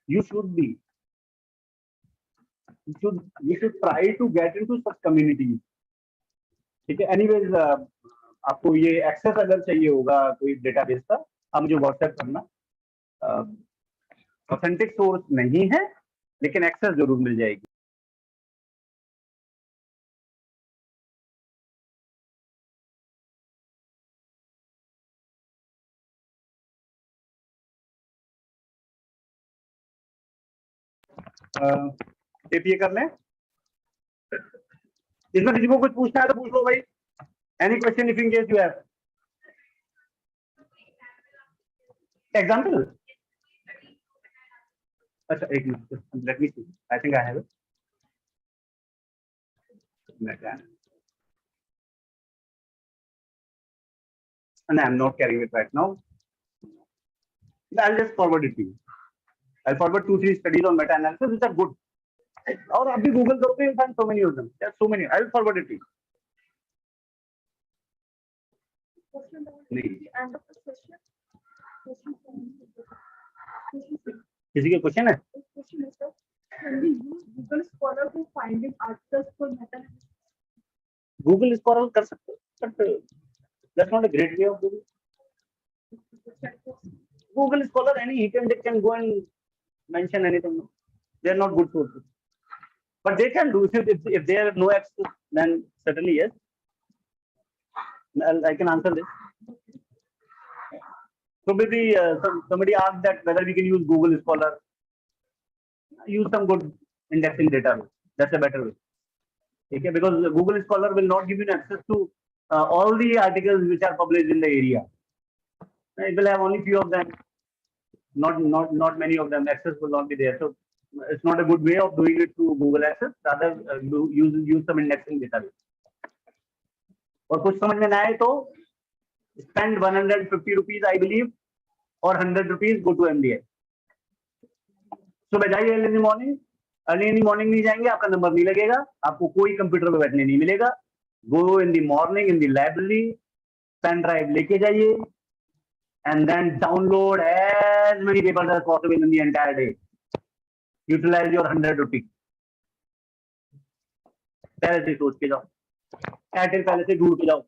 You should be. You should try to get into such communities. ठीक है। Anyways आपको ये access अगर चाहिए होगा कोई database का, आप मुझे व्हाट्सएप करना। ऑथेंटिक सोर्स नहीं है लेकिन एक्सेस जरूर मिल जाएगी। ये कर लें, इसमें किसी को कुछ पूछना है तो पूछ लो भाई। Any question if in case you have. Example, अच्छा एक minute, let me see, I think I have it. And I'm not carrying it right now. I'll just forward it to you. I'll forward 2-3 studies on meta-analysis which are good. और आप भी Google करोगे, you'll find so many of them. There's so many. I'll forward it to you. नहीं, किसी के question है? Google scholar कर सकते हो, but that's not a great way of doing it. Google Scholar, any he can go and mention anything. They are not good sources, but they can do it if they have no access. Then certainly yes. I can answer this. So maybe somebody asked that whether we can use Google Scholar. use some good indexing data. That's a better way. Okay, because Google Scholar will not give you access to all the articles which are published in the area. It will have only few of them. Not many of them. Access will not be there. So it's not a good way of doing it through Google Access. Rather, use some indexing data. और कुछ समझ में ना आए तो spend 150 rupees, I believe, or 100 rupees, go to MDI. सुबह जाइए early in the morning. Early in the morning नहीं जाएंगे, आपका नंबर नहीं लगेगा, आपको कोई कंप्यूटर पे बैठने नहीं मिलेगा. Go in the morning in the library, pen drive लेके जाइए, and then download as many papers as possible in the entire day. Utilize your 100 rupees. पहले से सोच के जाओ, टाइटल पहले से ढूंढ के जाओ,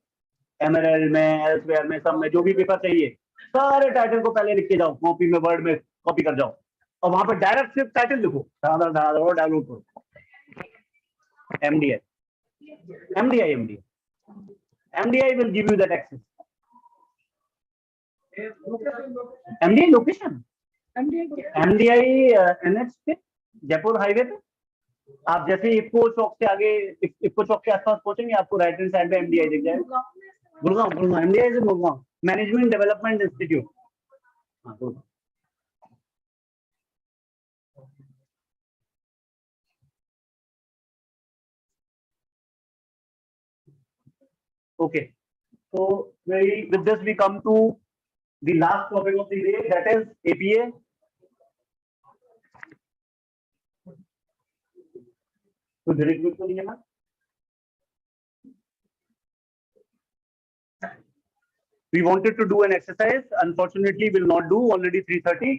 एमएलएल में, एल्सवेयर में, सब में जो भी पेपर चाहिए, सारे टाइटल को पहले लिख के जाओ, कॉपी में, वर्ड में कॉपी कर जाओ, और वहां पर डायरेक्ट सिर्फ टाइटल लिखो, डाउनलोड करो. MDI, MDI will give you that access. MDI location, MDI NH पे, जयपुर हाईवे पे. आप जैसे इफ्को चौक से आगे, इफ्को चौक के आसपास पहुंचेंगे, आपको राइट हैंड साइड में MDI दिख जाएगा. Gurgaon, MDI is Gurgaon, management development institute. Okay, so with this we come to the last topic of the day, that is APA. So we wanted to do an exercise, unfortunately will not do, already 3:30.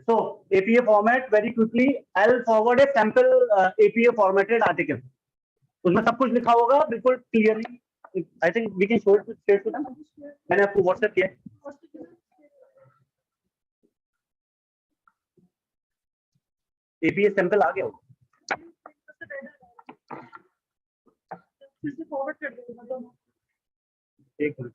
So APA format, very quickly I'll forward a sample APA formatted article. उसमें सब कुछ लिखा होगा बिल्कुल clearly. I think we can show it straight to them. मैंने आपको WhatsApp किया. APA sample आ गया हो. एक मिनट.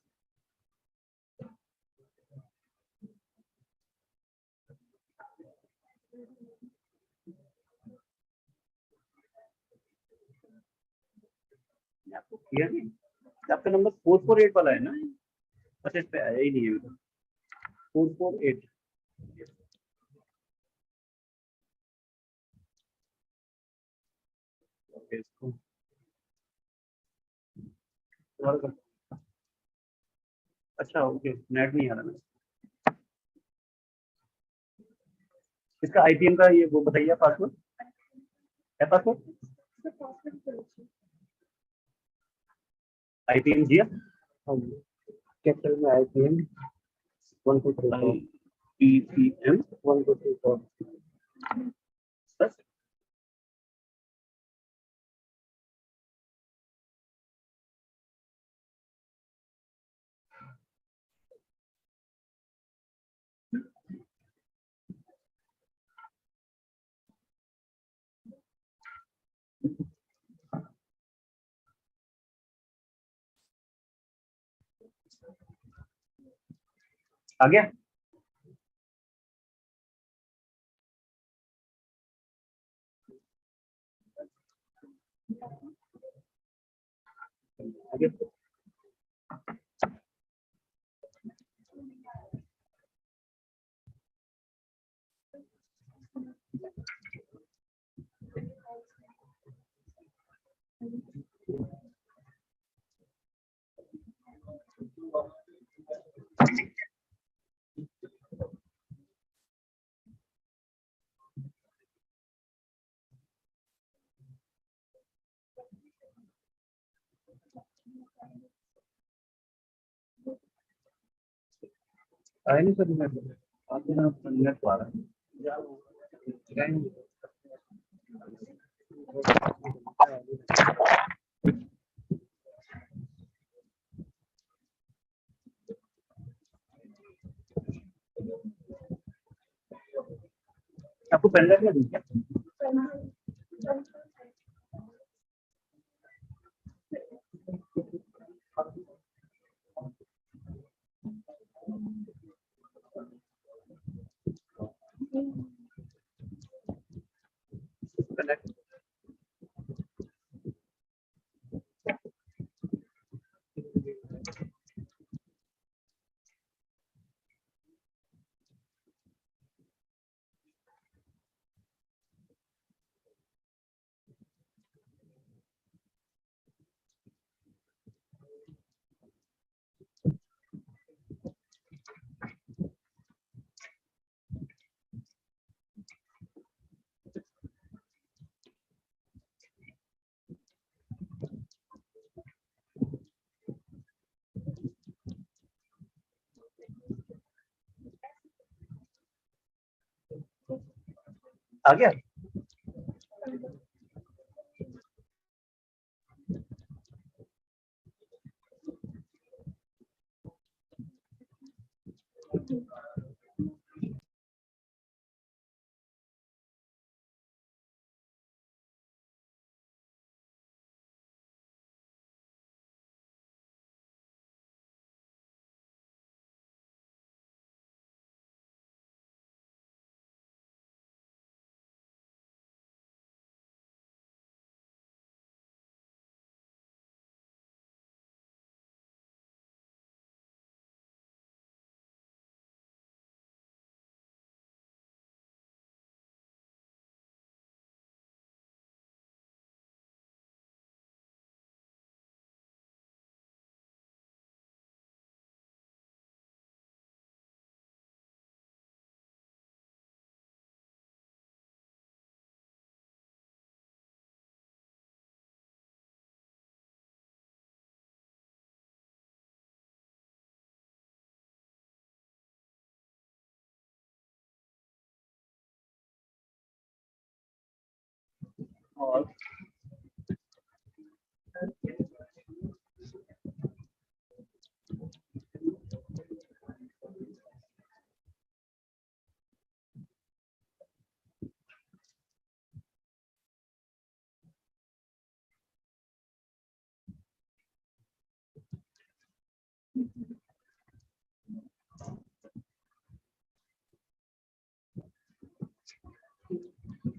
आपको किया नहीं, आपका नंबर 448 वाला है ना? अच्छा, इस पे आया ही नहीं है. 448. ओके, इसको अच्छा, ओके, नेट नहीं आ रहा ना. इसका IPM का ये वो बताइए, पासवर्ड है, पासवर्ड IPM जी. कैपिटल में IPM 1 2 3 IPM 1 2 3 4. आ गया. आया नहीं सर, मैं आपके नाम नेट पा रहा हूँ. आपको पेन ड्राइव में दूं क्या? आ गया? और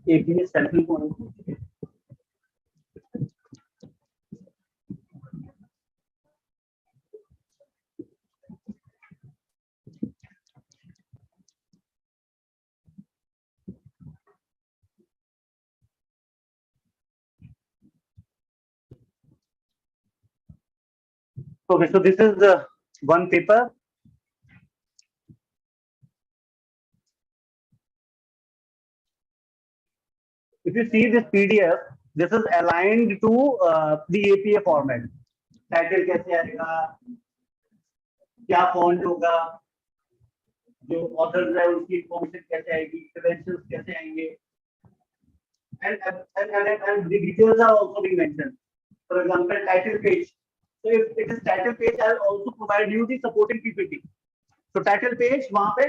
एक ये सैंपल कौन है? Okay, so this is one paper. If you see this PDF, this is aligned to the APA format. Title कैसे आएगा, क्या font होगा, जो authors है उसकी information कैसे आएगी, credentials कैसे आएंगे, and the details are also being mentioned. For example, title page. So if it is title page, I'll also provide you the supporting PPT. So title page, वहाँ पे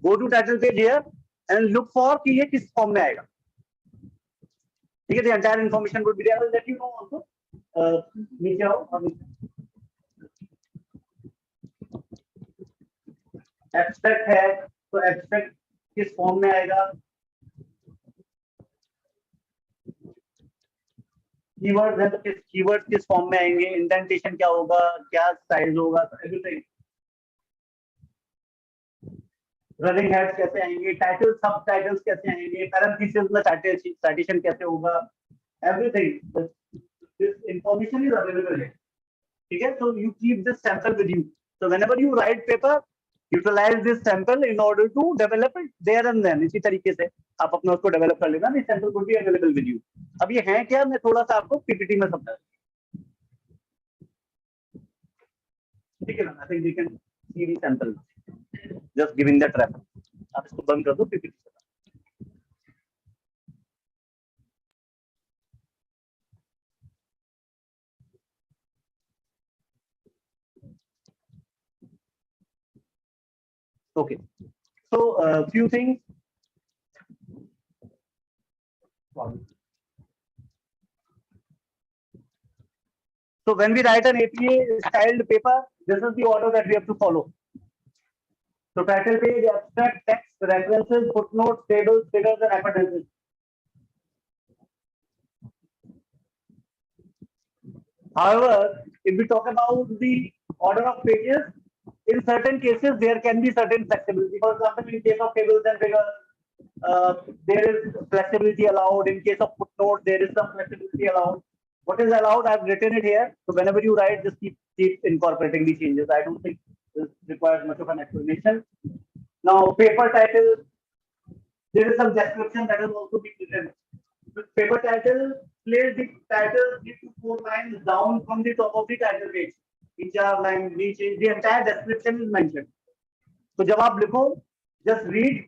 go to title page here and look for कि ये किस form में आएगा. ठीक है, the entire information would be there. I will let you know also. नीचे आओ और abstract है, तो abstract किस form में आएगा. कीवर्ड्स है तो किस कीवर्ड्स किस फॉर्म में आएंगे, इंडेंटेशन क्या होगा, क्या साइज होगा, एवरीथिंग. रनिंग हेड्स कैसे आएंगे, टाइटल सब टाइटल्स कैसे आएंगे, पैरेंथेसिस में साइटेशन कैसे होगा, everything this information is available है. ठीक है, so you keep this sample with you. So whenever you write paper, utilise this sample in order to develop it there and then. इसी तरीके से आप अपना उसको डेवलप कर लेना. This sample would be available with you. अब ये है क्या, मैं थोड़ा सा आपको पीपीटी में समझा. ठीक है ना, I think we can see the sample just giving that reference. आप इसको बंद कर दो पीपीटी से. Okay, so few things. So when we write an APA styled paper, this is the order that we have to follow. So title page, abstract, text, references, footnotes, tables, figures, and appendices. However, if we talk about the order of pages, in certain cases there can be certain flexibility. For example, in case of tables and figures, there is flexibility allowed. In case of footnotes, there is some flexibility allowed. What is allowed, I've written it here. So whenever you write, just keep incorporating the changes. I don't think this requires much of an explanation. Now, paper title, there is some description that has also been written. With paper title, place the title 3 to 4 lines down from the top of the title page. Each line, the entire description is mentioned. So जब आप लिखो, just read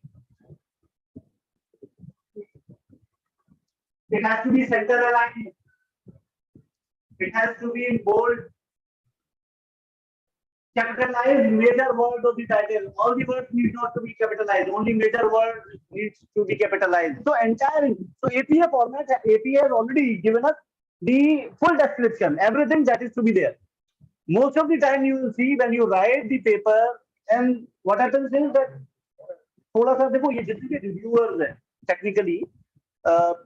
It has to be center aligned. It has to be in bold. Capitalize major word of the title. All the words need not to be capitalized. Only major word needs to be capitalized. So APA format, APA has already given us the full description, everything that is to be there. Most of the time you will see when you write the paper, and what happens is that थोड़ा सा देखो ये जितने भी reviewers हैं technically,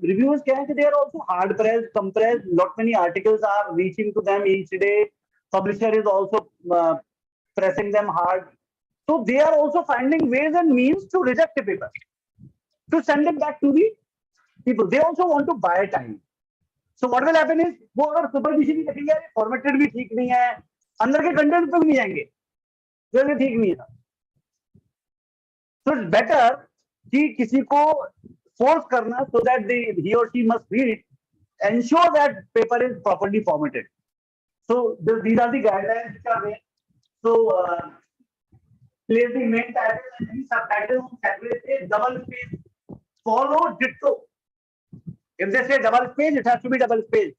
reviewers क्या है कि they are also hard pressed, compressed. Lot many articles are reaching to them each day. Publisher is also pressing them hard. So they are also finding ways and means to reject the paper, to send it back to the people. They also want to buy time. So what will happen is वो अगर supervision ही देखेंगे formatted भी ठीक नहीं है, अंदर के content पे भी नहीं जाएंगे, जो ये ठीक नहीं है. So it's better कि किसी को force करना so that he or she must read it, ensure that paper is properly formatted. So these are the guidelines which are there. So place the main title and the subtitle on separate double space. Follow ditto. If they say double space, it has to be double space.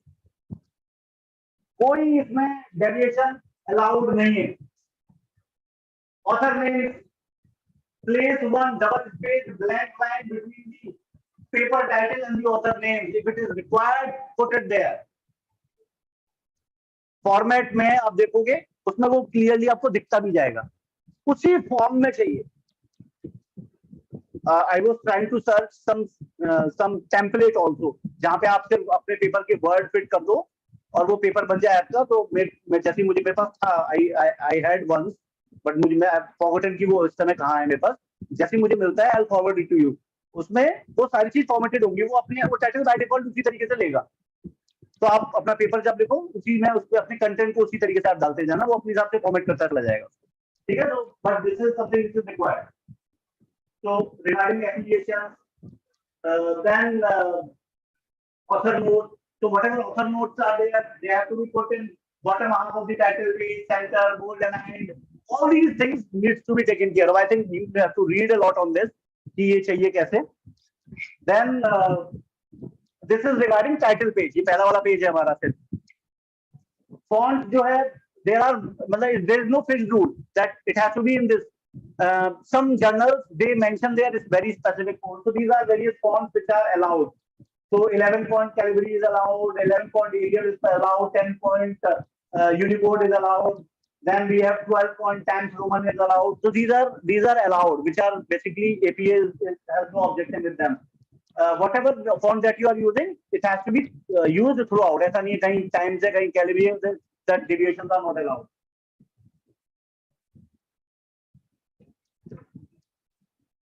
कोई इसमें deviation allowed नहीं है. Author name, place one double space blank line between the paper title and the author name. If it is required, put it there. Format में आप देखोगे उसमें वो clearly आपको दिखता भी जाएगा. उसी form में चाहिए. I was trying to search some template also जहाँ पे आप सिर्फ अपने पेपर के word fit कर दो और वो पेपर बन जाए आपका. तो मैं जैसे मुझे मेरे पास था I had once but मुझे मैं forgotten कि वो इस समय कहाँ है मेरे पास. जैसे मुझे मिलता है I'll forward it to you. उसमें वो सारी चीज formatted होंगी. वो अपने वो title by default उसी तरीके से लेगा. तो आप अपना पेपर जब देखो उसी में उसके अपने कंटेंट को उसी तरीके से आप डालते जाना, वो अपने हिसाब से फॉर्मेट करता चला जाएगा. ठीक है. तो but this is something which is required. So regarding affiliations, then author note. So whatever author notes are there, they have to be put in bottom half of the title page, center, bold aligned. All these things needs to be taken care of. I think you have to read a lot on this. कि ये चाहिए कैसे. Then this is regarding title page. ये पहला वाला page है हमारा. सिर्फ font जो है, there is no fixed rule that it has to be in this. Some journals they mention there is very specific font. So these are various fonts which are allowed. So 11 point Calibri is allowed, 11 point Arial is allowed, 10 point Unicode is allowed. Then we have 12 point Times Roman is allowed. So these are allowed, which are basically APA has no objection with them. Whatever font that you are using, it has to be used throughout. ऐसा नहीं है कहीं Times है कहीं Calibri है, that deviations are not allowed.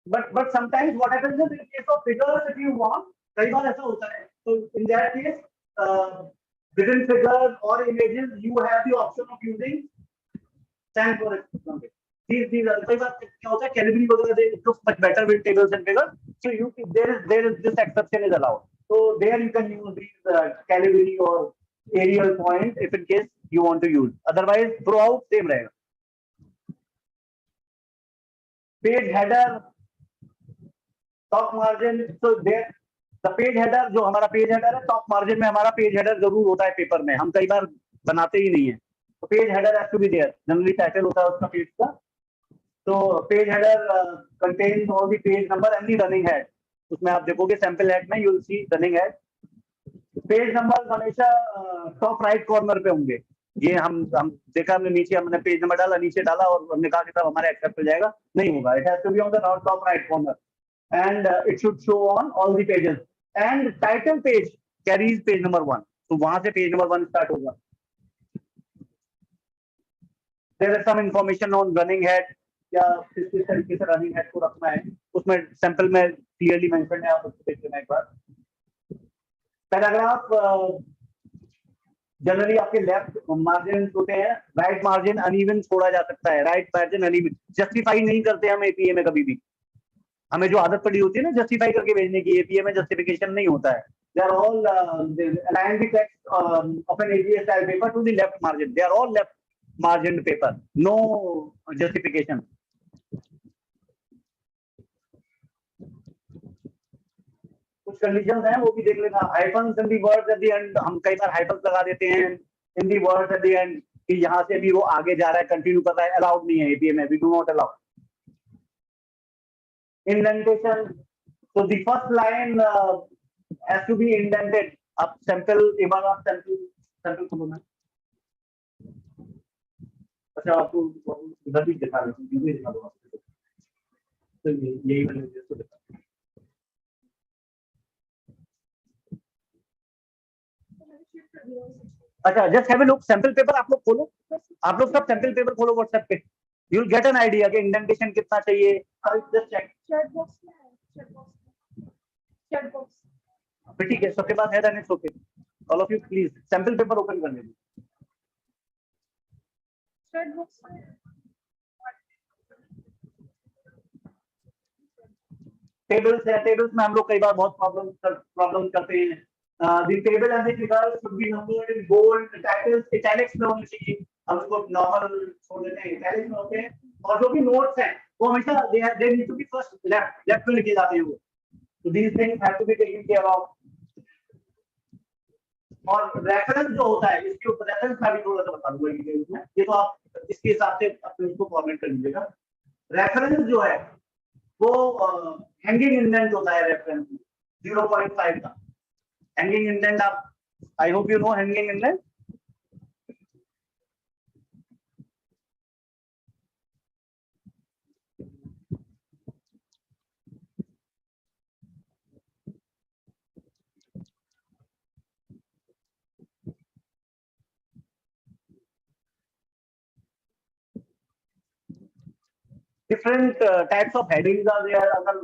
But sometimes what happens is in case of figures, if you want, कई बार ऐसा होता है. So in that case, within figures or images, you have the option of using stand for it. These are कई बार क्या होता है Calibri वगैरह it looks much better with tables and figures. So there is this exception is allowed. So there you can use these Calibri or Arial point if in case you want to use. Otherwise, throughout same रहेगा. Page header, top margin. So there the page header जो हमारा page header है, top margin में हमारा page header जरूर होता है paper में. हम कई बार बनाते ही नहीं है. तो page header has to be there. Generally title होता है उसका page का. So page header contains all the page number and the running head. उसमें आप देखोगे sample head में you will see running head. Page number हमेशा top right corner पे होंगे. ये हम देखा हमने नीचे हमने पेज नंबर डाला नीचे डाला और हमने कहा कि साहब हमारा एक्सेप्ट हो जाएगा. नहीं होगा. It has to be on the top right corner and it should show on all the pages. And title page carries page number 1. तो वहां से page number 1 start होगा. There is some information on running head. क्या किस तरीके से running head को रखना है उसमें सैंपल में क्लियरली मेंशन है. आप उसको देख लेना एक बार. पैराग्राफ जनरली आपके लेफ्ट मार्जिन होते हैं. राइट मार्जिन अनइवन छोड़ा जा सकता है. राइट मार्जिन अनइवन जस्टिफाई नहीं करते हम एपीए में कभी भी. हमें जो आदत पड़ी होती है ना जस्टिफाई करके भेजने की, एपीए में जस्टिफिकेशन नहीं होता है. They are all align the text of an APA style paper to the left margin. They are all left margined paper. No justification. कुछ कुछ कंडीशंस हैं वो भी देख लेना। Hyphens in the words at the end, हम कई बार हाइफन्स लगा देते हैं in the words at the end कि यहाँ से भी वो आगे जा रहा है, कंटिन्यू कर रहा है, अलाउड नहीं है एपीए में, we do not allow. Indentation, so the first line has to be indented. आप सैंपल एक बार आप सैंपल खोलो ना। अच्छा आपको उधर भी दिखा रहे हैं, ये दिखा दो तो यही वाले इसको दिखा। अच्छा just have a look, sample paper आप लोग खोलो, आप लोग सब सैंपल पेपर खोलो व्हाट्सएप पे, you will get an idea कि इंडेंटेशन कितना चाहिए। जस्ट चेक, ठीक है सबके पास है, then it's okay. All of you please sample paper open कर लीजिए। टेबल्स है, टेबल्स में हम लोग कई बार बहुत प्रॉब्लम करते हैं। The table and the figures should be numbered in bold, titles italics में होने चाहिए, हम उसको नॉर्मल छोड़ देते हैं, इटैलिक्स में होते हैं। और जो भी नोट्स हैं वो हमेशा they need to be first left में लिखे जाते हैं वो, so these things have to be taken care of। और रेफरेंस जो होता है, इसके ऊपर रेफरेंस का भी थोड़ा सा बता दूंगा डिटेल्स में, ये तो आप इसके हिसाब से अपने उसको फॉर्मेट कर लीजिएगा। रेफरेंस जो है वो हैंगिंग इंडेंट होता है, रेफरेंस 0.5 का हैंगिंग इंडेंट। आप I hope you know hanging indent. Different types of headings are there. अगर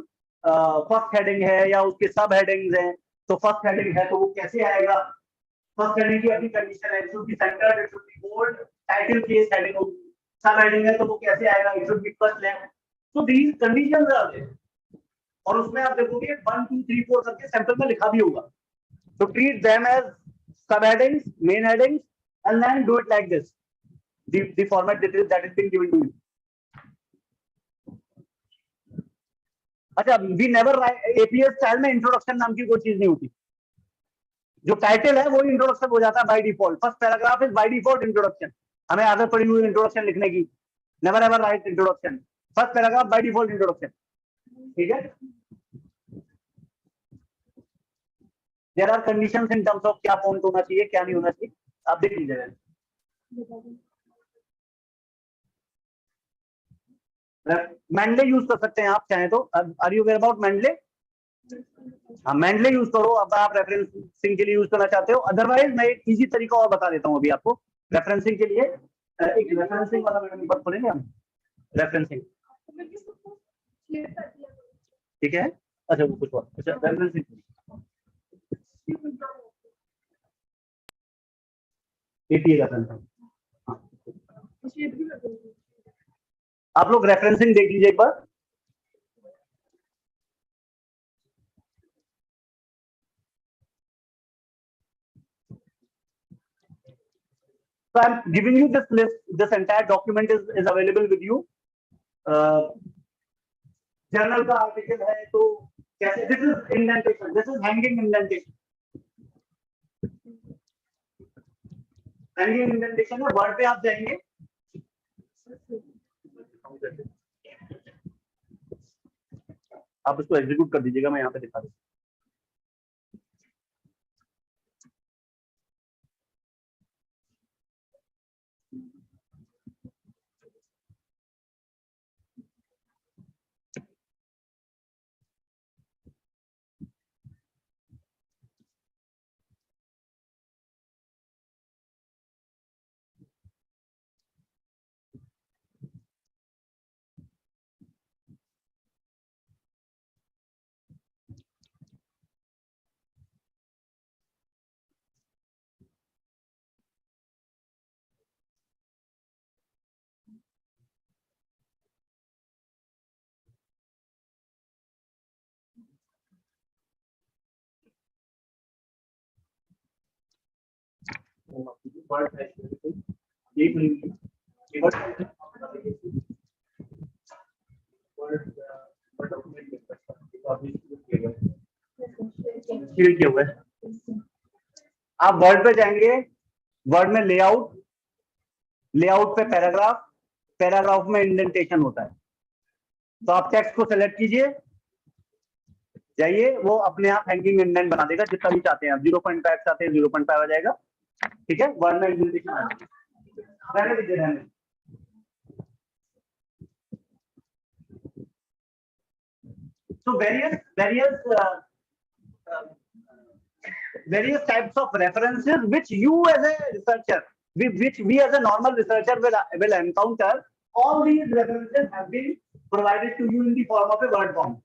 फर्स्ट हेडिंग है या उसके सब हेडिंग्स हैं, तो फर्स्ट हेडिंग है तो वो कैसे आएगा, फर्स्ट हेडिंग की अपनी कंडीशन है, it should be centred, it should be bold, title case heading होगी। सब हेडिंग है तो वो कैसे आएगा, it should be first left. So these conditions are there, और उसमें आप देखोगे 1 2 3 4 करके सैंपल में लिखा भी होगा। तो treat them as sub headings, main headings, and then do it like this, the format that is being given to you। अच्छा we never write APS style में इंट्रोडक्शन नाम की कोई चीज नहीं होती, जो टाइटल है वो इंट्रोडक्शन हो जाता है by default. First paragraph is by default introduction, हमें आदत पड़ी हुई इंट्रोडक्शन लिखने की, never ever write introduction, first paragraph by default introduction, ठीक है। There are conditions in terms of क्या फॉन्ट होना चाहिए क्या नहीं होना चाहिए, आप देख लीजिएगा। मैंडले यूज कर सकते हैं आप चाहें तो, are you aware about Mendeley? हाँ मैंडले यूज करो, अब आप रेफरेंसिंग के लिए यूज करना चाहते हो। अदरवाइज मैं एक इजी तरीका और बता देता हूँ अभी आपको रेफरेंसिंग के लिए। एक रेफरेंसिंग वाला मैडम ऊपर खोलेंगे हम, रेफरेंसिंग ठीक है। अच्छा वो कुछ और, अच्छा रेफरेंसिंग एपीए का सेंटर, आप लोग रेफरेंसिंग देख लीजिए एक बार। So I'm giving you this list. This entire document is available with you. Journal का आर्टिकल है तो कैसे, this is indentation, this is hanging indentation. Hanging indentation है, वर्ड पे आप जाएंगे, आप इसको एग्जीक्यूट कर दीजिएगा, मैं यहाँ पे दिखा दूँ। एक्टिवेट किया हुआ है। आप वर्ड पे जाएंगे, वर्ड में लेआउट, लेआउट पे पैराग्राफ, पैराग्राफ में इंडेंटेशन होता है। तो आप टेक्स्ट को सेलेक्ट कीजिए, जाइए, वो अपने आप हैंगिंग इंडेंट बना देगा जितना भी चाहते हैं आप। 0.5 चाहते हैं 0.5 आ जाएगा, ठीक है। वर्ड में इंडेंटेशन आ जाएगा, रहने दीजिए, रहने। So various types of references which you as a researcher, which we as a normal researcher will encounter. All these references have been provided to you in the form of a word form.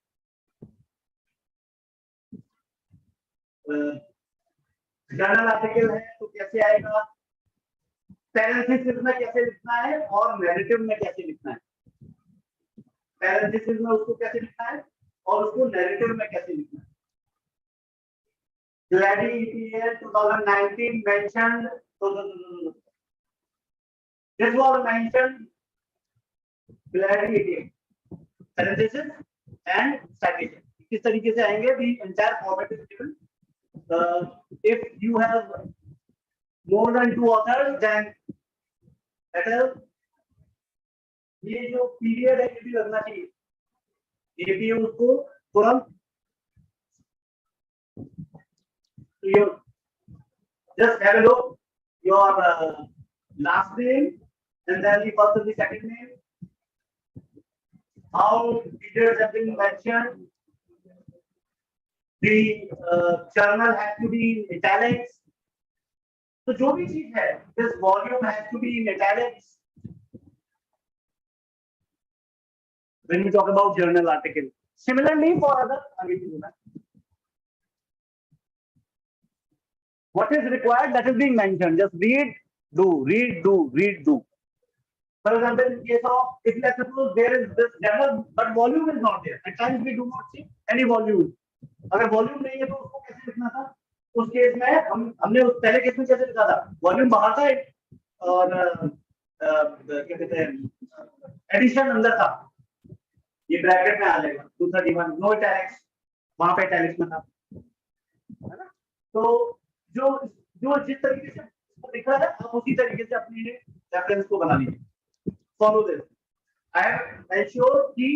Journal article है तो कैसे आएगा, parenthesis में कैसे लिखना है और narrative में कैसे लिखना है। पैरेंथेसिस में उसको कैसे लिखना है और उसको नैरेटिव में कैसे लिखना है। Gladi 2019 mentioned, this was mentioned, Gladi parenthesis and citation. किस तरीके से आएंगे, the entire format is given. If you have more than 2 authors, then ये जो पीरियड है ये भी लगना चाहिए, ये भी उसको तुरंत just have a look your last name and then the first and the second name, how periods have been mentioned, the journal has to be in italics. तो जो भी चीज है, this volume has to be in italics. When we talk about journal article, similarly for other, what is required, that is being mentioned. Just read, do, read, do, read, do. For example, in case of, if let's suppose there is this journal, but volume is not there. At times we do not see any volume. अगर volume नहीं है तो उसको कैसे लिखना था? उस case में हमने उस पहले केस में कैसे लिखा था? Volume बाहर था और क्या कहते हैं, एडिशन अंदर था। ये ब्रैकेट में आ जाएगा 231, नो इटैलिक्स, वहां पे इटैलिक्स में था, है ना। तो जो जो जिस तरीके से लिख रहा है आप उसी तरीके से अपनी रेफरेंस को बना लीजिए। Follow this. I am sure कि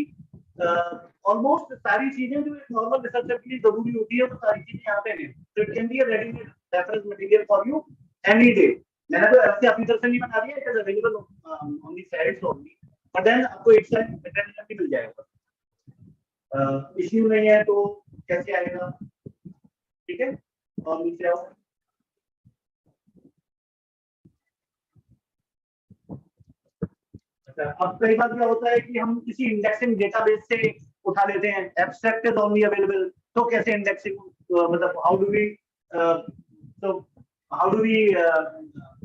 ऑलमोस्ट सारी चीजें जो एक नॉर्मल रिसर्चर के लिए जरूरी होती है वो सारी चीजें यहाँ पे हैं। तो it can be a readymade reference material for you any day. मैंने तो ऐसे अपनी तरफ से नहीं बना दिया, it is available on the sites only, but then आपको एक साइड मटेरियल भी मिल जाएगा। इश्यू नहीं है तो कैसे आएगा, ठीक है। और नीचे आओ, अब कई बार क्या होता है कि हम किसी इंडेक्सिंग डेटाबेस से उठा लेते हैं, एब्स्ट्रैक्ट इज ओनली अवेलेबल, तो कैसे इंडेक्सिंग, मतलब how do we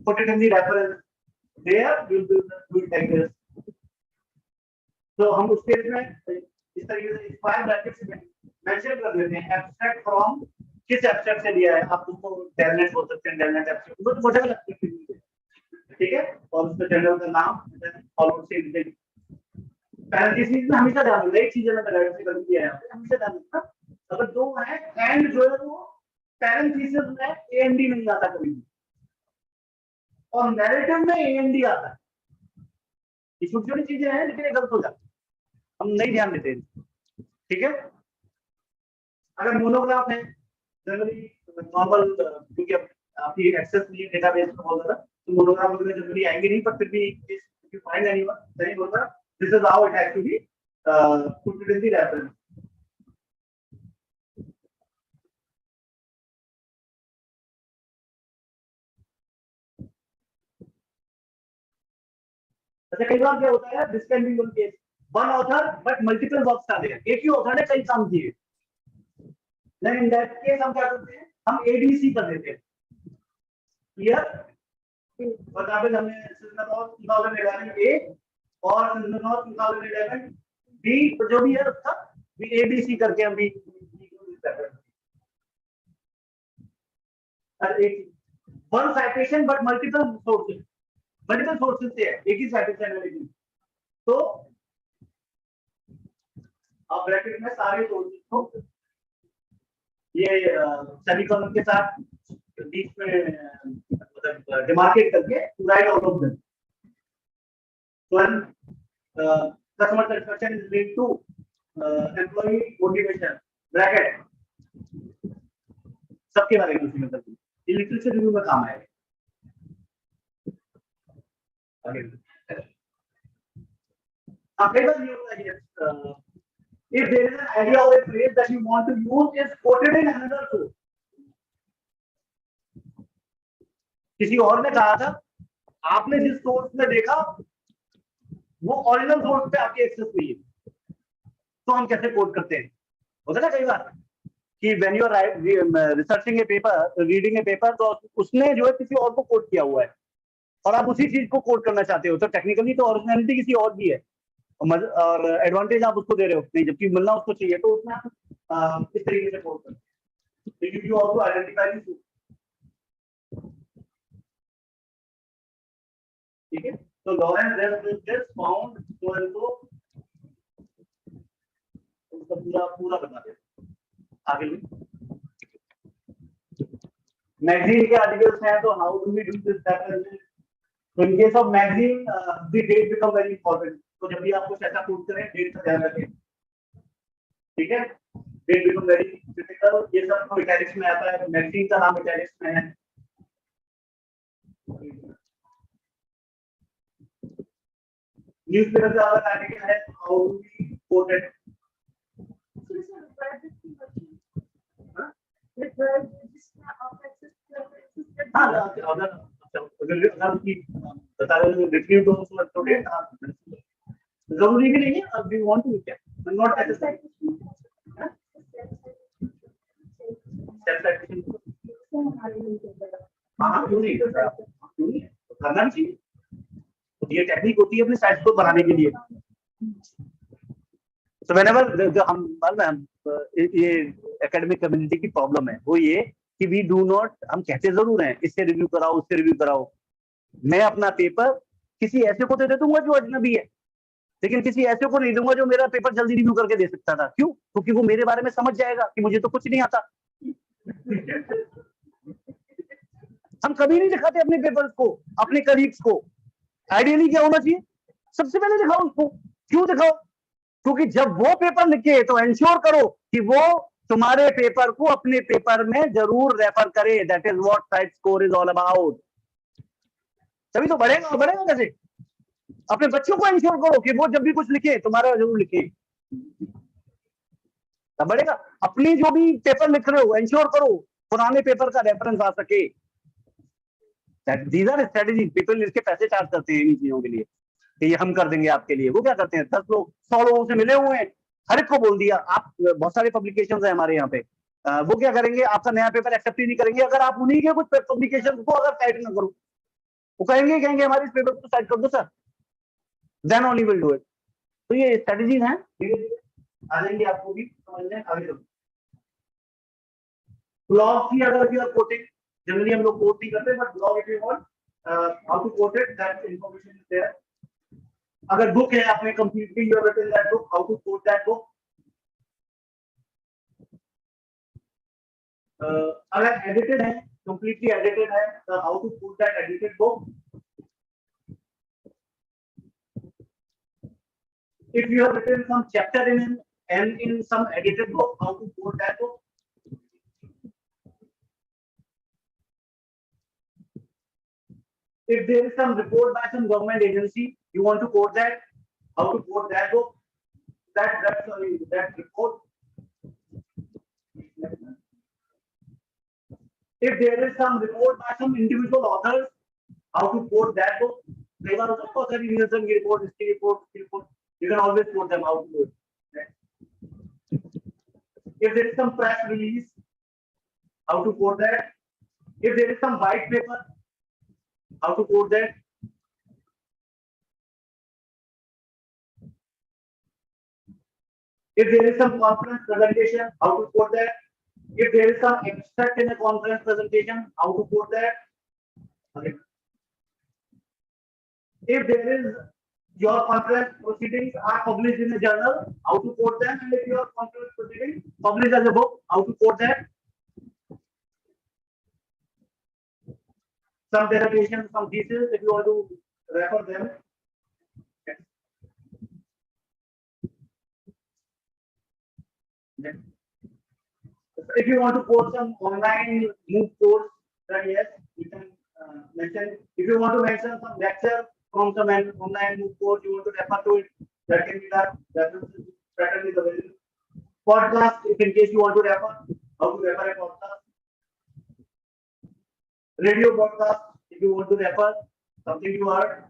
put it in the reference there, will do like this. तो हम उस केस में इस तरीके से स्क्वायर ब्रैकेट्स में मेंशन कर देते हैं एब्स्ट्रैक्ट फ्रॉम, किस एब्स्ट्रैक्ट से लिया है, आप उसको डेलनेट बोल सकते हैं, डेलनेट एब्स्ट्रैक्ट, व्हाटएवर एब्स्ट्रैक्ट, ठीक है। और उसके जर्नल का नाम फॉलोड से डिटेल। पैरेंथेसिस में हमेशा ध्यान रखना, एक चीज मैं डायरेक्ट से कर दिया है, हमेशा ध्यान रखना अगर दो है एंड जो है वो पैरेंथेसिस में ए एंड डी नहीं आता कभी भी, और नैरेटिव में ए एंड डी आता है। ये छोटी छोटी चीजें हैं लेकिन गलत हो जाती है, हम नहीं ध्यान देते, ठीक है। अगर मोनोग्राफ है जनरली नॉर्मल, क्योंकि आपकी एक्सेस नहीं है डेटाबेस में बहुत ज्यादा, तो मोनोग्राफ वगैरह जनरली आएंगे नहीं, पर फिर भी if you find anyone then monograph, this is how it has to be put in the reference. अच्छा, कई बार क्या होता है, this can be one case, one author but multiple works आते हैं, एक ही ऑथर ने कई काम किए, देन इन दैट केस हम क्या करते हैं, हम एडीसी कर देते हैं। क्लियर? फॉर एग्जांपल हमने सिस्टम ऑफ 2011 ए और सिस्टम ऑफ 2011 बी, तो जो भी है उसका भी एबीसी करके हम भी one citation but multiple sources, multiple sources से है, एक ही साइटेशन है लेकिन, तो आप ब्रैकेट में सारे सोर्सेज को ये सेमीकोलन के साथ बीच में मतलब डिमार्केट करके right out of them. When customer satisfaction is linked to employee motivation bracket सबके बारे में उसमें करती ये लिटरेचर रिव्यू में काम आएगा. If there is an idea or a phrase that you want to use is quoted in another source. किसी और ने कहा था, आपने जिस सोर्स में देखा वो ओरिजिनल सोर्स पे आपके एक्सेस नहीं है, तो हम कैसे कोट करते हैं? होता है ना कई बार कि when you are researching a paper, reading a paper, तो उसने जो है किसी और को कोट किया हुआ है और आप उसी चीज को कोट करना चाहते हो, तो टेक्निकली तो ओरिजिनलिटी किसी और की है और एडवांटेज आप उसको दे रहे हो नहीं, जबकि मिलना उसको चाहिए, तो उसमें आप इस तरीके से कोट करते हैं. You also identify this. ठीक है, तो Lawrence just found so and so, उसका पूरा बता दे. आगे मैगजीन के आर्टिकल्स हैं, तो how do we do this that. तो in case of magazine the date become very important. तो जब भी आप कुछ ऐसा कोट करें, डेट का ध्यान रखें. ठीक है, डेट बिकम वेरी क्रिटिकल. ये सब इटैलिक्स में आता है, मैगजीन का नाम इटैलिक्स में है. न्यूज़पेपर का अगर आर्टिकल है, how do we quote it? हाँ, अगर की बता रहे हो रिट्रीव टू स्टूडेंट, जरूरी भी नहीं है. अब वी वांट टू क्या नॉट नेसेसरी. हाँ, क्यों नहीं करना चाहिए. ये टेक्निक होती है अपने साइट्स को बनाने के लिए. तो व्हेनेवर हम ये एकेडमिक कम्युनिटी की प्रॉब्लम है वो ये कि वी डू नॉट, हम कहते जरूर हैं इससे रिव्यू कराओ उससे रिव्यू कराओ. मैं अपना पेपर किसी ऐसे को दे दूंगा जो अजनबी है, लेकिन किसी ऐसे को नहीं दूंगा जो मेरा पेपर जल्दी रिव्यू करके दे सकता था. क्यों? क्योंकि वो मेरे बारे में समझ जाएगा कि मुझे तो कुछ नहीं आता. हम कभी नहीं दिखाते अपने पेपर्स को अपने कलीग्स को. आइडियली क्या होना चाहिए? सबसे पहले दिखाओ उसको. क्यों दिखाओ? क्योंकि जब वो पेपर लिखे तो एंश्योर करो कि वो तुम्हारे पेपर को अपने पेपर में जरूर रेफर करे. That is what site score is all about. तभी तो बढ़ेगा कैसे? अपने बच्चों को एंश्योर करो कि वो जब भी कुछ लिखे तुम्हारा जरूर लिखे, तब बढ़ेगा. अपनी जो भी पेपर लिख रहे हो एंश्योर करो पुराने पेपर का रेफरेंस आ सके. These are strategies. People इसके पैसे चार्ज करते हैं इन चीजों के लिए कि ये हम कर देंगे आपके लिए. वो क्या करते हैं, 10 लोग 100 लोगों से मिले हुए हैं, हर एक को बोल दिया. आप बहुत सारे पब्लिकेशंस हैं हमारे यहाँ पे, वो क्या करेंगे, आपका नया पेपर एक्सेप्ट ही नहीं करेंगे अगर आप उन्हीं के कुछ पब्लिकेशन को अगर साइट ना करो. वो कहेंगे हमारे इस पेपर को साइट कर दो sir, then only will do it. तो ये स्ट्रेटजीज हैं, धीरे धीरे आ जाएंगे आपको भी समझने. आगे चलो, ब्लॉग की अगर यू आर कोटिंग, जनरली हम लोग कोट नहीं करते, but blog if you want how to quote it, that information is there. अगर बुक है, आपने completely you have written that book, how to quote that book. अगर एडिटेड है, completely edited है, तो how to quote that edited book. If you have written some chapter in some edited book, how to quote that book. If there is some report by some government agency, you want to quote that, how to quote that book, that report. If there is some report by some individual authors, how to quote that book. They are also author in report, history report. You can always quote them, how to do it. If there is some press release, how to quote that. If there is some white paper, how to quote that. If there is some conference presentation, how to quote that. If there is some extract in a conference presentation, how to quote that. Okay. If there is your conference proceedings are published in a journal, how to quote them, and if your conference proceedings published as a book, how to quote that. some dissertations, some theses, if you want to refer them. If you want to post some online MOOC course, then yes, you can mention. If you want to mention some lecture from some online MOOC course, you want to refer to it, that can be done. References pattern is available. Podcast, if in case you want to refer, how to refer a podcast. Radio broadcast, if you want to refer something you heard.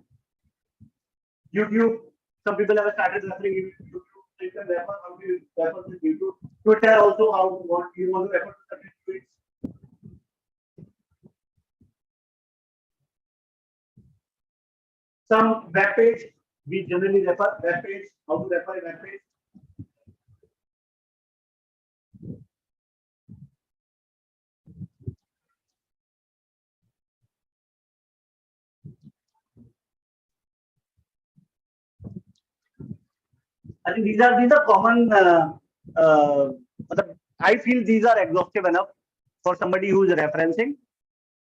YouTube, some people have started referring YouTube. You can refer how to refer to YouTube. Twitter also, how what you want to refer to certain tweets. Some web page, we generally refer web page, how to refer a web page. I think these are common. I feel these are exhaustive enough for somebody who is referencing,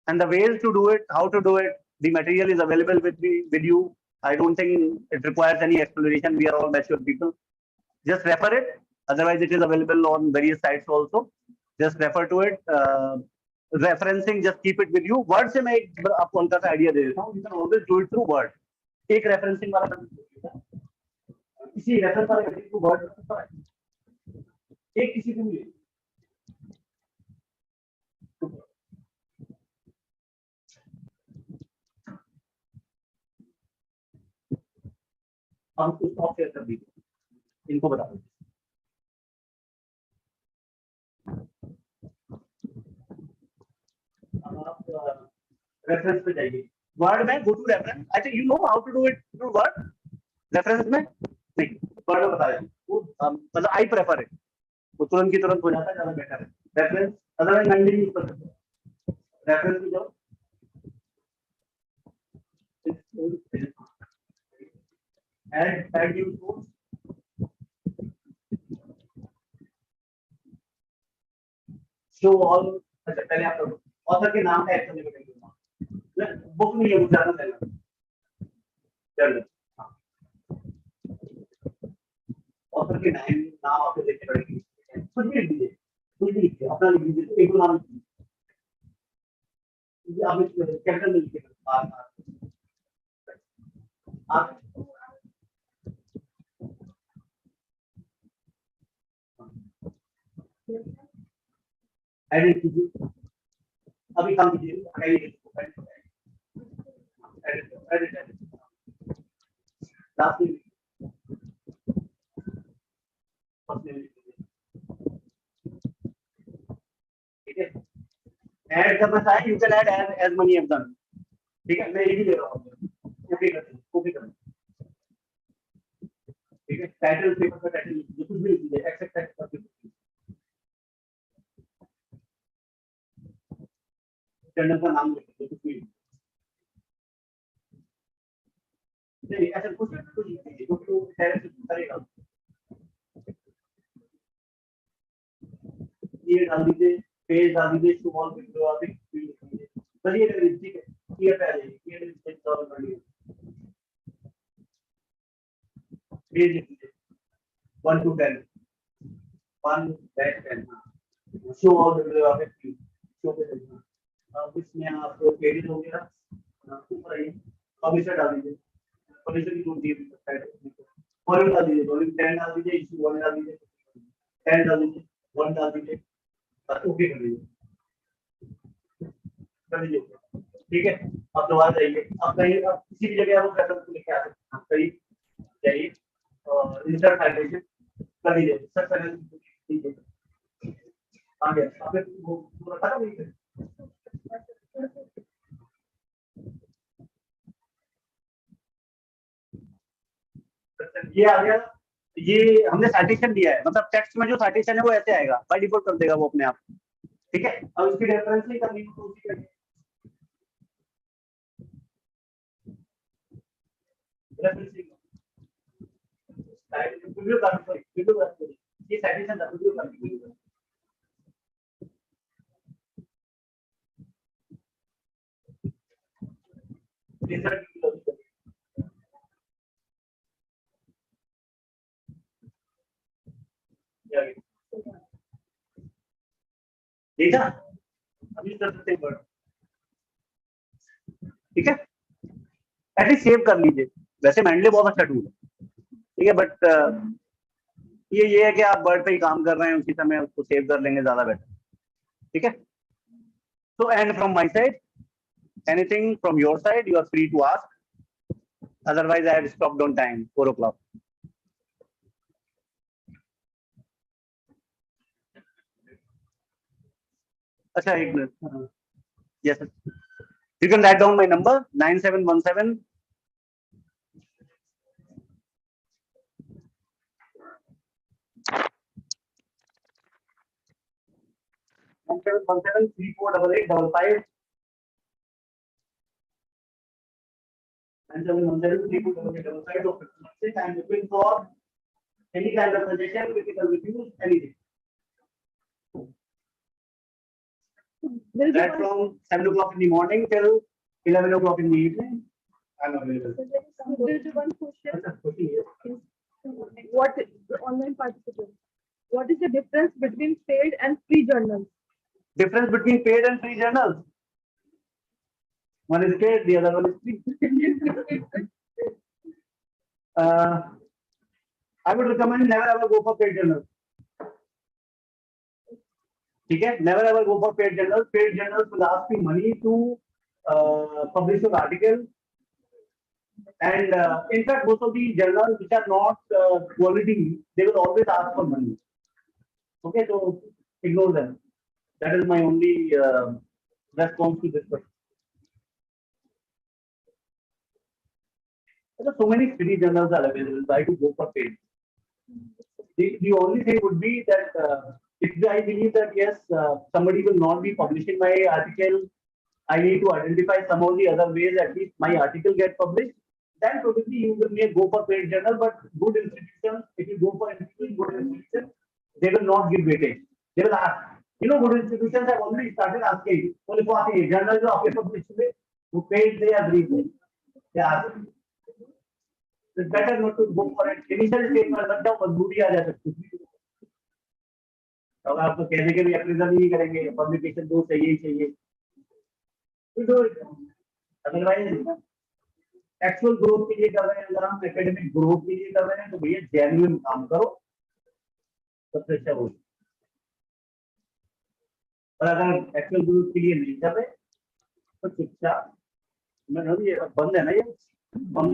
and the ways to do it, how to do it. The material is available with you. I don't think it requires any explanation. We are all mature people. Just refer it. Otherwise, it is available on various sites also. Just refer to it. Referencing, just keep it with you. Word से मैं एक आपको हल्का सा idea दे देता हूँ. You can always do it through word. एक referencing वाला इसी रेफरेंस वाले घटक को वर्ड पर एक किसी को मिले हम कुछ स्टॉप शेयर कर दीजिए इनको बता दीजिए आप रेफरेंस पे जाइए वर्ड में गो टू रेफरेंस अच्छा you know how to do it through word reference में नहीं वर्ड में बताया वो मतलब आई प्रेफर है वो तुरंत की तुरंत हो जाता है ज्यादा बेटर है रेफरेंस अदरवाइज मैंने यूज कर सकते हैं रेफरेंस में जाओ add use code show all अच्छा पहले आप ऑथर के नाम का एक्शन लिखोगे बुक नहीं है वो ज्यादा पहले चलो ऑथर के नाम आपको देखने पड़ेगी कुछ भी लिखिए अपना लिख दीजिए एक नाम आप कैपिटल में लिखिए आप एडिट कीजिए अभी काम कीजिए एडिट लास्ट में ठीक है ऐड करना चाहे you can add as many have done ठीक है मैं ये भी ले रहा हूँ कॉपी करना ठीक है टाइटल पेपर का टाइटल कुछ भी लिख दीजिए एक्सेप्ट करके जर्नल का नाम लिख दीजिए कुछ भी नहीं ऐसा कुछ लिख दीजिए जो डायरेक्ट करेगा ये डाल दीजिए पेज डाल दीजिए शो ऑल बिब्लियोग्राफिक लिख दीजिए चलिए ठीक है क्लियर पे आ जाइए क्लियर लिस्ट सॉल्व कर लीजिए पेज लिख दीजिए 1 to 10 1/10 show all bibliographic show पे देखना अब इसमें आपको पेज हो गया ऊपर आइए पब्लिशर डाल दीजिए पब्लिशर की टूल दिए वॉल्यूम डाल दीजिए वॉल्यूम 10 डाल दीजिए इशू 1 डाल दीजिए 10 डाल दीजिए 1 डाल दीजिए ओके कर लीजिए ठीक है अब दोबारा जाइए अब कहीं अब किसी भी जगह आप रेफरेंस को लेके आ सकते हैं कहीं जाइए और इंसर्ट हाइड्रेशन कर लीजिए सर लीजिए आ गया आपने वो रखा था वहीं ये आ गया ये हमने साइटेशन दिया है मतलब टेक्स्ट में जो साइटेशन है वो ऐसे आएगा बाय डिफॉल्ट कर देगा वो अपने आप ठीक है अब उसकी रेफरेंस नहीं करनी तो उसी का ये साइटेशन देखा अभी कर सकते हैं वर्ड ठीक है एटलीस्ट सेव कर लीजिए वैसे मैंडले बहुत अच्छा टूल है ठीक है बट ये है कि आप वर्ड पे ही काम कर रहे हैं उसी समय उसको सेव कर लेंगे ज्यादा बेटर ठीक है so and from my side anything from your side you are free to ask otherwise I have stopped on time 4 o'clock अच्छा एक minute yes sir. You can write down my number 9717 9717 348855 9717 348855 I'm looking for any kind of suggestion, critical reviews, anything. Right from 7 o'clock in the morning till 11 o'clock in the evening, I'm available. There's one question. What online participants? What is the difference between paid and free journals? Difference between paid and free journals? One is paid, the other one is free. I would recommend never ever go for paid journals. ठीक है never ever go for paid journals. Paid journals will ask you money to publish your article, and in fact most of the journals which are not quality they will always ask for money. Okay, so ignore them. That is my only response to this question. There are so many free journals are available. Try to go for paid. The only thing would be that if I believe that yes, somebody will not be publishing my article, I need to identify some of the other ways at least my article get published. Then probably you will may go for paid journal, but good institutions, if you go for good institutions, they will not give weightage. They will ask. You know, good institutions have already started asking. Only for the journal जो आपके publish हुए, वो paid they are free. They ask. It's better not to go for it. Initial stage में लग जाओ मजबूरी आ जा सकती है. अगर आपको कहने के लिए अप्रेजल नहीं करेंगे, पब्लिकेशन दो चाहिए ही चाहिए. तो do it. Otherwise, actual growth के लिए कर रहे हैं अगर हम एकेडमिक ग्रोथ के लिए कर रहे हैं तो भैया जेन्युइन काम करो सबसे अच्छा हो और अगर एक्चुअल ग्रोथ के लिए नहीं कर रहे तो चुपचाप ये बंद है ना ये बंद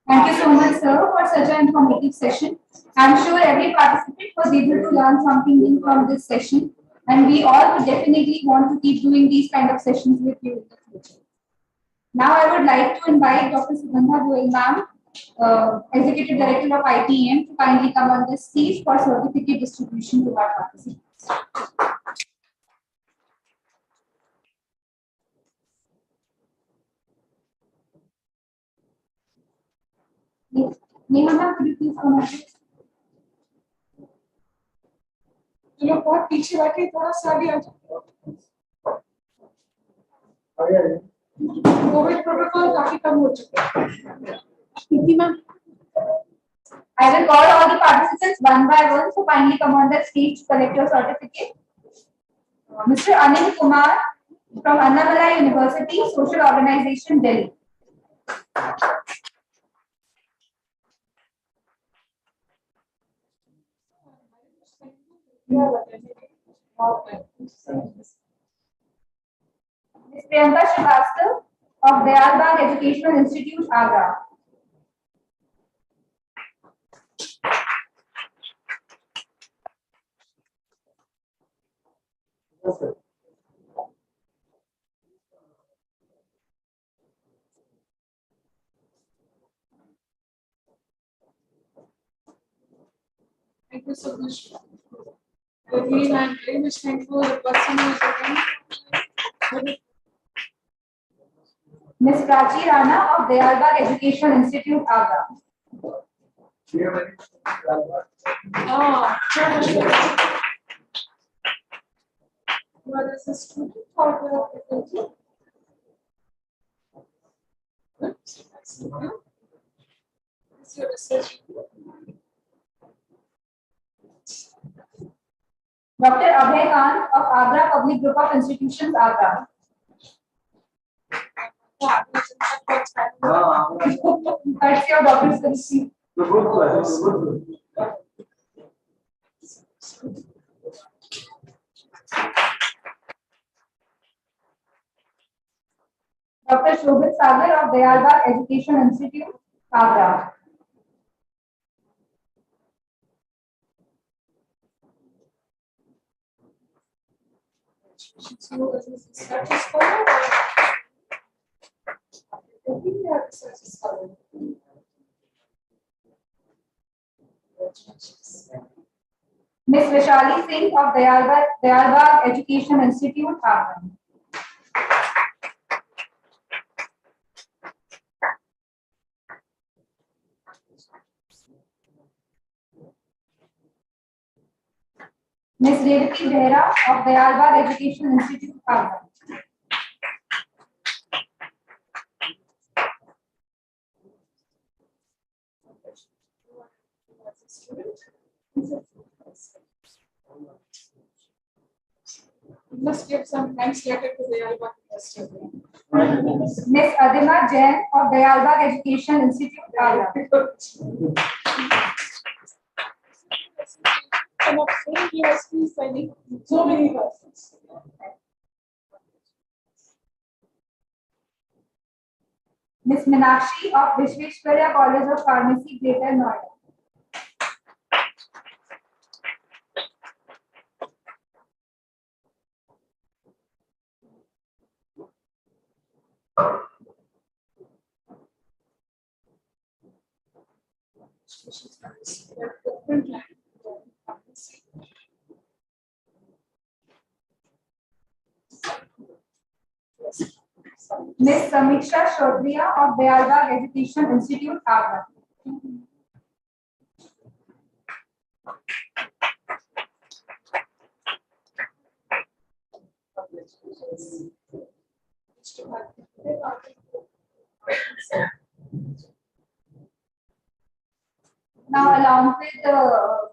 Thank you so much, sir, for such an informative session. I'm sure every participant was able to learn something new from this session, and we all would definitely want to keep doing these kind of sessions with you in the future. Now, I would like to invite Dr. Sugandha Goel, ma'am, Executive Director of ITM, to kindly come on this stage for certificate distribution to our participants. Neha ma'am, could you please come on? चलो बहुत पीछे बैठे थोड़ा सा आगे आ जाओ Covid protocol काफी कम हो चुका है क्योंकि ma'am I will call all the participants one by one, so kindly come on the stage to collect your certificate. Mr. Anil Kumar from Annamalai University, Social Organization, Delhi. Ms. Priyanka Srivastava of Dayalbagh Educational Institute, Agra. Thank you so much. Really, I'm very much thankful the person who is attending. Ms. Prachi Rana of Dayalbagh Educational Institute, Agra. Oh, what is a student or the faculty? Is your research? Dr. Abhay Khan of Agra Public Group of Institutions, Agra. That's your doctor's certificate. Dr. Shobhit Sagar of Dayalbagh Education Institute, Agra. So, is this research scholar? I think they are research scholar. Ms. Vishali Singh of Dayalbagh Education Institute, Agra. Ms. Revati Behra of Dayalbagh Education Institute, Agra. You must give some thanks letter to the Alba University. Ms. Adima Jain of Dayalbagh Education Institute, Agra. Some of same universities sending so many persons. Ms. Meenakshi of Vishveshwarya College of Pharmacy, Greater Noida. Ms. Samiksha Shodria of Dayalbagh Education Institute, Agra. Now, along with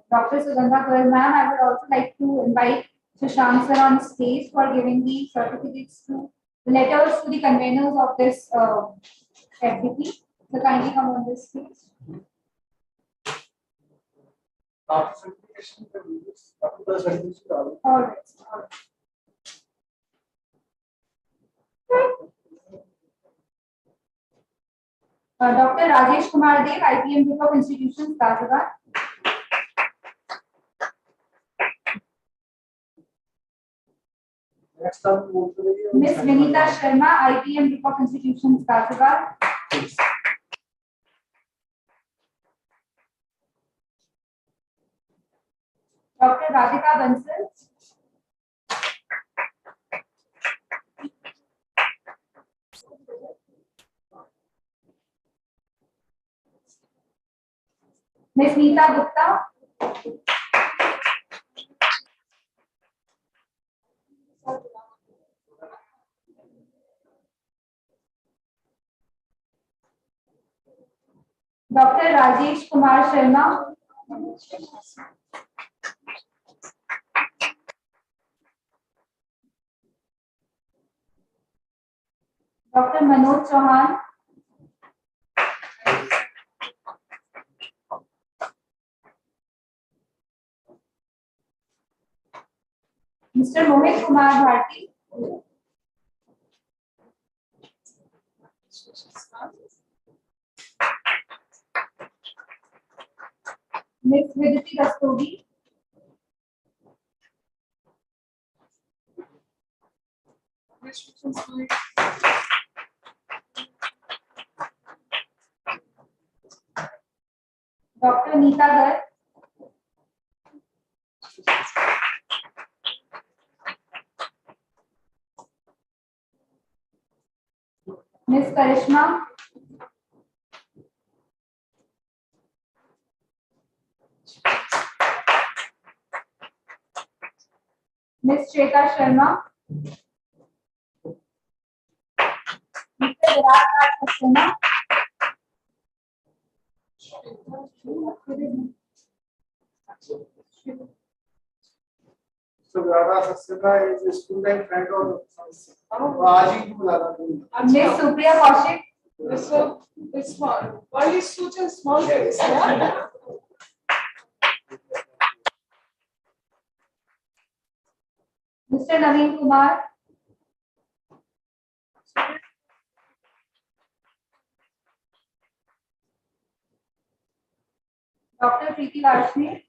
Dr. Sugandha Goel, ma'am, I would also like to invite Shashank sir on stage for giving the certificates to letters to the conveners of this FDP. So kindly come on this stage. All right. Dr. Rajesh Kumar Dev, IPM Group of Institutions, Ghaziabad. Ms. Vinita Sharma, IPM Group of Institutions, Ghaziabad. Dr. Radhika Bansal. Ms. Neeta Gupta. Dr. Rajesh Kumar Sharma. Dr. Manoj Chauhan. Mr. Mohit Kumar Bharti. Ms. Viditi Rastogi. Dr. Neeta Garg. Ms. Karishma. Ms. Shweta Sharma. Mr. Virat Raj Saxena. So Radha Saxena is a student friend of Raji. Ms. Supriya Kaushik. It's small. World is such a small place. Yeah? Mr. Naveen Kumar. Dr. Preeti Varshni.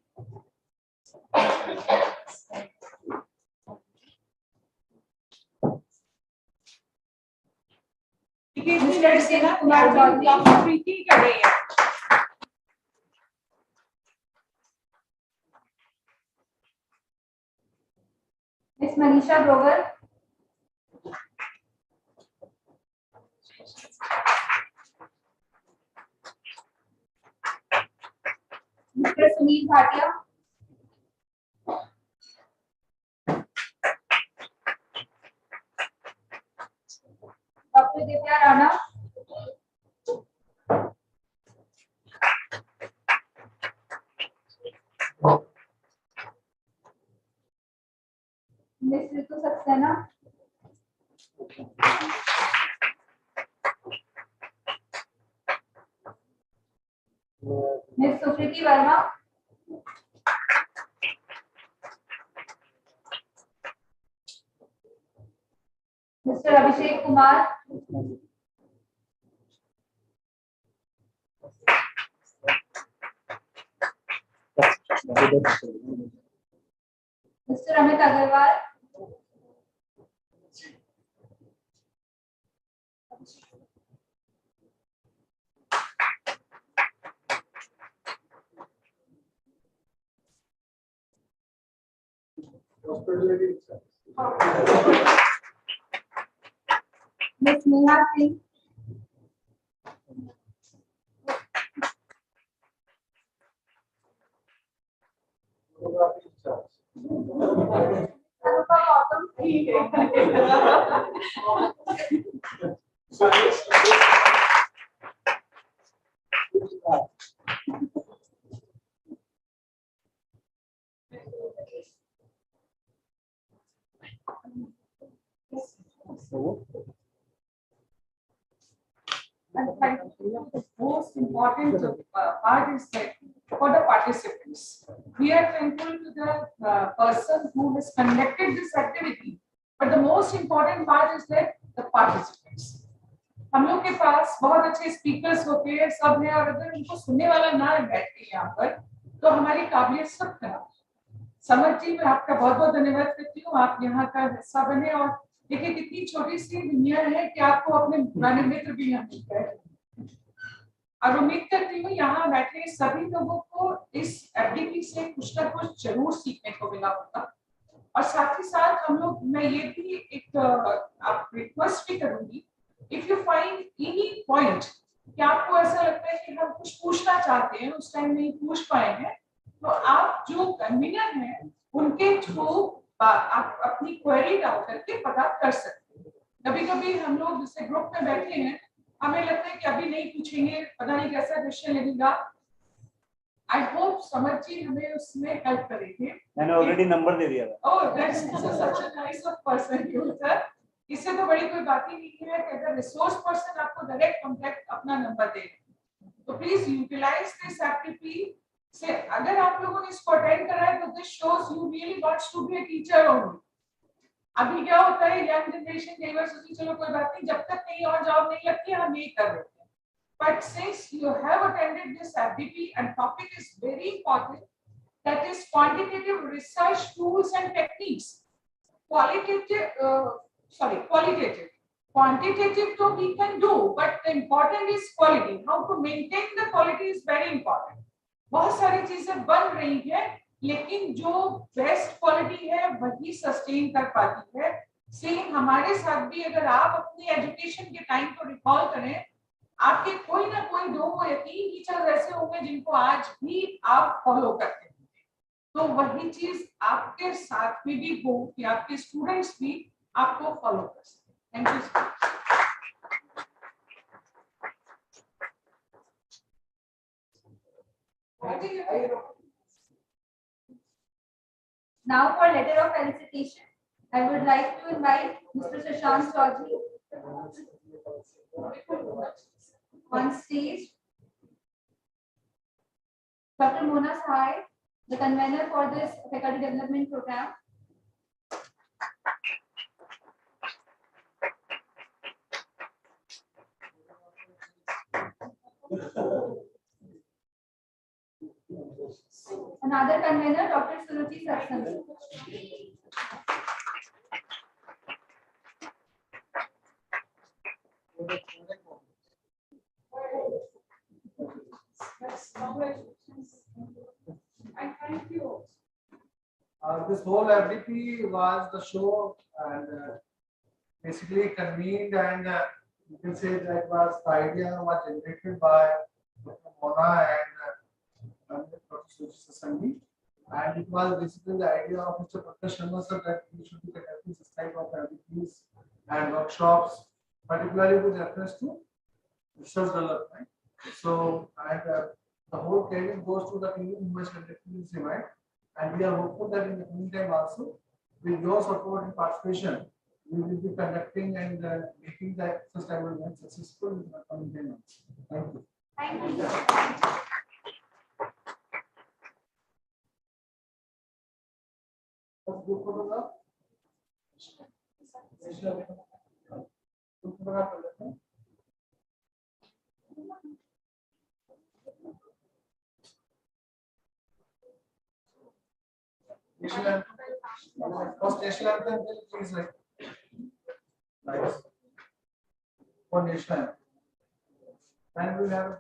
Mr. Vijay Kumar Chaudhary. Ms. Manisha Grover. Mr. Sunil Bhatia. Dr. Divya Rana. Ms. Ritu Saxena. Ms. Sukriti Verma. Mr. Abhishek Kumar. Mr. Amit Agarwal. Ms. Neha Singh. Anupa Gautam. The most important part is that for the participants. We are thankful to the person who has conducted this activity, but the most important part is that the participants. हम लोग के पास बहुत अच्छे speakers होते हैं, सब हैं, और अगर उनको सुनने वाला ना बैठे यहाँ पर तो हमारी काबिलियत सब खराब। समर जी, मैं आपका बहुत बहुत धन्यवाद करती हूँ, आप यहाँ का हिस्सा बने। और देखिए कितनी छोटी सी दुनिया है कि आपको अपने पुराने मित्र भी यहाँ मिल गए, और उम्मीद करती हूँ यहाँ बैठे सभी लोगों को इस एफडीपी से कुछ ना कुछ जरूर सीखने को मिला होगा। और साथ ही साथ हम लोग, मैं ये भी एक आप रिक्वेस्ट भी करूंगी, if you find any point कि आपको ऐसा लगता है कि हम कुछ पूछना चाहते हैं, उस टाइम नहीं पूछ पाए हैं, तो आप जो कन्वीनर हैं उनके थ्रू आप अपनी क्वेरी डाल करके पता कर सकते हैं। कभी कभी हम लोग जैसे ग्रुप में बैठे हैं, हमें लगता है कि अभी नहीं पूछेंगे, पता नहीं कैसा क्वेश्चन लगेगा। आई होप समर जी हमें उसमें हेल्प करेंगे। मैंने ऑलरेडी नंबर दे दिया था। Oh, that's such a nice person you sir. इससे तो बड़ी कोई बात ही नहीं है कि अगर रिसोर्स पर्सन आपको डायरेक्ट कांटेक्ट अपना नंबर दे, तो प्लीज यूटिलाइज दिस एफटीपी से। अगर आप लोगों ने इसको अटेंड करा है तो this shows you really wants to be a teacher only. अभी क्या होता है, यंग जनरेशन कई बार सोचती चलो कोई बात नहीं, जब तक कहीं और जॉब नहीं लगती हम यही कर लेते हैं। But since you have attended this FDP and topic is very important, that is quantitative research tools and techniques. Qualitative. Quantitative so we can do, but the important is quality. How to maintain the quality is very important. बहुत सारी चीजें बन रही है, लेकिन जो best quality है वही सस्टेन कर पाती है। सेम हमारे साथ भी, अगर आप अपनी एजुकेशन के टाइम को रिकॉल करें, आपके कोई ना कोई 2 या 3 टीचर्स ऐसे होंगे जिनको आज भी आप फॉलो करते हैं। तो वही चीज आपके साथ में भी हो कि आपके स्टूडेंट्स भी आपको फॉलो कर सकें। Thank you so much. Now for letter of felicitation, I would like to invite Mr. Shashank Chaudhary on stage. Dr. Mona Sahai, the convener for this faculty development program. Another convener, Dr. Suruchi Satsang. And thank you. This whole FDP was the show and basically convened, and you can say that was the idea was generated by Dr. Mona and Dr. Suruchi Sanghi, and it was basically the idea of Mr. Prakash Sharma sir that we should be conducting this type of FDPs and workshops, particularly with reference to research development. So, and the whole credit goes to the team who has conducted this event, and we are hopeful that in the coming time also, with your support and participation, we will be conducting and making the such event successful in the coming time also. Thank you. Thank you. Group photograph. Group photograph. First national anthem, please, like, nice. For national anthem. Then we will have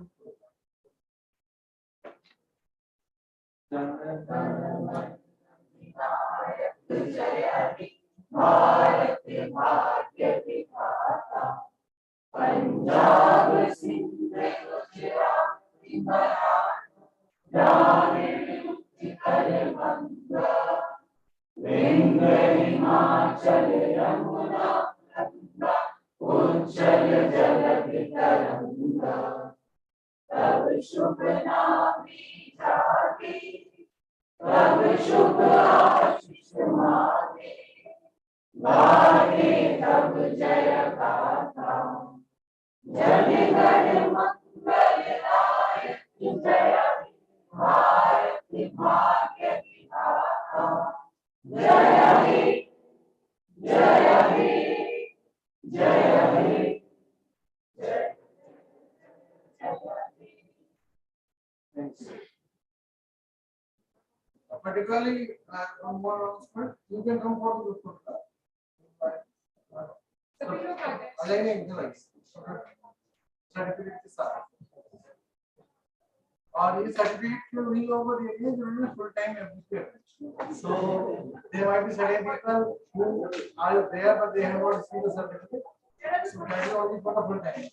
Punjab, Sindh, Gujarat, Himachal, Yamuna, Ujjal Jaladi Taranga, Tab Shubh Naami Jati, Tab Shubh Ashish Mati, Gaate Tab Jaya Gaata, Jai Gare Mangal Dayak Jaya Bharati Bhagya Vidhata, Jaya He, Jaya He, Jaya He, Particularly on one announcement, you can come for the group. Aligning the lights. Certificate के साथ. और ये certificate के नहीं over area जो full time employee. So there might be certain people who are there but they have not received the certificate. So that is only for the full time.